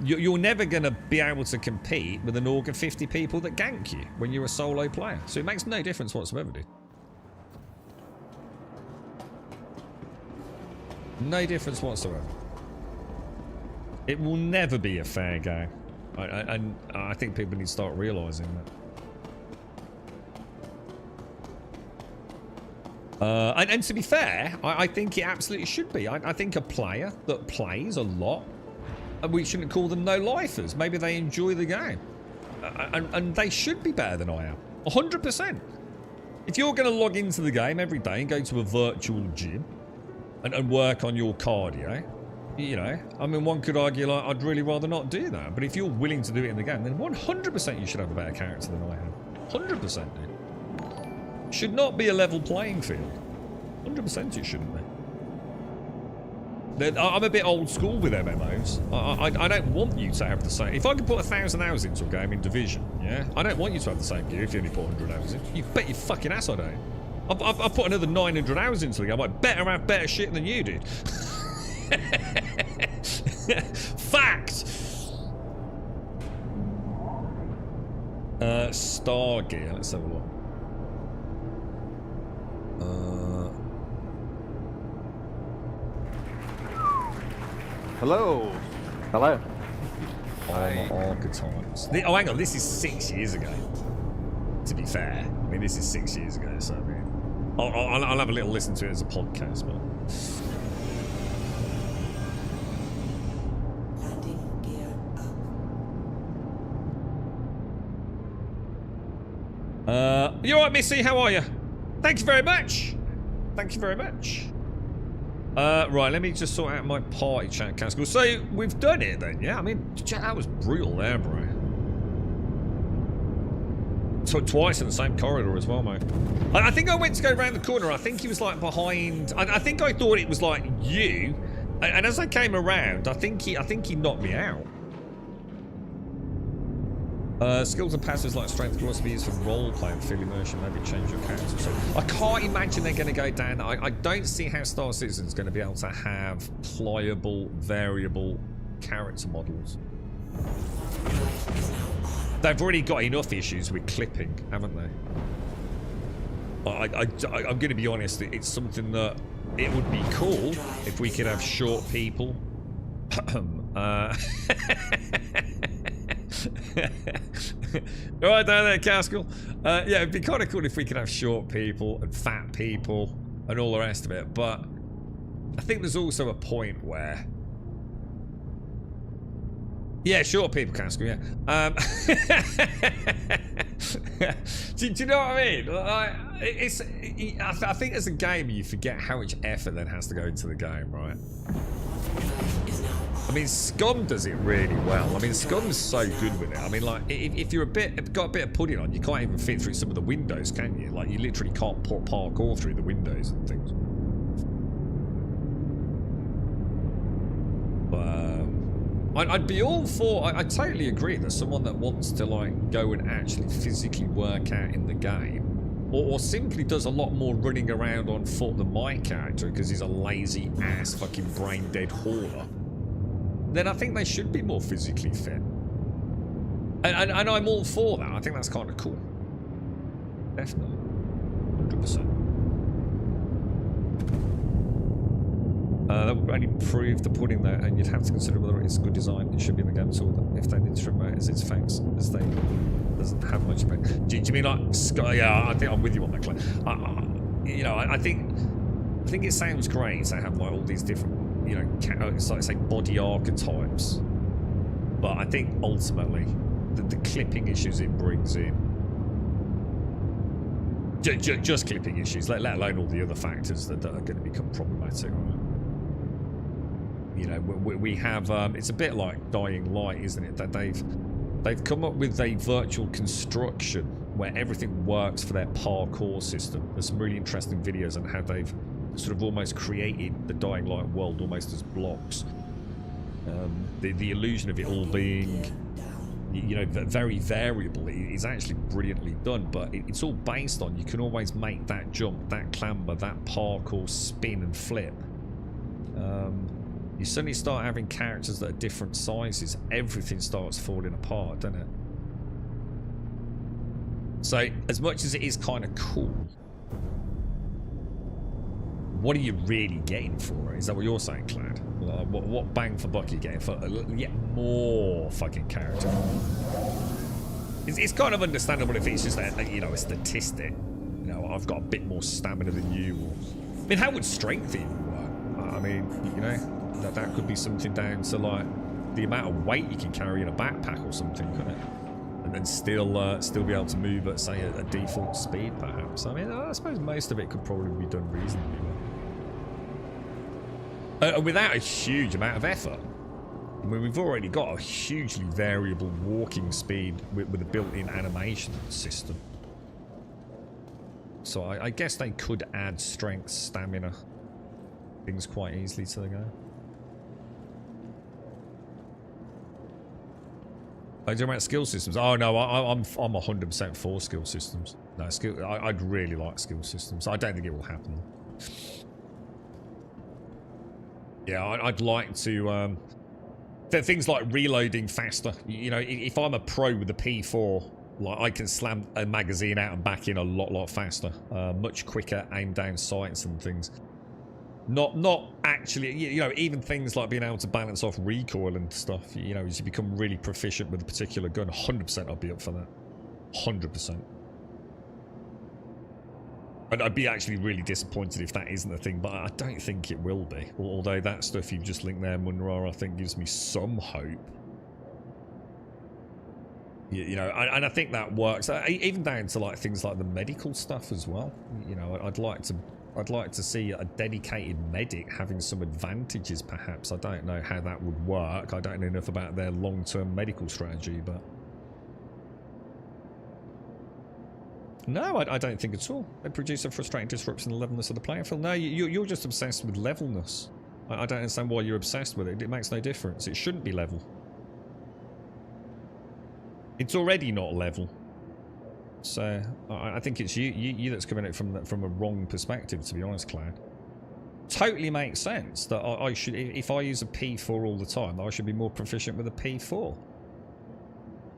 You're never going to be able to compete with an org of 50 people that gank you when you're a solo player. So it makes no difference whatsoever, dude. No difference whatsoever. It will never be a fair game. And I think people need to start realising that. And to be fair, I think it absolutely should be. I think a player that plays a lot, we shouldn't call them no-lifers. Maybe they enjoy the game. And they should be better than I am. 100%. If you're going to log into the game every day and go to a virtual gym and work on your cardio, you know, I mean, one could argue, like, I'd really rather not do that. But if you're willing to do it in the game, then 100% you should have a better character than I have. 100%, dude. Should not be a level playing field. 100% it shouldn't be. I'm a bit old school with MMOs. I don't want you to have the same. If I could put 1,000 hours into a game in Division, yeah, I don't want you to have the same gear if you only put 100 hours in. You bet your fucking ass I don't. I've put another 900 hours into the game. I better have better shit than you did. Fact. Star gear. Let's have a look. Hello. Hello. Archetypes. Oh, hang on. This is 6 years ago. To be fair, I mean, this is 6 years ago. So I mean, I'll have a little listen to it as a podcast, but. You alright, Missy? How are you? Thank you very much. Thank you very much. Right, let me just sort out my party chat, Castle. So, we've done it then, yeah? I mean, that was brutal there, bro. So twice in the same corridor as well, mate. I think I went to go around the corner. I think he was like behind. I think I thought it was like you. And as I came around, I think he knocked me out. Skills and passives like strength can also be used for role playing, field immersion, maybe change your character. So I can't imagine they're going to go down. I don't see how Star Citizen's going to be able to have pliable, variable character models. They've already got enough issues with clipping, haven't they? I'm going to be honest, it's something that it would be cool if we could have short people. Right down there, Caskell. Yeah, it'd be kind of cool if we could have short people and fat people and all the rest of it, but I think there's also a point where... Yeah, short people, Caskell, yeah. Do you know what I mean? Like, I think as a gamer, you forget how much effort then has to go into the game, right? I mean, Scum does it really well. I mean, Scum's so good with it. I mean, like, if you're got a bit of pudding on, you can't even fit through some of the windows, can you? Like, you literally can't put parkour through the windows and things. But I'd be all for. I totally agree. There's someone that wants to like go and actually physically work out in the game, or simply does a lot more running around on foot than my character because he's a lazy ass fucking brain dead hauler. Then I think they should be more physically fit. And I'm all for that. I think that's kind of cool. Definitely. 100%. That would only prove the pudding there, and you'd have to consider whether it's good design. It should be in the game at all. If they need to promote its facts, as they doesn't have much of it. Do you mean like Sky? Yeah, I think I'm with you on that, Claire. You know, I think it sounds great to have like all these different, you know, it's like say body archetypes, but I think ultimately the clipping issues it brings in, just clipping issues, let alone all the other factors that are going to become problematic. Right? You know, we have it's a bit like Dying Light, isn't it? That they've come up with a virtual construction where everything works for their parkour system. There's some really interesting videos on how they've sort of almost created the Dying Light world almost as blocks. The illusion of it all being, you know, very variable is actually brilliantly done, but it's all based on you can always make that jump, that clamber, that parkour spin and flip. You suddenly start having characters that are different sizes. Everything starts falling apart, doesn't it? So, as much as it is kind of cool, what are you really getting for it? Is that what you're saying, Clad? Like, what bang for buck are you getting for yet more fucking character? It's kind of understandable if it's just you know, a statistic. You know, I've got a bit more stamina than you. Or, I mean, how would strength even work? I mean, you know, that could be something down to like the amount of weight you can carry in a backpack or something, couldn't it? And then still be able to move at say a default speed, perhaps. I mean, I suppose most of it could probably be done reasonably well, without a huge amount of effort. I mean, we've already got a hugely variable walking speed with a built-in animation system. So I guess they could add strength, stamina, things quite easily to the game. Are you talking about skill systems? Oh no, I'm 100% for skill systems. No, I'd really like skill systems. I don't think it will happen. Yeah, I'd like to. Things like reloading faster. You know, if I'm a pro with the P4, like I can slam a magazine out and back in a lot faster, much quicker aim down sights and things. Not actually, you know, even things like being able to balance off recoil and stuff, you know, as you become really proficient with a particular gun, 100% I'd be up for that. 100%. And I'd be actually really disappointed if that isn't a thing, but I don't think it will be. Although that stuff you've just linked there, Munra, I think gives me some hope. You know, and I think that works. Even down to like things like the medical stuff as well. You know, I'd like to see a dedicated medic having some advantages, perhaps. I don't know how that would work. I don't know enough about their long-term medical strategy, but no, I don't think at all. They produce a frustrating disruption in the levelness of the playing field. No, you're just obsessed with levelness. I don't understand why you're obsessed with it. It makes no difference. It shouldn't be level. It's already not level. So I think it's you that's coming at it from a wrong perspective, to be honest, Cloud. Totally makes sense that I should, if I use a P4 all the time, I should be more proficient with a P4.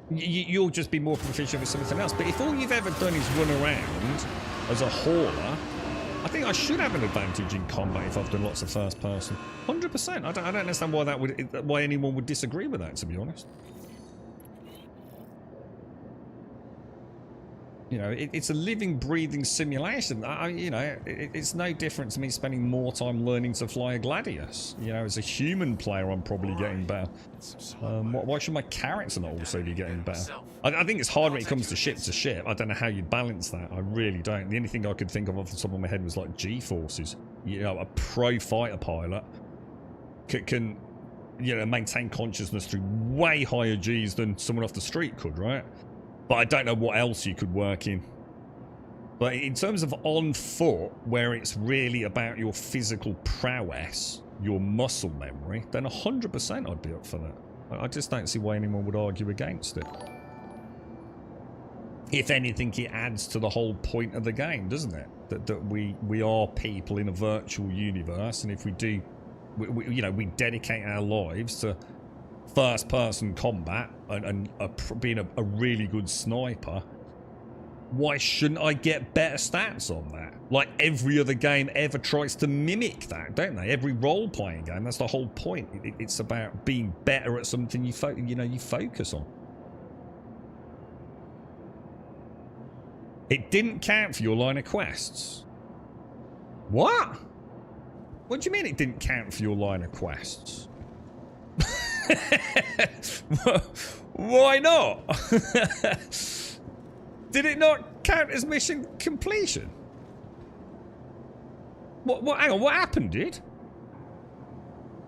You'll just be more proficient with something else. But if all you've ever done is run around as a hauler, I think I should have an advantage in combat if I've done lots of first person. 100%. I don't understand why anyone would disagree with that, to be honest. You know, it's a living, breathing simulation. You know, it's no different to me spending more time learning to fly a Gladius. You know, as a human player, I'm probably getting better. Why should my character not also be getting better? I think it's hard when it comes to ship. I don't know how you'd balance that. I really don't. The only thing I could think of off the top of my head was like G-forces. You know, a pro fighter pilot can you know, maintain consciousness through way higher Gs than someone off the street could, right? But I don't know what else you could work in. But in terms of on foot, where it's really about your physical prowess, your muscle memory, then 100% I'd be up for that. I just don't see why anyone would argue against it. If anything, it adds to the whole point of the game, doesn't it? That we are people in a virtual universe, and if we do, you know, we dedicate our lives to first-person combat and being a really good sniper, why shouldn't I get better stats on that? Like every other game ever tries to mimic that, don't they? Every role-playing game, that's the whole point. It's about being better at something you focus on. It didn't count for your line of quests. What? What do you mean it didn't count for your line of quests? Why not? Did it not count as mission completion? What? Hang on, what happened, dude?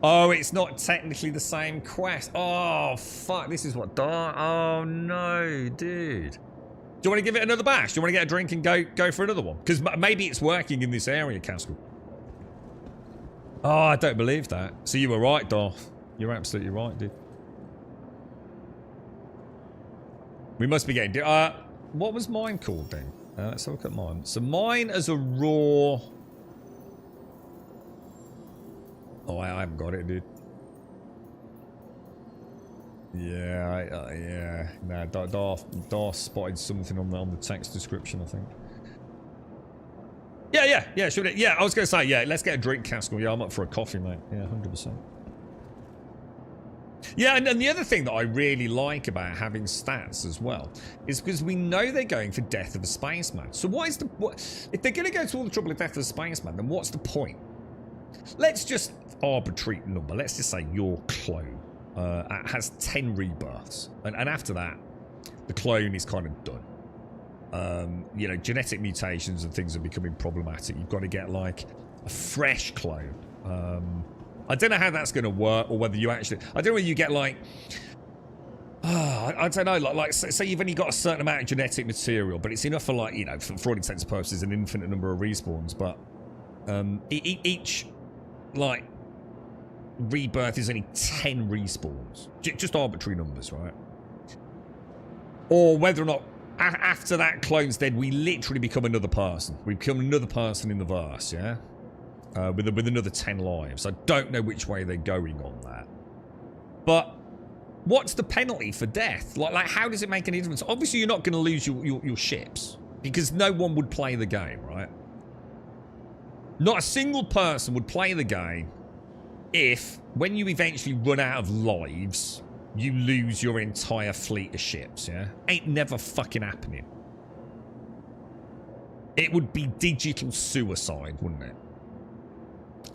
Oh, it's not technically the same quest. Oh, fuck, this is what... Oh, no, dude. Do you want to give it another bash? Do you want to get a drink and go for another one? Because maybe it's working in this area, Castle. Oh, I don't believe that. So you were right, Darth. You're absolutely right, dude. We must be getting... what was mine called then? Let's have a look at mine. So mine as a raw... Oh, I haven't got it, dude. Yeah, yeah. Nah, Darth spotted something on the text description, I think. Yeah, should it? Yeah, I was going to say, yeah, let's get a drink, Castle. Yeah, I'm up for a coffee, mate. Yeah, 100%. Yeah, and the other thing that I really like about having stats as well is because we know they're going for Death of a Spaceman. So if they're going to go to all the trouble of Death of a Spaceman, then what's the point? Let's just arbitrate number. Let's just say your clone has 10 rebirths, and after that, the clone is kind of done. You know, genetic mutations and things are becoming problematic. You've got to get like a fresh clone. I don't know how that's going to work, or whether you actually... I don't know whether you get like... I don't know, like say you've only got a certain amount of genetic material, but it's enough for, like, you know, for all intents and purposes, an infinite number of respawns, but each, like, rebirth is only 10 respawns. Just arbitrary numbers, right? Or whether or not after that clone's dead, we literally become another person. We become another person in the verse, yeah? With another 10 lives. I don't know which way they're going on that. But what's the penalty for death? Like how does it make any difference? Obviously, you're not going to lose your ships, because no one would play the game, right? Not a single person would play the game if, when you eventually run out of lives, you lose your entire fleet of ships, yeah? Ain't never fucking happening. It would be digital suicide, wouldn't it?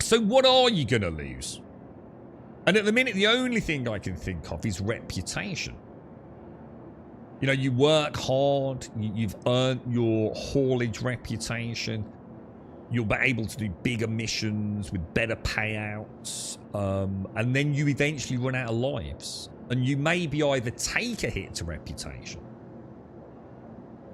So what are you going to lose? And at the minute, the only thing I can think of is reputation. You know, you work hard, you've earned your haulage reputation, you'll be able to do bigger missions with better payouts, and then you eventually run out of lives. And you maybe either take a hit to reputation,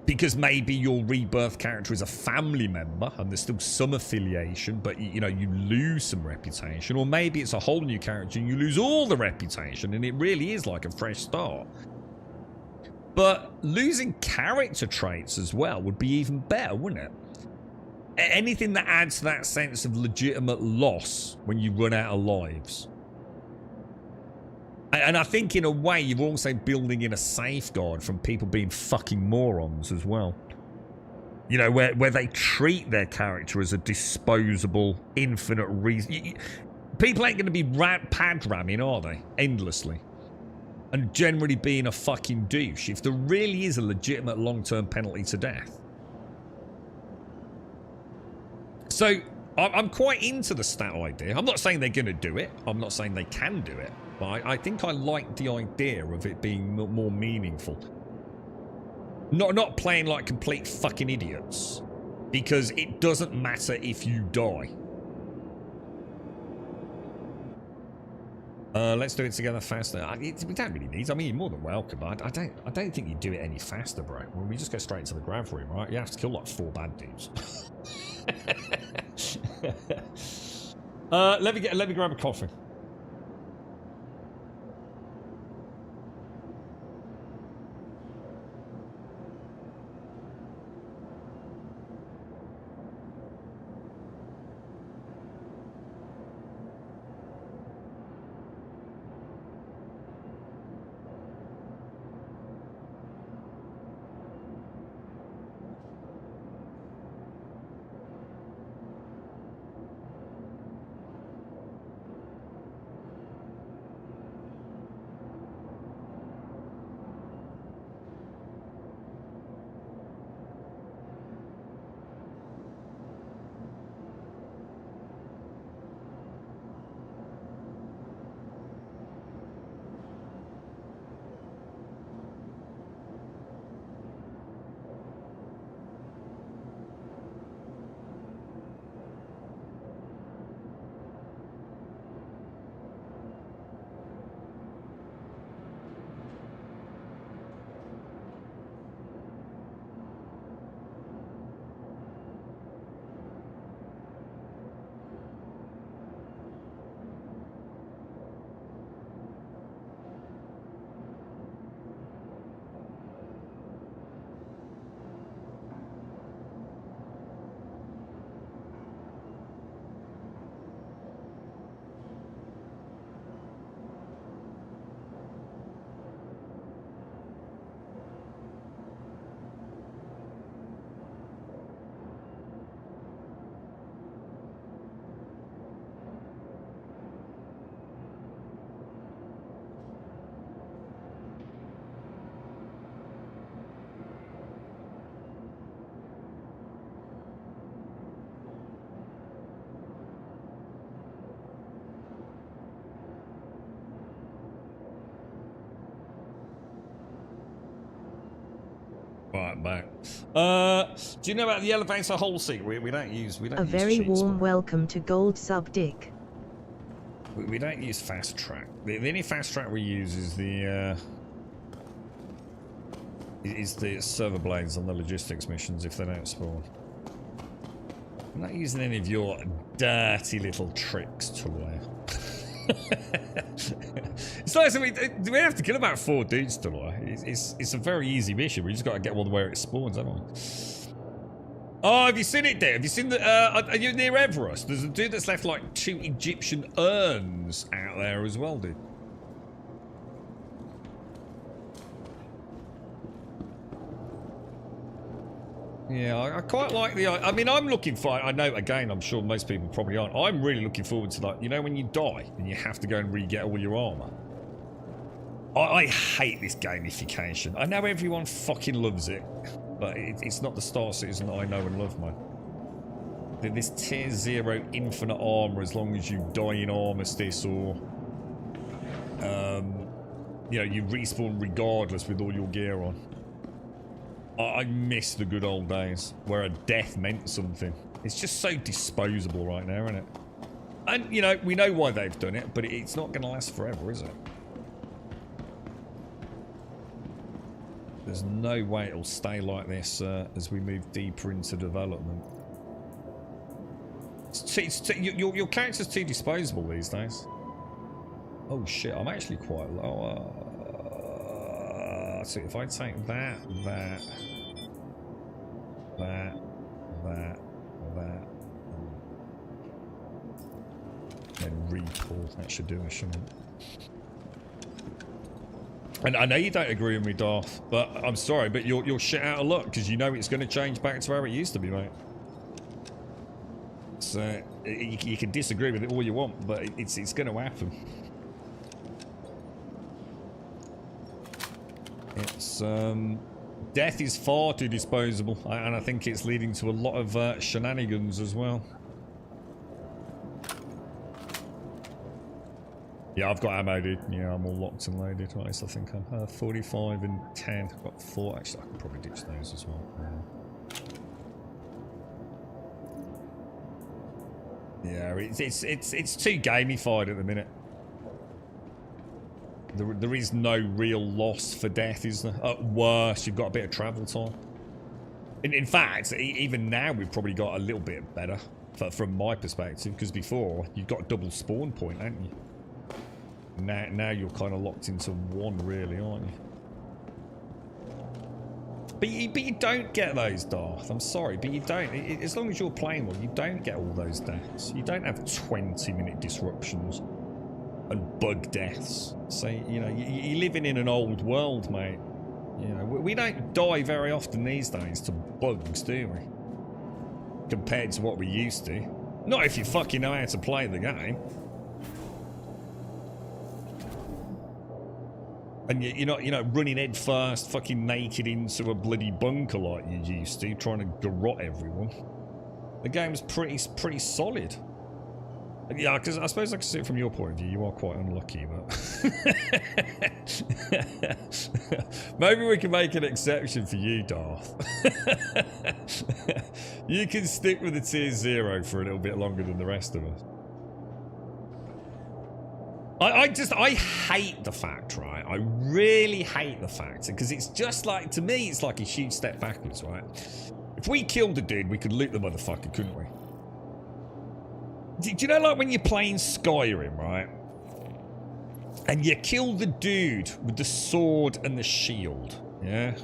because maybe your rebirth character is a family member and there's still some affiliation, but you know, you lose some reputation, or maybe it's a whole new character and you lose all the reputation and it really is like a fresh start. But losing character traits as well would be even better, wouldn't it? Anything that adds to that sense of legitimate loss when you run out of lives. And I think in a way you're also building in a safeguard from people being fucking morons as well. You know, where they treat their character as a disposable, infinite reason. People ain't going to be pad ramming, are they? Endlessly. And generally being a fucking douche if there really is a legitimate long-term penalty to death. So, I'm quite into the stat idea. I'm not saying they're going to do it. I'm not saying they can do it. But I think I like the idea of it being more meaningful. Not playing like complete fucking idiots. Because it doesn't matter if you die. Let's do it together faster. We don't really need. I mean, you're more than welcome. I don't think you do it any faster, bro. Well, we just go straight into the grav room, right? You have to kill like 4 bad dudes. Let me grab a coffee. Right, back. Do you know about the elevator hole seat? We don't use. We don't. A use very cheats, warm but welcome to Gold Sub Dick. we don't use fast track. The only fast track we use is the server blades on the logistics missions if they don't spawn. I'm not using any of your dirty little tricks, Tulare. It's nice. I mean, we have to kill about 4 dudes, Tulare. It's a very easy mission. We just got to get one where it spawns, haven't we? Oh, have you seen it, Dave? Have you seen the? Are you near Everest? There's a dude that's left like 2 Egyptian urns out there as well, dude. Yeah, I quite like the... I mean, I'm looking for... I know, again, I'm sure most people probably aren't. I'm really looking forward to, like, you know, when you die and you have to go and re-get all your armor. I hate this gamification. I know everyone fucking loves it, but it's not the Star Citizen that I know and love, man. This tier 0 infinite armor as long as you die in armistice or... you know, you respawn regardless with all your gear on. I miss the good old days where a death meant something. It's just so disposable right now, isn't it? And, you know, we know why they've done it, but it's not going to last forever, is it? There's no way it'll stay like this as we move deeper into development. Your character's too disposable these days. Oh shit, I'm actually quite low. So if I take that, then recall, that should do it, shouldn't it? And I know you don't agree with me, Darth, but I'm sorry, but you're shit out of luck because you know it's going to change back to how it used to be, mate. So you can disagree with it all you want, but it's going to happen. It's death is far too disposable, and I think it's leading to a lot of shenanigans as well. Yeah, I've got ammo, dude. Yeah, I'm all locked and loaded. Right, so I think I'm 45 and 10. I've got 4. Actually, I can probably ditch those as well. Yeah, it's too gamified at the minute. There is no real loss for death, is there? At worst, you've got a bit of travel time. In fact, even now we've probably got a little bit better from my perspective, because before you've got a double spawn point, haven't you? Now you're kind of locked into one, really, aren't you? But you don't get those, Darth. I'm sorry, but you don't. As long as you're playing well, you don't get all those deaths. You don't have 20-minute disruptions and bug deaths. So, you know, you're living in an old world, mate. You know, we don't die very often these days to bugs, do we? Compared to what we used to. Not if you fucking know how to play the game. And you're not running head first, fucking naked into a bloody bunker like you used to, trying to garrot everyone. The game's pretty solid. Yeah, because I suppose I can see it from your point of view. You are quite unlucky, but maybe we can make an exception for you, Darth. You can stick with the tier 0 for a little bit longer than the rest of us. I hate the fact, right? I really hate the fact, because it's just like, to me, it's like a huge step backwards, right? If we killed a dude, we could loot the motherfucker, couldn't we? Do you know, like when you're playing Skyrim, right? And you kill the dude with the sword and the shield, yeah?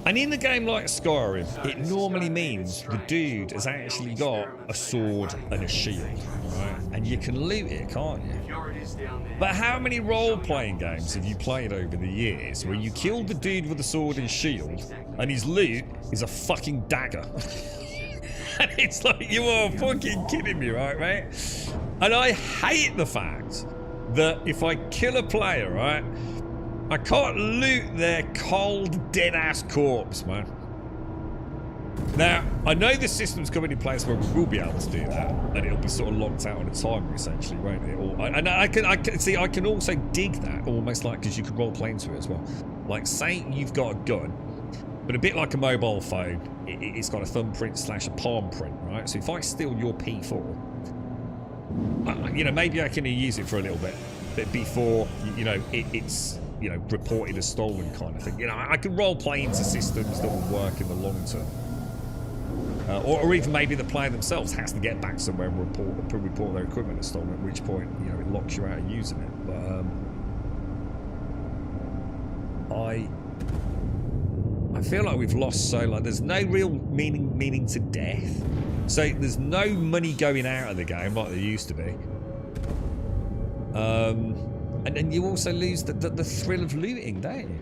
And in the game like Skyrim, it normally means the dude has actually got a sword and a shield, right? And you can loot it, can't you? But how many role-playing games have you played over the years where you killed the dude with the sword and shield and his loot is a fucking dagger? And it's like, you are fucking kidding me, right, mate? And I hate the fact that if I kill a player, right, I can't loot their cold, dead-ass corpse, man. Now, I know the system's coming in place where we will be able to do that, and it'll be sort of locked out on a timer, essentially, won't it? And I can also dig that, almost like, because you could role-play into it as well. Like, say you've got a gun, but a bit like a mobile phone, it's got a thumbprint / a palm print, right? So if I steal your P4, you know, maybe I can use it for a little bit, but before, you know, it's, you know, reported as stolen kind of thing. You know, I can role play into systems that will work in the long term. Or even maybe the player themselves has to get back somewhere and report their equipment as stolen, at which point, you know, it locks you out of using it. But I feel like we've lost so, like, there's no real meaning to death. So there's no money going out of the game like there used to be. And then you also lose the thrill of looting, don't you?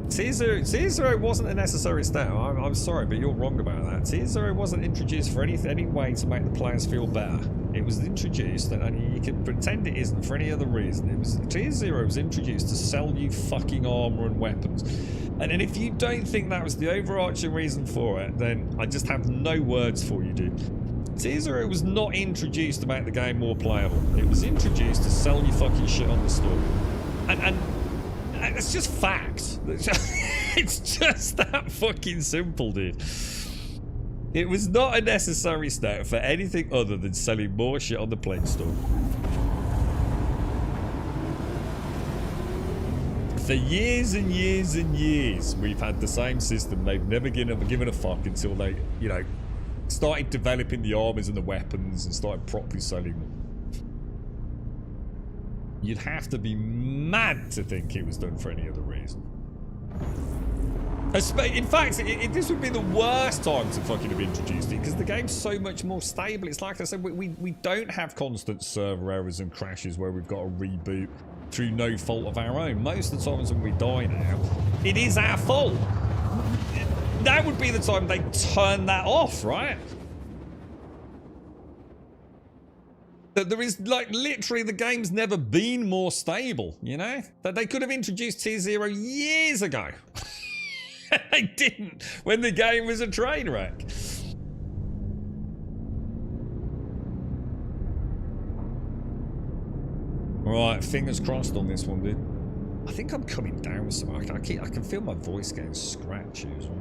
Tier 0 wasn't a necessary step. I'm sorry, but you're wrong about that. Tier 0 wasn't introduced for any way to make the players feel better. It was introduced, and you can pretend it isn't for any other reason. Tier 0 was introduced to sell you fucking armor and weapons. And if you don't think that was the overarching reason for it, then I just have no words for you, dude. Teaser, it was not introduced to make the game more playable. It was introduced to sell you fucking shit on the store. And it's just fact. It's just that fucking simple, dude. It was not a necessary step for anything other than selling more shit on the Play Store. For years and years and years, we've had the same system. They've never given a fuck until they, you know, started developing the armors and the weapons and started properly selling them. You'd have to be mad to think it was done for any other reason. In fact, this would be the worst time to fucking have introduced it, because the game's so much more stable. It's like I said, we don't have constant server errors and crashes where we've got to reboot through no fault of our own. Most of the times when we die now, it is our fault. That would be the time they turn that off, right? That there is, like, literally the game's never been more stable, you know? That they could have introduced T0 years ago. They didn't, when the game was a train wreck. Right, fingers crossed on this one, dude. I think I'm coming down with some. I can feel my voice getting scratchy as well.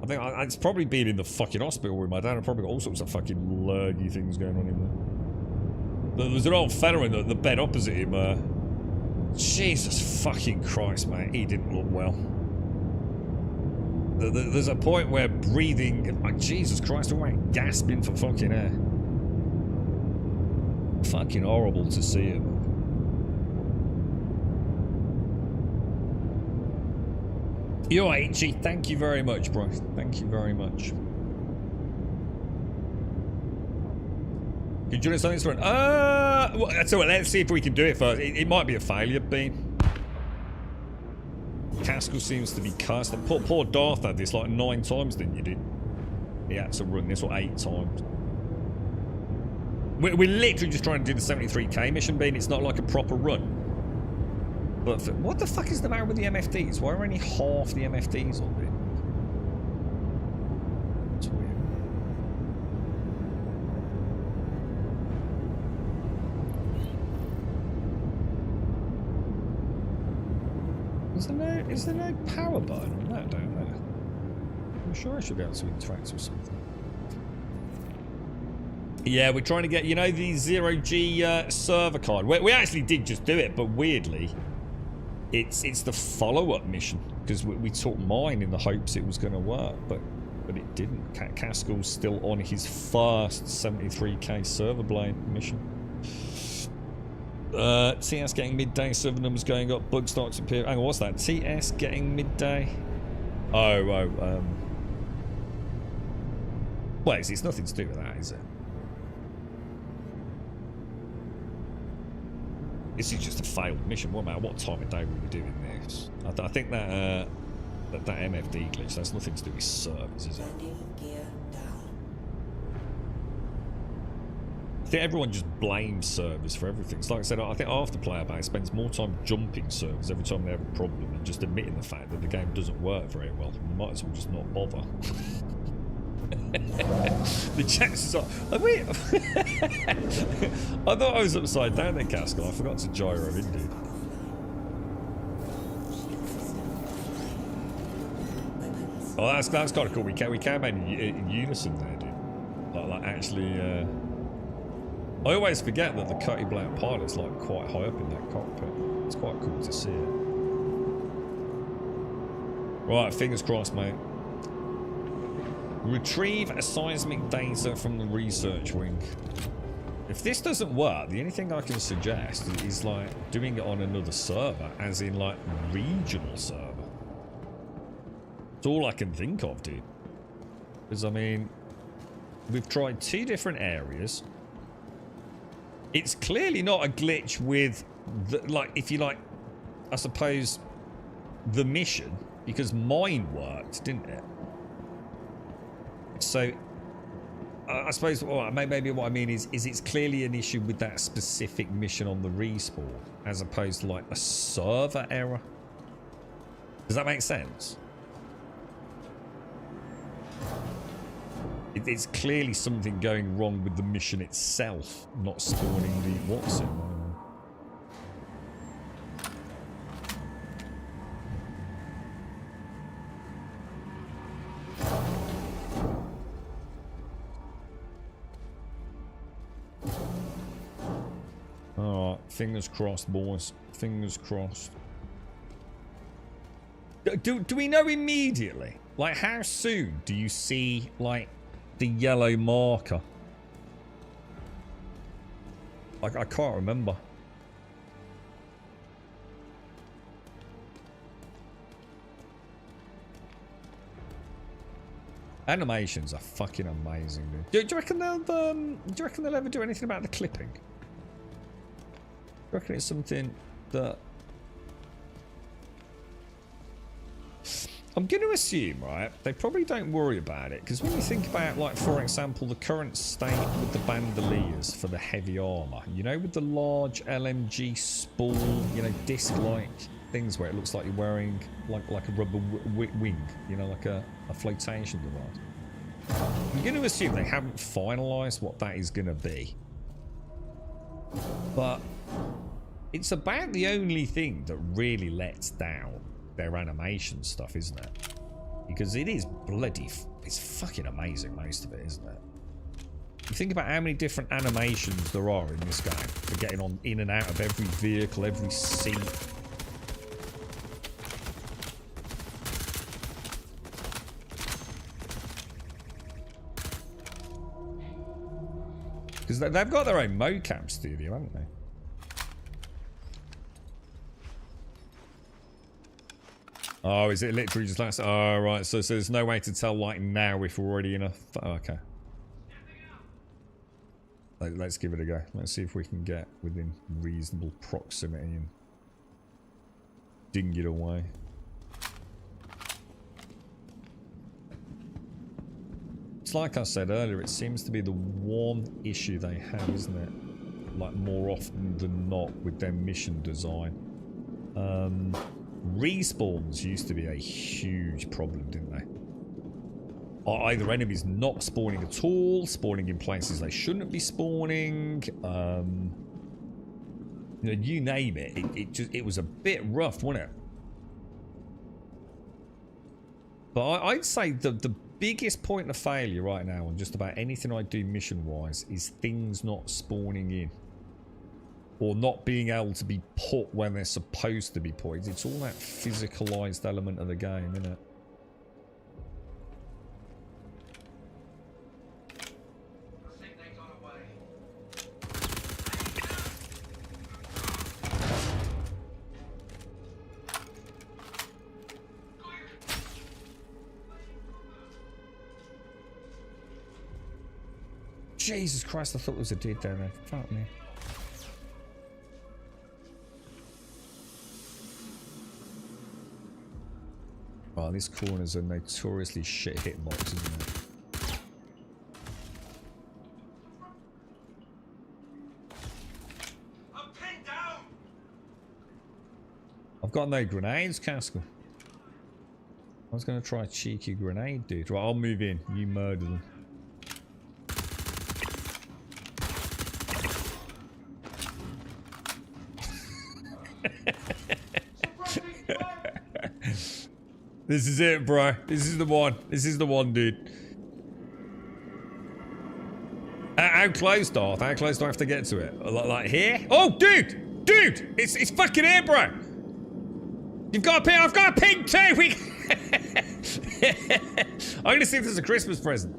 I think it's probably been in the fucking hospital room. My dad had probably got all sorts of fucking lurgy things going on in there. There was an old fella in the bed opposite him. Jesus fucking Christ, mate. He didn't look well. There's a point where breathing, like, Jesus Christ, all right, gasping for fucking air. Fucking horrible to see him. You're right, G. Thank you very much, bro. Thank you very much. Can you join us on this one? Well, that's all right. Let's see if we can do it first. It might be a failure, Bean. Caskell seems to be cursed. Poor Darth had this like 9 times, didn't you, dude? He had to run this, or 8 times. We're literally just trying to do the 73k mission, Bean. It's not like a proper run. But what the fuck is the matter with the MFDs? Why are only half the MFDs on it? It's weird. Is there no power button on that down there? I'm sure I should be able to interact with something. Yeah, we're trying to get, you know, the 0G server card. We actually did just do it, but weirdly, it's the follow-up mission, because we took mine in the hopes it was going to work, but it didn't. Caskell's still on his first 73k server blade mission. TS getting midday, server numbers going up, bug starts to appear. Hang on, what's that? TS getting midday? Well, it's nothing to do with that, is it? This is just a failed mission. What matter what time of day we were doing this? I think that that MFD glitch, that's nothing to do with servers, is it? I think everyone just blames servers for everything. It's like I said, I think half the player base spends more time jumping servers every time they have a problem and just admitting the fact that the game doesn't work very well. You might as well just not bother. The chances are... I thought I was upside down then, Caskell. I forgot to gyro in, dude. Oh, that's kind of cool. We came in unison there, dude. Like actually... I always forget that the Cutty Blount pilot's like quite high up in that cockpit. It's quite cool to see it. Right, fingers crossed, mate. Retrieve a seismic data from the research wing. If this doesn't work, the only thing I can suggest is like doing it on another server, as in like regional server. It's all I can think of, dude. Because I mean, we've tried 2 different areas. It's clearly not a glitch with, like, if you like, I suppose, the mission, because mine worked, didn't it? So, I suppose, or maybe what I mean is it's clearly an issue with that specific mission on the respawn, as opposed to, like, a server error. Does that make sense? it's clearly something going wrong with the mission itself, not spawning the what's in. Alright, fingers crossed, boys. Fingers crossed. Do we know immediately? Like, how soon do you see, like, the yellow marker? Like, I can't remember. Animations are fucking amazing, dude. Do you reckon they'll ever do anything about the clipping? Do you reckon it's something that... I'm going to assume, right, they probably don't worry about it, because when you think about, like, for example, the current state with the bandoliers for the heavy armour, you know, with the large LMG spool, you know, disc-like things where it looks like you're wearing, like a rubber wing, you know, like a flotation device. I'm going to assume they haven't finalised what that is going to be. But it's about the only thing that really lets down their animation stuff, isn't it? Because it is bloody... It's fucking amazing, most of it, isn't it? You think about how many different animations there are in this game for getting on in and out of every vehicle, every seat. Because they've got their own mocap studio, haven't they? Oh, is it literally just like... Oh, right. So there's no way to tell, like, now if we're already in a... Oh, okay. Let's give it a go. Let's see if we can get within reasonable proximity and ding it away. It's like I said earlier, it seems to be the one issue they have, isn't it? Like, more often than not with their mission design. Respawns used to be a huge problem, didn't they? Either enemies not spawning at all, spawning in places they shouldn't be spawning. You know, you name it. It was a bit rough, wasn't it? But I'd say the biggest point of failure right now on just about anything I do mission-wise is things not spawning in. Or not being able to be put when they're supposed to be put. It's all that physicalized element of the game, isn't it? I think they got away. Jesus Christ, I thought there was a dude down there. Fuck me. Oh, these corners are notoriously shit hitbox, isn't it? I'm pinned down. I've got no grenades, Castle. I was going to try a cheeky grenade, dude. Right, I'll move in. You murder them. This is it, bro. This is the one. This is the one, dude. How close, Darth? How close do I have to get to it? Like here? Oh, dude! Dude! It's fucking here, bro! You've got a ping! I've got a ping too! I'm gonna see if there's a Christmas present.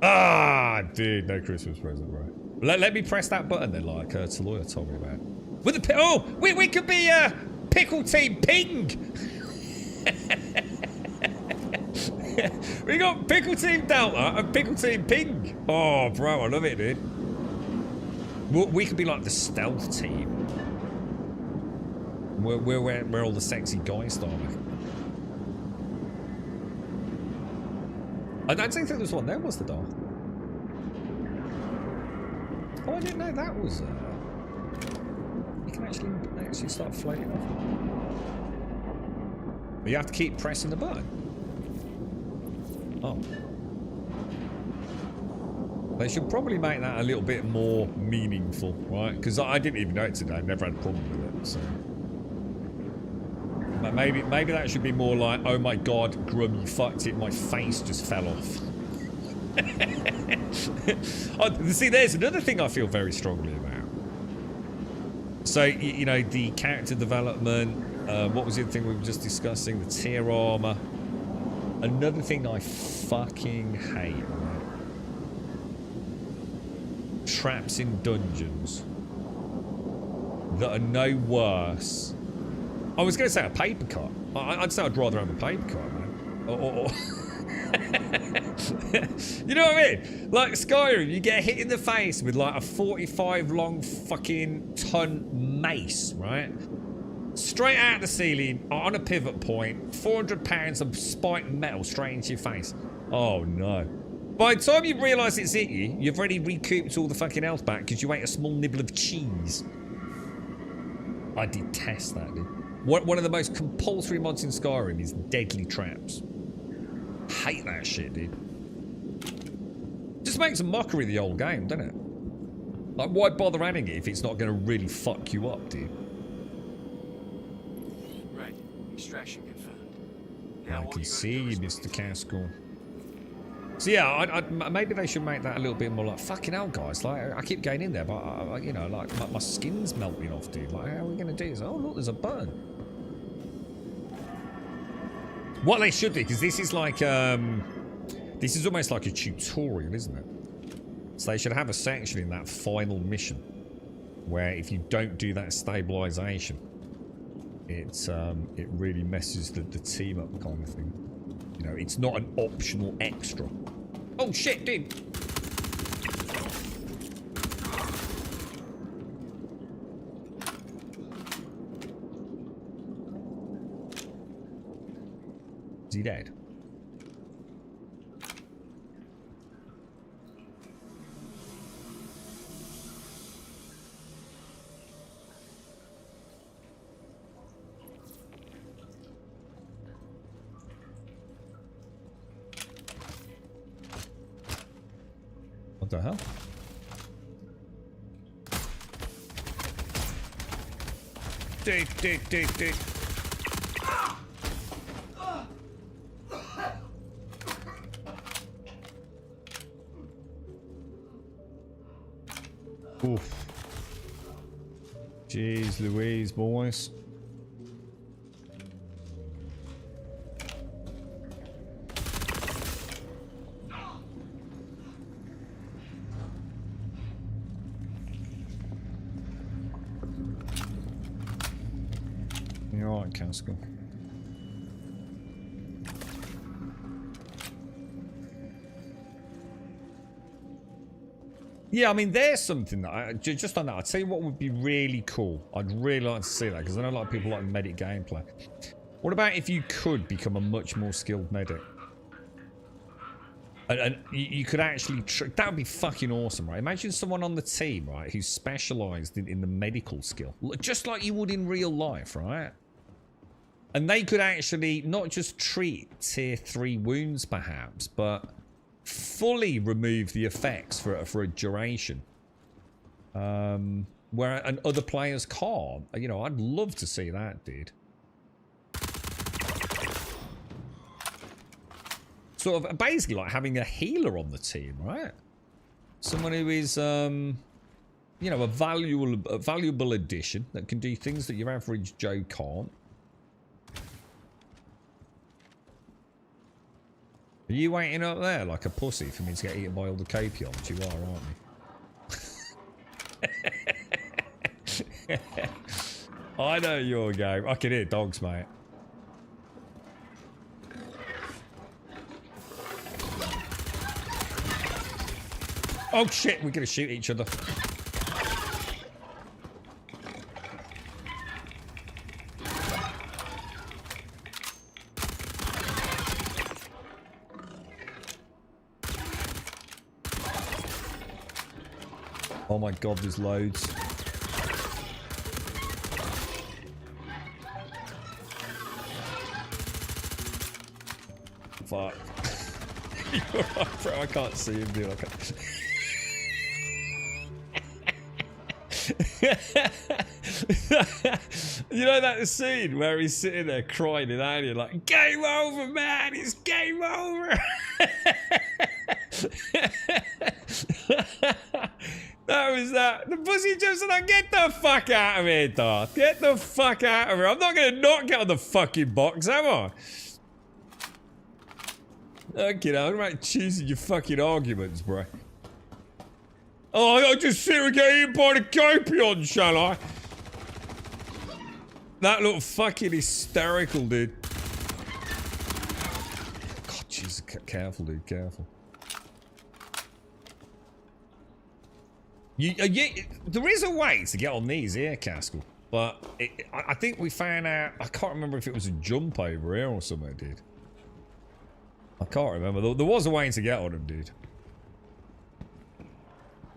Ah, dude, no Christmas present, bro. Let me press that button then, like Taloya told me about. With the oh, we could be Pickle Team Ping. We got Pickle Team Delta and Pickle Team Ping. Oh, bro, I love it, dude. We could be like the stealth team. We're all the sexy guys, start. I don't think there was one there, was the Darth? Oh, I didn't know that was. You can actually start floating off. But you have to keep pressing the button. Oh. They should probably make that a little bit more meaningful, right? Because I didn't even know it today. I never had a problem with it, so... But maybe that should be more like, oh my god, Grum, you fucked it, my face just fell off. Oh, see, there's another thing I feel very strongly about. So, you know, the character development, what was the other thing we were just discussing? The tier armor. Another thing I fucking hate, right? Traps in dungeons that are no worse. I was going to say a paper cut. I'd say I'd rather have a paper cut, man. Or you know what I mean? Like Skyrim, you get hit in the face with like a 45 long fucking ton mace, right? Straight out the ceiling, on a pivot point, 400 pounds of spiked metal straight into your face. Oh no. By the time you realise it's hit you, you've already recouped all the fucking health back because you ate a small nibble of cheese. I detest that, dude. One of the most compulsory mods in Skyrim is deadly traps. Hate that shit, dude. Just makes a mockery of the old game, doesn't it? Like, why bother adding it if it's not going to really fuck you up, dude? Right. Extraction confirmed. I can see you, Mr. Castle. So yeah, maybe they should make that a little bit more like, fucking hell, guys. Like, I keep going in there, but you know, like my skin's melting off, dude. Like, how are we gonna do this? Oh look, there's a burn. What they should do, because this is like, this is almost like a tutorial, isn't it? So they should have a section in that final mission where if you don't do that stabilization, it really messes the team up, kind of thing. You know, it's not an optional extra. Oh shit, dude! Is he dead? What the hell? Dude. Oof. Jeez Louise, boys. You're alright, Casco. Yeah, I mean, there's something that just on that. I'd tell you what would be really cool. I'd really like to see that because I know a lot of people like medic gameplay. What about if you could become a much more skilled medic? And you could actually... that would be fucking awesome, right? Imagine someone on the team, right, who's specialised in the medical skill. Just like you would in real life, right? And they could actually not just treat tier 3 wounds, perhaps, but fully remove the effects for a duration. Where and other players can't. You know, I'd love to see that, dude. Sort of basically like having a healer on the team, right? Someone who is, you know, a valuable addition that can do things that your average Joe can't. Are you waiting up there like a pussy for me to get eaten by all the Capions? You are, aren't you? I know your game. I can hear dogs, mate. Oh shit, we're gonna shoot each other. Oh my god, there's loads. Fuck. You're right, bro. I can't see him, dude. You know that scene where he's sitting there crying in agony like, game over, man, it's game over. That was that. The pussy just said, get the fuck out of here, Darth. Get the fuck out of here. I'm not going to not get on the fucking box, am I? Okay, I'm about choosing your fucking arguments, bro. Oh, I'll just sit and get eaten by the Copion, shall I? That looked fucking hysterical, dude. God, Jesus, careful, dude, careful. There is a way to get on these here, Castle, but I think we found out. I can't remember if it was a jump over here or something, dude. I can't remember. There was a way to get on them, dude.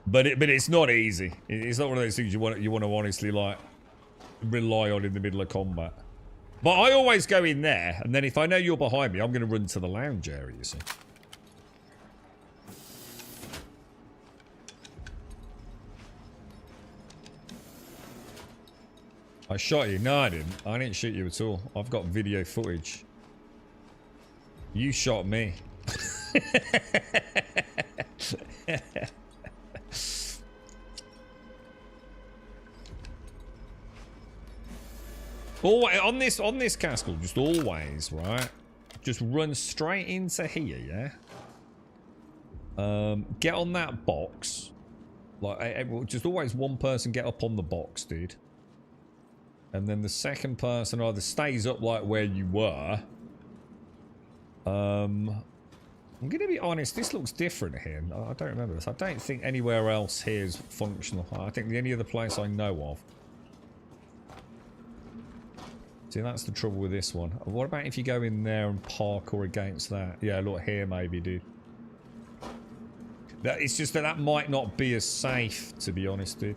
But it's not easy. It's not one of those things you want to honestly like rely on in the middle of combat. But I always go in there, and then if I know you're behind me, I'm going to run to the lounge area. You see. I shot you. No, I didn't. I didn't shoot you at all. I've got video footage. You shot me. Always, on this castle, just always, right? Just run straight into here, yeah? Get on that box. Like, just always one person get up on the box, dude. And then the second person either stays up like where you were. I'm gonna be honest, this looks different here. I don't remember this. I don't think anywhere else here is functional. I think the only other place I know of. See, that's the trouble with this one. What about if you go in there and parkour against that? Yeah, look here maybe, dude. It's just that might not be as safe, to be honest, dude.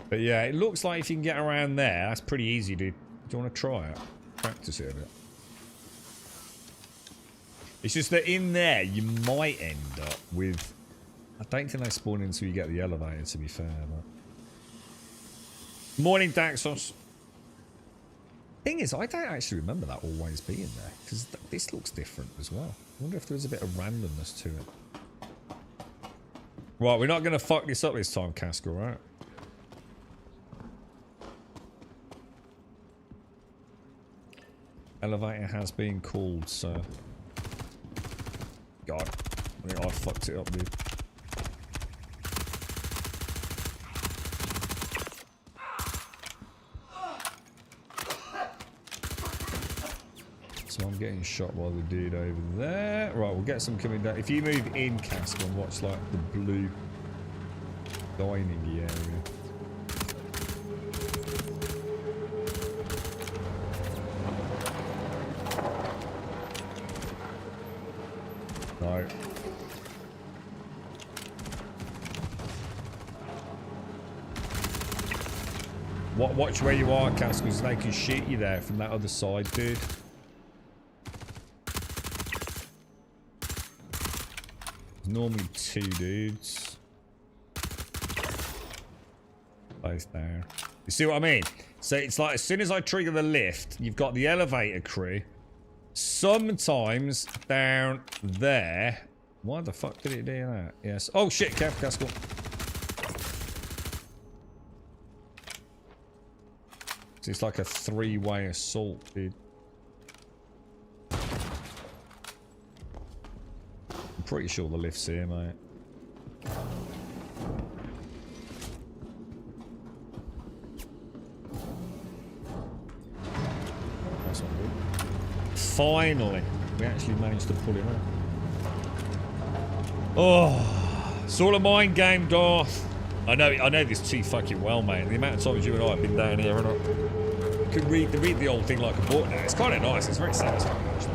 But yeah, it looks like if you can get around there, that's pretty easy, dude. Do you want to try it? Practice it a bit. It's just that in there, you might end up with... I don't think they spawn until you get the elevator, to be fair. But... Morning, Daxos. Thing is, I don't actually remember that always being there, because this looks different as well. I wonder if there's a bit of randomness to it. Right, we're not going to fuck this up this time, Casco, right? Elevator has been called, so... God, I think I fucked it up, dude. So I'm getting shot by the dude over there. Right, we'll get some coming down. If you move in, Casper, and watch like the blue dining area. No. Watch where you are, Casper, because they can shoot you there from that other side, dude. Normally two dudes. Both there. You see what I mean? So it's like as soon as I trigger the lift, you've got the elevator crew. Sometimes down there. Why the fuck did it do that? Yes. Oh shit, Kev, Castle. So it's like a three-way assault, dude. Pretty sure the lift's here, mate. That's not good. Finally, we actually managed to pull him out. Oh, it's all a mind game, Darth. I know this too fucking well, mate. The amount of times you and I have been down here, and I could read the old thing like a book now. It's kind of nice. It's very satisfying, actually.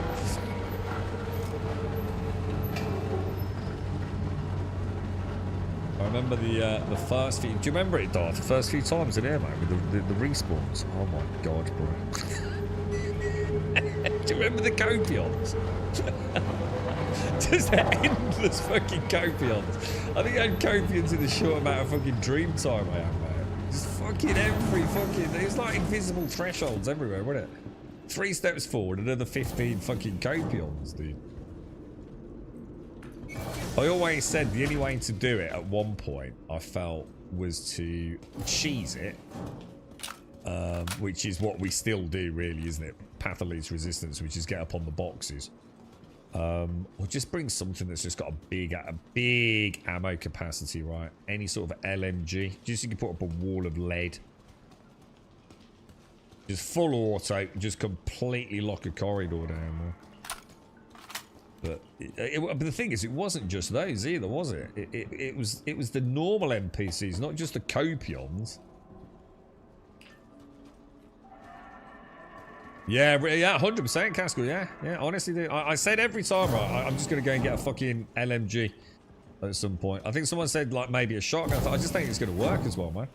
I remember the first few... Do you remember it, Darth? The first few times in here, mate, with the respawns. Oh my god, bro. Do you remember the Copions? Just endless fucking copions. I think I had copions in the short amount of fucking dream time I have, man. Just fucking every fucking... It was like invisible thresholds everywhere, wasn't it? 3 steps forward, another 15 fucking copions, dude. I always said the only way to do it at one point, I felt, was to cheese it. Which is what we still do, really, isn't it? Path of least resistance, which is get up on the boxes. Or just bring something that's just got a big ammo capacity, right? Any sort of LMG. Just so you can put up a wall of lead. Just full auto, just completely lock a corridor down there. But the thing is, it wasn't just those either, was it? It was the normal NPCs, not just the copions. Yeah, 100%, Castle. Yeah, honestly, I said every time, right, I'm just going to go and get a fucking LMG at some point. I think someone said, like, maybe a shotgun. I just think it's going to work as well, man.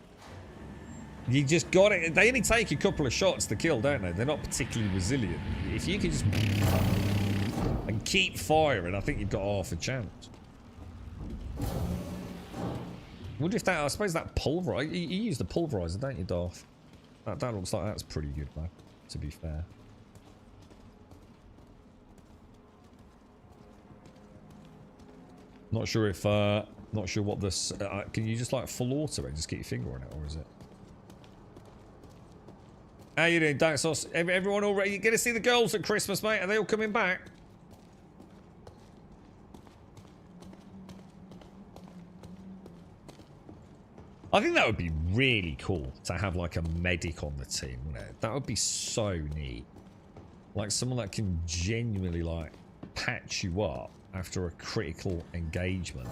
You just got it. They only take a couple of shots to kill, don't they? They're not particularly resilient. If you can just... and keep firing, I think you've got half a chance. I wonder if that... I suppose that pulverizer... You use the pulverizer, don't you, Darth? That looks like that's pretty good, man. To be fair. Not sure if, not sure what this, can you just like full auto it, just get your finger on it, or is it? How you doing, Dark Sauce? Everyone already, you get to see the girls at Christmas, mate? Are they all coming back? I think that would be really cool to have like a medic on the team, wouldn't it? That would be so neat. Like someone that can genuinely like patch you up after a critical engagement.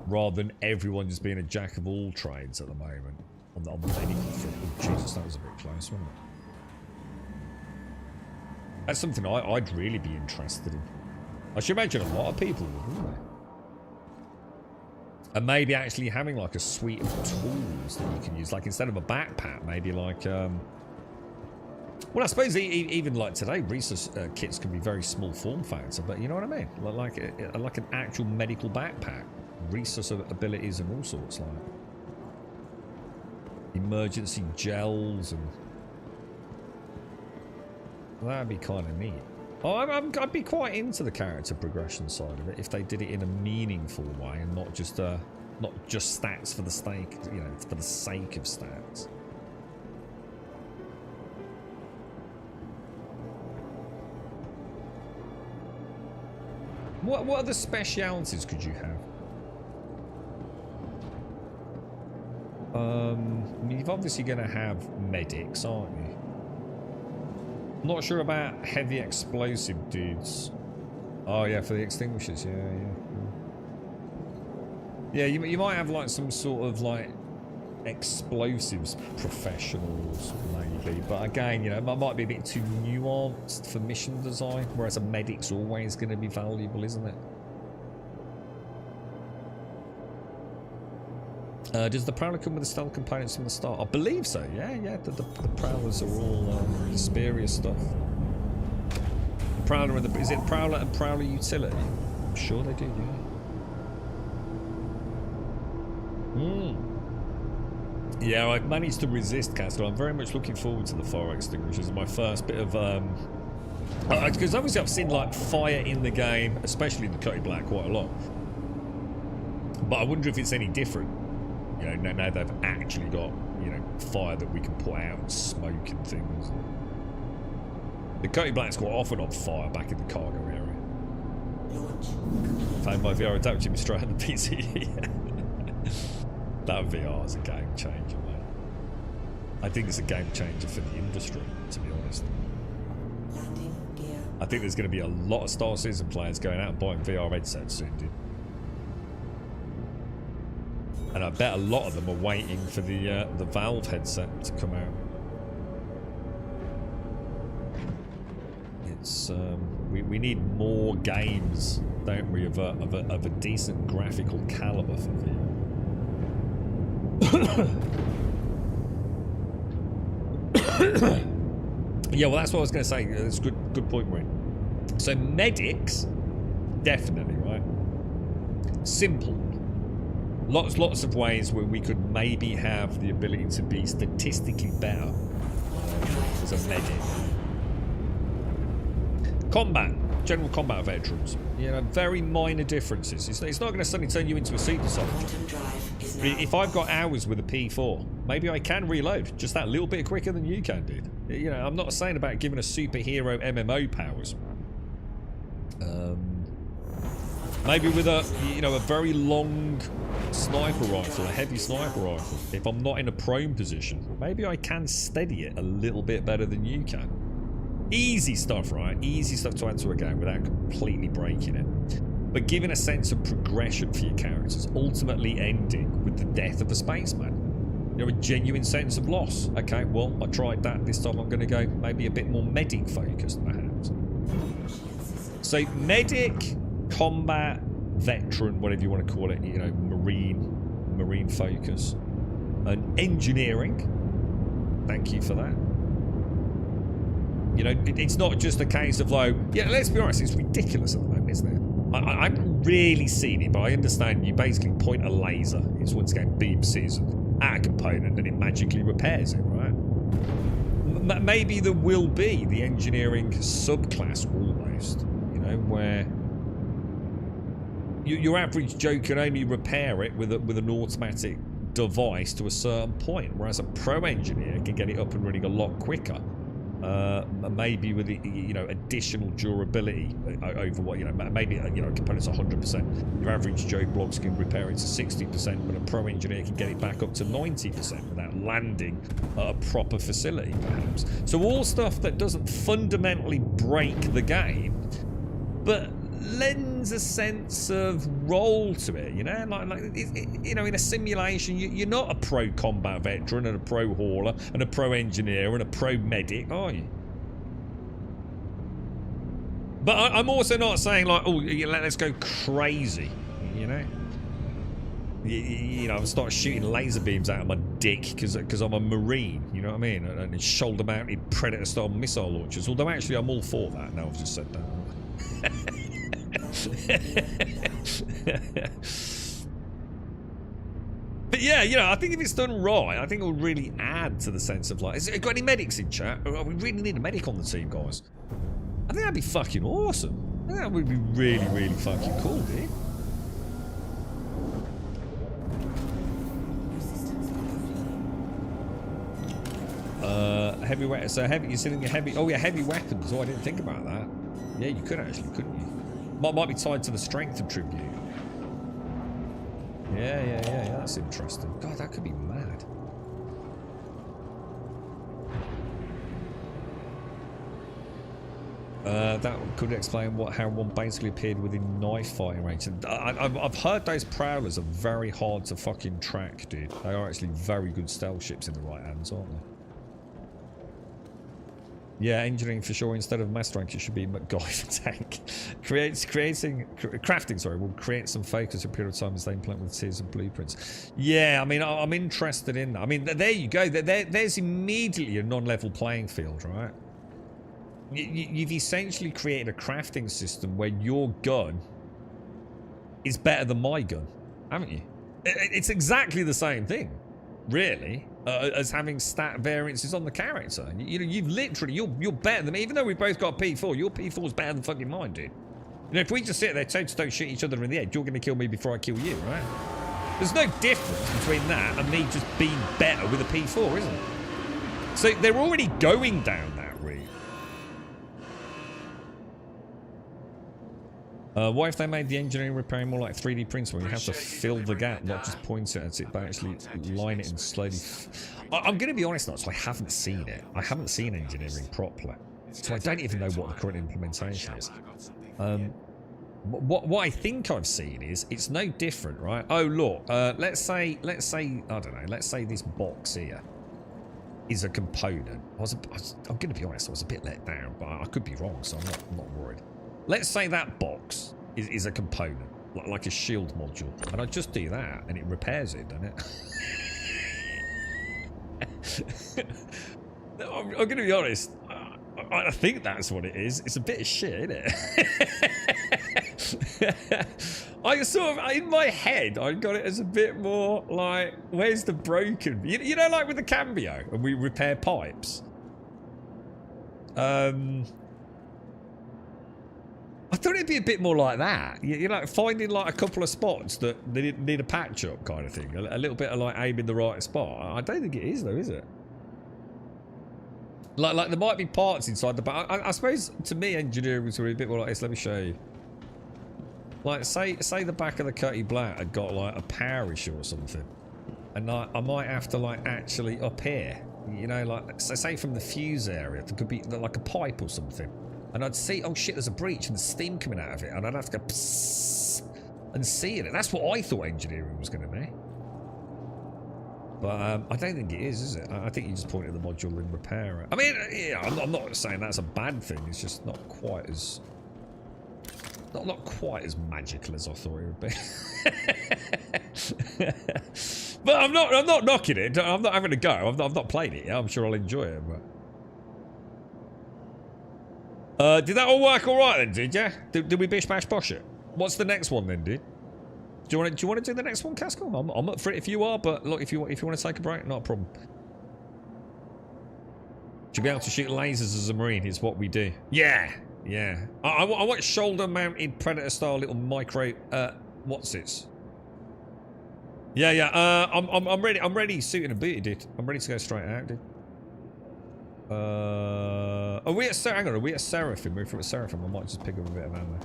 Rather than everyone just being a jack of all trades at the moment. On the medical front. Oh, Jesus, that was a bit close, wasn't it? That's something I'd really be interested in. I should imagine a lot of people would, wouldn't they? And maybe actually having like a suite of tools that you can use, like instead of a backpack, maybe like well, I suppose even like today, resource kits can be very small form factor, but you know what I mean, like an actual medical backpack, resource abilities and all sorts, like emergency gels, and that'd be kind of neat. Oh, I'd be quite into the character progression side of it if they did it in a meaningful way and not just stats for the sake, you know, for the sake of stats. What other specialities could you have? You're obviously going to have medics, aren't you? Not sure about heavy explosive dudes. Oh yeah, for the extinguishers, yeah, you might have like some sort of like explosives professionals maybe, but again, you know, it might be a bit too nuanced for mission design, whereas a medic's always going to be valuable, isn't it? Does the Prowler come with the stealth components from the start? I believe so, yeah. The Prowlers are all Xperia stuff. The Prowler and is it Prowler and Prowler Utility? I'm sure they do, yeah. Yeah, I've managed to resist Castle. I'm very much looking forward to the fire extinguishers. My first bit of because obviously I've seen like fire in the game, especially in the Code Black, quite a lot. But I wonder if it's any different. You know, now they've actually got, you know, fire that we can put out and smoke and things. The Cody Black's quite often on fire back in the cargo area. Found my VR adapter straight on the PC. That VR is a game changer, man. I think it's a game changer for the industry, to be honest. I think there's going to be a lot of Star Citizen players going out and buying VR headsets soon, dude. And I bet a lot of them are waiting for the Valve headset to come out. It's we need more games, don't we, of a decent graphical caliber for VR. Yeah, well, that's what I was going to say. That's a good point, Marie. So medics Definitely, right? Simple. Lots of ways where we could maybe have the ability to be statistically better as a medic. Combat. General combat veterans. You know, very minor differences. It's not going to suddenly turn you into a super soldier. If I've got hours with a P4, maybe I can reload just that little bit quicker than you can, dude. You know, I'm not saying about giving a superhero MMO powers. Maybe with a, you know, a very long sniper rifle, a heavy sniper rifle. If I'm not in a prone position, maybe I can steady it a little bit better than you can. Easy stuff, right? Easy stuff to add to a game without completely breaking it. But giving a sense of progression for your characters, ultimately ending with the death of a spaceman. You know, a genuine sense of loss. Okay, well, I tried that. This time I'm going to go maybe a bit more medic focused, perhaps. So, medic, combat, veteran, whatever you want to call it, you know, marine focus. And engineering. Thank you for that. You know, it's not just a case of like, yeah, let's be honest, it's ridiculous at the moment, isn't it? I haven't really seen it, but I understand you basically point a laser. It's once again beams at a component and it magically repairs it, right? Maybe there will be the engineering subclass almost, you know, where your average Joe can only repair it with an automatic device to a certain point, whereas a pro engineer can get it up and running a lot quicker. Maybe with, you know, additional durability over what, you know, maybe, you know, components 100%. Your average Joe Blogs can repair it to 60%, but a pro engineer can get it back up to 90% without landing at a proper facility, perhaps. So all stuff that doesn't fundamentally break the game, but lends a sense of role to it, you know, like you know, in a simulation, you're not a pro combat veteran and a pro hauler and a pro engineer and a pro medic, are you? But I'm also not saying like, oh, let's go crazy, you know. You know, start shooting laser beams out of my dick because I'm a Marine, you know what I mean, and shoulder-mounted Predator-style missile launchers. Although actually, I'm all for that. Now I've just said that. But yeah, you know, I think if it's done right, I think it'll really add to the sense of like, has it got any medics in chat? We really need a medic on the team, guys. I think that'd be fucking awesome. I think that would be really, really fucking cool, dude. Heavy weapons. So heavy. You're sitting in heavy. Oh yeah, heavy weapons. Oh, I didn't think about that. Yeah, you could actually, couldn't you? Might be tied to the strength attribute. Yeah. That's interesting. God, that could be mad. That could explain how one basically appeared within knife fighting range. I've heard those prowlers are very hard to fucking track, dude. They are actually very good stealth ships in the right hands, aren't they? Yeah, engineering for sure. Instead of master rank, it should be MacGyver tank. Crafting, sorry, will create some focus for a period of time as they implement with tiers and blueprints. Yeah, I mean, I'm interested in that. I mean, there you go. There's immediately a non-level playing field, right? You've essentially created a crafting system where your gun is better than my gun, haven't you? It's exactly the same thing, really. As having stat variances on the character. You know, you've literally, you're better than me. Even though we've both got a P4, your P4 is better than fucking mine, dude. You know, if we just sit there toe-to-toe shoot each other in the head, you're going to kill me before I kill you, right? There's no difference between that and me just being better with a P4, isn't it? So they're already going down that route. What if they made the engineering repairing more like 3D prints where you have to fill the gap, not just point it at it, but actually line it and slowly... I'm going to be honest, so I haven't seen it. I haven't seen engineering properly. So I don't even know what the current implementation is. What I think I've seen is, it's no different, right? Oh, look, let's say, I don't know, let's say this box here is a component. I'm going to be honest, I was a bit let down, but I could be wrong, so I'm not worried. Let's say that box is a component, like a shield module, and I just do that, and it repairs it, doesn't it? I'm going to be honest, I think that's what it is. It's a bit of shit, isn't it? I sort of, in my head, I got it as a bit more like, where's the broken? You know, like with the Cambio, and we repair pipes. I thought it'd be a bit more like that. You know, finding like a couple of spots that they need a patch up kind of thing. A little bit of like aiming the right spot. I don't think it is though, is it? Like there might be parts inside the back. I suppose to me engineering was really a bit more like this. Let me show you. Like say the back of the Cutty Black had got like a power issue or something, and I might have to like actually up here, you know, like so say from the fuse area there could be like a pipe or something, and I'd see, oh shit, there's a breach and there's steam coming out of it, and I'd have to go psst and see it. That's what I thought engineering was going to be. But I don't think it is it? I think you just point at the module and repair it. I mean, yeah, I'm not saying that's a bad thing. It's just not quite as magical as I thought it would be. But I'm not knocking it. I'm not having a go. I've not played it yet. I'm sure I'll enjoy it. But did that all work all right then? Did you? Did we bish bash bosh it? What's the next one then, dude? Do you want to do the next one, Cascal? I'm up for it if you are, but look, if you want to take a break, not a problem. To be able to shoot lasers as a Marine is what we do. Yeah, yeah. I want shoulder-mounted Predator-style little micro. What's it? Yeah, yeah. I'm ready. I'm ready. Suited and booted, dude. I'm ready to go straight out, dude. Are we at hang on? Are we at Seraphim? We're from Seraphim. I might just pick up a bit of ammo.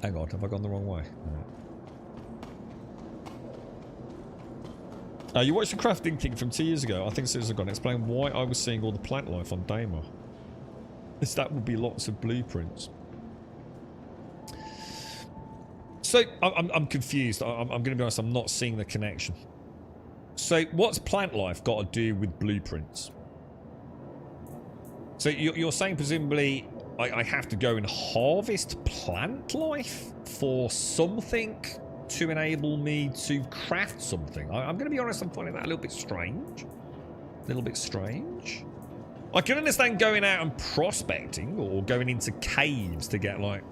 Hang on, have I gone the wrong way? No. You watched the crafting thing from 2 years ago. I think since I've gone, explain why I was seeing all the plant life on Daymar. That would be lots of blueprints. So I'm confused. I'm going to be honest. I'm not seeing the connection. So what's plant life got to do with blueprints? So you're saying presumably I have to go and harvest plant life for something to enable me to craft something. I'm going to be honest, I'm finding that a little bit strange. A little bit strange. I can understand going out and prospecting or going into caves to get like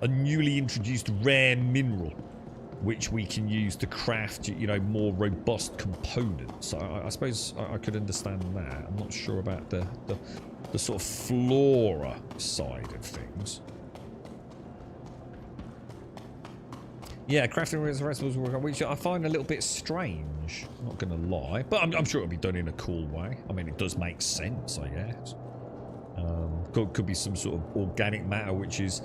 a newly introduced rare mineral which we can use to craft, you know, more robust components. I suppose I could understand that. I'm not sure about the sort of flora side of things. Yeah, crafting recipes, which I find a little bit strange. I'm not going to lie, but I'm sure it'll be done in a cool way. I mean, it does make sense, I guess. Could be some sort of organic matter, which is,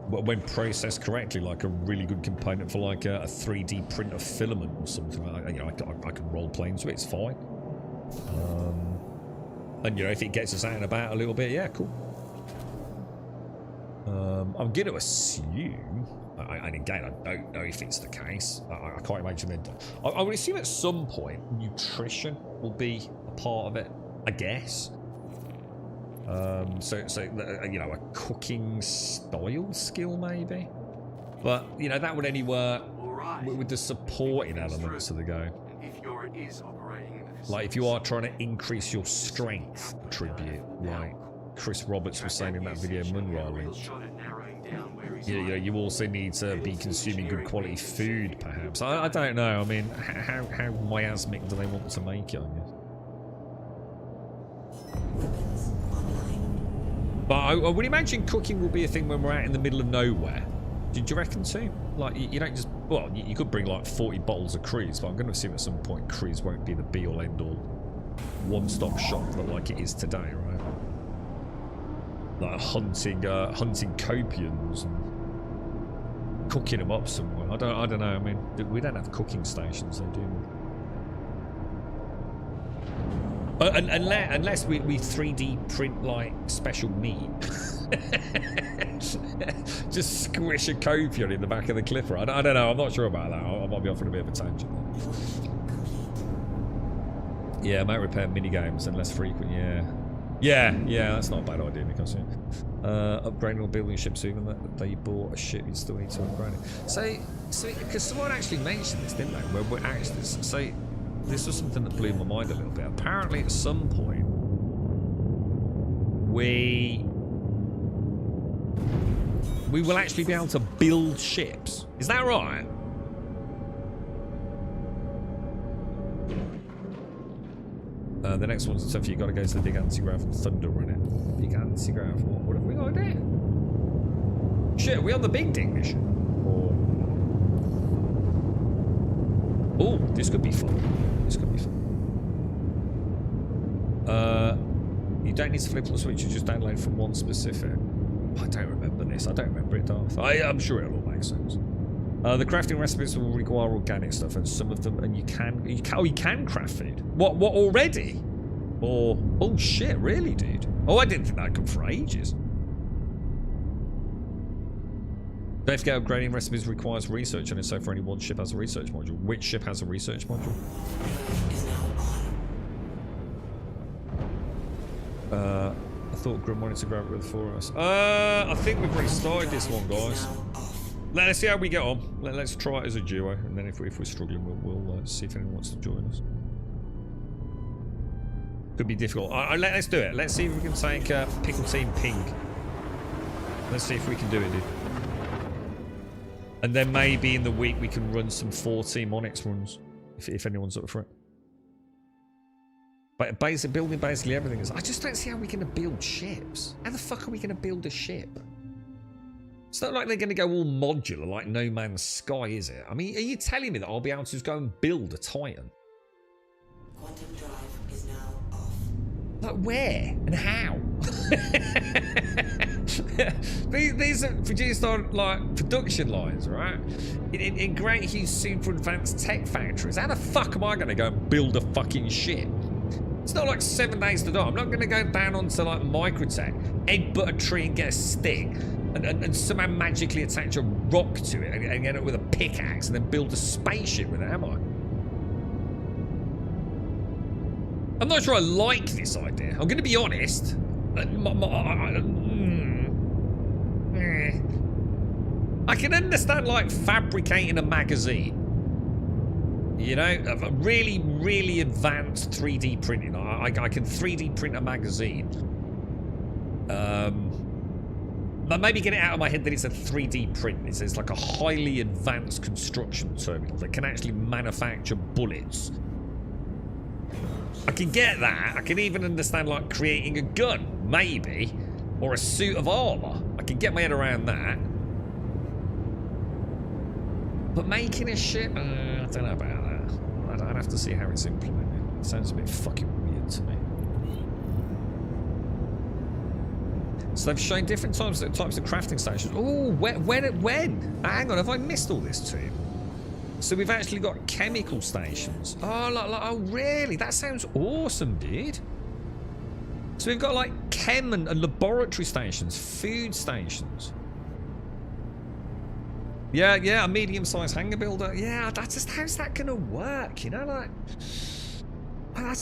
when processed correctly, like a really good component for like a 3D print of filament or something. You know, I can role play into it. It's fine. And you know, if it gets us out and about a little bit, yeah, cool. I'm going to assume, and again, I don't know if it's the case. I can't imagine it. I would assume at some point nutrition will be a part of it, I guess. So you know, a cooking style skill maybe, but you know that would only work with the supporting elements of the game. Like if you are trying to increase your strength attribute, like Chris Roberts was saying in that video Munra link. Yeah, you also need to be consuming good quality food, perhaps. I don't know. I mean, how miasmic do they want to make it? I guess. But I would imagine cooking will be a thing when we're out in the middle of nowhere. Do you reckon too? Like, you don't just... Well, you could bring like 40 bottles of Kreese, but I'm going to assume at some point Kreese won't be the be-all, end-all one-stop shop that like it is today, right? Like hunting copians and cooking them up somewhere. I don't know. I mean, we don't have cooking stations, though, do we? Unless we 3D print like special meat. Just squish a copion in the back of the clipper. I don't know. I'm not sure about that. I might be off on a bit of a tangent. Yeah, might repair minigames and less frequent. Yeah, that's not a bad idea, because upgrading or building ships, even that they bought a ship, you still need to upgrade it. So because someone actually mentioned this, didn't they? Where we're actually this was something that blew my mind a little bit. Apparently, at some point, We will actually be able to build ships. Is that right? The next one's tough. You got to go to the big anti-grav and thunder run it. Big anti-grav. What have we got to do? Shit, are we on the big dig mission? Or... Oh, this could be fun. This could be fun. You don't need to flip on the switch. You just download from one specific. I don't remember this. I don't remember it, Darth. I'm sure it'll all make sense. The crafting recipes will require organic stuff, and some of them, and you can craft it. What already? Or oh shit, really, dude? Oh, I didn't think that could for ages. Don't forget, upgrading recipes requires research, and so for only one ship has a research module. Which ship has a research module? I thought Grim wanted to grab it for us. I think we've already started this one, guys. Let's see how we get on. Let's try it as a duo, and then if we're struggling, we'll see if anyone wants to join us. Could be difficult. Let's do it. Let's see if we can take Pickle Team Ping. Let's see if we can do it, dude. And then maybe in the week we can run some 4 Team Onyx runs, if anyone's up for it. But building basically everything is. I just don't see how we're going to build ships. How the fuck are we going to build a ship? It's not like they're going to go all modular like No Man's Sky, is it? I mean, are you telling me that I'll be able to just go and build a Titan? Quantum drive is now off. Like where and how? These are produced on like production lines, right? In great huge super advanced tech factories. How the fuck am I going to go and build a fucking ship? It's not like 7 days to die. I'm not going to go down onto like Microtech, headbutt a tree and get a stick, and somehow magically attach a rock to it and get it with a pickaxe and then build a spaceship with it, am I? I'm not sure I like this idea. I'm going to be honest. I can understand like fabricating a magazine. You know, a really, really advanced 3D printing. I can 3D print a magazine. But maybe get it out of my head that it's a 3D print. It's like a highly advanced construction terminal that can actually manufacture bullets. I can get that. I can even understand like creating a gun, maybe, or a suit of armor. I can get my head around that. But making a ship, I don't know about that. I'd have to see how it's implemented. It sounds a bit fucking weird to me. So they've shown different types of crafting stations. Oh, when? Hang on, have I missed all this too? So we've actually got chemical stations. Oh, oh, really? That sounds awesome, dude. So we've got like chem and laboratory stations, food stations. Yeah, a medium-sized hangar builder. Yeah, that's just, how's that gonna work? You know, like, I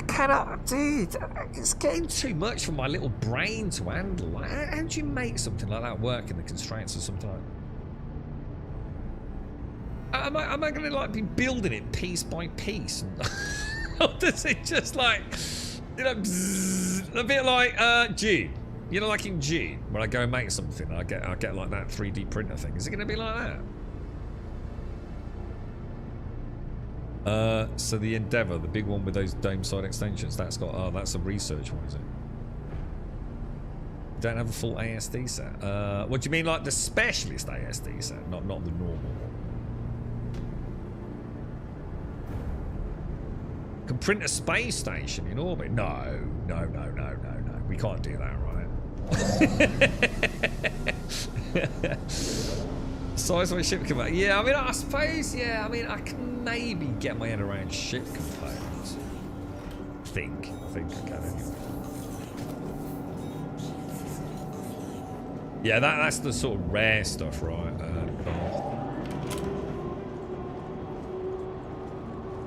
cannot, dude. It's getting too much for my little brain to handle. Like, how do you make something like that work in the constraints of something like? Am I gonna like be building it piece by piece? Or does it just like, you know, bzzz, a bit like G? You know, like in G, when I go and make something, I get like that 3D printer thing. Is it going to be like that? So the Endeavour, the big one with those dome side extensions, that's got. Oh, that's a research one, is it? Don't have a full ASD set. What do you mean, like the specialist ASD set, not the normal one? Can print a space station in orbit? No. We can't do that, right? Size of a ship component. Yeah, I mean, I suppose, yeah, I mean, I can maybe get my head around ship components. I think I can anyway. Yeah, that's the sort of rare stuff, right?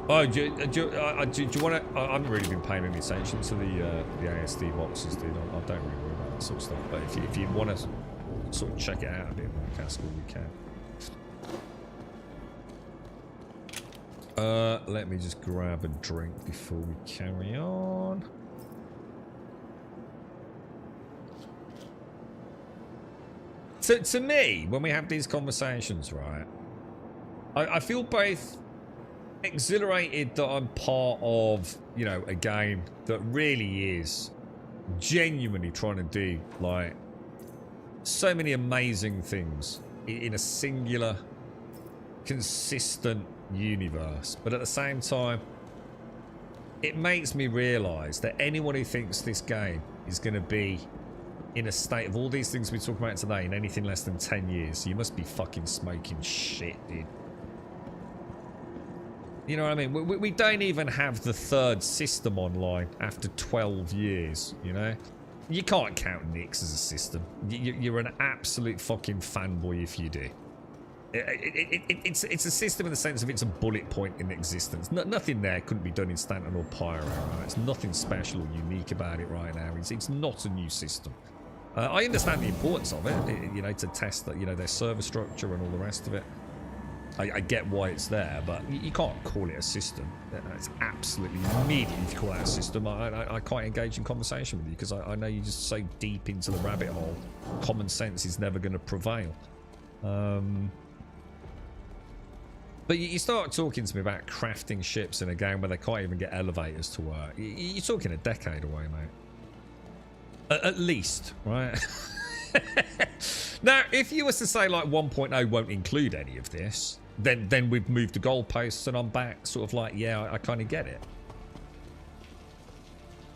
Oh, do you want to? I haven't really been paying any attention to the ASD boxes, dude. I don't really worry about that sort of stuff. But if you want to sort of check it out a bit more, Castle, we can. Let me just grab a drink before we carry on. to me, when we have these conversations, right, I feel both exhilarated that I'm part of, you know, a game that really is genuinely trying to do, like, so many amazing things in a singular, consistent universe. But at the same time, it makes me realise that anyone who thinks this game is going to be in a state of all these things we talk about today in anything less than 10 years, you must be fucking smoking shit, dude. You know what I mean? We don't even have the third system online after 12 years, you know? You can't count Nix as a system. You're an absolute fucking fanboy if you do. It's a system in the sense of it's a bullet point in existence. Nothing there couldn't be done in Stanton or Pyro. Right? There's nothing special or unique about it right now. It's not a new system. I understand the importance of it, you know, to test that, you know, their server structure and all the rest of it. I get why it's there, but you can't call it a system. It's absolutely immediately if you call it a system. I can't engage in conversation with you because I know you're just so deep into the rabbit hole. Common sense is never going to prevail. But you start talking to me about crafting ships in a game where they can't even get elevators to work. You're talking a decade away, mate. At least, right? Now, if you was to say like 1.0 won't include any of this, then we've moved the goalposts and I'm back sort of like, yeah, I kind of get it.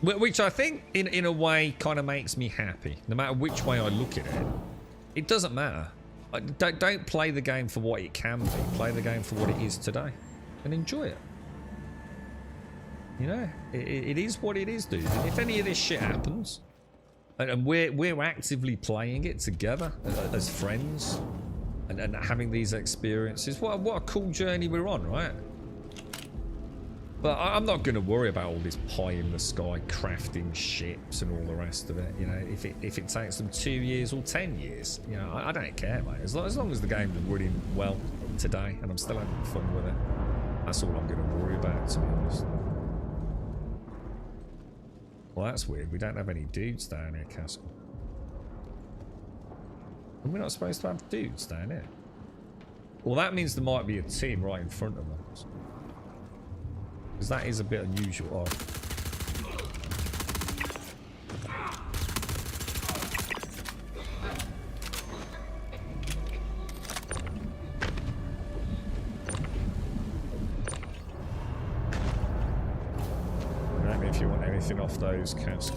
Which I think in a way kind of makes me happy. No matter which way I look at it, it doesn't matter. Don't play the game for what it can be. Play the game for what it is today and enjoy it. You know, it is what it is, dude. And if any of this shit happens, and we're actively playing it together as friends and having these experiences, what a cool journey we're on, right? But I'm not going to worry about all this pie in the sky crafting ships and all the rest of it. You know, if it takes them 2 years or 10 years, you know, I don't care, mate. As long as the game's running well today and I'm still having fun with it, that's all I'm going to worry about, to be honest. Well, that's weird. We don't have any dudes down here, Castle. And we're not supposed to have dudes down here. Well, that means there might be a team right in front of us. Because that is a bit unusual. Oh. Let me if you want anything off those casks.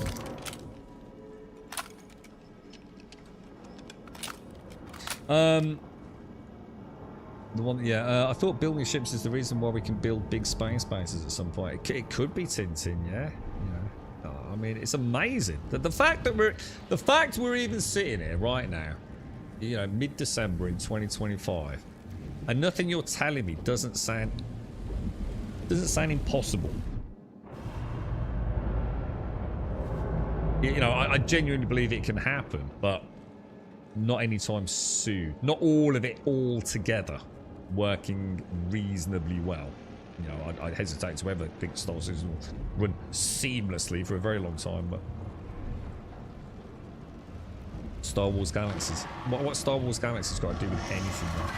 The one, yeah, I thought building ships is the reason why we can build big space bases at some point. It could be Tintin, yeah. You know, I mean, it's amazing that the fact we're even sitting here right now, you know, mid-December in 2025, and nothing you're telling me doesn't sound impossible. You know, I genuinely believe it can happen, but not anytime soon. Not all of it all together working reasonably well. You know, I hesitate to ever think Star Wars will run seamlessly for a very long time, but Star Wars Galaxies. What Star Wars Galaxies got to do with anything, though?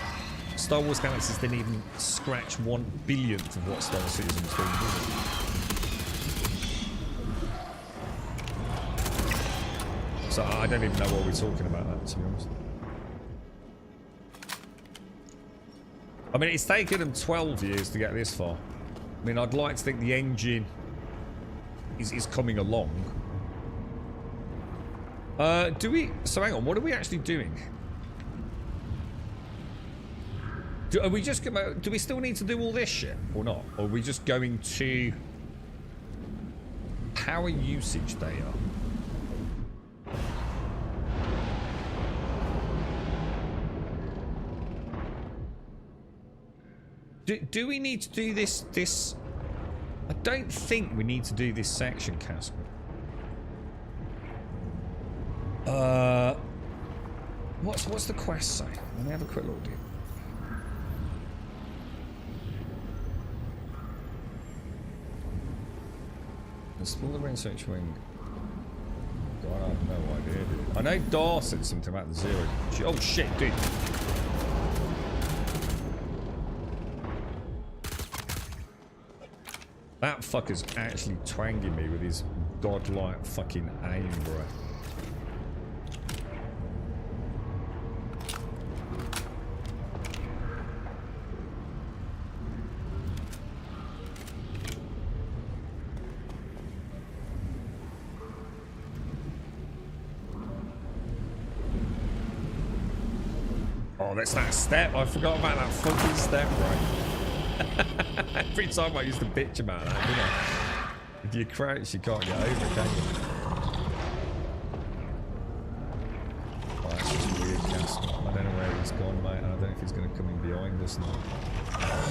Star Wars Galaxies didn't even scratch 1/1000th of what Star Citizen was doing, did it? So I don't even know what we're talking about that, to be honest. I mean, it's taken them 12 years to get this far. I mean, I'd like to think the engine is coming along. So hang on, what are we actually doing? Do we still need to do all this shit or not? Or are we just going to power usage data? Do we need to do this? I don't think we need to do this section, Casper. What's the quest say? Let me have a quick look, dude. Explore the research wing. I have no idea, dude. I know Dar said something about the 0. Oh shit, dude. That fucker's actually twanging me with his godlike fucking aim, bro. Oh, that's that step. I forgot about that fucking step, bro. Every time I used to bitch about that, you know. If you crouch, you can't get over, can you? Oh, that's just weird, Castle. I don't know where he's gone, mate. I don't know if he's going to come in behind us now.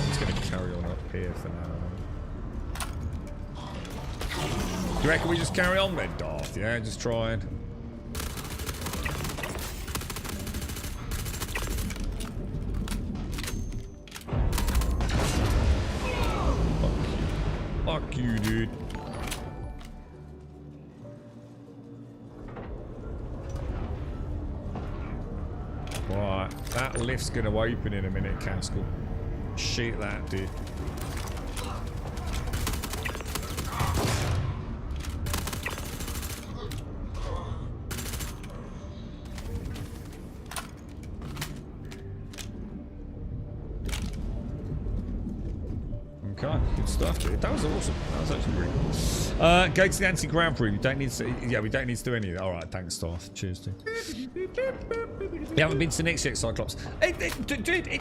He's going to carry on up here for now. Do you reckon we just carry on then, Darth? Yeah, just try and... Fuck you, dude. Right, that lift's gonna open in a minute, Caskell. Shit that, dude. Okay, good stuff, dude. That was awesome. That was actually really cool. Go to the anti-ground room. You don't need to. Yeah, we don't need to do any of that. All right, thanks, Darth. Cheers, dude. You haven't been to Nyx yet, Cyclops. Dude,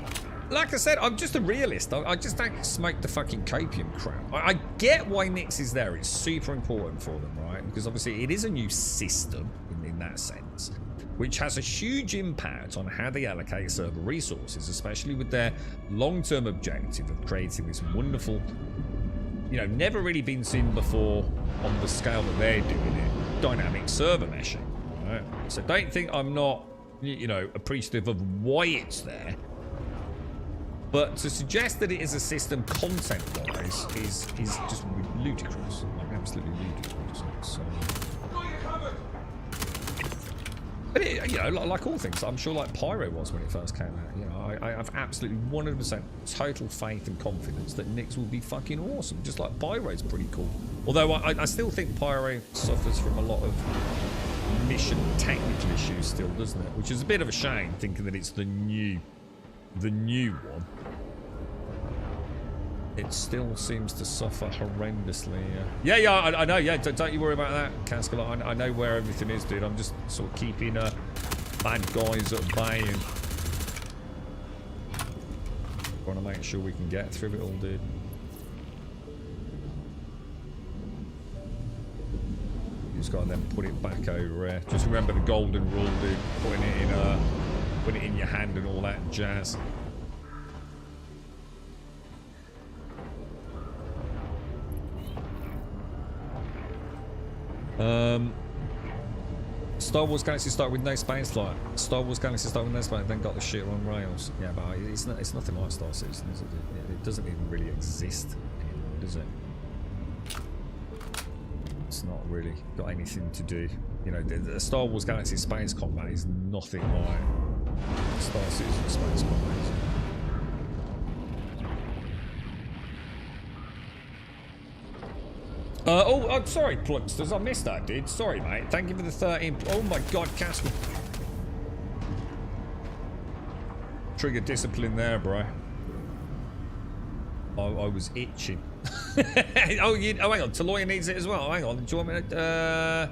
like I said, I'm just a realist. I just don't smoke the fucking copium crap. I get why Nyx is there. It's super important for them, right? Because obviously it is a new system in that sense, which has a huge impact on how they allocate server resources, especially with their long-term objective of creating this wonderful, you know, never really been seen before on the scale that they're doing it, dynamic server meshing. Right? So don't think I'm not, you know, appreciative of why it's there. But to suggest that it is a system content-wise is just ludicrous, like absolutely ludicrous. So, but it, you know, like all things, I'm sure like Pyro was when it first came out. You know, I have absolutely 100% total faith and confidence that Nyx will be fucking awesome. Just like Pyro's pretty cool. Although I still think Pyro suffers from a lot of mission technical issues still, doesn't it? Which is a bit of a shame, thinking that it's the new one. It still seems to suffer horrendously. Yeah, I know. Yeah, don't you worry about that, Caskell. I know where everything is, dude. I'm just sort of keeping bad guys at bay and want to make sure we can get through it all, dude. You just got to then put it back over here. Just remember the golden rule, dude. Putting it in your hand and all that jazz. Star Wars Galaxy started with no space flight. Star Wars Galaxy started with no space, then got the shit on rails. Yeah, but it's nothing like Star Citizen, is it? It doesn't even really exist anymore, does it? It's not really got anything to do. You know, the Star Wars Galaxy space combat is nothing like Star Citizen space combat. I'm sorry, Plunksters. I missed that, dude. Sorry, mate. Thank you for the 13. Oh my God, Casper. Trigger discipline there, bro. I was itching. Oh, hang on. Taloya needs it as well. Hang on. Do you want me to?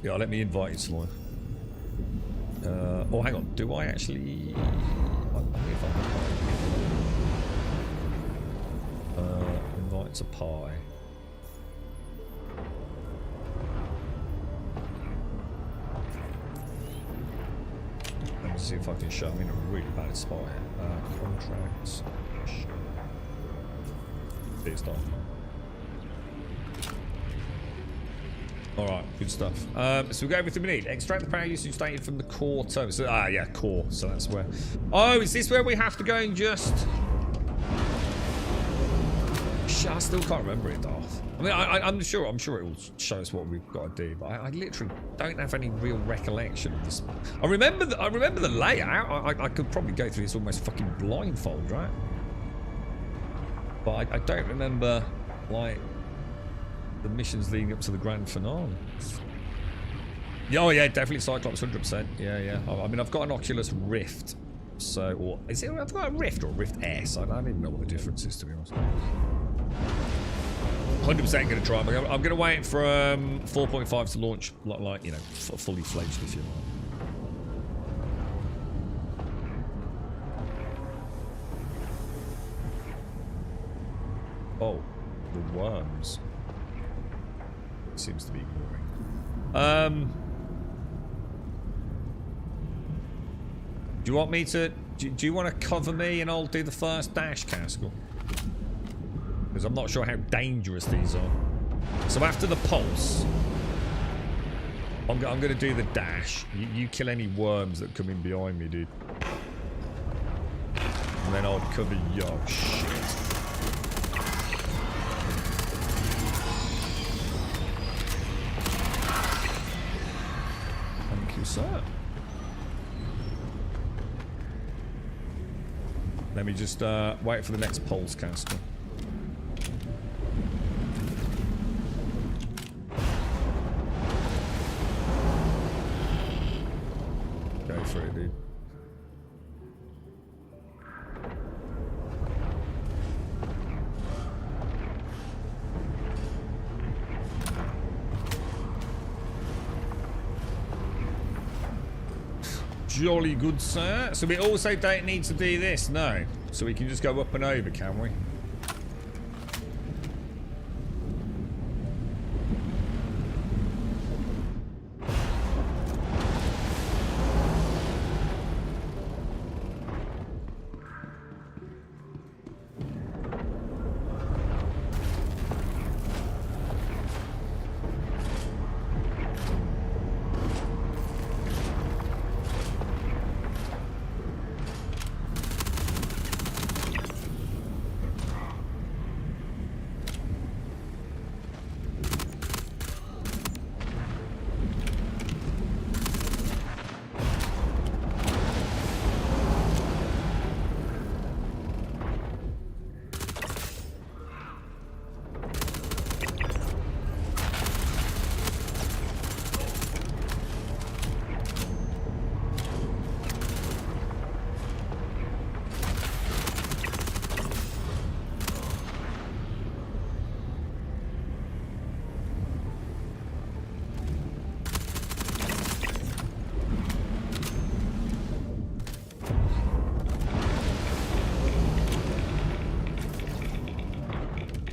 Yeah, let me invite you, Taloya. Oh, hang on. Do I actually? Invite to pie. Let me see if I can show. I'm in a really bad spot here. Contracts. It's done. Alright, good stuff. So we got everything we need. Extract the power usage data from the core terminal. So, yeah, core. So that's where. Oh, is this where we have to go and just I still can't remember it, Darth. I mean, I'm sure it will show us what we've got to do, but I literally don't have any real recollection of this. I remember the layout. I could probably go through this almost fucking blindfold, right? But I don't remember, like, the missions leading up to the grand finale. Oh yeah, definitely Cyclops, 100%. Yeah. I mean, I've got an Oculus Rift. So, or is it? I've got a Rift or a Rift S. I don't even know what the difference is, to be honest. 100% going to try. I'm going to wait for 4.5 to launch, like you know, fully fledged, if you like. Oh, the worms. It seems to be ignoring. Do you want me to... Do you want to cover me and I'll do the first dash, Castle? Because I'm not sure how dangerous these are. So after the pulse, I'm going to do the dash. You kill any worms that come in behind me, dude. And then I'll cover you. Oh, shit. Thank you, sir. Let me just wait for the next pulse, Castle. Go for it, dude. Jolly good, sir. So we also don't need to do this, no. So we can just go up and over, can we?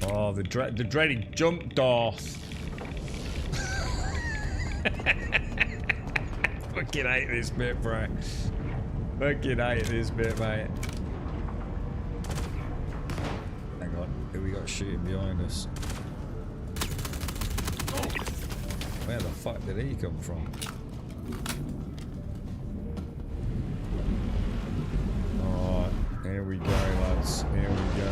Oh, the dreaded jump, Darth. Fucking hate this bit, bro. Fucking hate this bit, mate. Hang on, who we got shooting behind us? Where the fuck did he come from? Alright, here we go, lads. Here we go.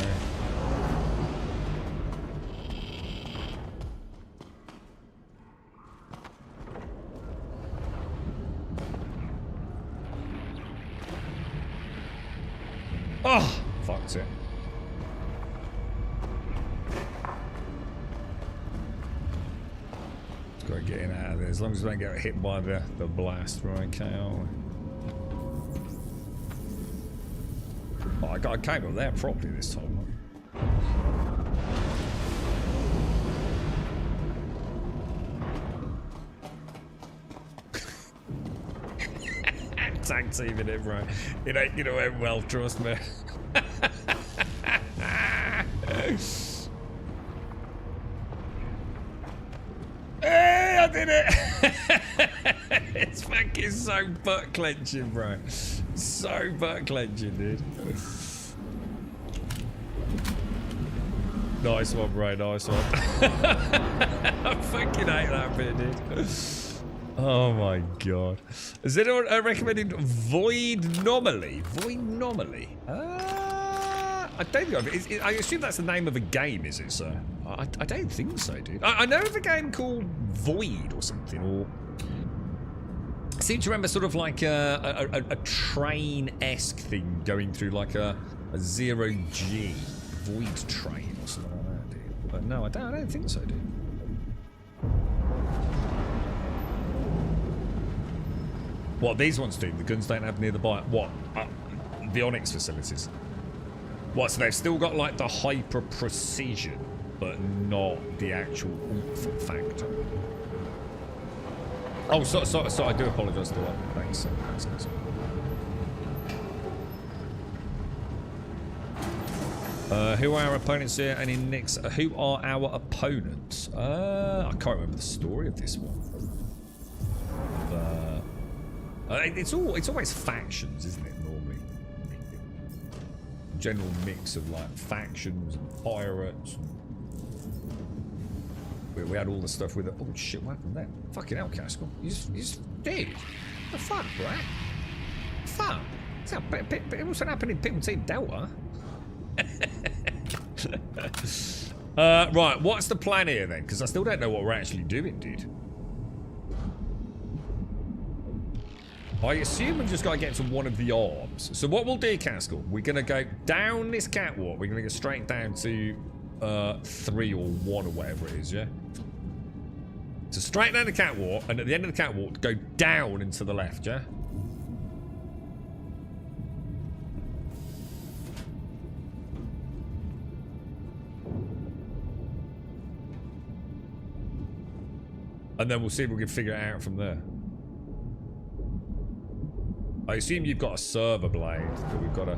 Oh, fucked it. Just gotta get in out of there. As long as we don't get hit by the blast, we're okay, aren't we? Oh, I came up there properly this time. Tag teaming it, bro. It ain't gonna end well, trust me. Hey, I did it! It's fucking so butt clenching, bro. So butt clenching, dude. Nice one, bro. Nice one. I fucking hate that bit, dude. Oh my god. Has anyone recommended Void Anomaly? Void Anomaly? I don't think I assume that's the name of a game, is it, sir? I don't think so, dude. I know of a game called Void or something, or... I seem to remember sort of like a train-esque thing going through like a 0G Void train or something like that, dude. But no, I don't think so, dude. What these ones do? The guns don't have nearby. What? The Onyx facilities. What? So they've still got like the hyper precision, but not the actual oomph factor. Oh, so I do apologise to that. Thanks. Thanks. Who are our opponents here? And in Nick's, who are our opponents? I can't remember the story of this one. It's always factions, isn't it? Normally, general mix of like factions and pirates. We had all the stuff with it. Oh shit! What happened there? Fucking hell, Castle! You just did. The fuck, right? Fuck! It wasn't happening in Pit Team Delta. Right, what's the plan here then? Because I still don't know what we're actually doing, dude. I assume we've just got to get to one of the arms. So what we'll do, Castle, we're going to go down this catwalk. We're going to go straight down to 3 or 1 or whatever it is, yeah? So straight down the catwalk, and at the end of the catwalk, go down and to the left, yeah? And then we'll see if we can figure it out from there. I assume you've got a server blade that we've got to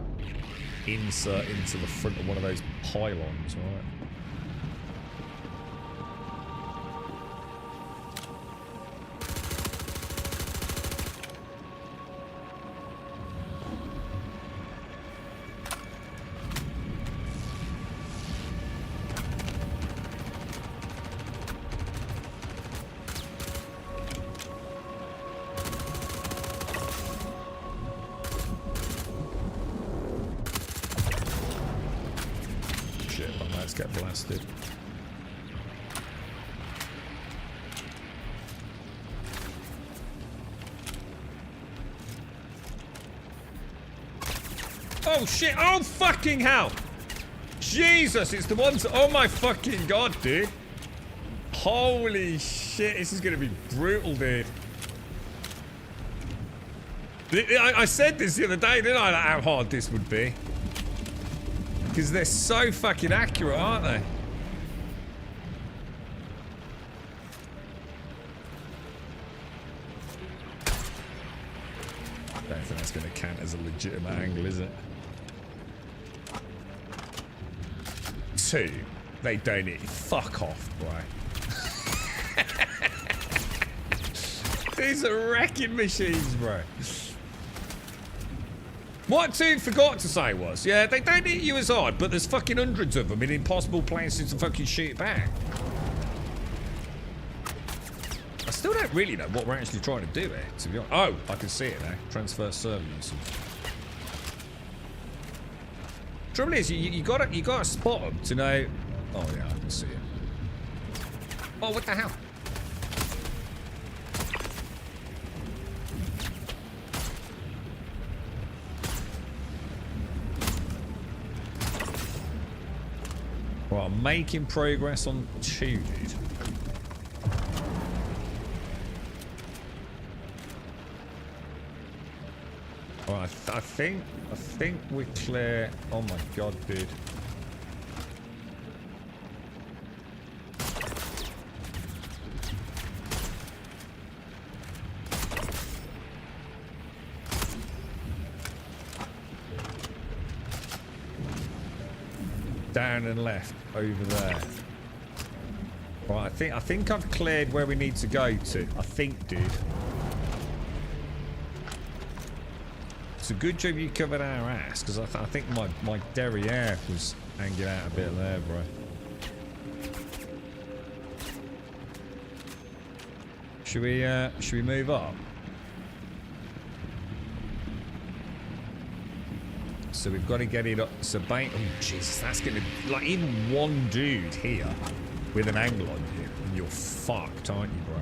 insert into the front of one of those pylons, right? Get blasted. Oh shit! Oh fucking hell! Jesus! It's the ones. Oh my fucking god, dude! Holy shit! This is gonna be brutal, dude. I said this the other day, didn't I? How hard this would be. Because they're so fucking accurate, aren't they? I don't think that's going to count as a legitimate angle, is it? 2. They don't hit. Fuck off, bro. These are wrecking machines, bro. What 2 forgot to say was, yeah, they don't hit you as hard, but there's fucking hundreds of them in impossible places to fucking shoot back. I still don't really know what we're actually trying to do here, to be honest. Oh, I can see it now. Transfer server usage. Trouble is, you gotta spot them to know. Oh yeah, I can see it. Oh, what the hell? Right, I'm making progress on 2, dude. Right, I think we're clear. Oh my god, dude. Down and left over there. Right, I think I've cleared where we need to go to. I think, dude. It's a good job you covered our ass, because I think my derriere was hanging out a bit there, bro. Should we move up? So we've got to get it up. So bait. Oh, Jesus, that's going to... Like, even one dude here with an angle on you, and you're fucked, aren't you, bro?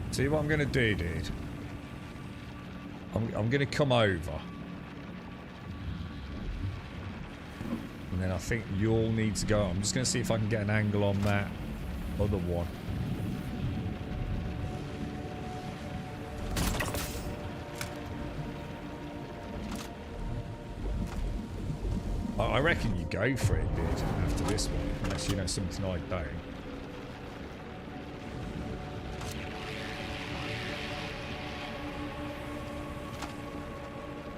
See what I'm going to do, dude? I'm going to come over. And then I think you'll need to go. I'm just going to see if I can get an angle on that other one. I reckon you go for it, dude, after this one. Unless you know something I don't.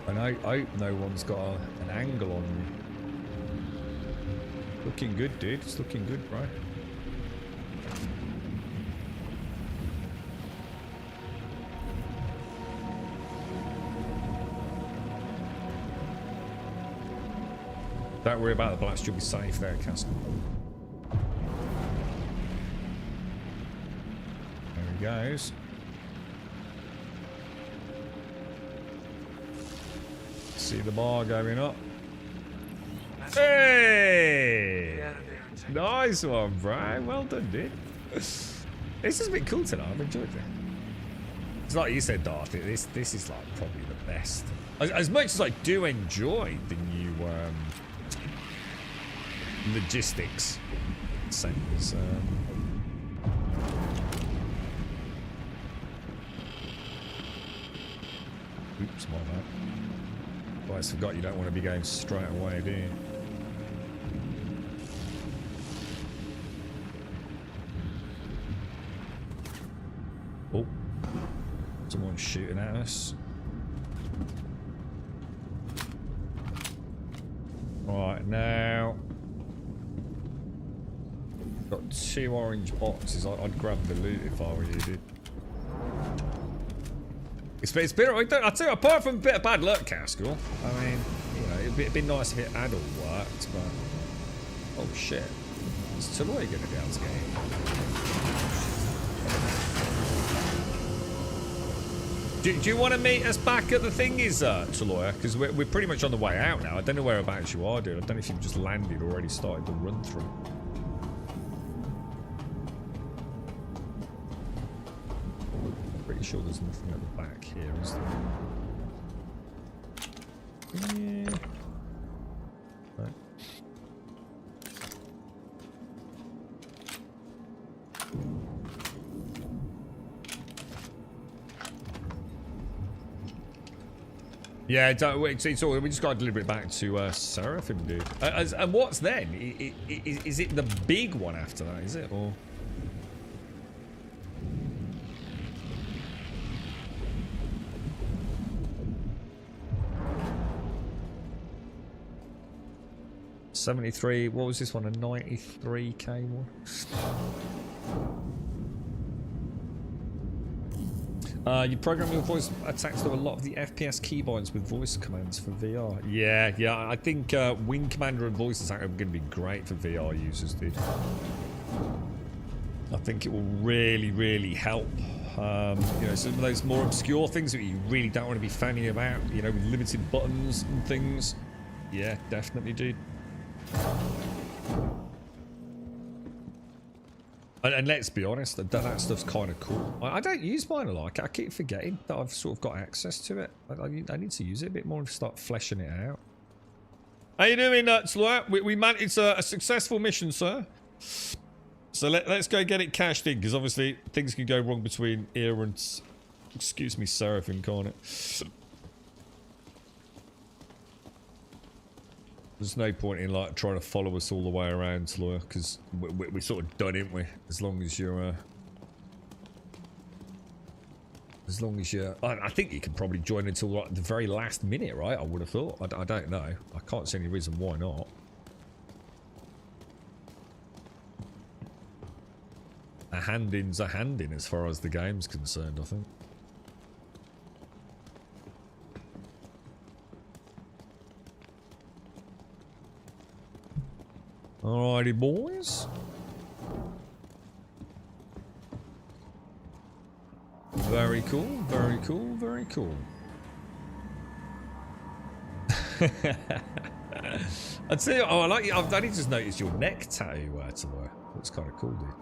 And I hope no one's got an angle on you. Looking good, dude. It's looking good, bro. Don't worry about the blast. You'll be safe there, Castle. There he goes. See the bar going up. Hey! Nice one, bro. Well done, dude. This has been cool tonight. I've enjoyed it. It's like you said, Darth. This is like probably the best. As much as I do enjoy the new logistics centers. Oops, my bad. I forgot you don't want to be going straight away, do you? Oh. Someone's shooting at us. Right, now... Got 2 orange boxes. I'd grab the loot if I were you, dude. It's been, I'll tell you, apart from a bit of bad luck, Castle, I mean, you know, it'd be nice if it had all worked, but... Oh, shit. Is Taloy going to be able to get in? Do you want to meet us back at the thingies, Taloy? Because we're pretty much on the way out now. I don't know whereabouts you are, dude. I don't know if you've just landed or already started the run through. Pretty sure there's nothing at the back here, is there? Yeah. Right. Yeah, it's all, we just got to deliver it back to Seraphim, dude. And what's then? Is it the big one after that, is it? Or... $73, what was this one? A 93k one? You program your voice attached to a lot of the FPS keybinds with voice commands for VR. Yeah, I think Wing Commander and voice attack are going to be great for VR users, dude. I think it will really help. You know, some of those more obscure things that you really don't want to be fanning about, you know, with limited buttons and things. Yeah, definitely, dude. And let's be honest, that stuff's kind of cool. I don't use mine a lot. I keep forgetting that I've sort of got access to it. I need to use it a bit more and start fleshing it out. How you doing, Slow? We managed. It's a successful mission, sir. So let's go get it cashed in, because obviously things can go wrong between here and, excuse me, Seraphim, can't it? There's no point in like trying to follow us all the way around, Lawyer, because we're sort of done, ain't we? As long as you're, I think you can probably join until like the very last minute, right? I would have thought. I don't know. I can't see any reason why not. A hand-in's a hand-in as far as the game's concerned, I think. Alrighty, boys. Very cool, very cool, very cool. I'd say, oh, I like you. I've only just noticed your neck tattoo tomorrow. Looks kind of cool, dude.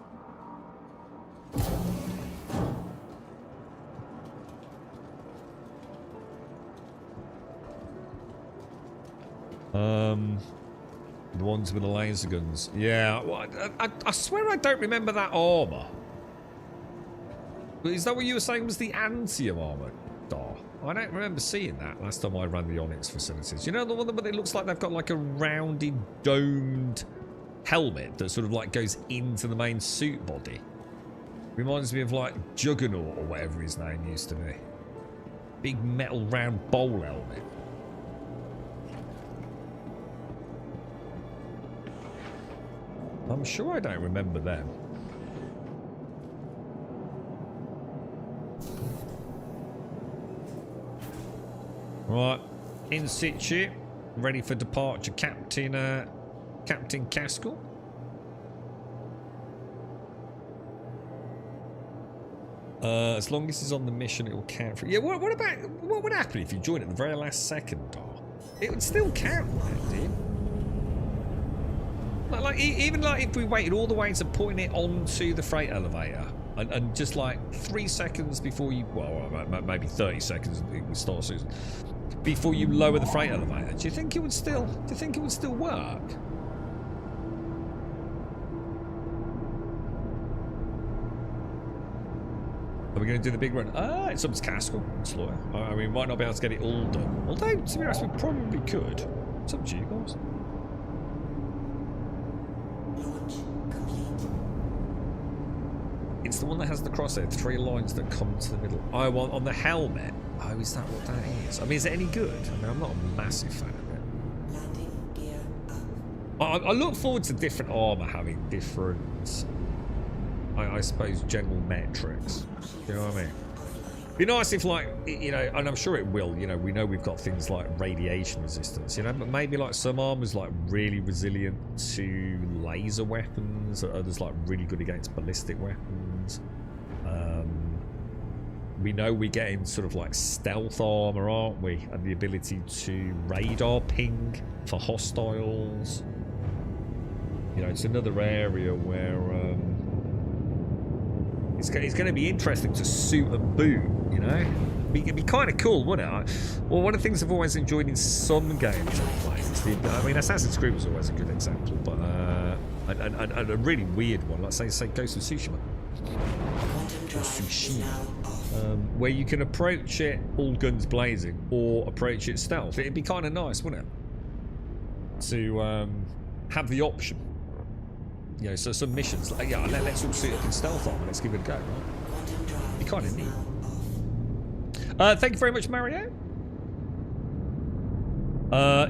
The ones with the laser guns. Yeah, well, I swear I don't remember that armor. Is that what you were saying was the anti armor? I don't remember seeing that last time I ran the Onyx facilities. You know the one that it looks like they've got like a rounded, domed helmet that sort of like goes into the main suit body. Reminds me of like Juggernaut or whatever his name used to be. Big metal round bowl helmet. I'm sure I don't remember them. Right, in situ, ready for departure, Captain Caskell. As long as he's on the mission, it will count for. Yeah, what would happen if you join at the very last second? It would still count, dude. Like even like if we waited all the way to putting it onto the freight elevator, and just like 3 seconds before you, well, maybe 30 seconds with Star Susan, before you lower the freight elevator, do you think it would still work? Are we going to do the big run? It's up to Caskell. It's lawyer. I mean, we might not be able to get it all done. Although, to be honest, we probably could. It's up to you guys. It's the one that has the crosshair, 3 lines that come to the middle. Oh, well, on the helmet. Oh, is that what that is? I mean, is it any good? I mean, I'm not a massive fan of it. I look forward to different armor having different, I suppose, general metrics. You know what I mean? Be nice if, like, you know, and I'm sure it will, you know, we know we've got things like radiation resistance, you know, but maybe like some armor's like really resilient to laser weapons, others like really good against ballistic weapons. We know we're getting sort of like stealth armor, aren't we? And the ability to radar ping for hostiles. You know, it's another area where it's going to be interesting to suit and boot, you know? It'd be kind of cool, wouldn't it? Well, one of the things I've always enjoyed in some games I've played is I mean, Assassin's Creed was always a good example, but and a really weird one, like say Ghost of Tsushima. Where you can approach it all guns blazing or approach it stealth. It'd be kind of nice, wouldn't it? To have the option. You know, so some missions, like, yeah, let's all suit up in stealth armor, let's give it a go, right? Be kind of neat. Thank you very much, Mario.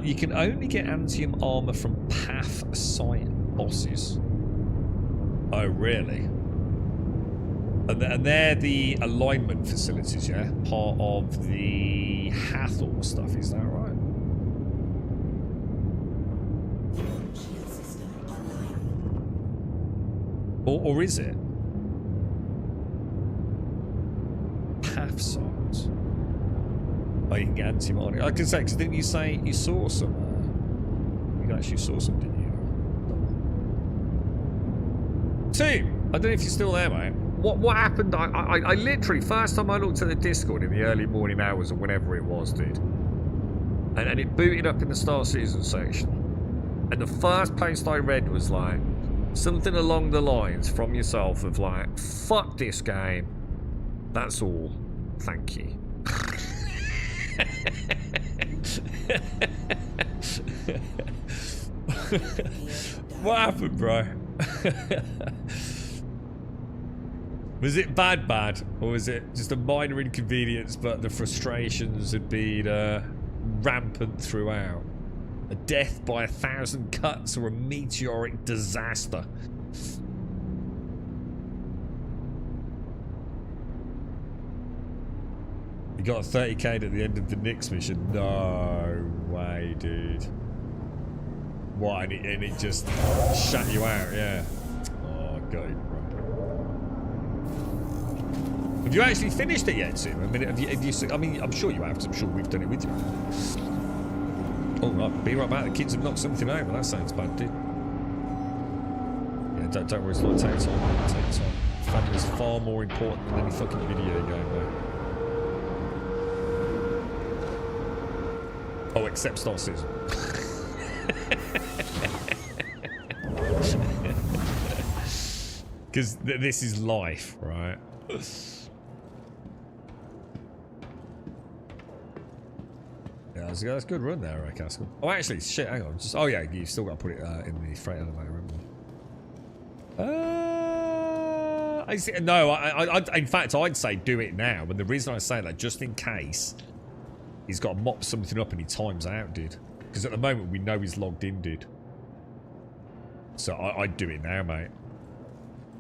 You can only get Antium armor from path site bosses. Oh, really? And they're the alignment facilities, yeah? Part of the Hathor stuff, is that right? Or is it? Path sites. Oh, you can get anti-mining. I can say, because didn't you say you saw some? You actually saw some, didn't you? Two! I don't know if you're still there, mate. What happened? I literally, first time I looked at the Discord in the early morning hours or whenever it was, dude. And it booted up in the Star Citizen section. And the first post I read was like, something along the lines from yourself of like, fuck this game. That's all. Thank you. What happened, bro? Was it bad, or was it just a minor inconvenience, but the frustrations had been rampant throughout? A death by 1,000 cuts or a meteoric disaster? You got a 30k at the end of the Nyx mission? No way, dude. What, and it just shut you out, yeah. Oh, got it, bro. Have you actually finished it yet, Sue? I mean, have you, I mean, I'm sure you have, 'cause I'm sure we've done it with you. Oh, right, be right back. The kids have knocked something over. That sounds bad, dude. Yeah, don't worry, it's not take time. Take time. Family is far more important than any fucking video game, mate. Oh, except Star Citizen. Because this is life, right? Yeah, that's a good run there, right, Castle? Oh, actually, shit, hang on. Oh, yeah, you've still got to put it in the freight elevator, haven't you? I see. No, in fact, I'd say do it now. And the reason I say that, just in case he's got to mop something up and he times out, dude. Because at the moment, we know he's logged in, dude. So I'd do it now, mate.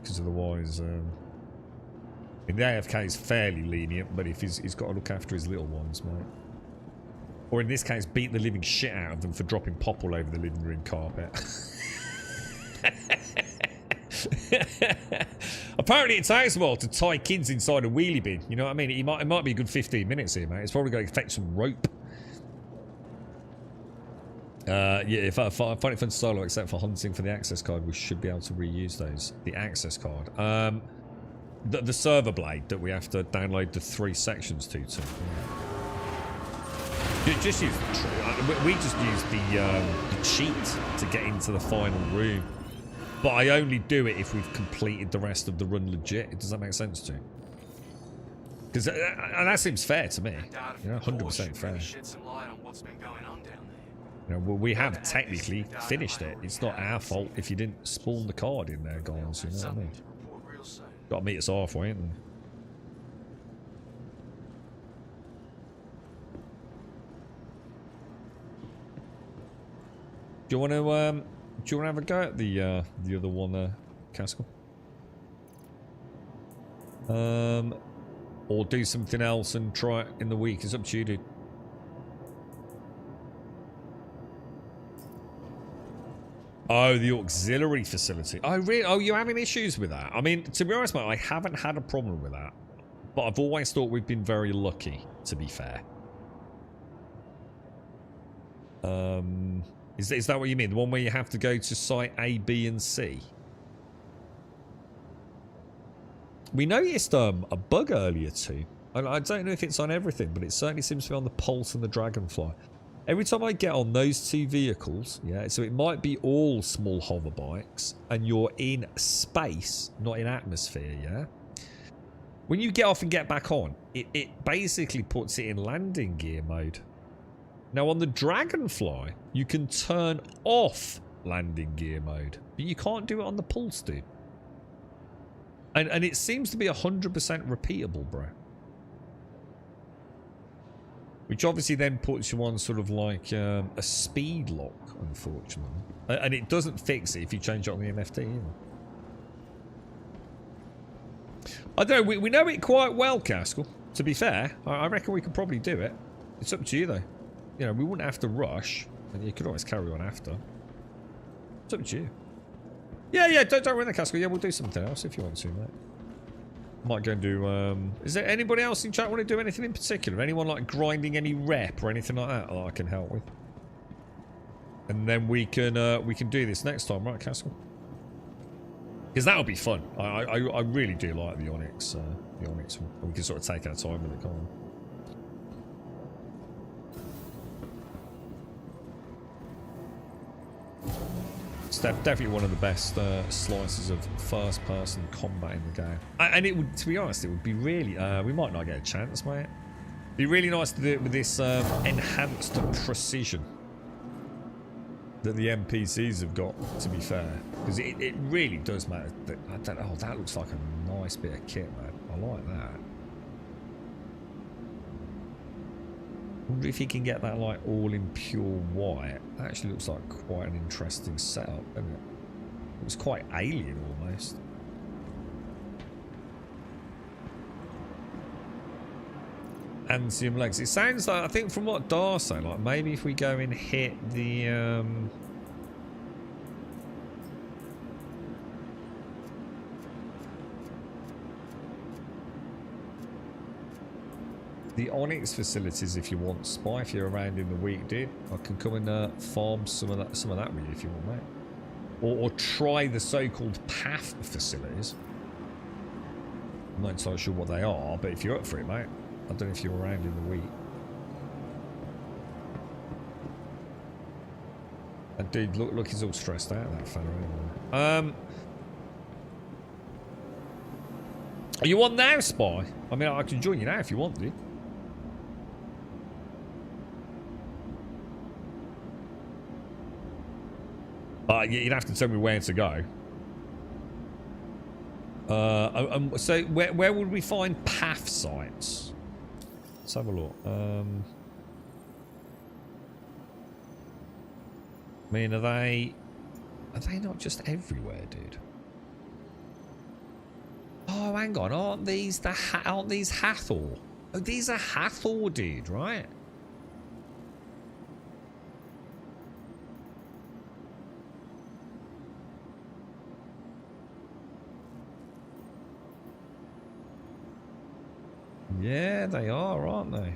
Because otherwise, the AFK is fairly lenient, but if he's got to look after his little ones, mate. Or in this case, beat the living shit out of them for dropping pop all over the living room carpet. Apparently it takes a while to tie kids inside a wheelie bin. You know what I mean? It might be a good 15 minutes here, mate. It's probably going to fetch some rope. Yeah, if I find it fun solo, except for hunting for the access card, we should be able to reuse those. The access card. The server blade that we have to download the 3 sections to. Just use we just use the cheat to get into the final room. But I only do it if we've completed the rest of the run legit. Does that make sense to you? Because that seems fair to me. You know, 100% fair. You know, well, we have technically finished it. It's not our fault if you didn't spawn the card in there, guys. You know what I mean? Got to meet us halfway, ain't they? Do you want to have a go at the other one, Castle? Or do something else and try it in the week? It's up to you, dude. Oh, the auxiliary facility. Oh, really? Oh, you're having issues with that? I mean, to be honest, mate, I haven't had a problem with that. But I've always thought we've been very lucky, to be fair. Is that what you mean? The one where you have to go to site A, B, and C? We noticed a bug earlier too. I don't know if it's on everything, but it certainly seems to be on the Pulse and the Dragonfly. Every time I get on those 2 vehicles, yeah, so it might be all small hover bikes, and you're in space, not in atmosphere, yeah? When you get off and get back on, it basically puts it in landing gear mode. Now on the Dragonfly, you can turn off landing gear mode, but you can't do it on the Pulse, dude. And it seems to be 100% repeatable, bro. Which obviously then puts you on sort of like a speed lock, unfortunately. And it doesn't fix it if you change it on the NFT either. I don't know, we know it quite well, Castle. To be fair, I reckon we could probably do it. It's up to you though. You know, we wouldn't have to rush, and you could always carry on after. It's up to you. Yeah, don't worry, Castle. Yeah, we'll do something else if you want to, mate. Might go and do. Is there anybody else in chat want to do anything in particular? Anyone like grinding any rep or anything like that I can help with? And then we can do this next time, right, Castle? Because that'll be fun. I really do like the Onyx. The Onyx. We can sort of take our time with it, can't we? It's definitely one of the best slices of first-person combat in the game. And it would, to be honest, it would be really... we might not get a chance, mate. It'd be really nice to do it with this enhanced precision that the NPCs have got, to be fair. Because it really does matter. Oh, that looks like a nice bit of kit, man. I like that. I wonder if you can get that like all in pure white. That actually looks like quite an interesting setup, doesn't it? It was quite alien almost. Antium legs. It sounds like, I think from what Dar said, like maybe if we go and hit the The Onyx facilities, if you want, Spy. If you're around in the week, dude, I can come and farm some of that with you if you want, mate. Or try the so-called path facilities. I'm not entirely sure what they are, but if you're up for it, mate. I don't know if you're around in the week. That dude, look, he's all stressed out, that fella. Anyway. Are you on now, Spy? I mean, I can join you now if you want, dude. You'd have to tell me where to go. So where would we find path sites? Let's have a look. I mean, are they not just everywhere, dude? Oh, hang on, aren't these Hathor? Oh, these are Hathor, dude, right? Yeah, they are, aren't they?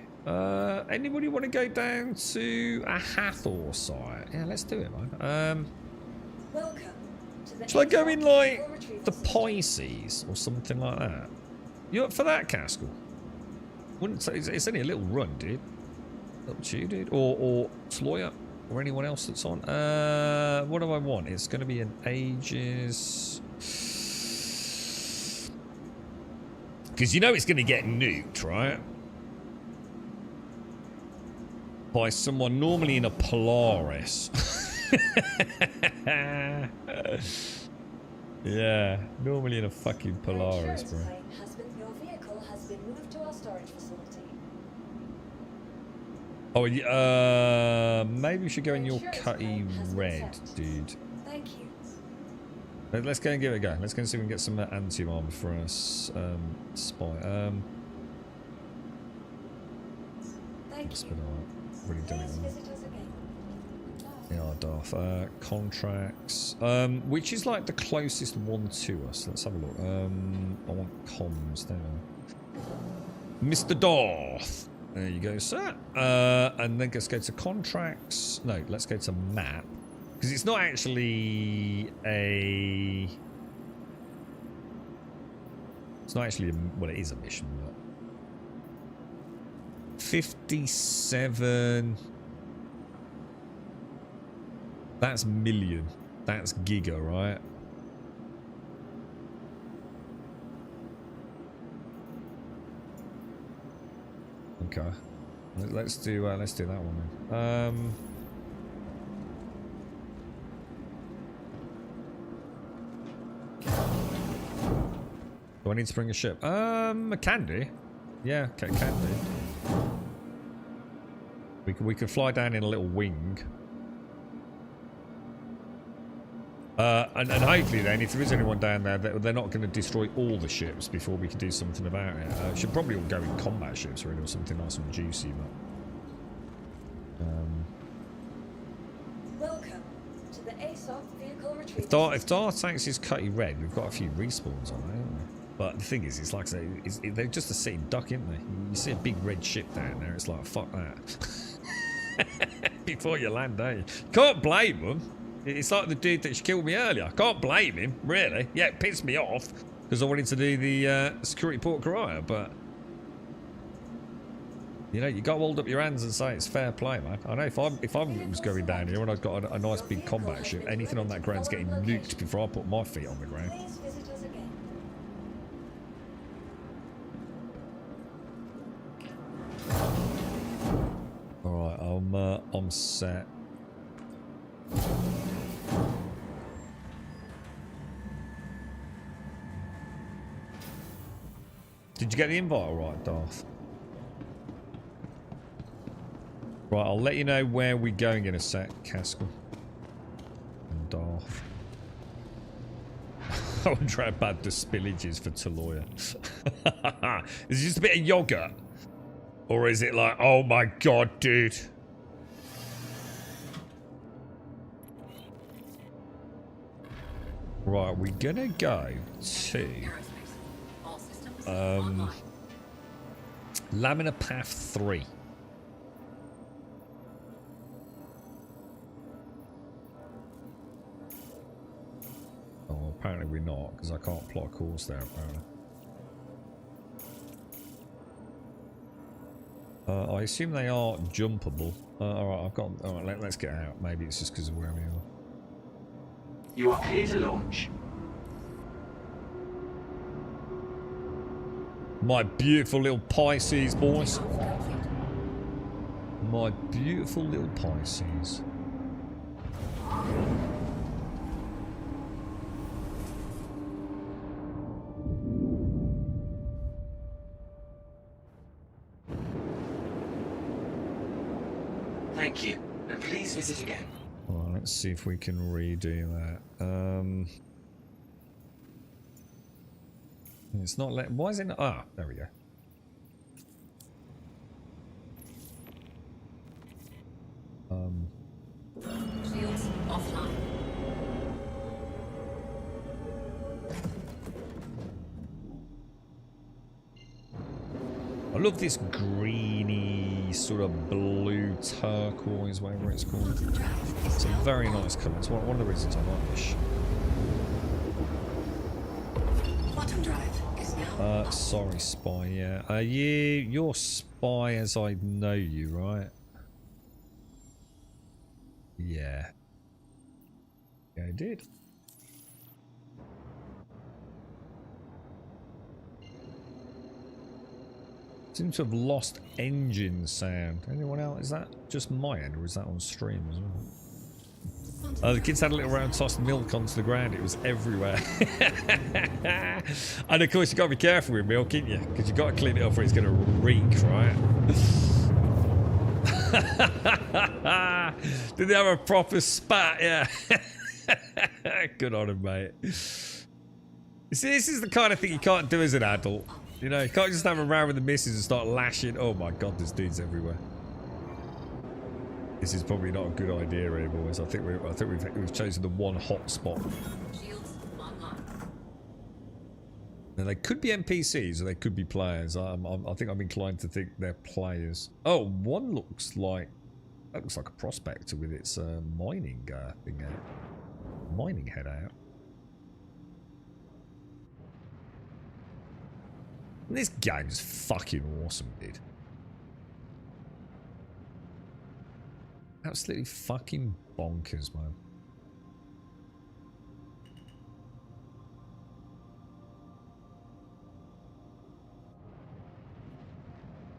Anybody want to go down to a Hathor site? Yeah, let's do it, man. Welcome to the Shall I go in like the Pisces or something like that? You up for that, Caskell? Wouldn't say it's only a little run, dude. Up to you, dude. Or Sloya or anyone else that's on. What do I want? It's going to be an Aegis. Because you know it's going to get nuked, right? By someone normally in a Polaris. Yeah, normally in a fucking Polaris, bro. Your vehicle has been moved to our storage facility. Oh, maybe we should go in your Cutty Red, dude. Thank you. Let's go and give it a go. Let's go and see if we can get some anti-armor for us, Spy. Thank you. Already done it. Visit us again. Yeah, Darth. Contracts. Which is like the closest one to us? Let's have a look. I want comms there. Mr. Darth. There you go, sir. And then let's go to contracts. No, let's go to map. Because it's not actually a... It's not actually a... Well, it is a mission, but... 57... That's million. That's giga, right? Okay. Let's do that one then. Do I need to bring a ship? I can do. Yeah, can do. We could fly down in a little wing. And hopefully then, if there is anyone down there, they're not going to destroy all the ships before we can do something about it. Should probably all go in combat ships really, or something nice and juicy, but... Welcome to the ASOC vehicle retrieval. If Darth takes his Cutty Red, we've got a few respawns on it, haven't we? But the thing is, it's like I say, they're just a sitting duck, aren't they? You see a big red ship down there, it's like, fuck that. Before you land, don't you? Can't blame them. It's like the dude that killed me earlier. Can't blame him, really. Yeah, it pissed me off because I wanted to do the security port carrier, but you know, you got to hold up your hands and say it's fair play, man. I know if I was going down here and I've got a nice big combat ship, anything on that ground's getting nuked before I put my feet on the ground. Please visit us again. All right, I'm set. Did you get the invite all right, Darth? Right, I'll let you know where we're going in a sec, Caskell. And Darth. I wonder how bad the spillage is for Taloya. Is it just a bit of yogurt? Or is it like, oh my god, dude. Right, we're gonna go to Laminar Path 3. Oh, apparently we're not, because I can't plot a course there, apparently. I assume they are jumpable. Alright, I've got... Alright, let's get out. Maybe it's just because of where we are. You are clear to launch. My beautiful little Pisces, boys. My beautiful little Pisces. Thank you, and please visit again. Well, let's see if we can redo that. It's not letting... Why is it not... Ah, there we go. Shields offline. I love this greeny, sort of blue turquoise, whatever it's called. It's a very nice colour. It's one of the reasons I like this. Quantum drive is now. Sorry, Spy, yeah. You're Spy as I know you, right? Yeah. Yeah, I did. Seem to have lost engine sound. Anyone else? Is that just my end, or is that on stream as well? The kids had a little round tossed milk onto the ground. It was everywhere. And of course, you got to be careful with milk, ain't you? Because you got to clean it up or it's going to reek, right? Did they have a proper spat? Yeah. Good on him, mate. You see, this is the kind of thing you can't do as an adult. You know, you can't just have a row with the missus and start lashing. Oh my god, there's dudes everywhere. This is probably not a good idea anymore. I think we've chosen the one hot spot. Now they could be NPCs or they could be players. I think I'm inclined to think they're players. Oh, one looks like a prospector with its mining thing out. Mining head out. This game is fucking awesome, dude. Absolutely fucking bonkers, man.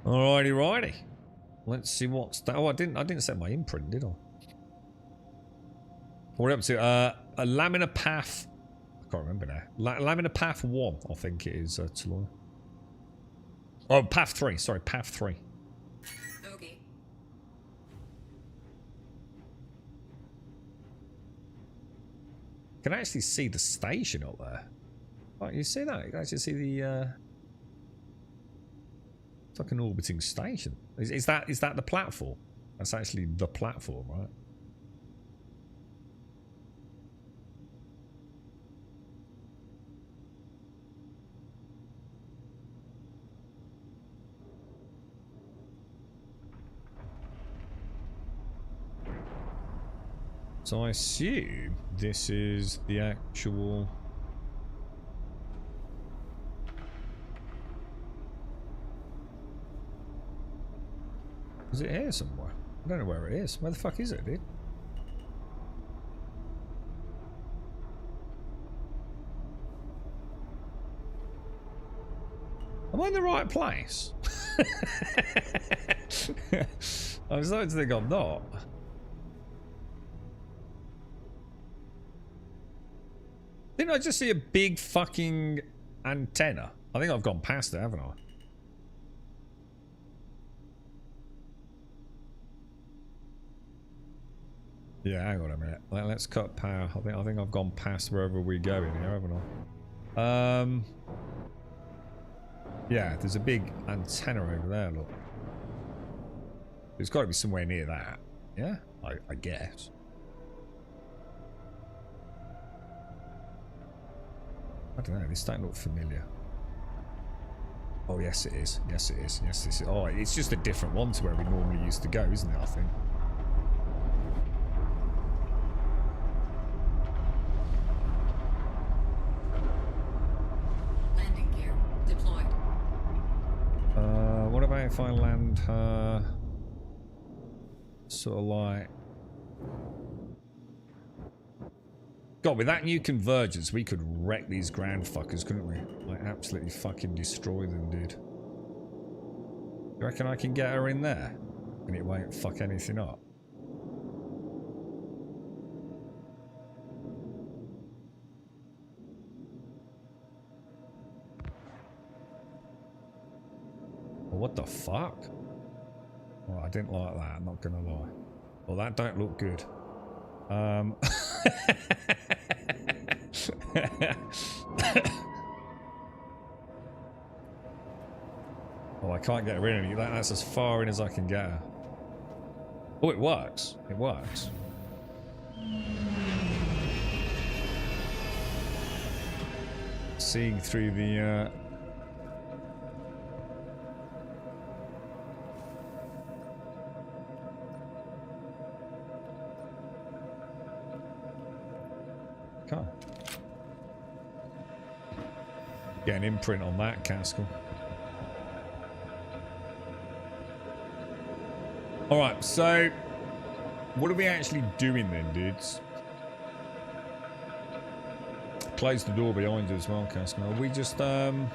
Alrighty, righty. Let's see what's that. Oh, I didn't set my imprint, did I? What are we up to? A Laminar Path. I can't remember now. Laminar Path 1, I think it is, Taloy. Oh, Path 3. Sorry, Path 3. Okay. You can actually see the station up there. Oh, you see that? You can actually see the... It's like an orbiting station. Is that the platform? That's actually the platform, right? So I assume this is the actual... Is it here somewhere? I don't know where it is. Where the fuck is it, dude? Am I in the right place? I was starting to think I'm not. Didn't I just see a big fucking antenna? I think I've gone past it, haven't I? Yeah, hang on a minute. Let's cut power. I think I've gone past wherever we go in here, haven't I? Yeah, there's a big antenna over there, look. There's got to be somewhere near that. Yeah? I guess. I don't know, this don't look familiar. Oh, yes, it is. Yes, it is. Yes, this is. Oh, it's just a different one to where we normally used to go, isn't it, I think? Landing gear deployed. What about if I land her sort of like... God, with that new convergence, we could wreck these ground fuckers, couldn't we? Like, absolutely fucking destroy them, dude. You reckon I can get her in there? And it won't fuck anything up? Well, what the fuck? Well, I didn't like that, I'm not gonna lie. Well, that don't look good. Oh, I can't get her in. That's as far in as I can get her. Oh, it works. It works. Seeing through the... Okay. Get an imprint on that, Caskell. Alright, so what are we actually doing then, dudes? Close the door behind you as well, Caskell. Are we just, do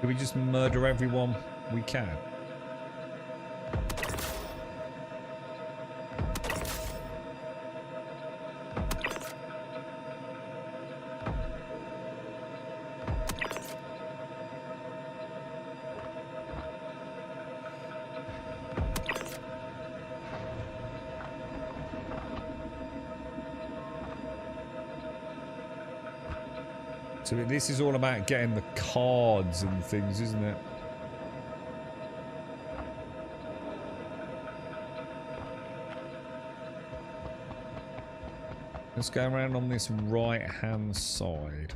we just murder everyone we can? So this is all about getting the cards and things, isn't it? Let's go around on this right-hand side.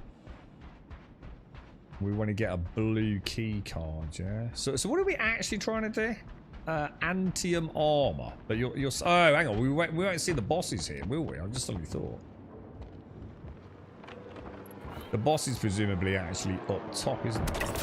We want to get a blue key card, yeah? So what are we actually trying to do? Antium armor. But you're oh, hang on. We won't see the bosses here, will we? I just suddenly thought. The boss is presumably actually up top, isn't it?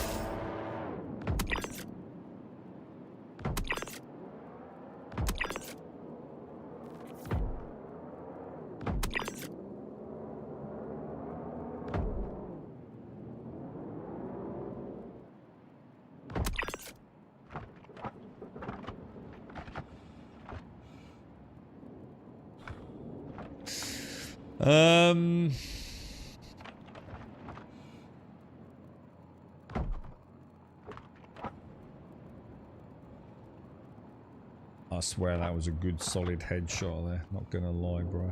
I swear that was a good solid headshot there, not gonna lie, bro.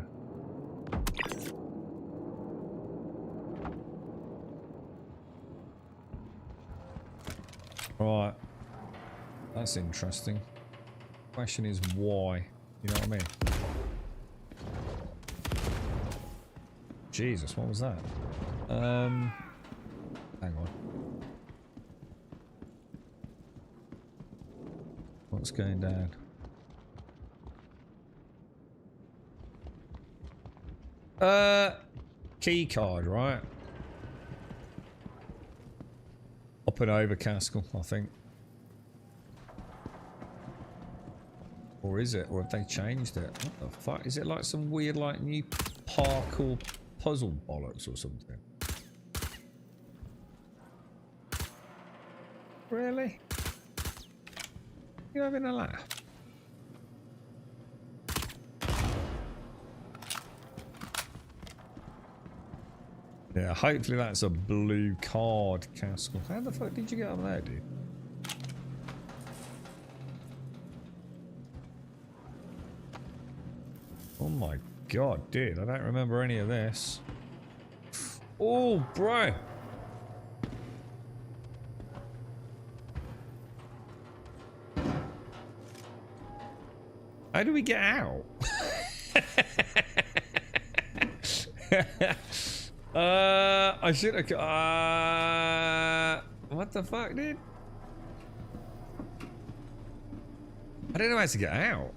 Right. That's interesting. Question is why? You know what I mean? Jesus, what was that? Hang on. What's going down? Key card, right? Up and over, Caskell, I think. Or is it? Or have they changed it? What the fuck? Is it like some weird, like, new parkour puzzle bollocks or something? Really? You having a laugh? Yeah, hopefully that's a blue card, Caskell. How the fuck did you get up there, dude? Oh my god, dude, I don't remember any of this. Oh, bro. How do we get out? I should have. What the fuck, dude? I don't know how to get out.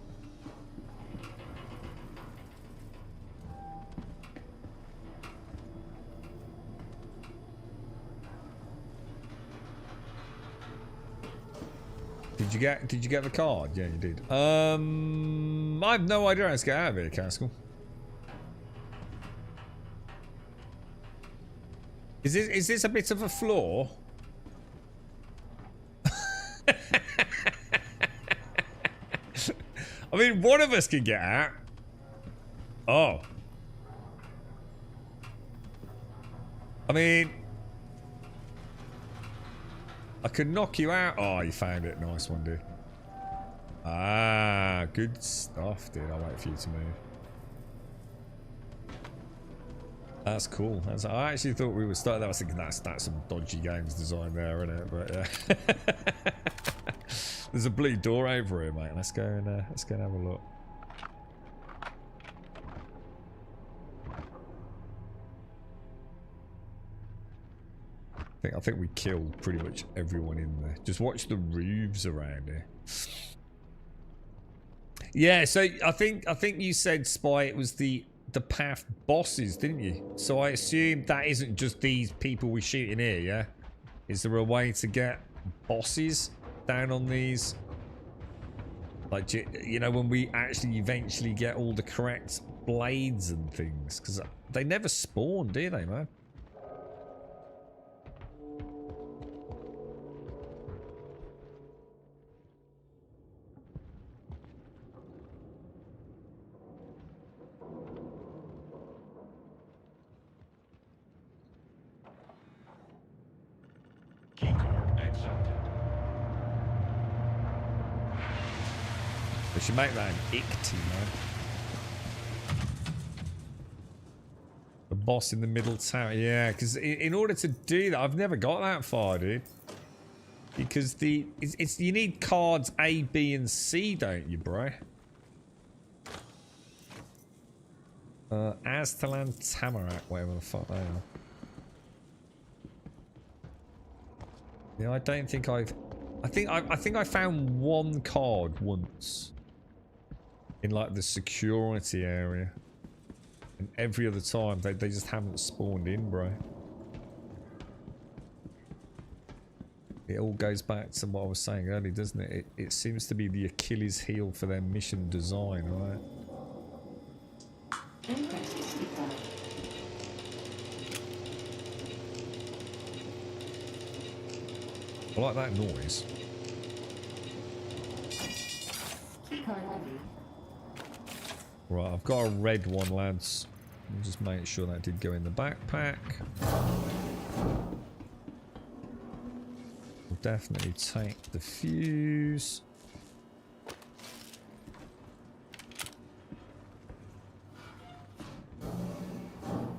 Did you get the card? Yeah, you did. I have no idea how to get out of here, Caskell. Is this a bit of a flaw? I mean, one of us can get out. Oh. I mean, I could knock you out. Oh, you found it. Nice one, dude. Ah, good stuff, dude. I'll wait for you to move. That's cool. I actually thought we would start. I was thinking that's some dodgy games design there, isn't it? But yeah. There's a blue door over here, mate. Let's go and have a look. I think we killed pretty much everyone in there. Just watch the roofs around here. Yeah, so I think you said, Spy, it was the path bosses, didn't you? So I assume that isn't just these people we shoot in here, yeah? Is there a way to get bosses down on these? Like, you know, when we actually eventually get all the correct blades and things? Because they never spawn, do they, man? We should make that an Icty, man. The boss in the middle tower. Yeah, because in order to do that, I've never got that far, dude. Because it's you need cards A, B, and C, don't you, bro? Aztalan Tamarak, whatever the fuck they are. Yeah, I don't think I've... I think I found one card once. In like the security area. And every other time they just haven't spawned in, bro. It all goes back to what I was saying earlier, doesn't it? It seems to be the Achilles heel for their mission design, right? I like that noise. Right, I've got a red one, lads. I'll just make sure that did go in the backpack. We'll definitely take the fuse.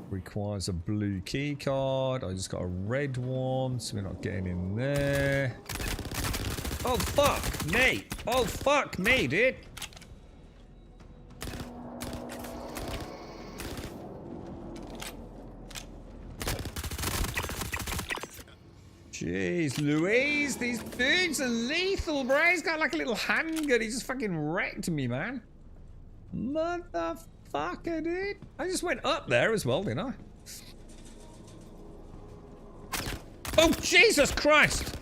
Requires a blue key card. I just got a red one, so we're not getting in there. Oh, fuck me. Oh, fuck me, dude. Jeez Louise, these dudes are lethal, bro. He's got like a little handgun. He just fucking wrecked me, man. Motherfucker, dude. I just went up there as well, didn't I? Oh, Jesus Christ.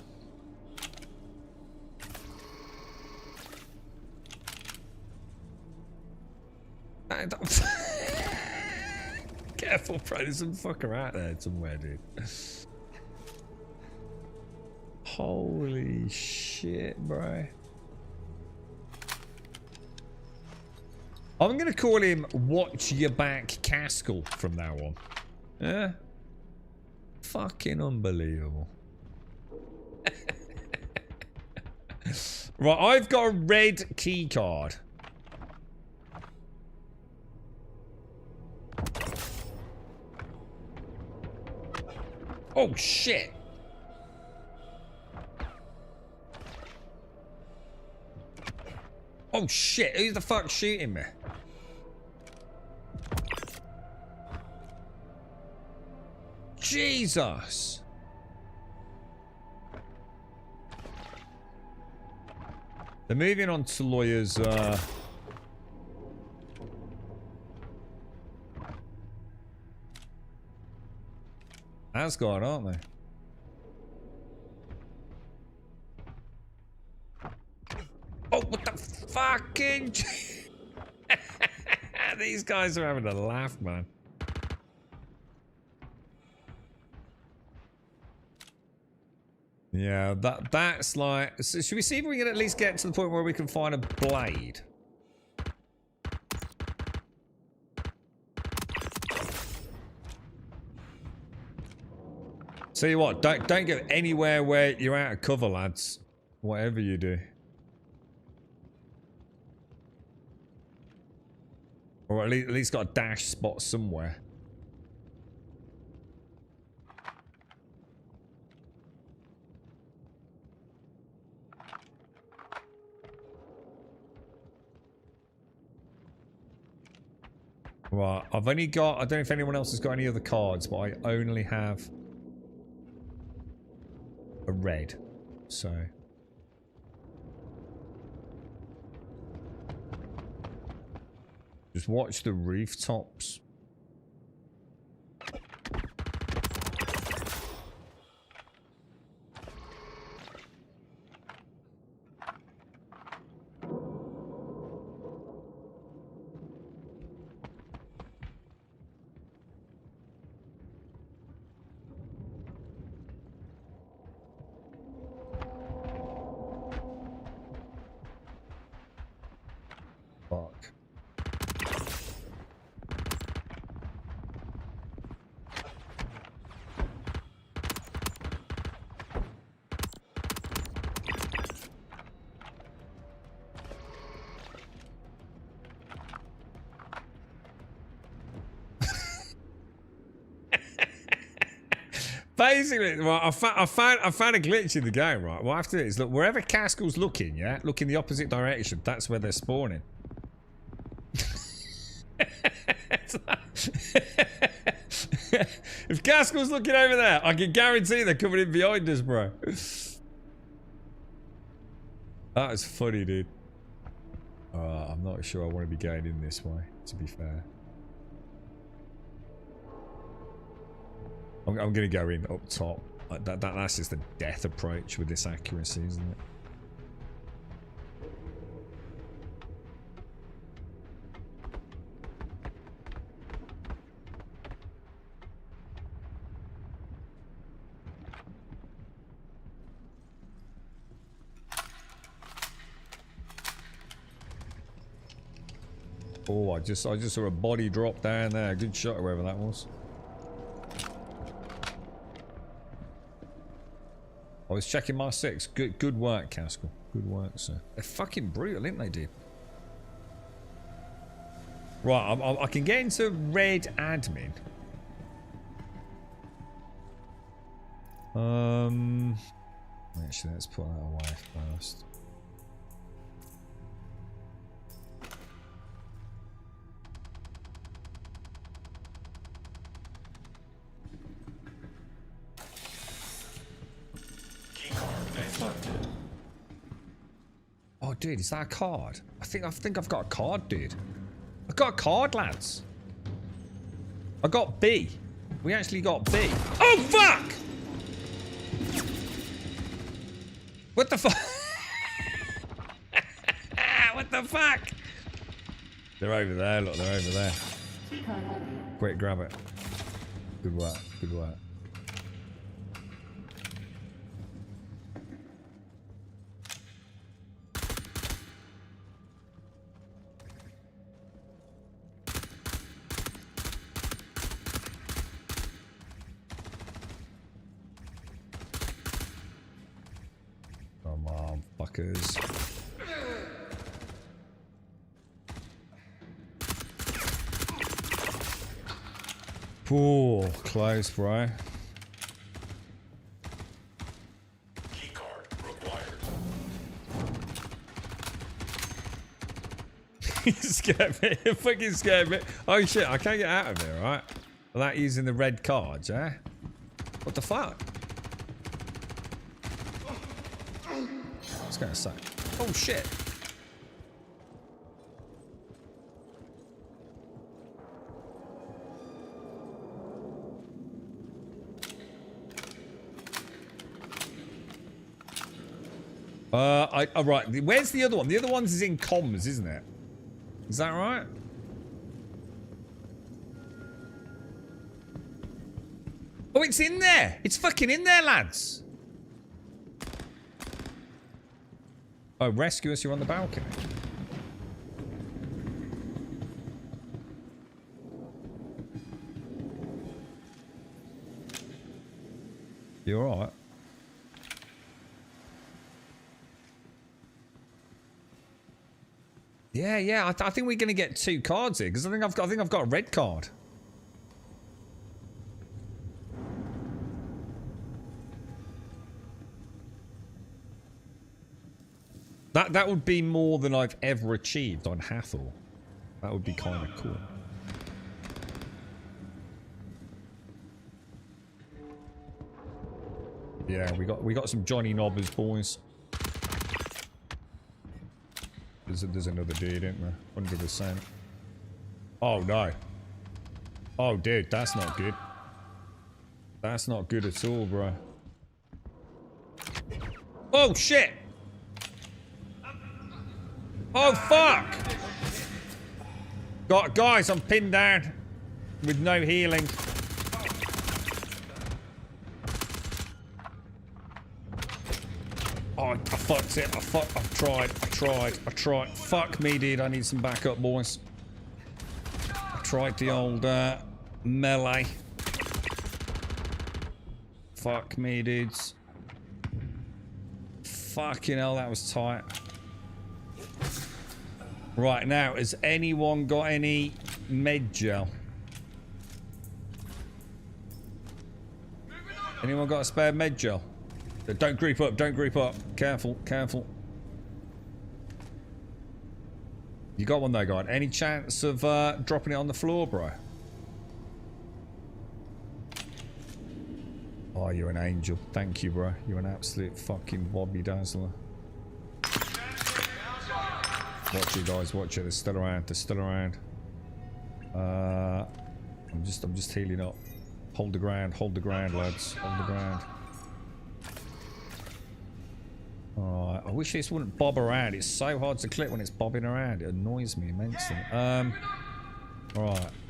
Careful, bro. There's some fucker out there somewhere, dude. Holy shit, bro. I'm gonna call him Watch Your Back Caskell from now on. Yeah? Fucking unbelievable. Right, I've got a red key card. Oh shit. Oh shit, who the fuck's shooting me? Jesus. They're moving on to lawyers. Asgard, aren't they? Oh, what the fucking... These guys are having a laugh, man. Yeah, that's like... So should we see if we can at least get to the point where we can find a blade? Tell you what, don't go anywhere where you're out of cover, lads. Whatever you do. Or at least got a dash spot somewhere. Right, I've only got... I don't know if anyone else has got any other cards, but I only have a red. So... just watch the rooftops. Fuck. Basically, well, I found a glitch in the game, right? What I have to do is look wherever Caskel's looking, yeah? Look in the opposite direction. That's where they're spawning. If Caskel's looking over there, I can guarantee they're coming in behind us, bro. That is funny, dude. I'm not sure I want to be going in this way, to be fair. I'm going to go in up top. Like that's just the death approach with this accuracy, isn't it? Oh, I just saw a body drop down there. Good shot, whoever that was. I was checking my 6. Good work, Caskel. Good work, sir. They're fucking brutal, ain't they, dude? Right, I can get into red admin. Actually, let's put that away first. Oh, dude, is that a card? I think I've got a card, dude. I've got a card, lads. I got B. We actually got B. Oh, fuck! What the fuck? What the fuck? They're over there, look, they're over there. Quick, grab it. Good work, good work. Come on, fuckers. Ooh, close, bro. Keycard required. You scared me. You fucking scared me. Oh shit, I can't get out of here, right? Without using the red cards, yeah? What the fuck? I was gonna say. Oh shit. Right. Where's the other one? The other one's is in comms, isn't it? Is that right? Oh, it's in there. It's fucking in there, lads. Oh, rescue us. You're on the balcony. You all right? Yeah. I think we're gonna get 2 cards here because I think I've got a red card. That would be more than I've ever achieved on Hathor. That would be kind of cool. Yeah, we got some Johnny Knobbers, boys. There's another dude, isn't there? 100%. Oh no. Oh dude, that's not good. That's not good at all, bro. Oh shit! Oh fuck! Guys, I'm pinned down with no healing. Oh, I fucked it. I tried. Fuck me, dude. I need some backup, boys. I tried the old melee. Fuck me, dudes. Fucking hell, that was tight. Right, now, has anyone got any med gel? Anyone got a spare med gel? Don't group up, don't group up. Careful, careful. You got one there, guy. Any chance of dropping it on the floor, bro? Oh, you're an angel. Thank you, bro. You're an absolute fucking Bobby Dazzler. Watch it, guys. Watch it. They're still around. They're still around. I'm just healing up. Hold the ground. Hold the ground, lads. Hold the ground. Alright. I wish this wouldn't bob around. It's so hard to click when it's bobbing around. It annoys me immensely. Alright.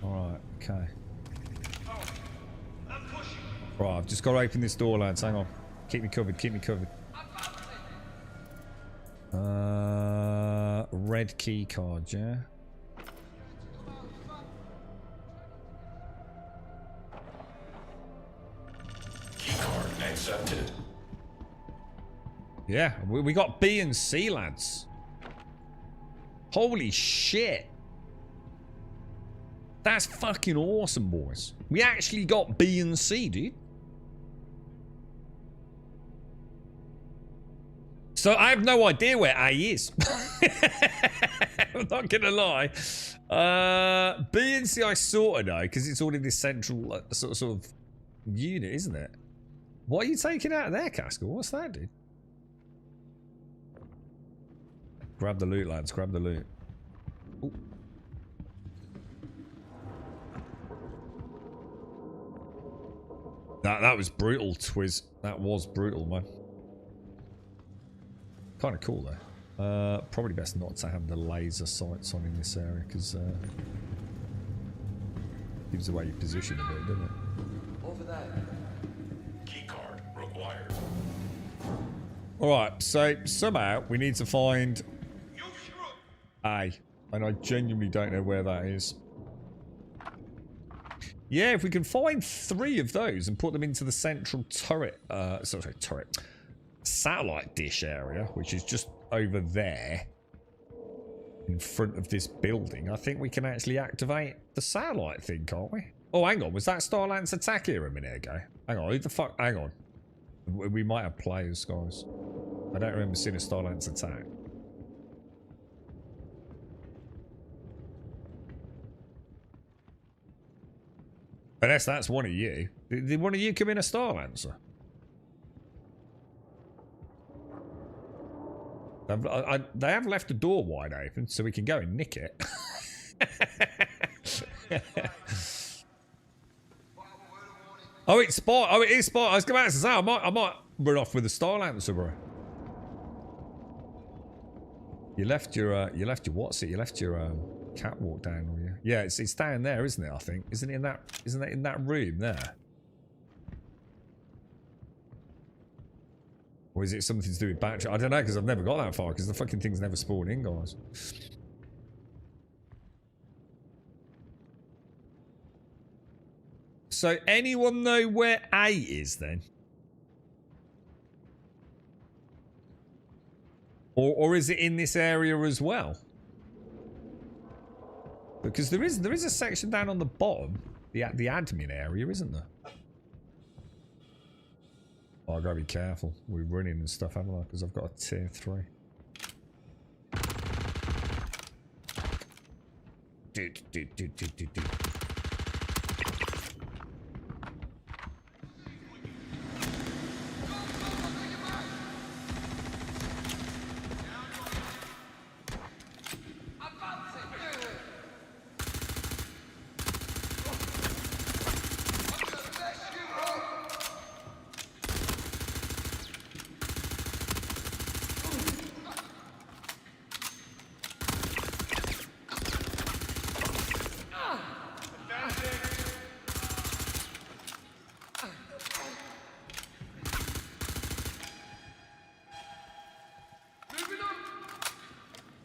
Alright. Okay. Right. I've just got to open this door, lads. Hang on. Keep me covered. Keep me covered. Red key card, yeah? Key card accepted. Yeah, we got B and C, lads. Holy shit. That's fucking awesome, boys. We actually got B and C, dude. So I have no idea where A is. I'm not gonna lie. B and C I sort of know because it's all in this central sort of unit, isn't it? What are you taking out of there, Castle? What's that, dude? Grab the loot, lads. Grab the loot. Ooh. That was brutal, Twiz. That was brutal, man. Kind of cool, though. Probably best not to have the laser sights on in this area, because gives away your position a bit, doesn't it? Over there. Key card required. Alright, so somehow we need to find A. And I genuinely don't know where that is. Yeah, if we can find 3 of those and put them into the central turret, satellite dish area, which is just over there in front of this building, I think we can actually activate the satellite thing, can't we? Oh, hang on. Was that Starlance attack here a minute ago? Hang on. Who the fuck? Hang on. We might have players, guys. I don't remember seeing a Starlance attack. Unless that's one of you. Did one of you come in a Star Lancer? They have left the door wide open so we can go and nick it. Oh, it's Spot. Oh, it is Spot. I was about to say, I might run off with a Star Lancer, bro. You left your what's it? You left your catwalk down, or you? Yeah, it's down there, isn't it? I think isn't it in that room there? Or is it something to do with battery? I don't know, because I've never got that far, because the fucking thing's never spawned in, guys. So anyone know where A is then? Or is it in this area as well? Because there is a section down on the bottom, the admin area, isn't there? Oh, I gotta be careful. We're running and stuff, haven't I? Because I've got a tier 3.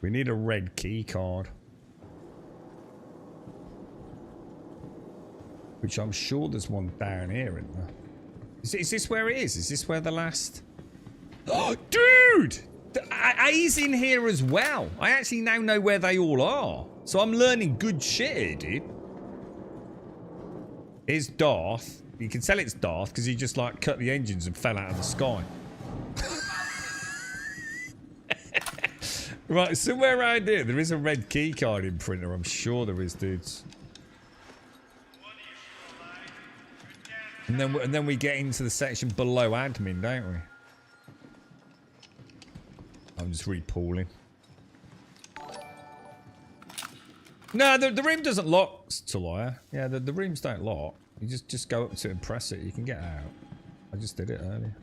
We need a red key card. Which I'm sure there's one down here, isn't there? Is this where it is? Is this where the last... Oh, dude! A's in here as well. I actually now know where they all are. So I'm learning good shit here, dude. Here's Darth. You can tell it's Darth because he just like cut the engines and fell out of the sky. Right, somewhere around here, there is a red key card in printer. I'm sure there is, dudes. And then we get into the section below admin, don't we? I'm just repooling. No, the room doesn't lock, Talia. Yeah, the rooms don't lock. You just go up to it and press it. You can get out. I just did it earlier.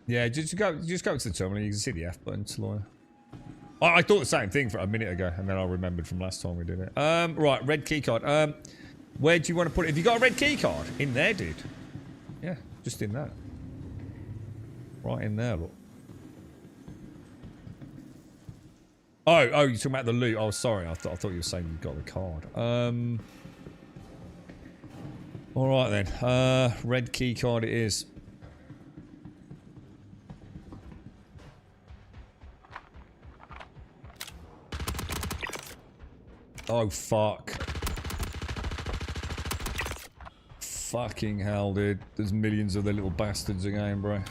Yeah, just go to the terminal. You can see the F button, Talia. I thought the same thing for a minute ago, and then I remembered from last time we did it. Right, red key card. Where do you want to put it? Have you got a red key card? In there, dude. Yeah, just in that. Right in there, look. Oh, you're talking about the loot. Oh, sorry. I thought you were saying you got the card. All right then. Red key card it is. Oh, fuck. Fucking hell, dude. There's millions of the little bastards again, bro.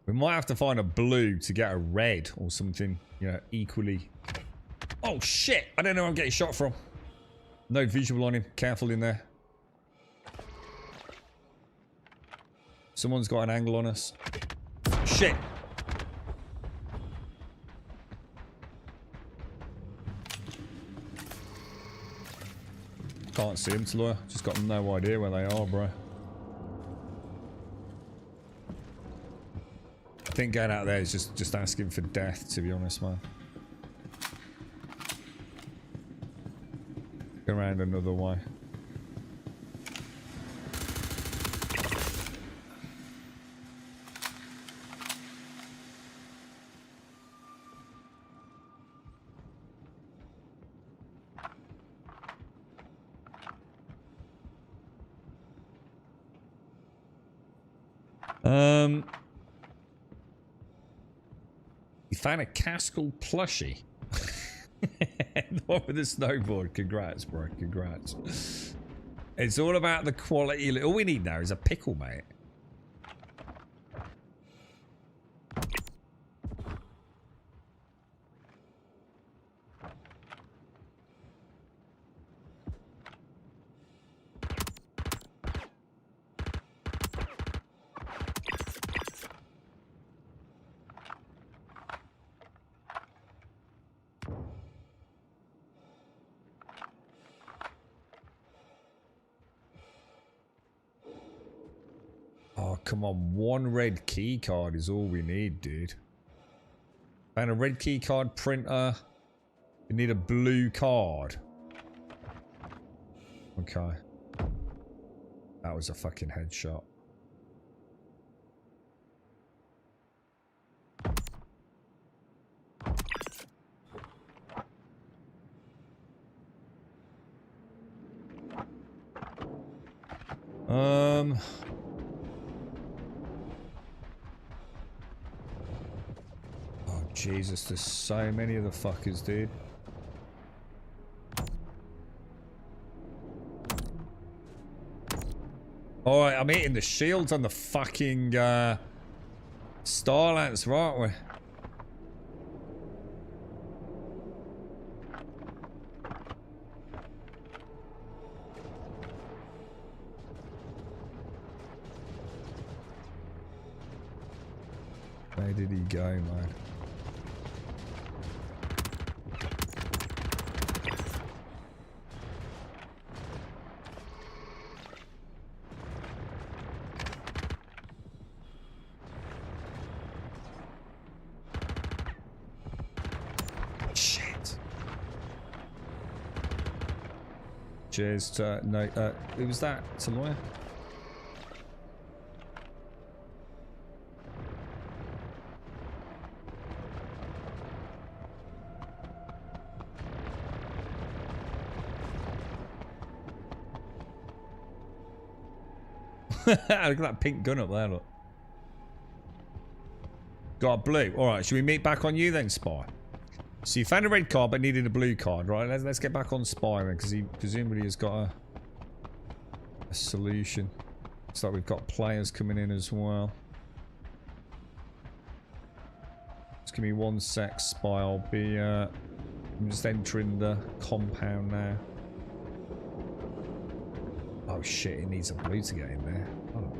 We might have to find a blue to get a red or something, you know, equally. Oh, shit! I don't know where I'm getting shot from. No visual on him. Careful in there. Someone's got an angle on us. Shit! Can't see him, Talia. Just got no idea where they are, bro. I think going out there is just asking for death, to be honest, man. Go around another way. You found a Castle plushie. The one with the snowboard. Congrats, bro. Congrats. It's all about the quality. All we need now is a pickle, mate. Oh, come on. One red key card is all we need, dude. Found a red key card printer. We need a blue card. Okay. That was a fucking headshot. Oh, Jesus, there's so many of the fuckers, dude. Alright, I'm hitting the shields on the fucking Starlance, right? We. Where did he go, man? Shit. Cheers to, no, who was that? It's a lawyer? Look at that pink gun up there, look. Got a blue. Alright, should we meet back on you then, Spy? So you found a red card but needed a blue card, right? Let's get back on Spy then, because he presumably has got a solution. Looks like we've got players coming in as well. Just give me 1 sec, Spy. I'll be, I'm just entering the compound now. Oh shit, it needs a blue to get in there. Oh.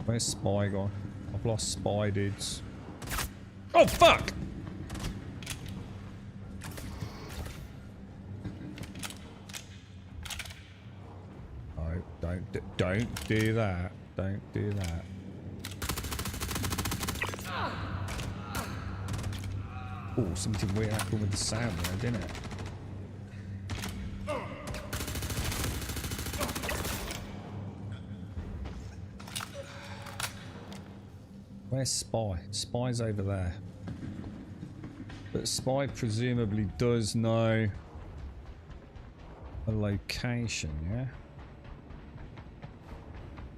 Where's Spy gone? I've lost Spy, dudes. Oh fuck! Oh, don't do that. Don't do that. Oh, something weird happened with the sound there, didn't it? Where's Spy? Spy's over there. But Spy presumably does know a location, yeah?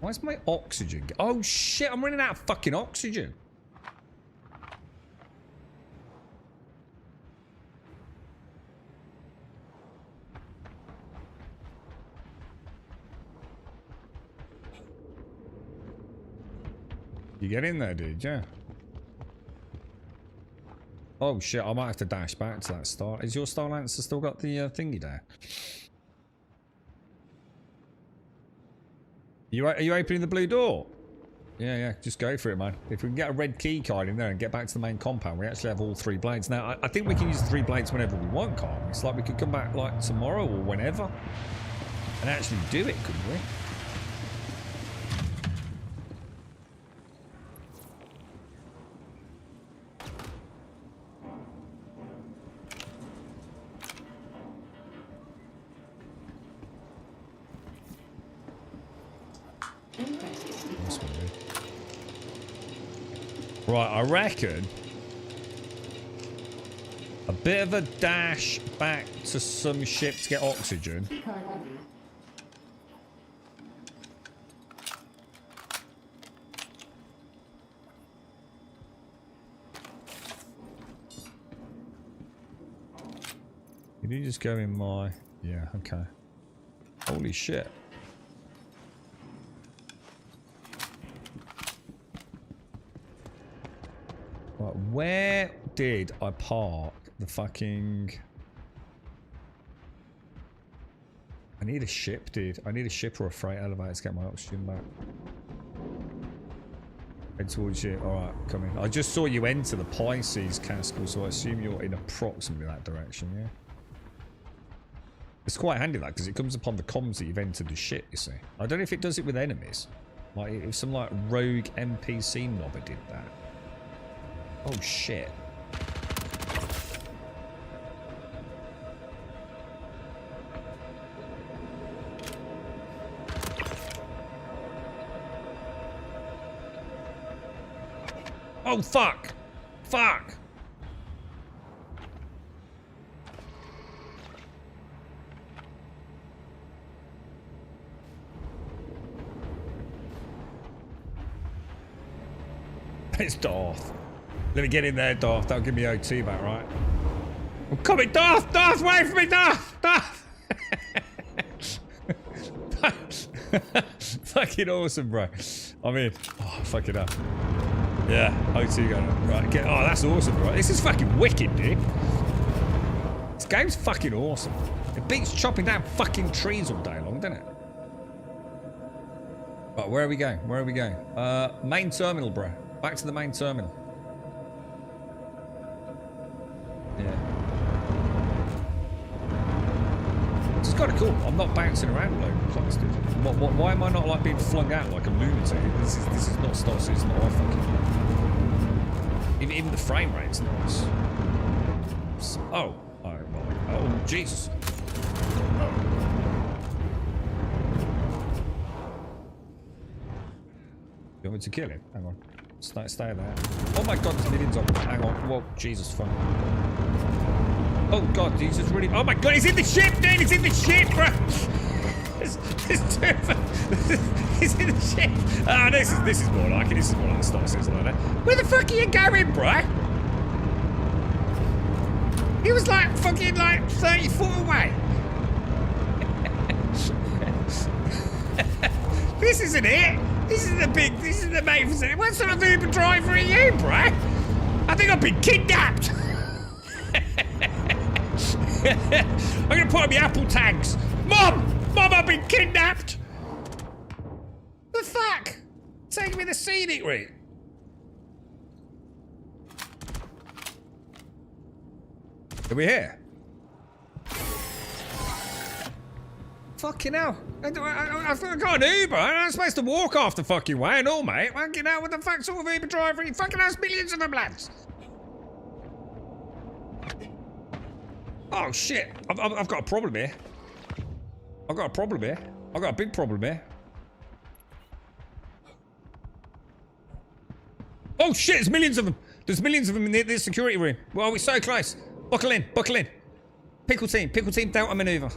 Why's my oxygen? Oh shit, I'm running out of fucking oxygen. You get in there, dude, yeah. Oh shit, I might have to dash back to that star. Is your Starlancer still got the thingy there? Are you opening the blue door? Yeah, just go for it, man. If we can get a red key card in there and get back to the main compound, we actually have all 3 blades. Now, I think we can use the 3 blades whenever we want, can't we? It's like we could come back like tomorrow or whenever and actually do it, couldn't we? Right, I reckon bit of a dash back to some ship to get oxygen. Did you just go in my... Yeah, okay. Holy shit. Right, where did I park the fucking... I need a ship, dude. I need a ship or a freight elevator to get my oxygen back. Head towards you. Alright, coming. I just saw you enter the Pisces castle, so I assume you're in approximately that direction, yeah? It's quite handy, that, because it comes upon the comms that you've entered the ship, you see. I don't know if it does it with enemies. Like, if some, like, rogue NPC knobber did that. Oh, shit. Oh, fuck! Fuck! It's Darth. Let me get in there, Darth. That'll give me O2 back, right? I'm coming, Darth! Darth, wait for me, Darth! Darth! Fucking awesome, bro. I'm in. Oh, fucking up. Yeah, O2 going on. Right, oh, that's awesome, bro. This is fucking wicked, dude. This game's fucking awesome. It beats chopping down fucking trees all day long, doesn't it? Right, where are we going? Where are we going? Main terminal, bro. Back to the main terminal. Yeah. This is kind of cool. I'm not bouncing around all over the place, dude. Why am I not like being flung out like a lunatic? This is not Star Citizen or fucking. Even the frame rate's nice. Oh. Alright, well. Oh, Jesus. Oh. You want me to kill him? Hang on. Stay there. Oh my god, there's millions of them. Hang on. Whoa, Jesus, fuck. Oh god, he's just really... Oh my god, he's in the ship, dude! He's in the ship, bro! There's two of them. He's in the ship. Ah, this is more like it. This is more like the Star Citizen like that. Where the fuck are you going, bro? He was like fucking like 30 foot away. This isn't it. This is the main facility. What sort of Uber driver are you, bro? I think I've been kidnapped. I'm gonna put on my Apple tags. Mom, I've been kidnapped. The fuck? Take me the scenic route. Are we here? Fucking hell. I got an Uber. I'm supposed to walk off the fucking way and all, mate. Fucking hell, what the fuck sort of Uber driver? He fucking has millions of them, lads. Oh, shit. I've got a problem here. I've got a problem here. I've got a big problem here. Oh, shit. There's millions of them. There's millions of them in the security room. Well, we're so close. Buckle in. Buckle in. Pickle team. Pickle team Delta maneuver.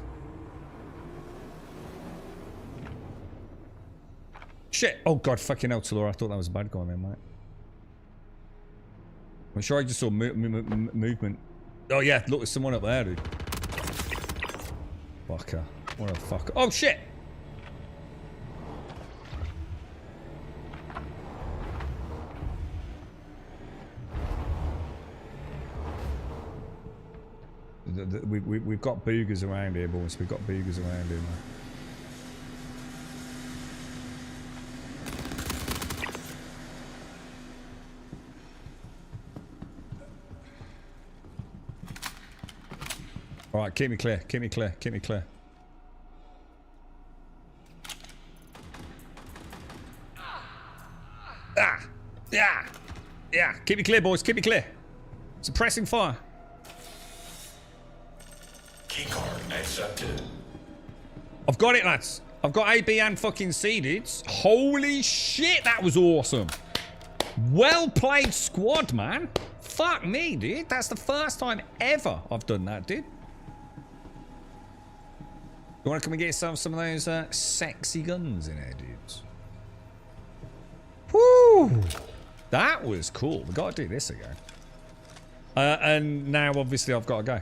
Shit. Oh, God. Fucking hell, Talora. I thought that was a bad guy, man, mate. I'm sure I just saw movement. Oh, yeah. Look, there's someone up there, dude. Fucker. What a fucker. Oh, shit. We've got boogers around here, boys. We've got boogers around here, man. All right, keep me clear. Keep me clear. Keep me clear. Ah! Yeah! Yeah! Keep me clear, boys. Keep me clear. Suppressing fire. Keycard accepted. I've got it, lads. I've got A, B, and fucking C, dudes. Holy shit, that was awesome. Well played squad, man. fuck me, dude. That's the first time ever I've done that, dude. You want to come and get yourself some of those sexy guns in here, dudes? Woo! That was cool. We've got to do this again. And now, obviously, I've got to go.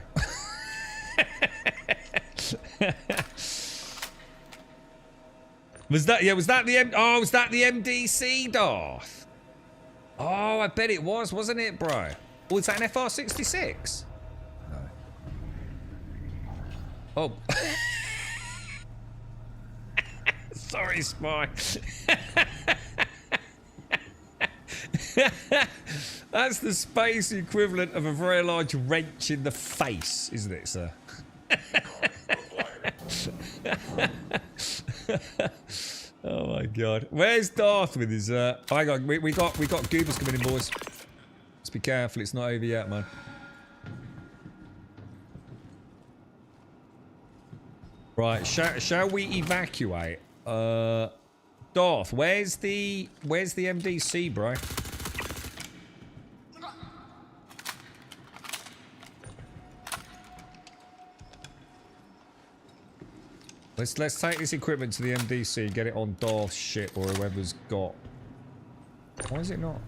Was that, yeah, was that the was that the MDC, Darth? Oh, I bet it was, wasn't it, bro? Oh, is that an FR66? No. Oh. Sorry, Spy. That's the space equivalent of a very large wrench in the face, isn't it, sir? Oh my god. Where's Darth with his hang on, we got goobers coming in, boys. Let's be careful, it's not over yet, man. Right, shall we evacuate? Darth, where's the MDC, bro? Let's take this equipment to the MDC, get it on Darth's ship or whoever's got. Why is it not?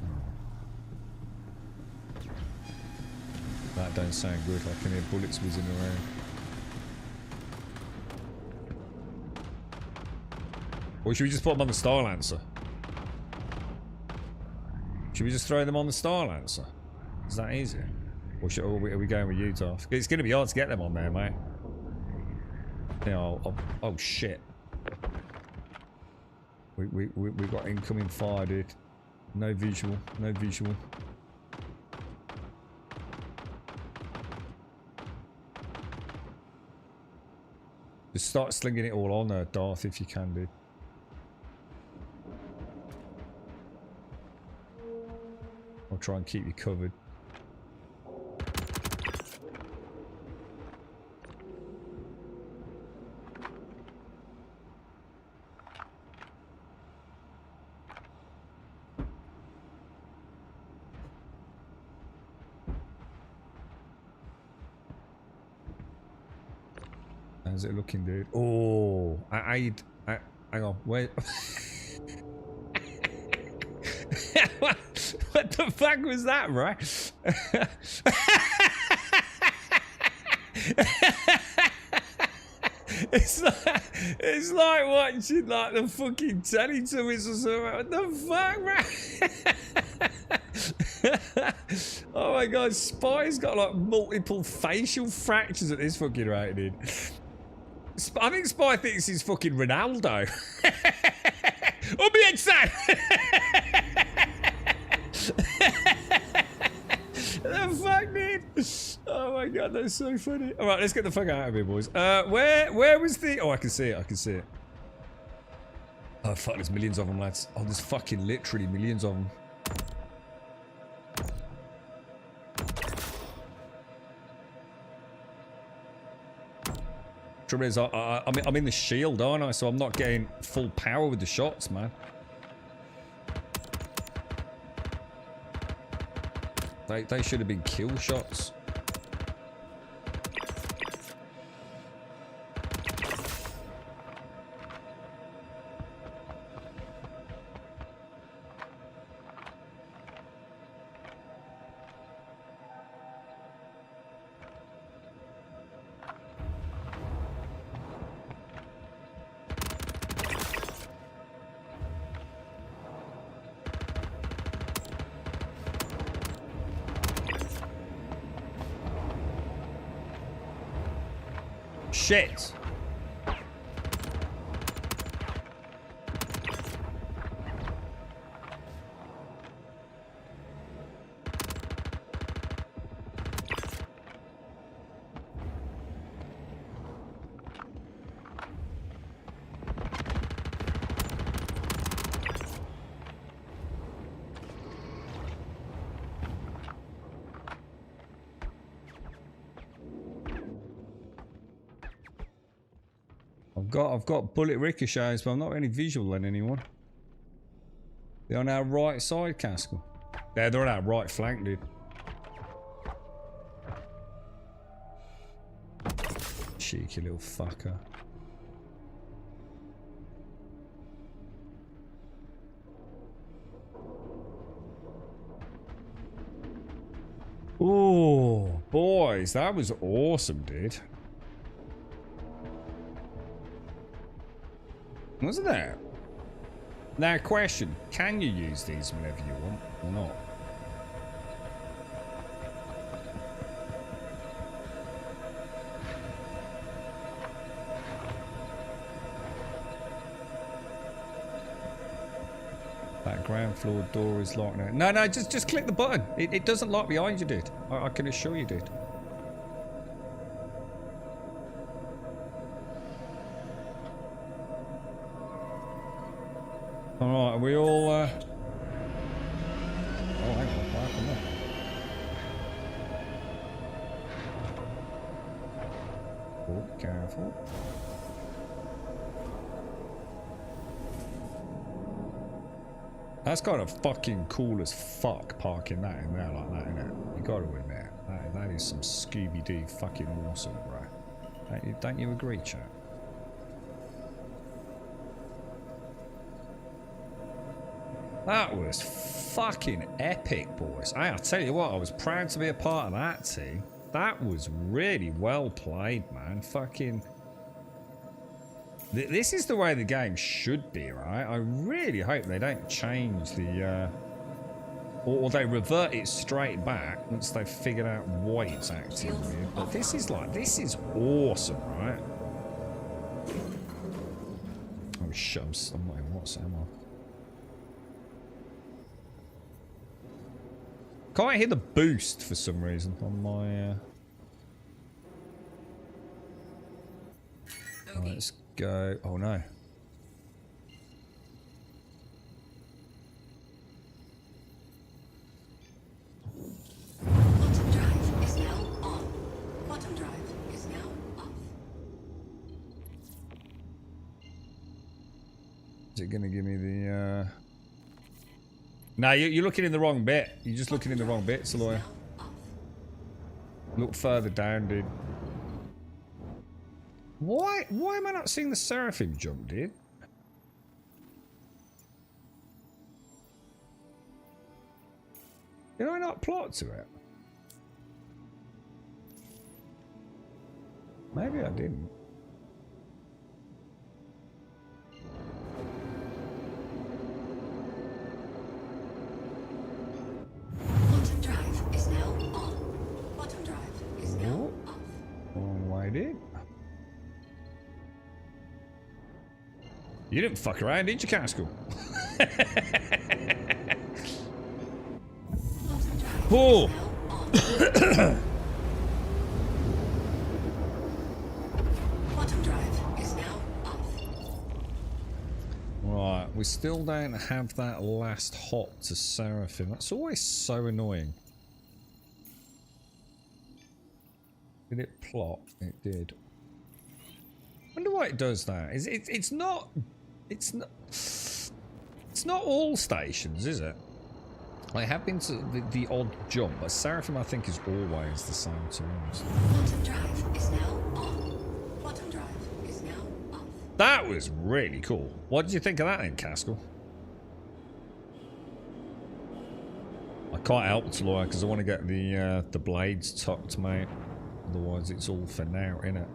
That don't sound good. I can hear bullets whizzing around. Or should we just put them on the Star Lancer? Should we just throw them on the Star Lancer? Is that easier? Or are we going with you, Darth? It's going to be hard to get them on there, mate. Yeah, oh shit. We got incoming fire, dude. No visual, no visual. Just start slinging it all on there, Darth, if you can, dude. I'll try and keep you covered. How's it looking, dude? Oh, hang on, wait. What the fuck was that, right? It's like watching like the fucking Teletubbies or something. What the fuck, man? Oh my god, Spy's got like multiple facial fractures at this fucking rate, dude. I think Spy thinks he's fucking Ronaldo. On the inside. The fuck, dude? Oh my god, that's so funny. All right, let's get the fuck out of here, boys. Where was the? Oh, I can see it. I can see it. Oh fuck, there's millions of them, lads. Oh, there's fucking literally millions of them. Trouble is, I'm in the shield, aren't I? So I'm not getting full power with the shots, man. They should have been kill shots. Shit. I've got bullet ricochets, but I'm not any visual on anyone. They're on our right side, Caskell. Yeah, they're on our right flank, dude. Cheeky little fucker. Oh, boys, that was awesome, dude. Wasn't that? Now, question, can you use these whenever you want or not? That ground floor door is locked now. No, no, just click the button. It doesn't lock behind you, dude. I can assure you, dude. Alright, are we all, Oh, hang on, what happened there? Oh, careful. That's kind of fucking cool as fuck, parking that in there like that, innit? You gotta admit, that is some Scooby-Doo fucking awesome, bro. Don't you agree, chat? That was fucking epic, boys. I'll tell you what, I was proud to be a part of that team. That was really well played, man. Fucking... This is the way the game should be, right? I really hope they don't change the... Or they revert it straight back once they've figured out why it's acting weird. But this is like... This is awesome, right? Oh shit, I'm not in WhatsApp, am I? Can't hear the boost for some reason on my... Let's go... Oh no. Bottom drive is now on. Bottom drive is now off. Is it gonna give me the... No, you're looking in the wrong bit. You're just looking in the wrong bit, Saloy. Look further down, dude. Why am I not seeing the Seraphim jump, dude? Did I not plot to it? Maybe I didn't. Bottom drive is now on. Bottom drive is now off. Why did? You didn't fuck around, did you, Castle? Oh! Bottom drive is now off. Right, we still don't have that last hop to Seraphim. That's always so annoying. Did it plot? It did. Wonder why it does that. It's not all stations, is it? I have been to the odd jump, but Seraphim I think is always the same, to be honest. Bottom drive is now on. Bottom drive is now off. That was really cool. What did you think of that then, Castle? I can't help to look because I want to get the blades tucked, mate. Otherwise it's all for now, innit?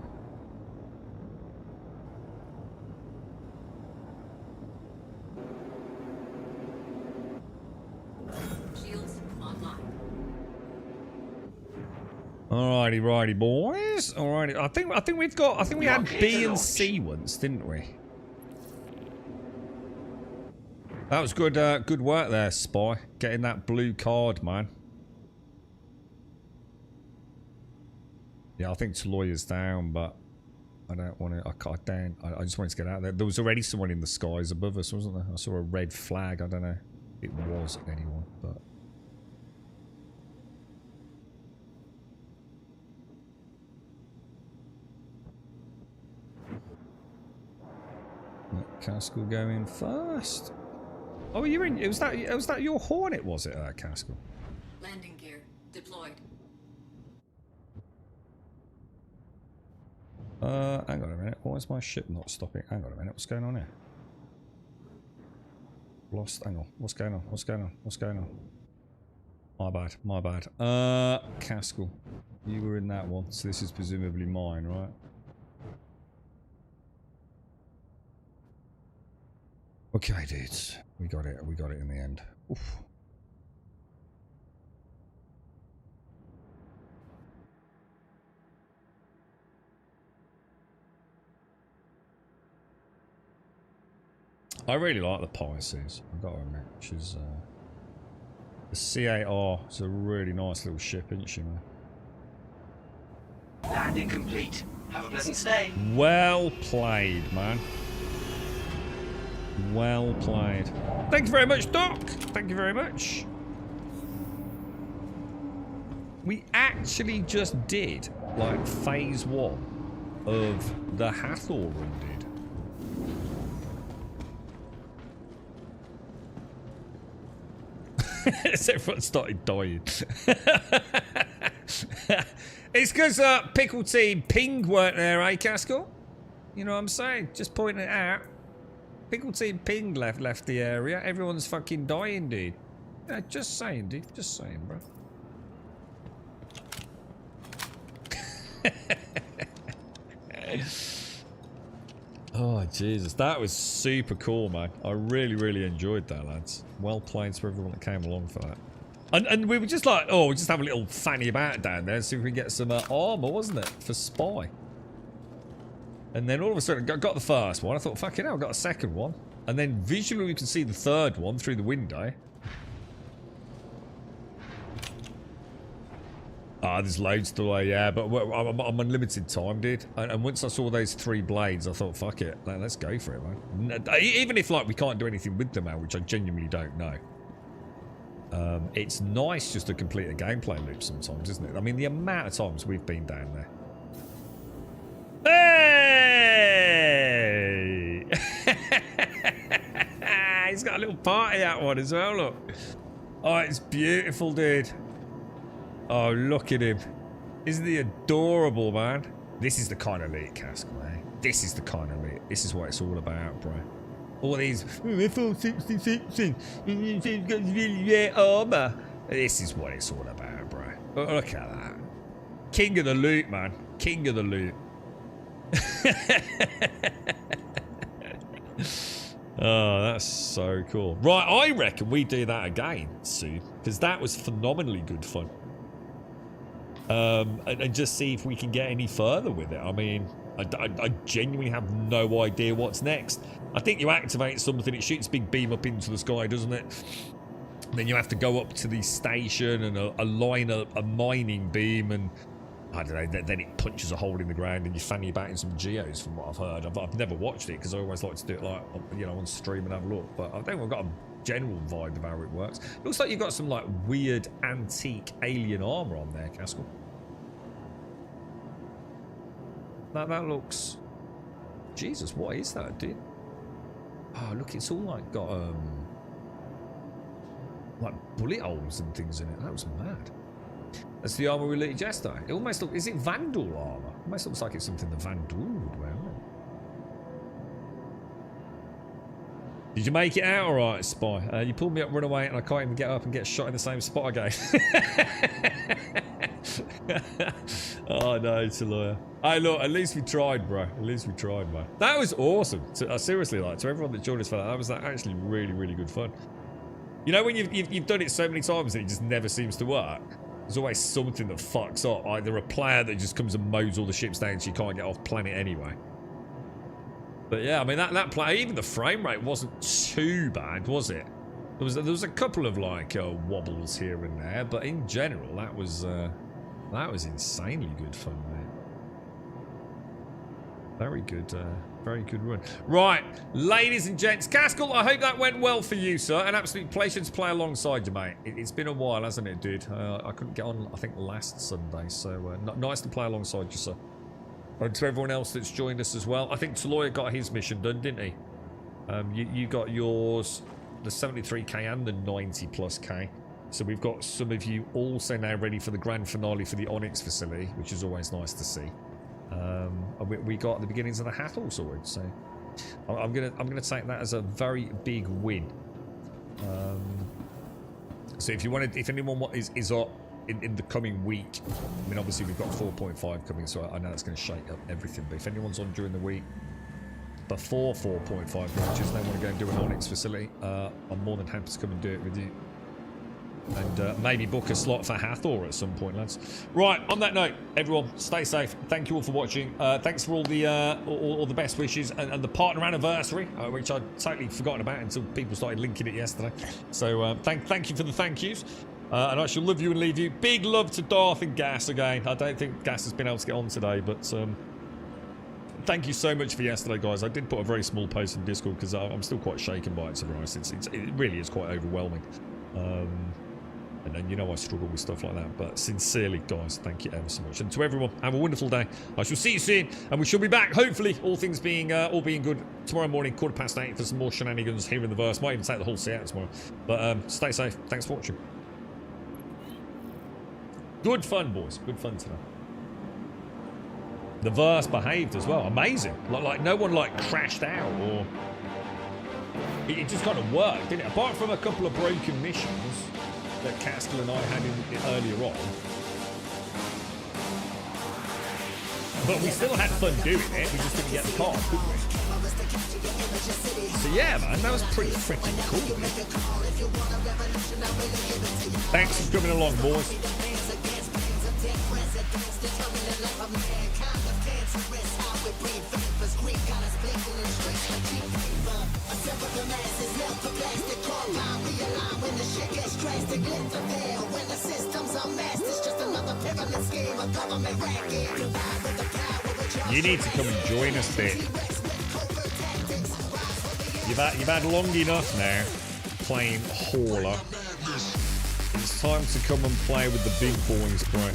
Alrighty, righty, boys. Alrighty, I think we had B and C once, didn't we? That was good. Good work there, Spy. Getting that blue card, man. Yeah, I think Taloya's down, but I don't want to. I just wanted to get out there. There was already someone in the skies above us, wasn't there? I saw a red flag. I don't know if it was anyone, but. Castle going first. Oh, you're in. Was that your Hornet? Was it, Castle? Landing gear deployed. Hang on a minute. Why is my ship not stopping? Hang on a minute. What's going on here? Lost. Hang on. What's going on? What's going on? What's going on? My bad. My bad. Caskell. You were in that one, so this is presumably mine, right? Okay, dudes. We got it. We got it in the end. Oof. I really like the Pisces, I've got to admit, which is the C8R. It's a really nice little ship, isn't she, man? Landing complete. Have a pleasant stay. Well played, man. Well played. Thank you very much, Doc. Thank you very much. We actually just did, like, phase 1 of the Hathor run, dude. Everyone started dying. It's because Pickle Team Ping weren't there, eh, Caskell? You know what I'm saying? Just pointing it out. Pickle Team Ping left the area. Everyone's fucking dying, dude. Yeah, just saying, dude. Just saying, bro. Oh, Jesus. That was super cool, man. I really, really enjoyed that, lads. Well played to everyone that came along for that. And we were just like, oh, we'll just have a little fanny about down there and see if we can get some armor, wasn't it? For Spy. And then all of a sudden, got the first one. I thought, fucking hell, I got a second one. And then visually we can see the third one through the window. Ah, there's loads to way, yeah, but I'm on limited time, dude. And once I saw those 3 blades, I thought, fuck it, let's go for it, man. Even if, like, we can't do anything with them now, which I genuinely don't know. It's nice just to complete a gameplay loop sometimes, isn't it? I mean, the amount of times we've been down there. Hey! He's got a little party out one as well, look. Oh, it's beautiful, dude. Oh, look at him. Isn't he adorable, man? This is the kind of loot, Caskell, eh? This is the kind of loot. This is what it's all about, bro. All these F-66 really rare armor. This is what it's all about, bro. Look at that. King of the loot, man. King of the loot. Oh, that's so cool. Right, I reckon we do that again soon, because that was phenomenally good fun. And just see if we can get any further with it. I mean, I genuinely have no idea what's next. I think you activate something, it shoots a big beam up into the sky, doesn't it? And then you have to go up to the station and align a mining beam, and I don't know, then it punches a hole in the ground and you fanny about in some geos, from what I've heard. I've never watched it because I always like to do it, like, you know, on stream and have a look, but I think I've got a general vibe of how it works. Looks like you've got some, like, weird antique alien armor on there, Caskell. That looks... Jesus, what is that, dude? Oh, look, it's all, like, got, like, bullet holes and things in it. That was mad. That's the armor we looted yesterday. It almost looks... Is it Vandal armor? It almost looks like it's something the Vandal would wear, right? Did you make it out all right, Spy? You pulled me up, run away, and I can't even get up and get shot in the same spot again. Oh, no, it's a lawyer. Hey, look, at least we tried, bro. At least we tried, man. That was awesome. Seriously, like, to everyone that joined us for that, that was actually really, really good fun. You know when you've done it so many times and it just never seems to work? There's always something that fucks up. Either a player that just comes and mows all the ships down so you can't get off planet anyway. But yeah, I mean, that play, even the frame rate wasn't too bad, was it? There was a couple of, like, wobbles here and there, but in general, that was insanely good fun, mate. Very good run. Right, ladies and gents, Caskell, I hope that went well for you, sir. An absolute pleasure to play alongside you, mate. It's been a while, hasn't it, dude? I couldn't get on, I think, last Sunday, so nice to play alongside you, sir. And to everyone else that's joined us as well. I think Taloya got his mission done, didn't he? You got yours, the 73k and the 90 plus k. So we've got some of you also now ready for the grand finale for the Onyx facility, which is always nice to see. We got the beginnings of the Hathor sorted, so I'm gonna take that as a very big win. So if you wanted, if anyone is up in the coming week, I mean obviously we've got 4.5 coming, so I know that's going to shake up everything. But if anyone's on during the week before 4.5 launches, they want to go and do an Onyx facility, I'm more than happy to come and do it with you. And maybe book a slot for Hathor at some point, lads. Right, on that note, everyone, stay safe. Thank you all for watching. Thanks for all the best wishes and the partner anniversary, which I'd totally forgotten about until people started linking it yesterday. So thank you for the thank yous. And I shall love you and leave you. Big love to Darth and Gas again. I don't think Gas has been able to get on today, but thank you so much for yesterday, guys. I did put a very small post in Discord because I'm still quite shaken by it, to be honest. It really is quite overwhelming. And then, you know, I struggle with stuff like that. But sincerely, guys, thank you ever so much. And to everyone, have a wonderful day. I shall see you soon. And we shall be back, hopefully, all things being good, tomorrow morning, 8:15 for some more shenanigans here in the verse. Might even take the whole set out tomorrow. But stay safe. Thanks for watching. Good fun, boys. Good fun today. The verse behaved as well. Amazing. Like no one, like, crashed out or... It just kind of worked, didn't it? Apart from a couple of broken missions that Castle and I had in earlier on. But we still had fun doing it, we just didn't get the car, could we? So yeah, man, that was pretty freaking cool. Thanks for coming along, boys. You need to come and join us, bit. You've had long enough now playing Hauler. It's time to come and play with the big boys, bro.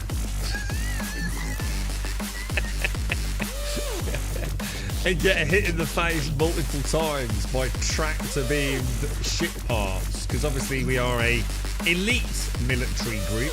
And get hit in the face multiple times by tractor-beamed ship parts, because obviously we are a elite military group.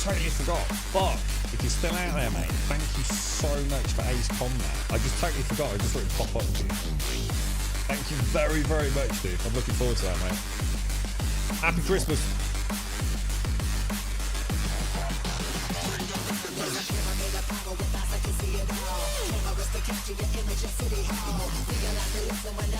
Totally forgot, but if you're still out there, mate, thank you so much for Ace Combat. I just totally forgot, I just thought it'd pop up to you. Thank you very, very much, dude. I'm looking forward to that, mate. Happy Christmas. Capture your image of City Hall. Realize the lesson when